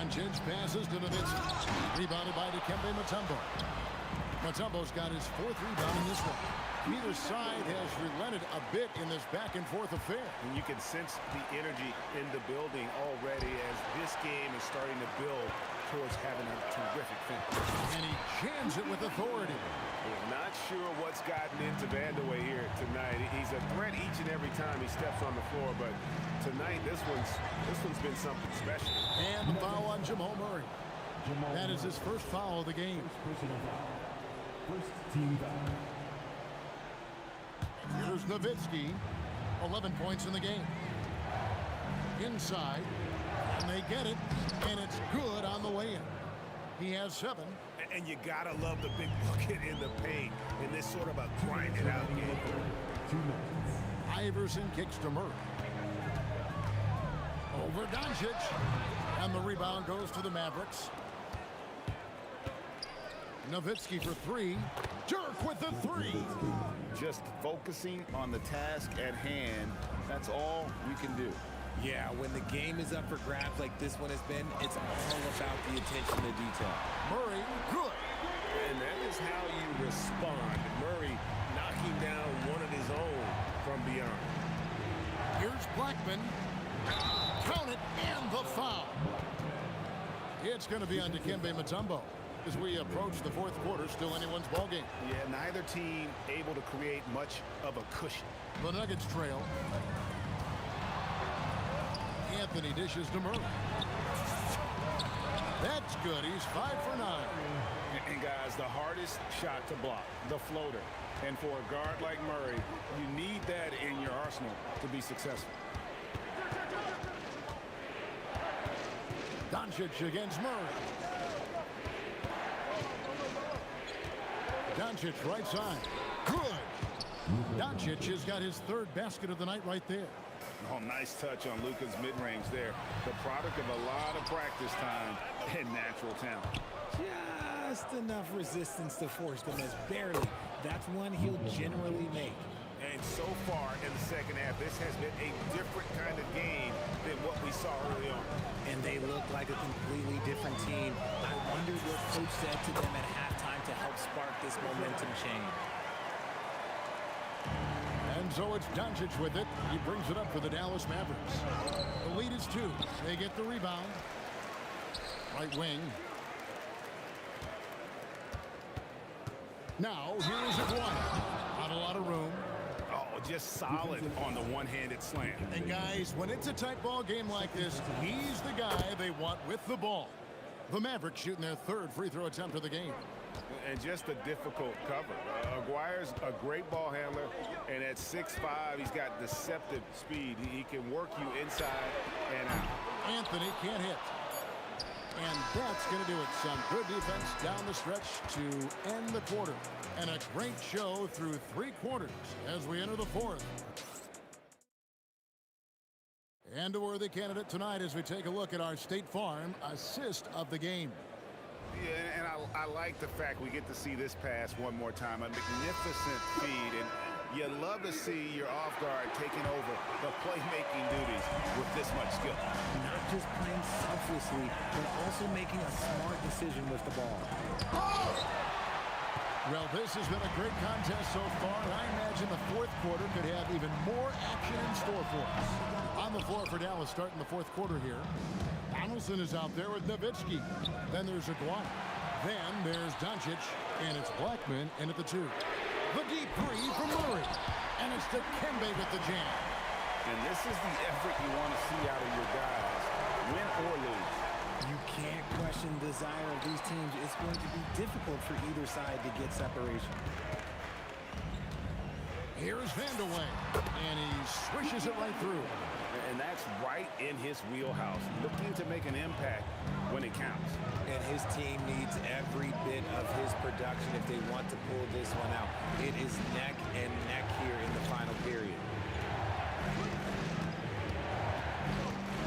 Doncic passes to Nowitzki. Rebounded by Dikembe Mutombo. Mutombo's got his 4th rebound in this one. Neither side has relented a bit in this back-and-forth affair. And you can sense the energy in the building already as this game is starting to build towards having a terrific finish. And he jams it with authority. Not sure what's gotten into Vandeweghe here tonight. He's a threat each and every time he steps on the floor, but tonight this one's been something special. And the foul on Jamal Murray. That is his first foul of the game. First team foul. Here's Nowitzki. 11 points in the game. Inside. And they get it. And it's good on the way in. He has 7. And you gotta love the big bucket in the paint in this sort of a grinded out game. 2 minutes. Iverson kicks to Murray. Over Doncic. And the rebound goes to the Mavericks. Nowitzki for 3. Dirk with the 3. Just focusing on the task at hand. That's all you can do. Yeah, when the game is up for grabs like this one has been, it's all about the attention to detail. Murray, good. And that is how you respond. Murray knocking down one of his own from beyond. Here's Blackman. Count it, and the foul. It's going to be on Dikembe Mutombo as we approach the fourth quarter. Still anyone's ballgame. Yeah, neither team able to create much of a cushion. The Nuggets trail. Anthony dishes to Murray. That's good. He's 5 for 9. And guys, the hardest shot to block, the floater. And for a guard like Murray, you need that in your arsenal to be successful. Doncic against Murray. Doncic right side. Good. Doncic has got his third basket of the night right there. Oh, nice touch on Luka's mid-range there. The product of a lot of practice time and natural talent. Just enough resistance to force the miss. Barely. That's one he'll generally make. And so far in the second half, this has been a different kind of game than what we saw early on. And they look like a completely different team. I wonder what coach said to them at halftime to help spark this momentum change. And so it's Doncic with it. He brings it up for the Dallas Mavericks. The lead is 2. They get the rebound. Right wing. Now, here is it one. Not a lot of room. Oh, just solid on the one-handed slam. And guys, when it's a tight ball game like this, he's the guy they want with the ball. The Mavericks shooting their third free throw attempt of the game. And just a difficult cover. Aguirre's a great ball handler, and at 6'5", he's got deceptive speed. He can work you inside and out. Anthony can't hit. And that's going to do it. Some good defense down the stretch to end the quarter. And a great show through 3 quarters as we enter the fourth. And a worthy candidate tonight as we take a look at our State Farm assist of the game. Yeah, and I like the fact we get to see this pass one more time. A magnificent feed, and you love to see your off guard taking over the playmaking duties with this much skill. Not just playing selflessly, but also making a smart decision with the ball. Well, this has been a great contest so far, and I imagine the fourth quarter could have even more action in store for us. On the floor for Dallas starting the fourth quarter here. Donaldson is out there with Nowitzki. Then there's Aguirre. Then there's Doncic, and it's Blackman in at the 2. The deep 3 from Murray. And it's Dikembe with the jam. And this is the effort you want to see out of your guys, win or lose. You can't question the desire of these teams. It's going to be difficult for either side to get separation. Here's Vandeweghe, and he swishes it right through. And that's right in his wheelhouse, looking to make an impact when it counts. And his team needs every bit of his production if they want to pull this one out. It is neck and neck here in the final period.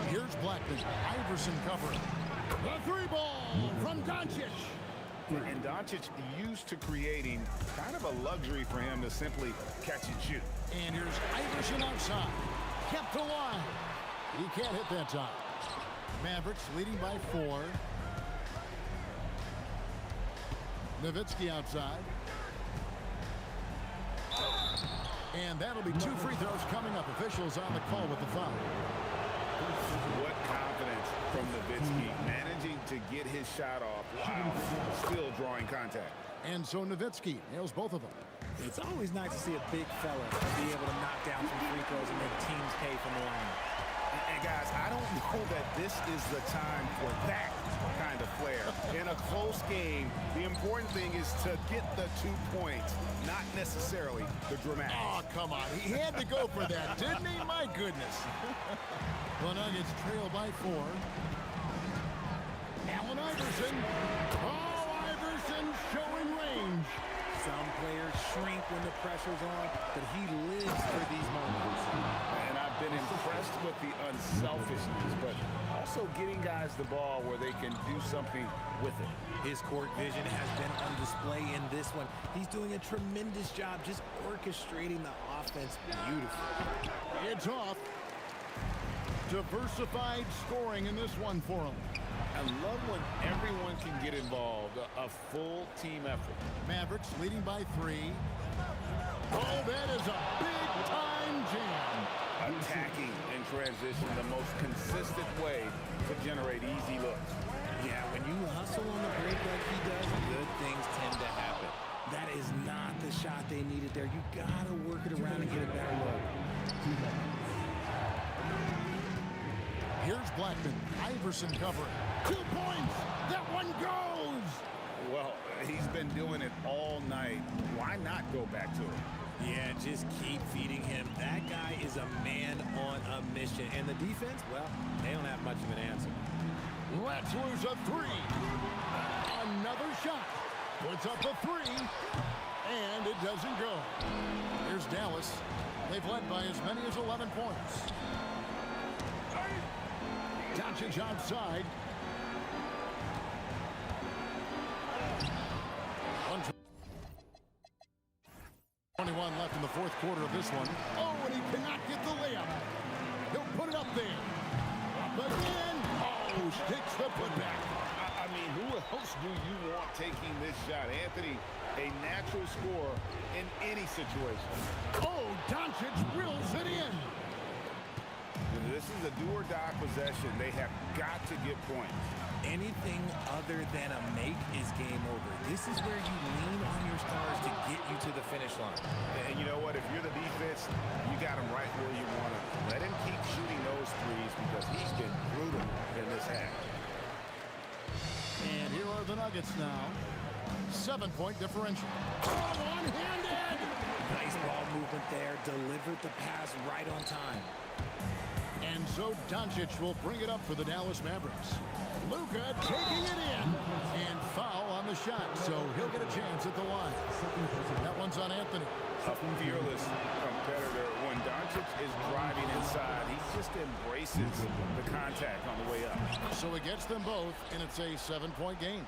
Here's Blackman. Iverson covering. The 3-ball from Doncic. And Doncic used to creating kind of a luxury for him to simply catch and shoot. And here's Iverson outside. Kept alive. He can't hit that time. Mavericks leading by 4. Nowitzki outside. And that'll be 2 free throws coming up. Officials on the call with the foul. What confidence from Nowitzki, managing to get his shot off while still drawing contact. And so Nowitzki nails both of them. It's always nice to see a big fella be able to knock down some free throws and make teams pay from the line. And guys, I don't know that this is the time for that kind of flair. In a close game, the important thing is to get the 2 points, not necessarily the dramatic. Oh, come on. He had to go for that, didn't he? My goodness. The Nuggets trail by 4. Allen Iverson. Oh, Iverson showing range. Some players shrink when the pressure's on, but he lives for these moments. And I've been impressed with the unselfishness, but also getting guys the ball where they can do something with it. His court vision has been on display in this one. He's doing a tremendous job just orchestrating the offense beautifully. It's off. Diversified scoring in this one for them. I love when everyone can get involved, a full team effort. Mavericks leading by 3. Oh, that is a big-time jam. Attacking in transition, the most consistent way to generate easy looks. Yeah, when you hustle on the break like he does, good things tend to happen. That is not the shot they needed there. You gotta work it around and get a better look. Here's Blackman. Iverson covering. 2 points. That one goes. Well, he's been doing it all night. Why not go back to it? Yeah, just keep feeding him. That guy is a man on a mission. And the defense, well, they don't have much of an answer. Let's lose a 3. Another shot. Puts up a 3. And it doesn't go. Here's Dallas. They've led by as many as 11 points. Doncic outside. 1:21 left in the fourth quarter of this one. Oh, and he cannot get the layup. He'll put it up there. But then, oh, sticks the putback. I mean, who else do you want taking this shot? Anthony, a natural scorer in any situation. Oh, Doncic drills it in. This is a do-or-die possession. They have got to get points. Anything other than a make is game over. This is where you lean on your stars to get you to the finish line. And you know what? If you're the defense, you got him right where you want him. Let him keep shooting those threes because he's been brutal in this half. And here are the Nuggets now. 7-point differential. Oh, one-handed! Nice ball movement there. Delivered the pass right on time. And so Doncic will bring it up for the Dallas Mavericks. Luka taking it in. And foul on the shot, so he'll get a chance at the line. That one's on Anthony. A fearless competitor. When Doncic is driving inside, he just embraces the contact on the way up. So he gets them both, and it's a 7-point game.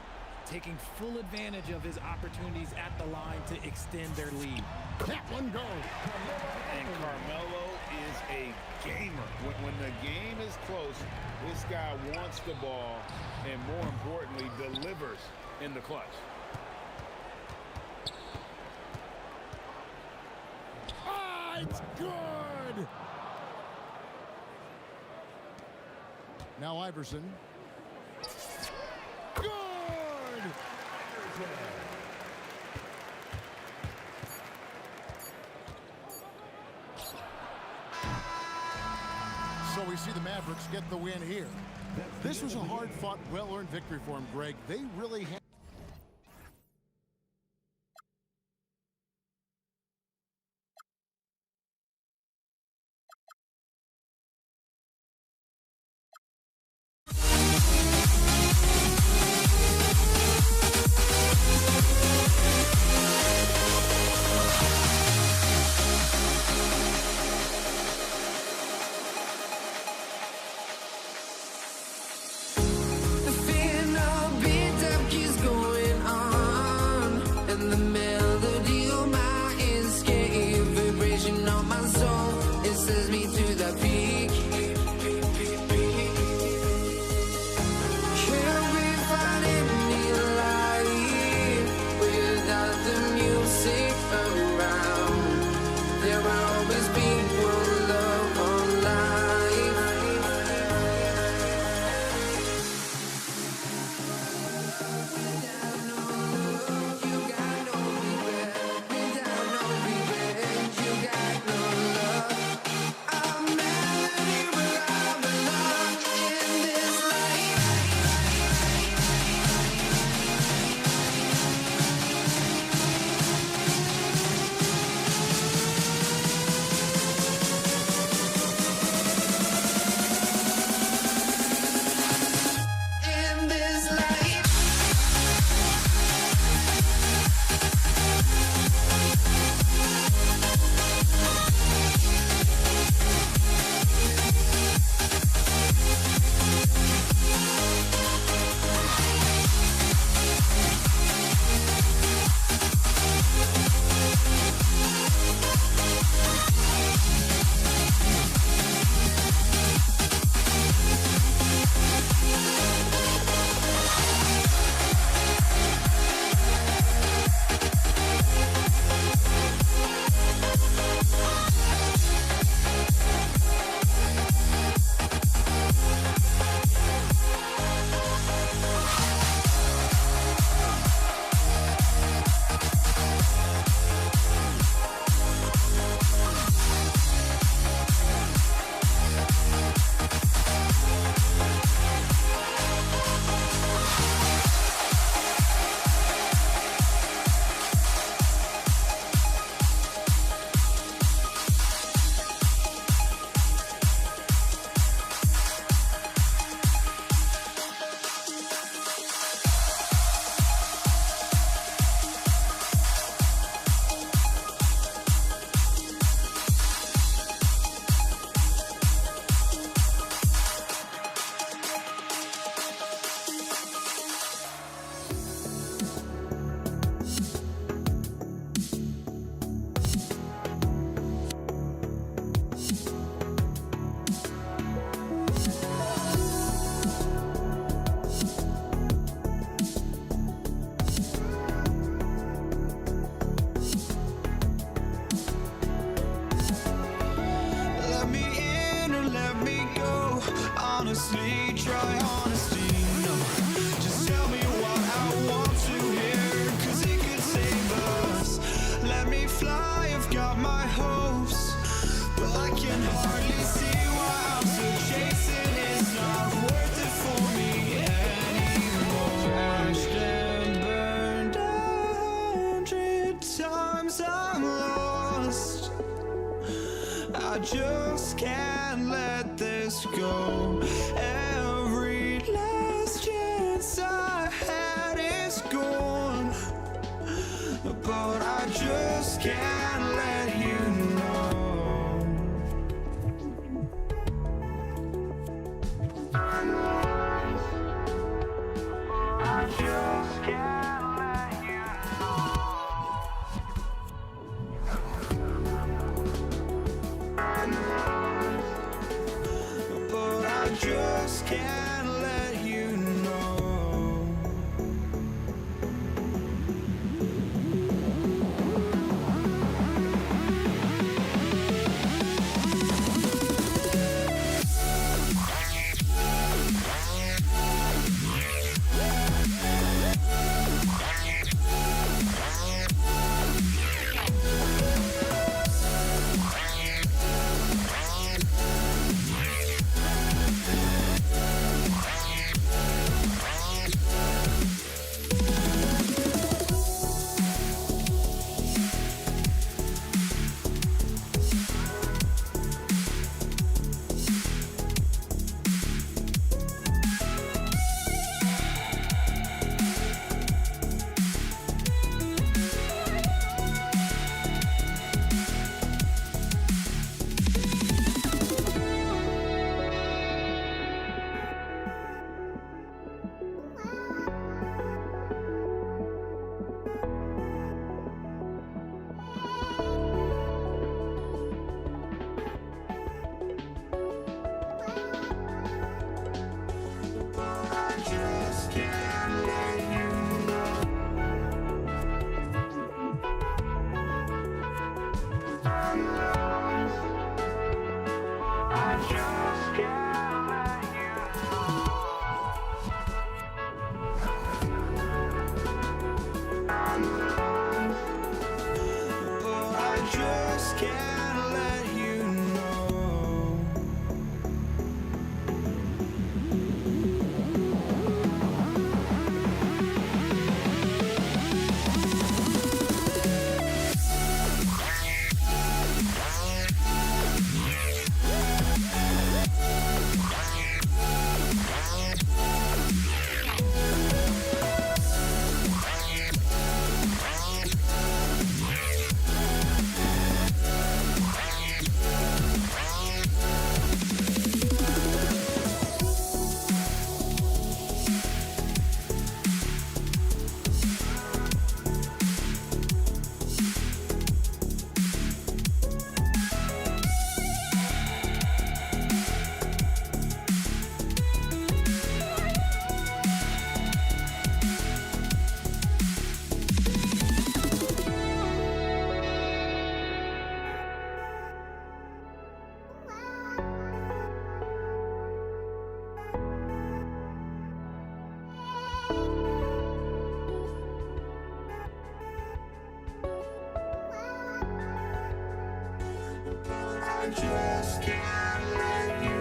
Taking full advantage of his opportunities at the line to extend their lead. That one goes. And Carmelo is a gamer. When the game is close, this guy wants the ball and, more importantly, delivers in the clutch. Ah, it's good. Now Iverson. Good. So we see the Mavericks get the win here. This was a hard-fought, well-earned victory for them, Greg. They really had The fear no beat up keeps going. Let me in or let me go. Honestly, try honesty. No, just tell me what I want to hear, 'cause it could save us. Let me fly, I've got my hopes, but I can hardly see why I'm still chasing. It's not worth it for me anymore. Crashed and burned 100 times, I'm lost. I just can't let this go. Every last chance I had is gone, but I just can't let you know. I just can't let you but I just can't let you know. just can't let you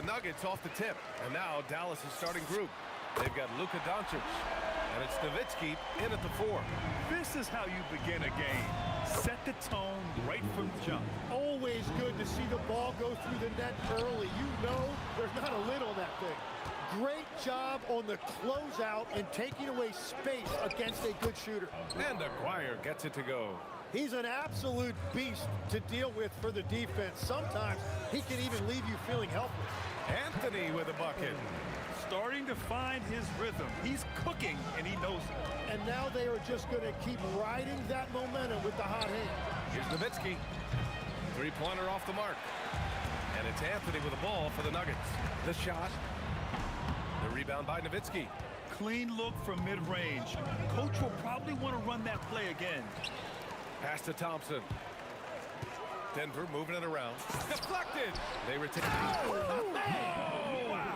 Nuggets off the tip. And now Dallas is starting group. They've got Luka Doncic. And it's Nowitzki in at the 4. This is how you begin a game. Set the tone right from the jump. Always good to see the ball go through the net early. You know there's not a lid on that thing. Great job on the closeout and taking away space against a good shooter. And Aguirre gets it to go. He's an absolute beast to deal with for the defense. Sometimes he can even leave you feeling helpless. Anthony with a bucket. Starting to find his rhythm. He's cooking, and he knows it. And now they are just going to keep riding that momentum with the hot hand. Here's Nowitzki. Three-pointer off the mark. And it's Anthony with the ball for the Nuggets. The shot. The rebound by Nowitzki. Clean look from mid-range. Coach will probably want to run that play again. Pass to Thompson. Denver moving it around. Deflected. They retain. Oh, wow.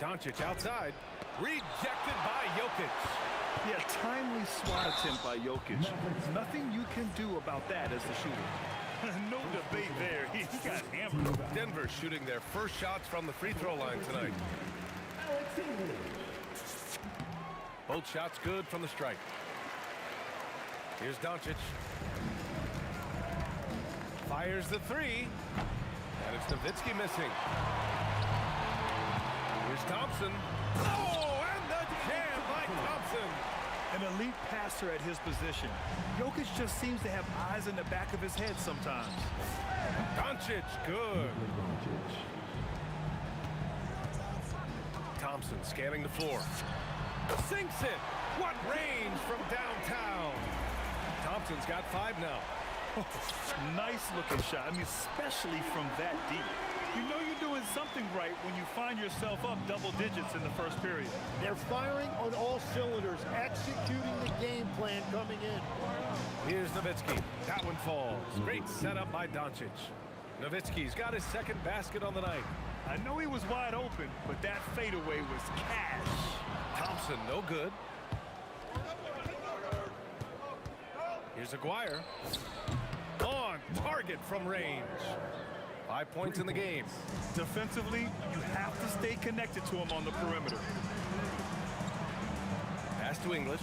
Doncic outside. Rejected by Jokic. Yeah, timely swat attempt by Jokic. Nothing you can do about that as the shooter. No debate there. He got hammered. Denver shooting their first shots from the free throw line tonight. Both shots good from the stripe. Here's Doncic. Fires the 3. And it's Nowitzki missing. Here's Thompson. Oh, and the jam by Thompson. An elite passer at his position. Jokic just seems to have eyes in the back of his head sometimes. Doncic, good. Thompson scanning the floor. Sinks it. What range from downtown. Thompson's got 5 now. Nice looking shot. I mean, especially from that deep. You know you're doing something right when you find yourself up double digits in the first period. They're firing on all cylinders, executing the game plan coming in. Here's Nowitzki. That one falls. Great setup by Doncic. Nowitzki's got his second basket on the night. I know he was wide open, but that fadeaway was cash. Thompson, no good. Here's Aguirre. On target from range. 5 points in the game. Defensively, you have to stay connected to him on the perimeter. Pass to English.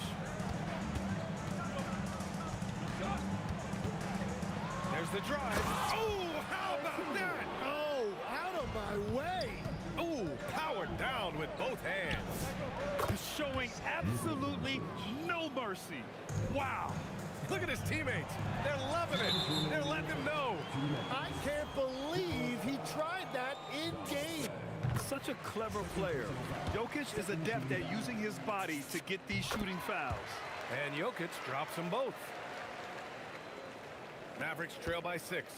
There's the drive. Oh, how about that? Oh, out of my way. Oh, powered down with both hands. Showing absolutely no mercy. Wow. Look at his teammates. They're loving it. They're letting him know. I can't believe he tried that in game. Such a clever player. Jokic is adept at using his body to get these shooting fouls. And Jokic drops them both. Mavericks trail by 6.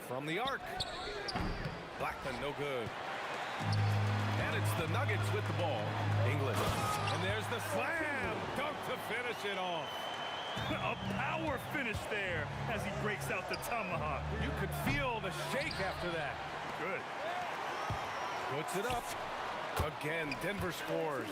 From the arc. Blackman, no good. And it's the Nuggets with the ball. English. And there's the slam. Dunk to finish it off. A power finish there as he breaks out the tomahawk. You could feel the shake after that. Good. Puts it up. Again, Denver scores.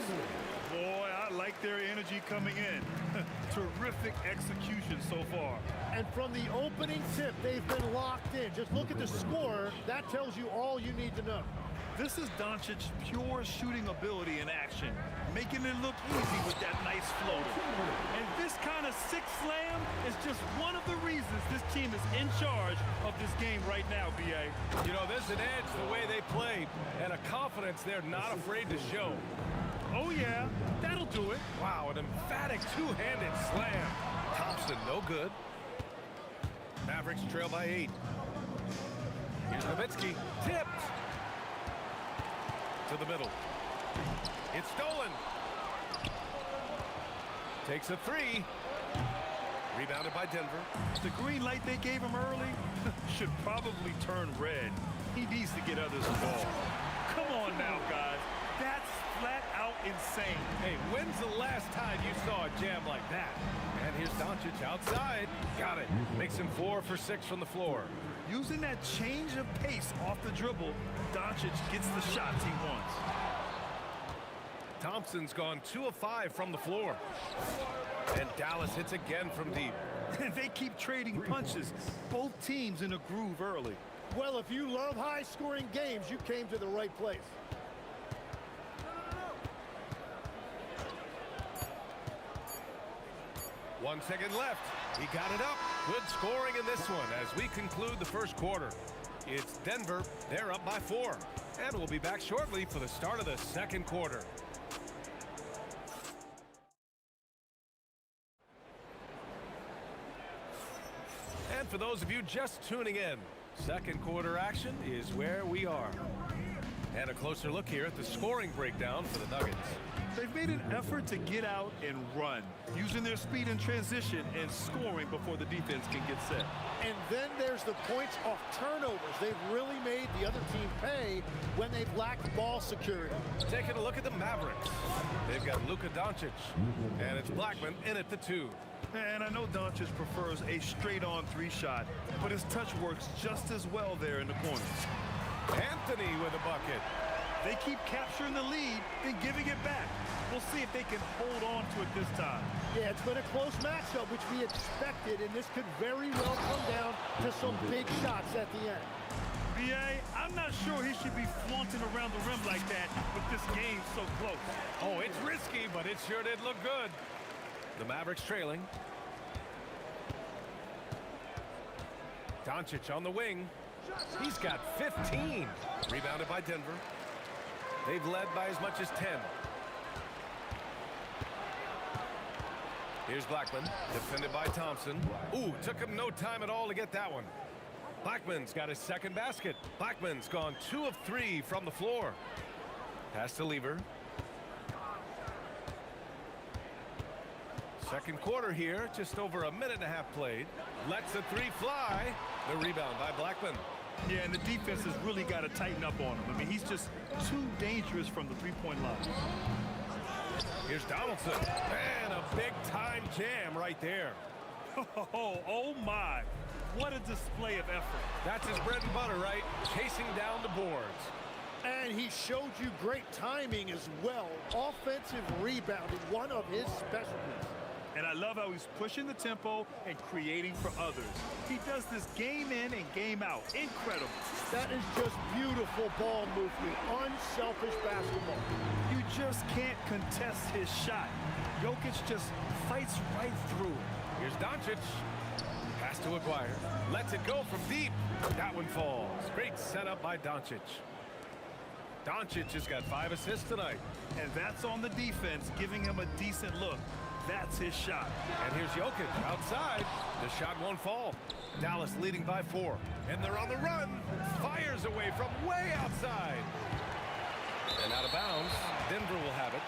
Boy, I like their energy coming in. Terrific execution so far. And from the opening tip, they've been locked in. Just look at the score. That tells you all you need to know. This is Doncic's pure shooting ability in action, making it look easy with that nice floater. And this kind of sick slam is just one of the reasons this team is in charge of this game right now, B.A. You know, there's an edge the way they play and a confidence they're not afraid to show. Oh, yeah, that'll do it. Wow, an emphatic two-handed slam. Thompson, no good. Mavericks trail by 8. Here's Nowitzki. Tipped. To the middle. It's stolen. Takes a 3. Rebounded by Denver. The green light they gave him early should probably turn red. He needs to get others involved. Come on now, guys. That's flat out insane. Hey, when's the last time you saw a jam like that? And here's Doncic outside. Got it. Makes him 4 for 6 from the floor. Using that change of pace off the dribble, Doncic gets the shots he wants. Thompson's gone 2 of 5 from the floor. And Dallas hits again from deep. And they keep trading punches. Both teams in a groove early. Well, if you love high-scoring games, you came to the right place. One second left. He got it up. Good scoring in this one as we conclude the first quarter. It's Denver. They're up by 4. And we'll be back shortly for the start of the second quarter. And for those of you just tuning in, second quarter action is where we are. And a closer look here at the scoring breakdown for the Nuggets. They've made an effort to get out and run, using their speed in transition and scoring before the defense can get set. And then there's the points off turnovers. They've really made the other team pay when they've lacked ball security. Taking a look at the Mavericks. They've got Luka Doncic, and it's Blackman in at the 2. And I know Doncic prefers a straight-on 3 shot, but his touch works just as well there in the corner. Anthony with a bucket. They keep capturing the lead and giving it back. We'll see if they can hold on to it this time. Yeah, it's been a close matchup, which we expected, and this could very well come down to some big shots at the end. B.A., I'm not sure he should be flaunting around the rim like that with this game so close. Oh, it's risky, but it sure did look good. The Mavericks trailing. Doncic on the wing. He's got 15. Rebounded by Denver. They've led by as much as 10. Here's Blackman, defended by Thompson. Ooh, took him no time at all to get that one. Blackman's got his second basket. Blackman's gone 2 of 3 from the floor. Pass to Lever. Second quarter here, just over a minute and a half played. Lets the 3 fly. The rebound by Blackman. Yeah, and the defense has really got to tighten up on him. I mean, he's just too dangerous from the three-point line. Here's Donaldson. Man, a big-time jam right there. Oh, my. What a display of effort. That's his bread and butter, right? Chasing down the boards. And he showed you great timing as well. Offensive rebounding, one of his specialties. And I love how he's pushing the tempo and creating for others. He does this game in and game out. Incredible. That is just beautiful ball movement, unselfish basketball. You just can't contest his shot. Jokic just fights right through it. Here's Doncic. Pass to Aguirre. Lets it go from deep. That one falls. Great setup by Doncic. Doncic has got 5 assists tonight. And that's on the defense, giving him a decent look. That's his shot. And here's Jokic outside. The shot won't fall. Dallas leading by 4. And they're on the run. Fires away from way outside. And out of bounds. Denver will have it.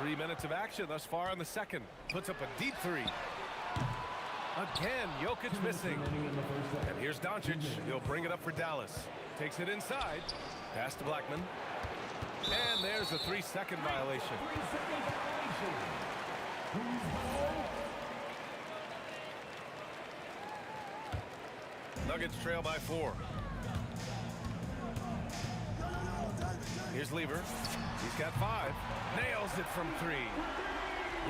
3 minutes of action thus far in the second. Puts up a deep 3. Again, Jokic missing. And here's Doncic. He'll bring it up for Dallas. Takes it inside. Pass to Blackman. And there's a 3-second violation. Nuggets trail by 4. Here's Lever. He's got 5. Nails it from 3.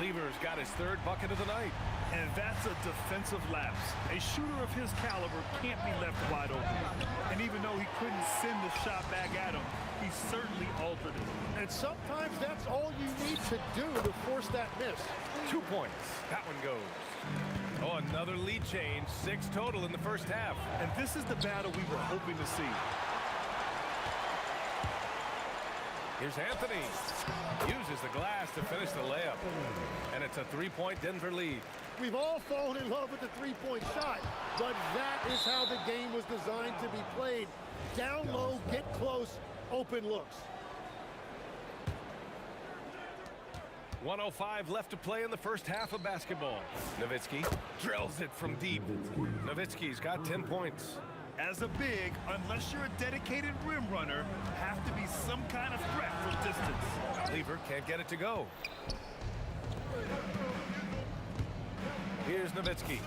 Lever's got his 3rd bucket of the night. And that's a defensive lapse. A shooter of his caliber can't be left wide open. And even though he couldn't send the shot back at him, he certainly altered it. And sometimes that's all you need to do to force that miss. 2 points. That one goes. Oh, another lead change. 6 total in the first half. And this is the battle we were hoping to see. Here's Anthony. Uses the glass to finish the layup. And it's a 3-point Denver lead. We've all fallen in love with the three-point shot, but that is how the game was designed to be played. Down low, get close, open looks. 1:05 left to play in the first half of basketball. Nowitzki drills it from deep. Nowitzki's got 10 points. As a big, unless you're a dedicated rim runner, have to be some kind of threat from distance. Lever can't get it to go. Here's Nowitzki.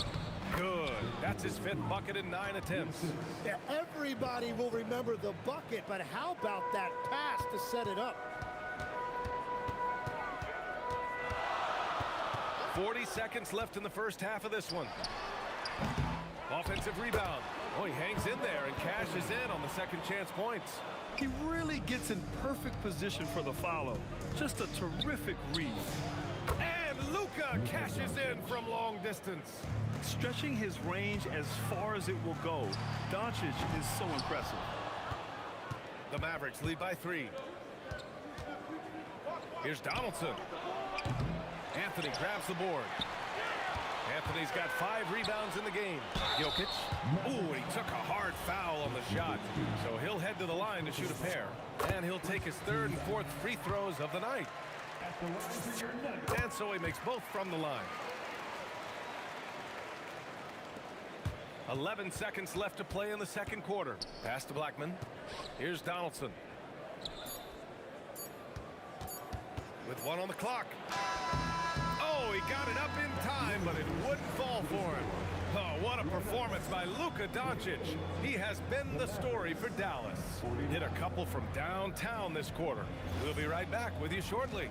Good. That's his 5th bucket in 9 attempts. Yeah, everybody will remember the bucket, but how about that pass to set it up? 40 seconds left in the first half of this one. Offensive rebound. Oh, he hangs in there and cashes in on the second chance points. He really gets in perfect position for the follow. Just a terrific read. And Luka cashes in from long distance. Stretching his range as far as it will go. Doncic is so impressive. The Mavericks lead by 3. Here's Donaldson. Anthony grabs the board. Anthony's got 5 rebounds in the game. Jokic. Ooh, he took a hard foul on the shot. So he'll head to the line to shoot a pair. And he'll take his 3rd and 4th free throws of the night. And so he makes both from the line. 11 seconds left to play in the second quarter. Pass to Blackman. Here's Donaldson. With 1 on the clock. Oh, he got it up in time, but it wouldn't fall for him. Oh, what a performance by Luka Doncic. He has been the story for Dallas. Hit a couple from downtown this quarter. We'll be right back with you shortly.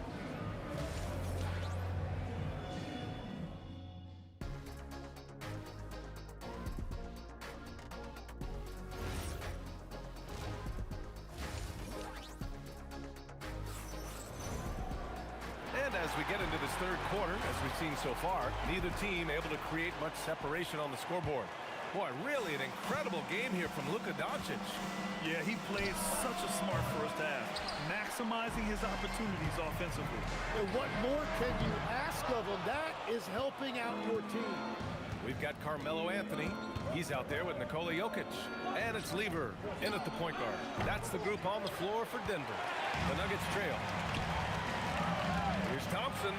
As we get into this third quarter, as we've seen so far, neither team able to create much separation on the scoreboard. Boy, really an incredible game here from Luka Doncic. Yeah, he played such a smart first half, maximizing his opportunities offensively. And what more can you ask of him? That is helping out your team. We've got Carmelo Anthony. He's out there with Nikola Jokic. And it's Lever in at the point guard. That's the group on the floor for Denver. The Nuggets trail. Here's Thompson.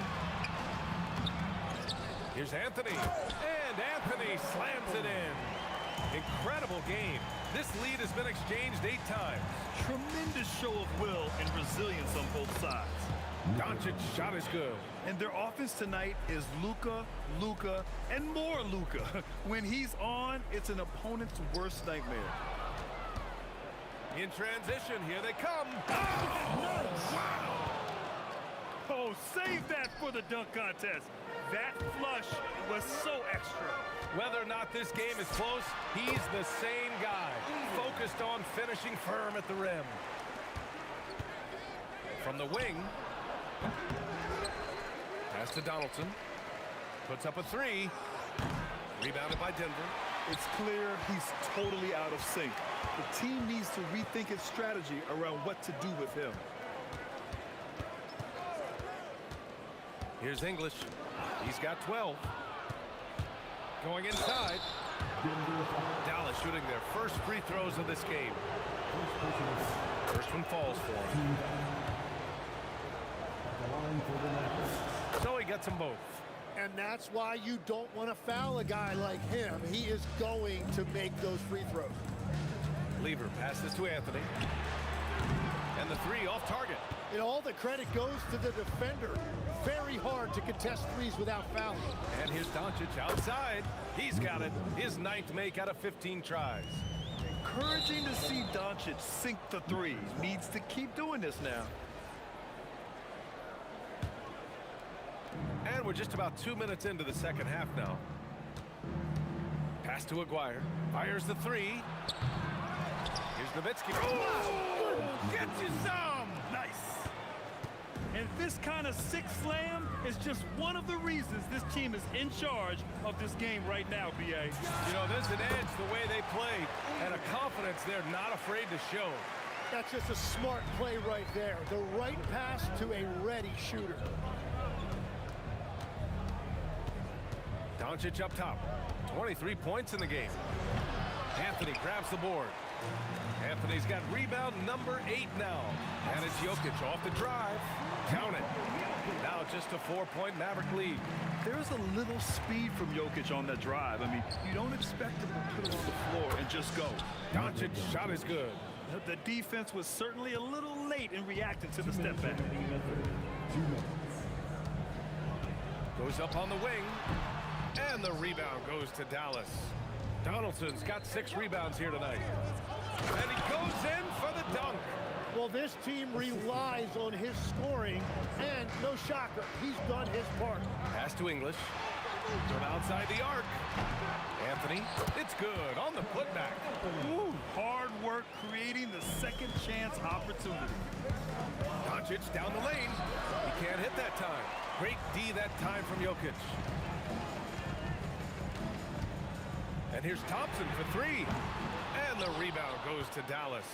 Here's Anthony. And Anthony slams it in. Incredible game. This lead has been exchanged 8 times. Tremendous show of will and resilience on both sides. Doncic's shot is good. And their offense tonight is Luka, Luka, and more Luka. When he's on, it's an opponent's worst nightmare. In transition, here they come. Oh, wow. Oh, save that for the dunk contest. That flush was so extra. Whether or not this game is close, he's the same guy, focused on finishing firm at the rim. From the wing, pass to Donaldson. Puts up a 3. Rebounded by Denver. It's clear he's totally out of sync. The team needs to rethink its strategy around what to do with him. Here's English. He's got 12. Going inside. Dallas shooting their first free throws of this game. First one falls for him. So he gets them both. And that's why you don't want to foul a guy like him. He is going to make those free throws. Lever passes to Anthony. And the 3 off target. And all the credit goes to the defender. Very hard to contest threes without fouling. And here's Doncic outside. He's got it. His 9th make out of 15 tries. Encouraging to see Doncic sink the 3s. Needs to keep doing this now. And we're just about 2 minutes into the second half now. Pass to Aguirre. Fires the 3. Here's Nowitzki. Oh! Gets you some! Nice. And this kind of sick slam is just one of the reasons this team is in charge of this game right now, B.A. You know, there's an edge the way they played and a confidence they're not afraid to show. That's just a smart play right there. The right pass to a ready shooter. Doncic up top. 23 points in the game. Anthony grabs the board. Anthony's got rebound number 8 now. And it's Jokic off the drive. Count it. Now just a 4-point Maverick lead. There's a little speed from Jokic on that drive. I mean, you don't expect him to put it on the floor and just go. Doncic's shot is good. The defense was certainly a little late in reacting to the step back. Goes up on the wing. And the rebound goes to Dallas. Donaldson's got 6 rebounds here tonight. And he goes in for the dunk. Well, this team relies on his scoring, and no shocker, he's done his part. Pass to English. From outside the arc. Anthony, it's good on the putback. Ooh, hard work creating the second chance opportunity. Doncic down the lane. He can't hit that time. Great D that time from Jokic. And here's Thompson for 3. And the rebound goes to Dallas.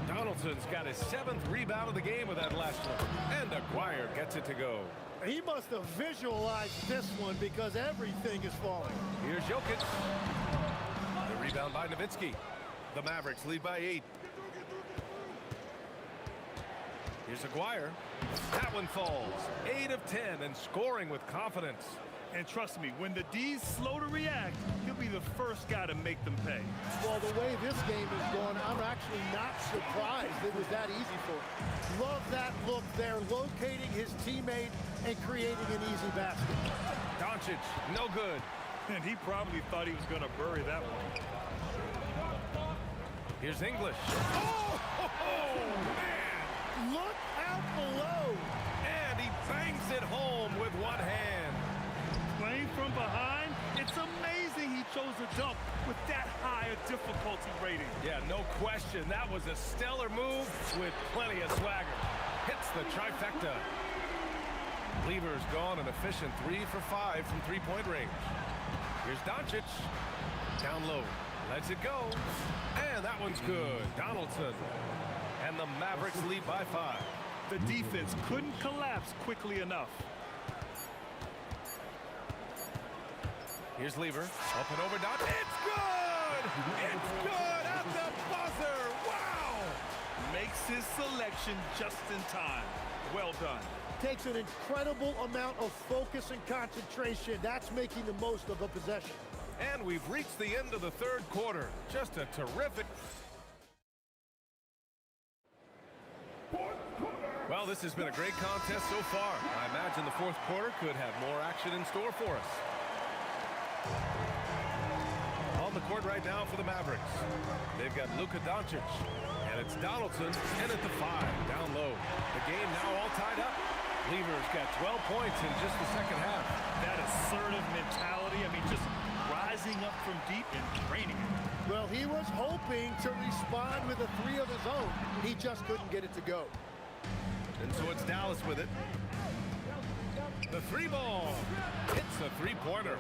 Donaldson's got his 7th rebound of the game with that last one. And Aguirre gets it to go. He must have visualized this one because everything is falling. Here's Jokic. The rebound by Nowitzki. The Mavericks lead by 8. Here's Aguirre. That one falls. 8 of 10 and scoring with confidence. And trust me, when the D's slow to react, he'll be the first guy to make them pay. Well, the way this game is going, I'm actually not surprised it was that easy for him. Love that look there, locating his teammate and creating an easy basket. Doncic, no good. And he probably thought he was going to bury that one. Here's English. Oh, man! Look out below! And he bangs it home with one hand. Playing from behind, it's amazing he chose a dunk with that high a difficulty rating. Yeah, no question. That was a stellar move with plenty of swagger. Hits the trifecta. Lever's gone an efficient 3 for 5 from three-point range. Here's Doncic. Down low. Lets it go. And that one's good. Donaldson. And the Mavericks lead by 5. The defense couldn't collapse quickly enough. Here's Lever. Up and over Doncic. It's good! It's good at the buzzer! Wow! Makes his selection just in time. Well done. Takes an incredible amount of focus and concentration. That's making the most of a possession. And we've reached the end of the 3rd quarter. Just a terrific... Well, this has been a great contest so far. I imagine the 4th quarter could have more action in store for us. On the court right now for the Mavericks. They've got Luka Doncic. And it's Donaldson in at the 5, down low. The game now all tied up. Lever's got 12 points in just the 2nd half. That assertive mentality, I mean, just rising up from deep and draining it. Well, he was hoping to respond with a 3 of his own. He just couldn't get it to go. And so it's Dallas with it. The 3 ball. It's a 3-pointer.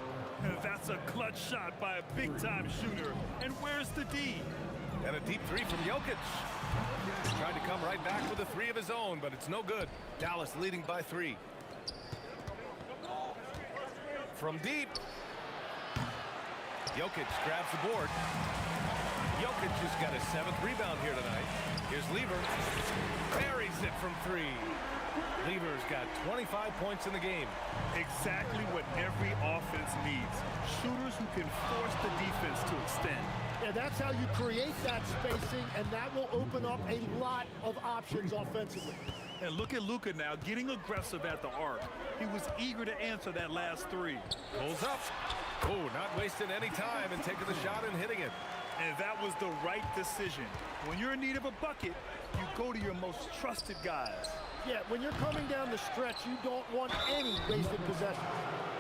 That's a clutch shot by a big-time shooter. And where's the D? And a deep 3 from Jokic. Tried to come right back with a 3 of his own, but it's no good. Dallas leading by 3. From deep. Jokic grabs the board. Jokic has got his 7th rebound here tonight. Here's Lever. Buries it from 3. Lever's got 25 points in the game. Exactly what every offense needs. Shooters who can force the defense to extend. Yeah, that's how you create that spacing, and that will open up a lot of options offensively. And look at Luka now, getting aggressive at the arc. He was eager to answer that last 3. Pulls up. Oh, not wasting any time and taking the shot and hitting it. And that was the right decision. When you're in need of a bucket, you go to your most trusted guys. Yeah, when you're coming down the stretch, you don't want any wasted possession.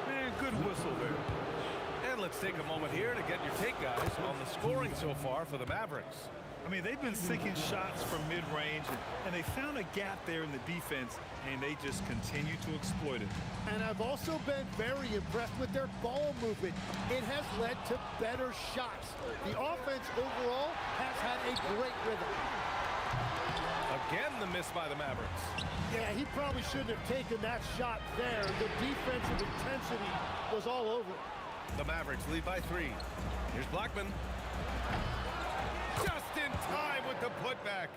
Man, good whistle there. And let's take a moment here to get your take, guys, on the scoring so far for the Mavericks. I mean, they've been sinking shots from mid-range, and they found a gap there in the defense, and they just continue to exploit it. And I've also been very impressed with their ball movement. It has led to better shots. The offense overall has had a great rhythm. Again, the miss by the Mavericks. Yeah, he probably shouldn't have taken that shot there. The defensive intensity was all over it. The Mavericks lead by 3. Here's Blackman. Just in time with the putback.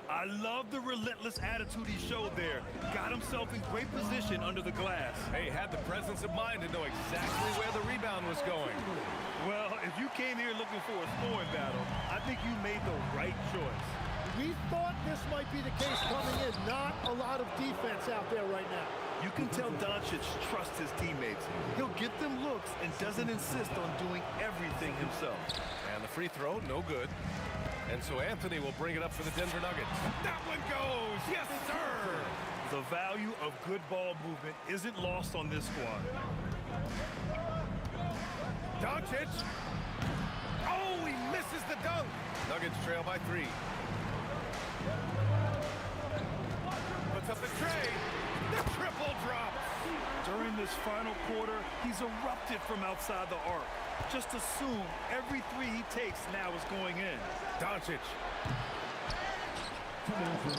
I love the relentless attitude he showed there. Got himself in great position under the glass. Hey, had the presence of mind to know exactly where the rebound was going. Well, if you came here looking for a scoring battle, I think you made the right choice. We thought this might be the case coming in. Not a lot of defense out there right now. You can tell Doncic trusts his teammates. He'll get them looks and doesn't insist on doing everything himself. And the free throw, no good. And so Anthony will bring it up for the Denver Nuggets. That one goes! Yes, sir! The value of good ball movement isn't lost on this squad. Doncic! Oh, he misses the dunk! Nuggets trail by 3. Puts up the tray. The triple drop. During this final quarter, he's erupted from outside the arc. Just assume every 3 he takes now is going in. Doncic.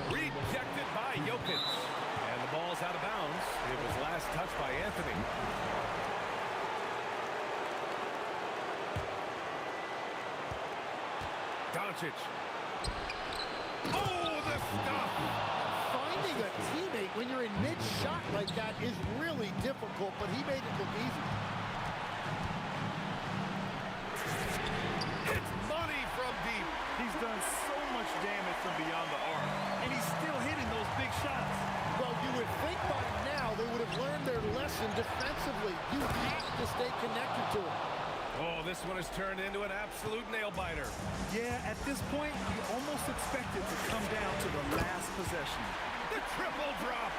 Rejected by Jokic. And the ball's out of bounds. It was last touched by Anthony. Doncic. Oh, the stuff! Finding a teammate when you're in mid-shot like that is really difficult, but he made it look easy. It's money from deep. He's done so much damage from beyond the arc, and he's still hitting those big shots. Well, you would think by now they would have learned their lesson defensively. You have to stay connected to it. Oh, this one has turned into an absolute nail-biter. Yeah, at this point, you almost expect it to come down to the last possession. The triple drop.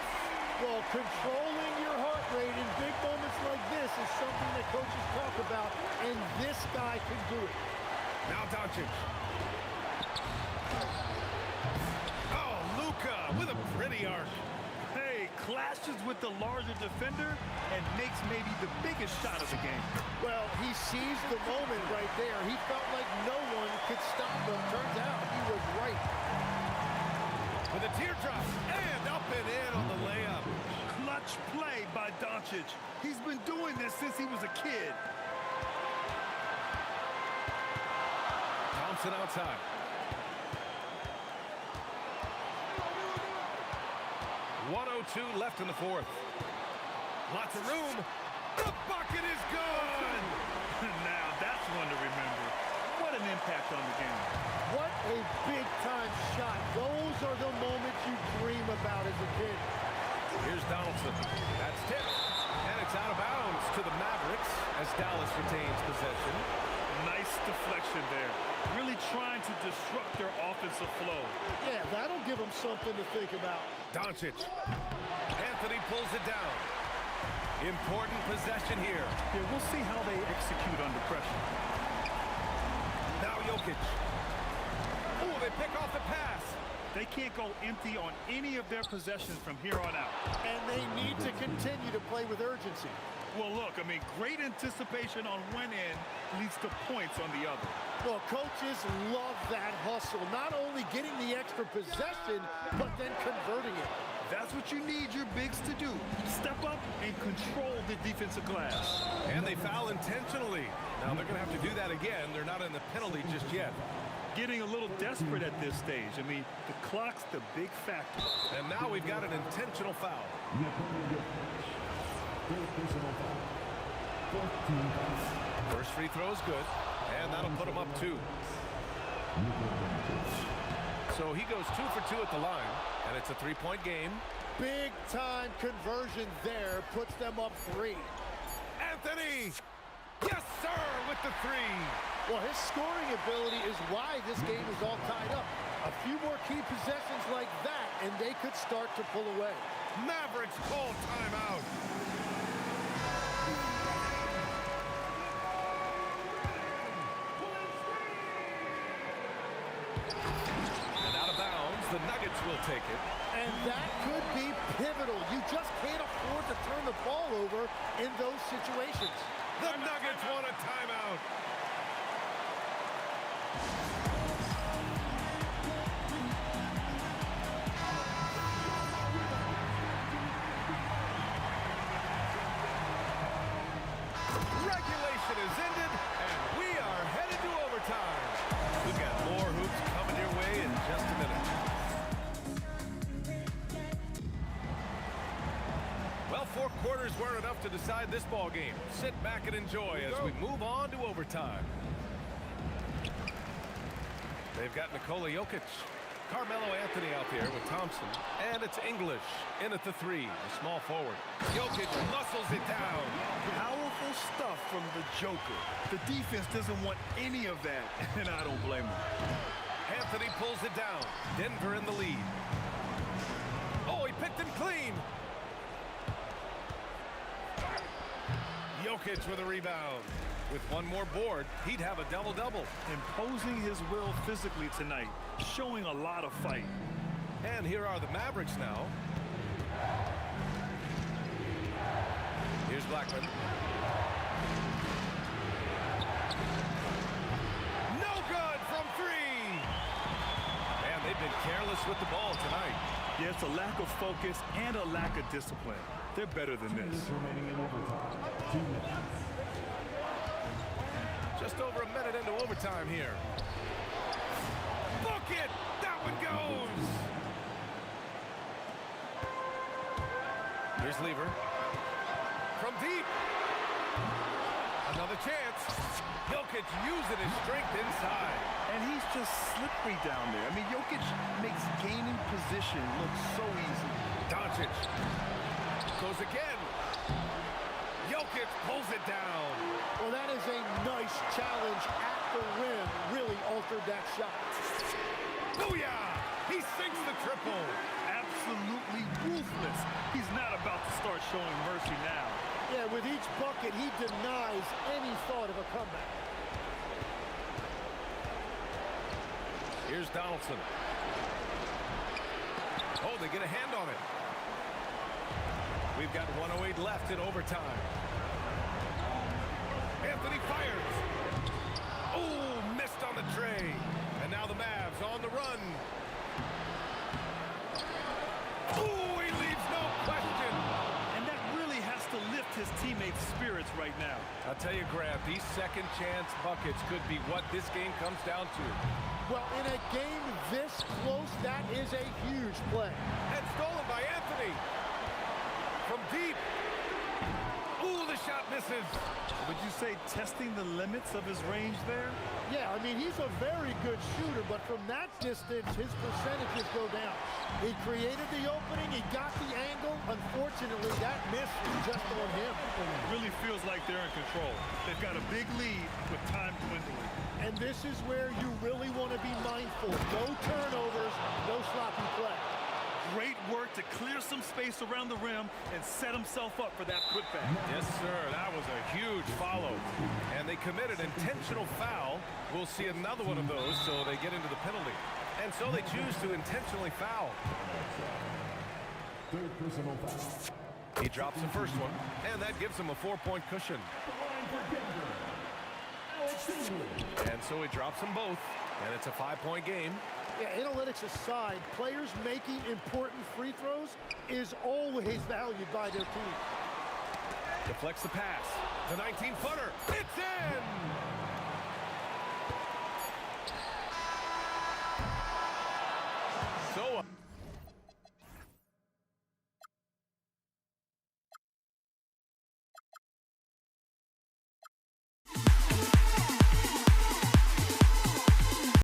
Well, controlling your heart rate in big moments like this is something that coaches talk about, and this guy can do it. Now Doncic. Oh, Luka with a pretty arc. Hey, clashes with the larger defender and makes maybe the biggest shot of the game. Well, he seized the moment right there. He felt like no one could stop him. Turns out he was right. With a teardrop and up and in on the layup. Clutch play by Doncic. He's been doing this since he was a kid. Thompson outside. .102 left in the fourth. Lots of room. The bucket is good. Now that's one to remember. What an impact on the game. What a big-time shot. Those are the moments you dream about as a kid. Here's Donaldson. That's tipped. And it's out of bounds to the Mavericks as Dallas retains possession. Nice deflection there. Really trying to disrupt their offensive flow. Yeah, that'll give them something to think about. Doncic. Anthony pulls it down. Important possession here. Yeah, we'll see how they execute under pressure. Now Jokic. Oh, they pick off the pass. They can't go empty on any of their possessions from here on out. And they need to continue to play with urgency. Well, look, I mean, great anticipation on one end leads to points on the other. Well, coaches love that hustle. Not only getting the extra possession, but then converting it. That's what you need your bigs to do. Step up and control the defensive glass. And they foul intentionally. Now they're going to have to do that again. They're not in the penalty just yet. Getting a little desperate at this stage. I mean, the clock's the big factor. And now we've got an intentional foul. First free throw is good, and that'll put him up 2. So he goes 2 for 2 at the line, and it's a 3-point game. Big-time conversion there puts them up 3. Anthony! Yes, sir, with the 3. Well, his scoring ability is why this game is all tied up. A few more key possessions like that, and they could start to pull away. Mavericks call timeout. And out of bounds, the Nuggets will take it. And that could be pivotal. You just can't afford to turn the ball over in those situations. The Nuggets want a timeout. Regulation is ended, and we are headed to overtime. We've got more hoops coming your way in just a minute. Well, 4 quarters weren't enough to decide this ball game. Sit back and enjoy as we move on to overtime. They've got Nikola Jokic Carmelo Anthony out there with Thompson. And it's English in at the 3, the small forward. Jokic muscles it down. Powerful stuff from the Joker. The defense doesn't want any of that, and I don't blame him. Anthony pulls it down. Denver in the lead. Oh, he picked him clean. Jokic with a rebound. With one more board, he'd have a double-double. Imposing his will physically tonight, showing a lot of fight. And here are the Mavericks now. Here's Blackman. No good from 3. And they've been careless with the ball tonight. Yeah, it's a lack of focus and a lack of discipline. They're better than this. Remaining in overtime. 2 minutes. Just over a minute into overtime here. Book it! That one goes! Here's Lever. From deep. Another chance. Jokic using his strength inside. And he's just slippery down there. I mean, Jokic makes gaining position look so easy. Doncic goes again. Jokic pulls it down. Well, that is a nice challenge at the rim. Really altered that shot. Booyah! He sinks the triple. Absolutely ruthless. He's not about to start showing mercy now. Yeah, with each bucket, he denies any thought of a comeback. Here's Donaldson. Oh, they get a hand on it. We've got 1:08 left in overtime. Anthony fires. Oh, missed on the tray. And now the Mavs on the run. Oh, he leaves no question. And that really has to lift his teammates' spirits right now. I'll tell you, Grant, these second chance buckets could be what this game comes down to. Well, in a game this close, that is a huge play. And stolen by Anthony. From deep. Ooh, the shot misses. Would you say testing the limits of his range there? Yeah, I mean, he's a very good shooter, but from that distance, his percentages go down. He created the opening, he got the angle. Unfortunately, that miss is just on him. It really feels like they're in control. They've got a big lead with time dwindling. And this is where you really want to be mindful. No turnovers, no sloppy play. Great work to clear some space around the rim and set himself up for that putback. Yes, sir. That was a huge follow. And they committed intentional foul. We'll see another one of those, so they get into the penalty. And so they choose to intentionally foul. Third personal foul. He drops the first one, and that gives him a 4-point cushion. And so he drops them both, and it's a 5-point game. Yeah, analytics aside, players making important free throws is always valued by their team. Deflects the pass. The 19-footer. It's in!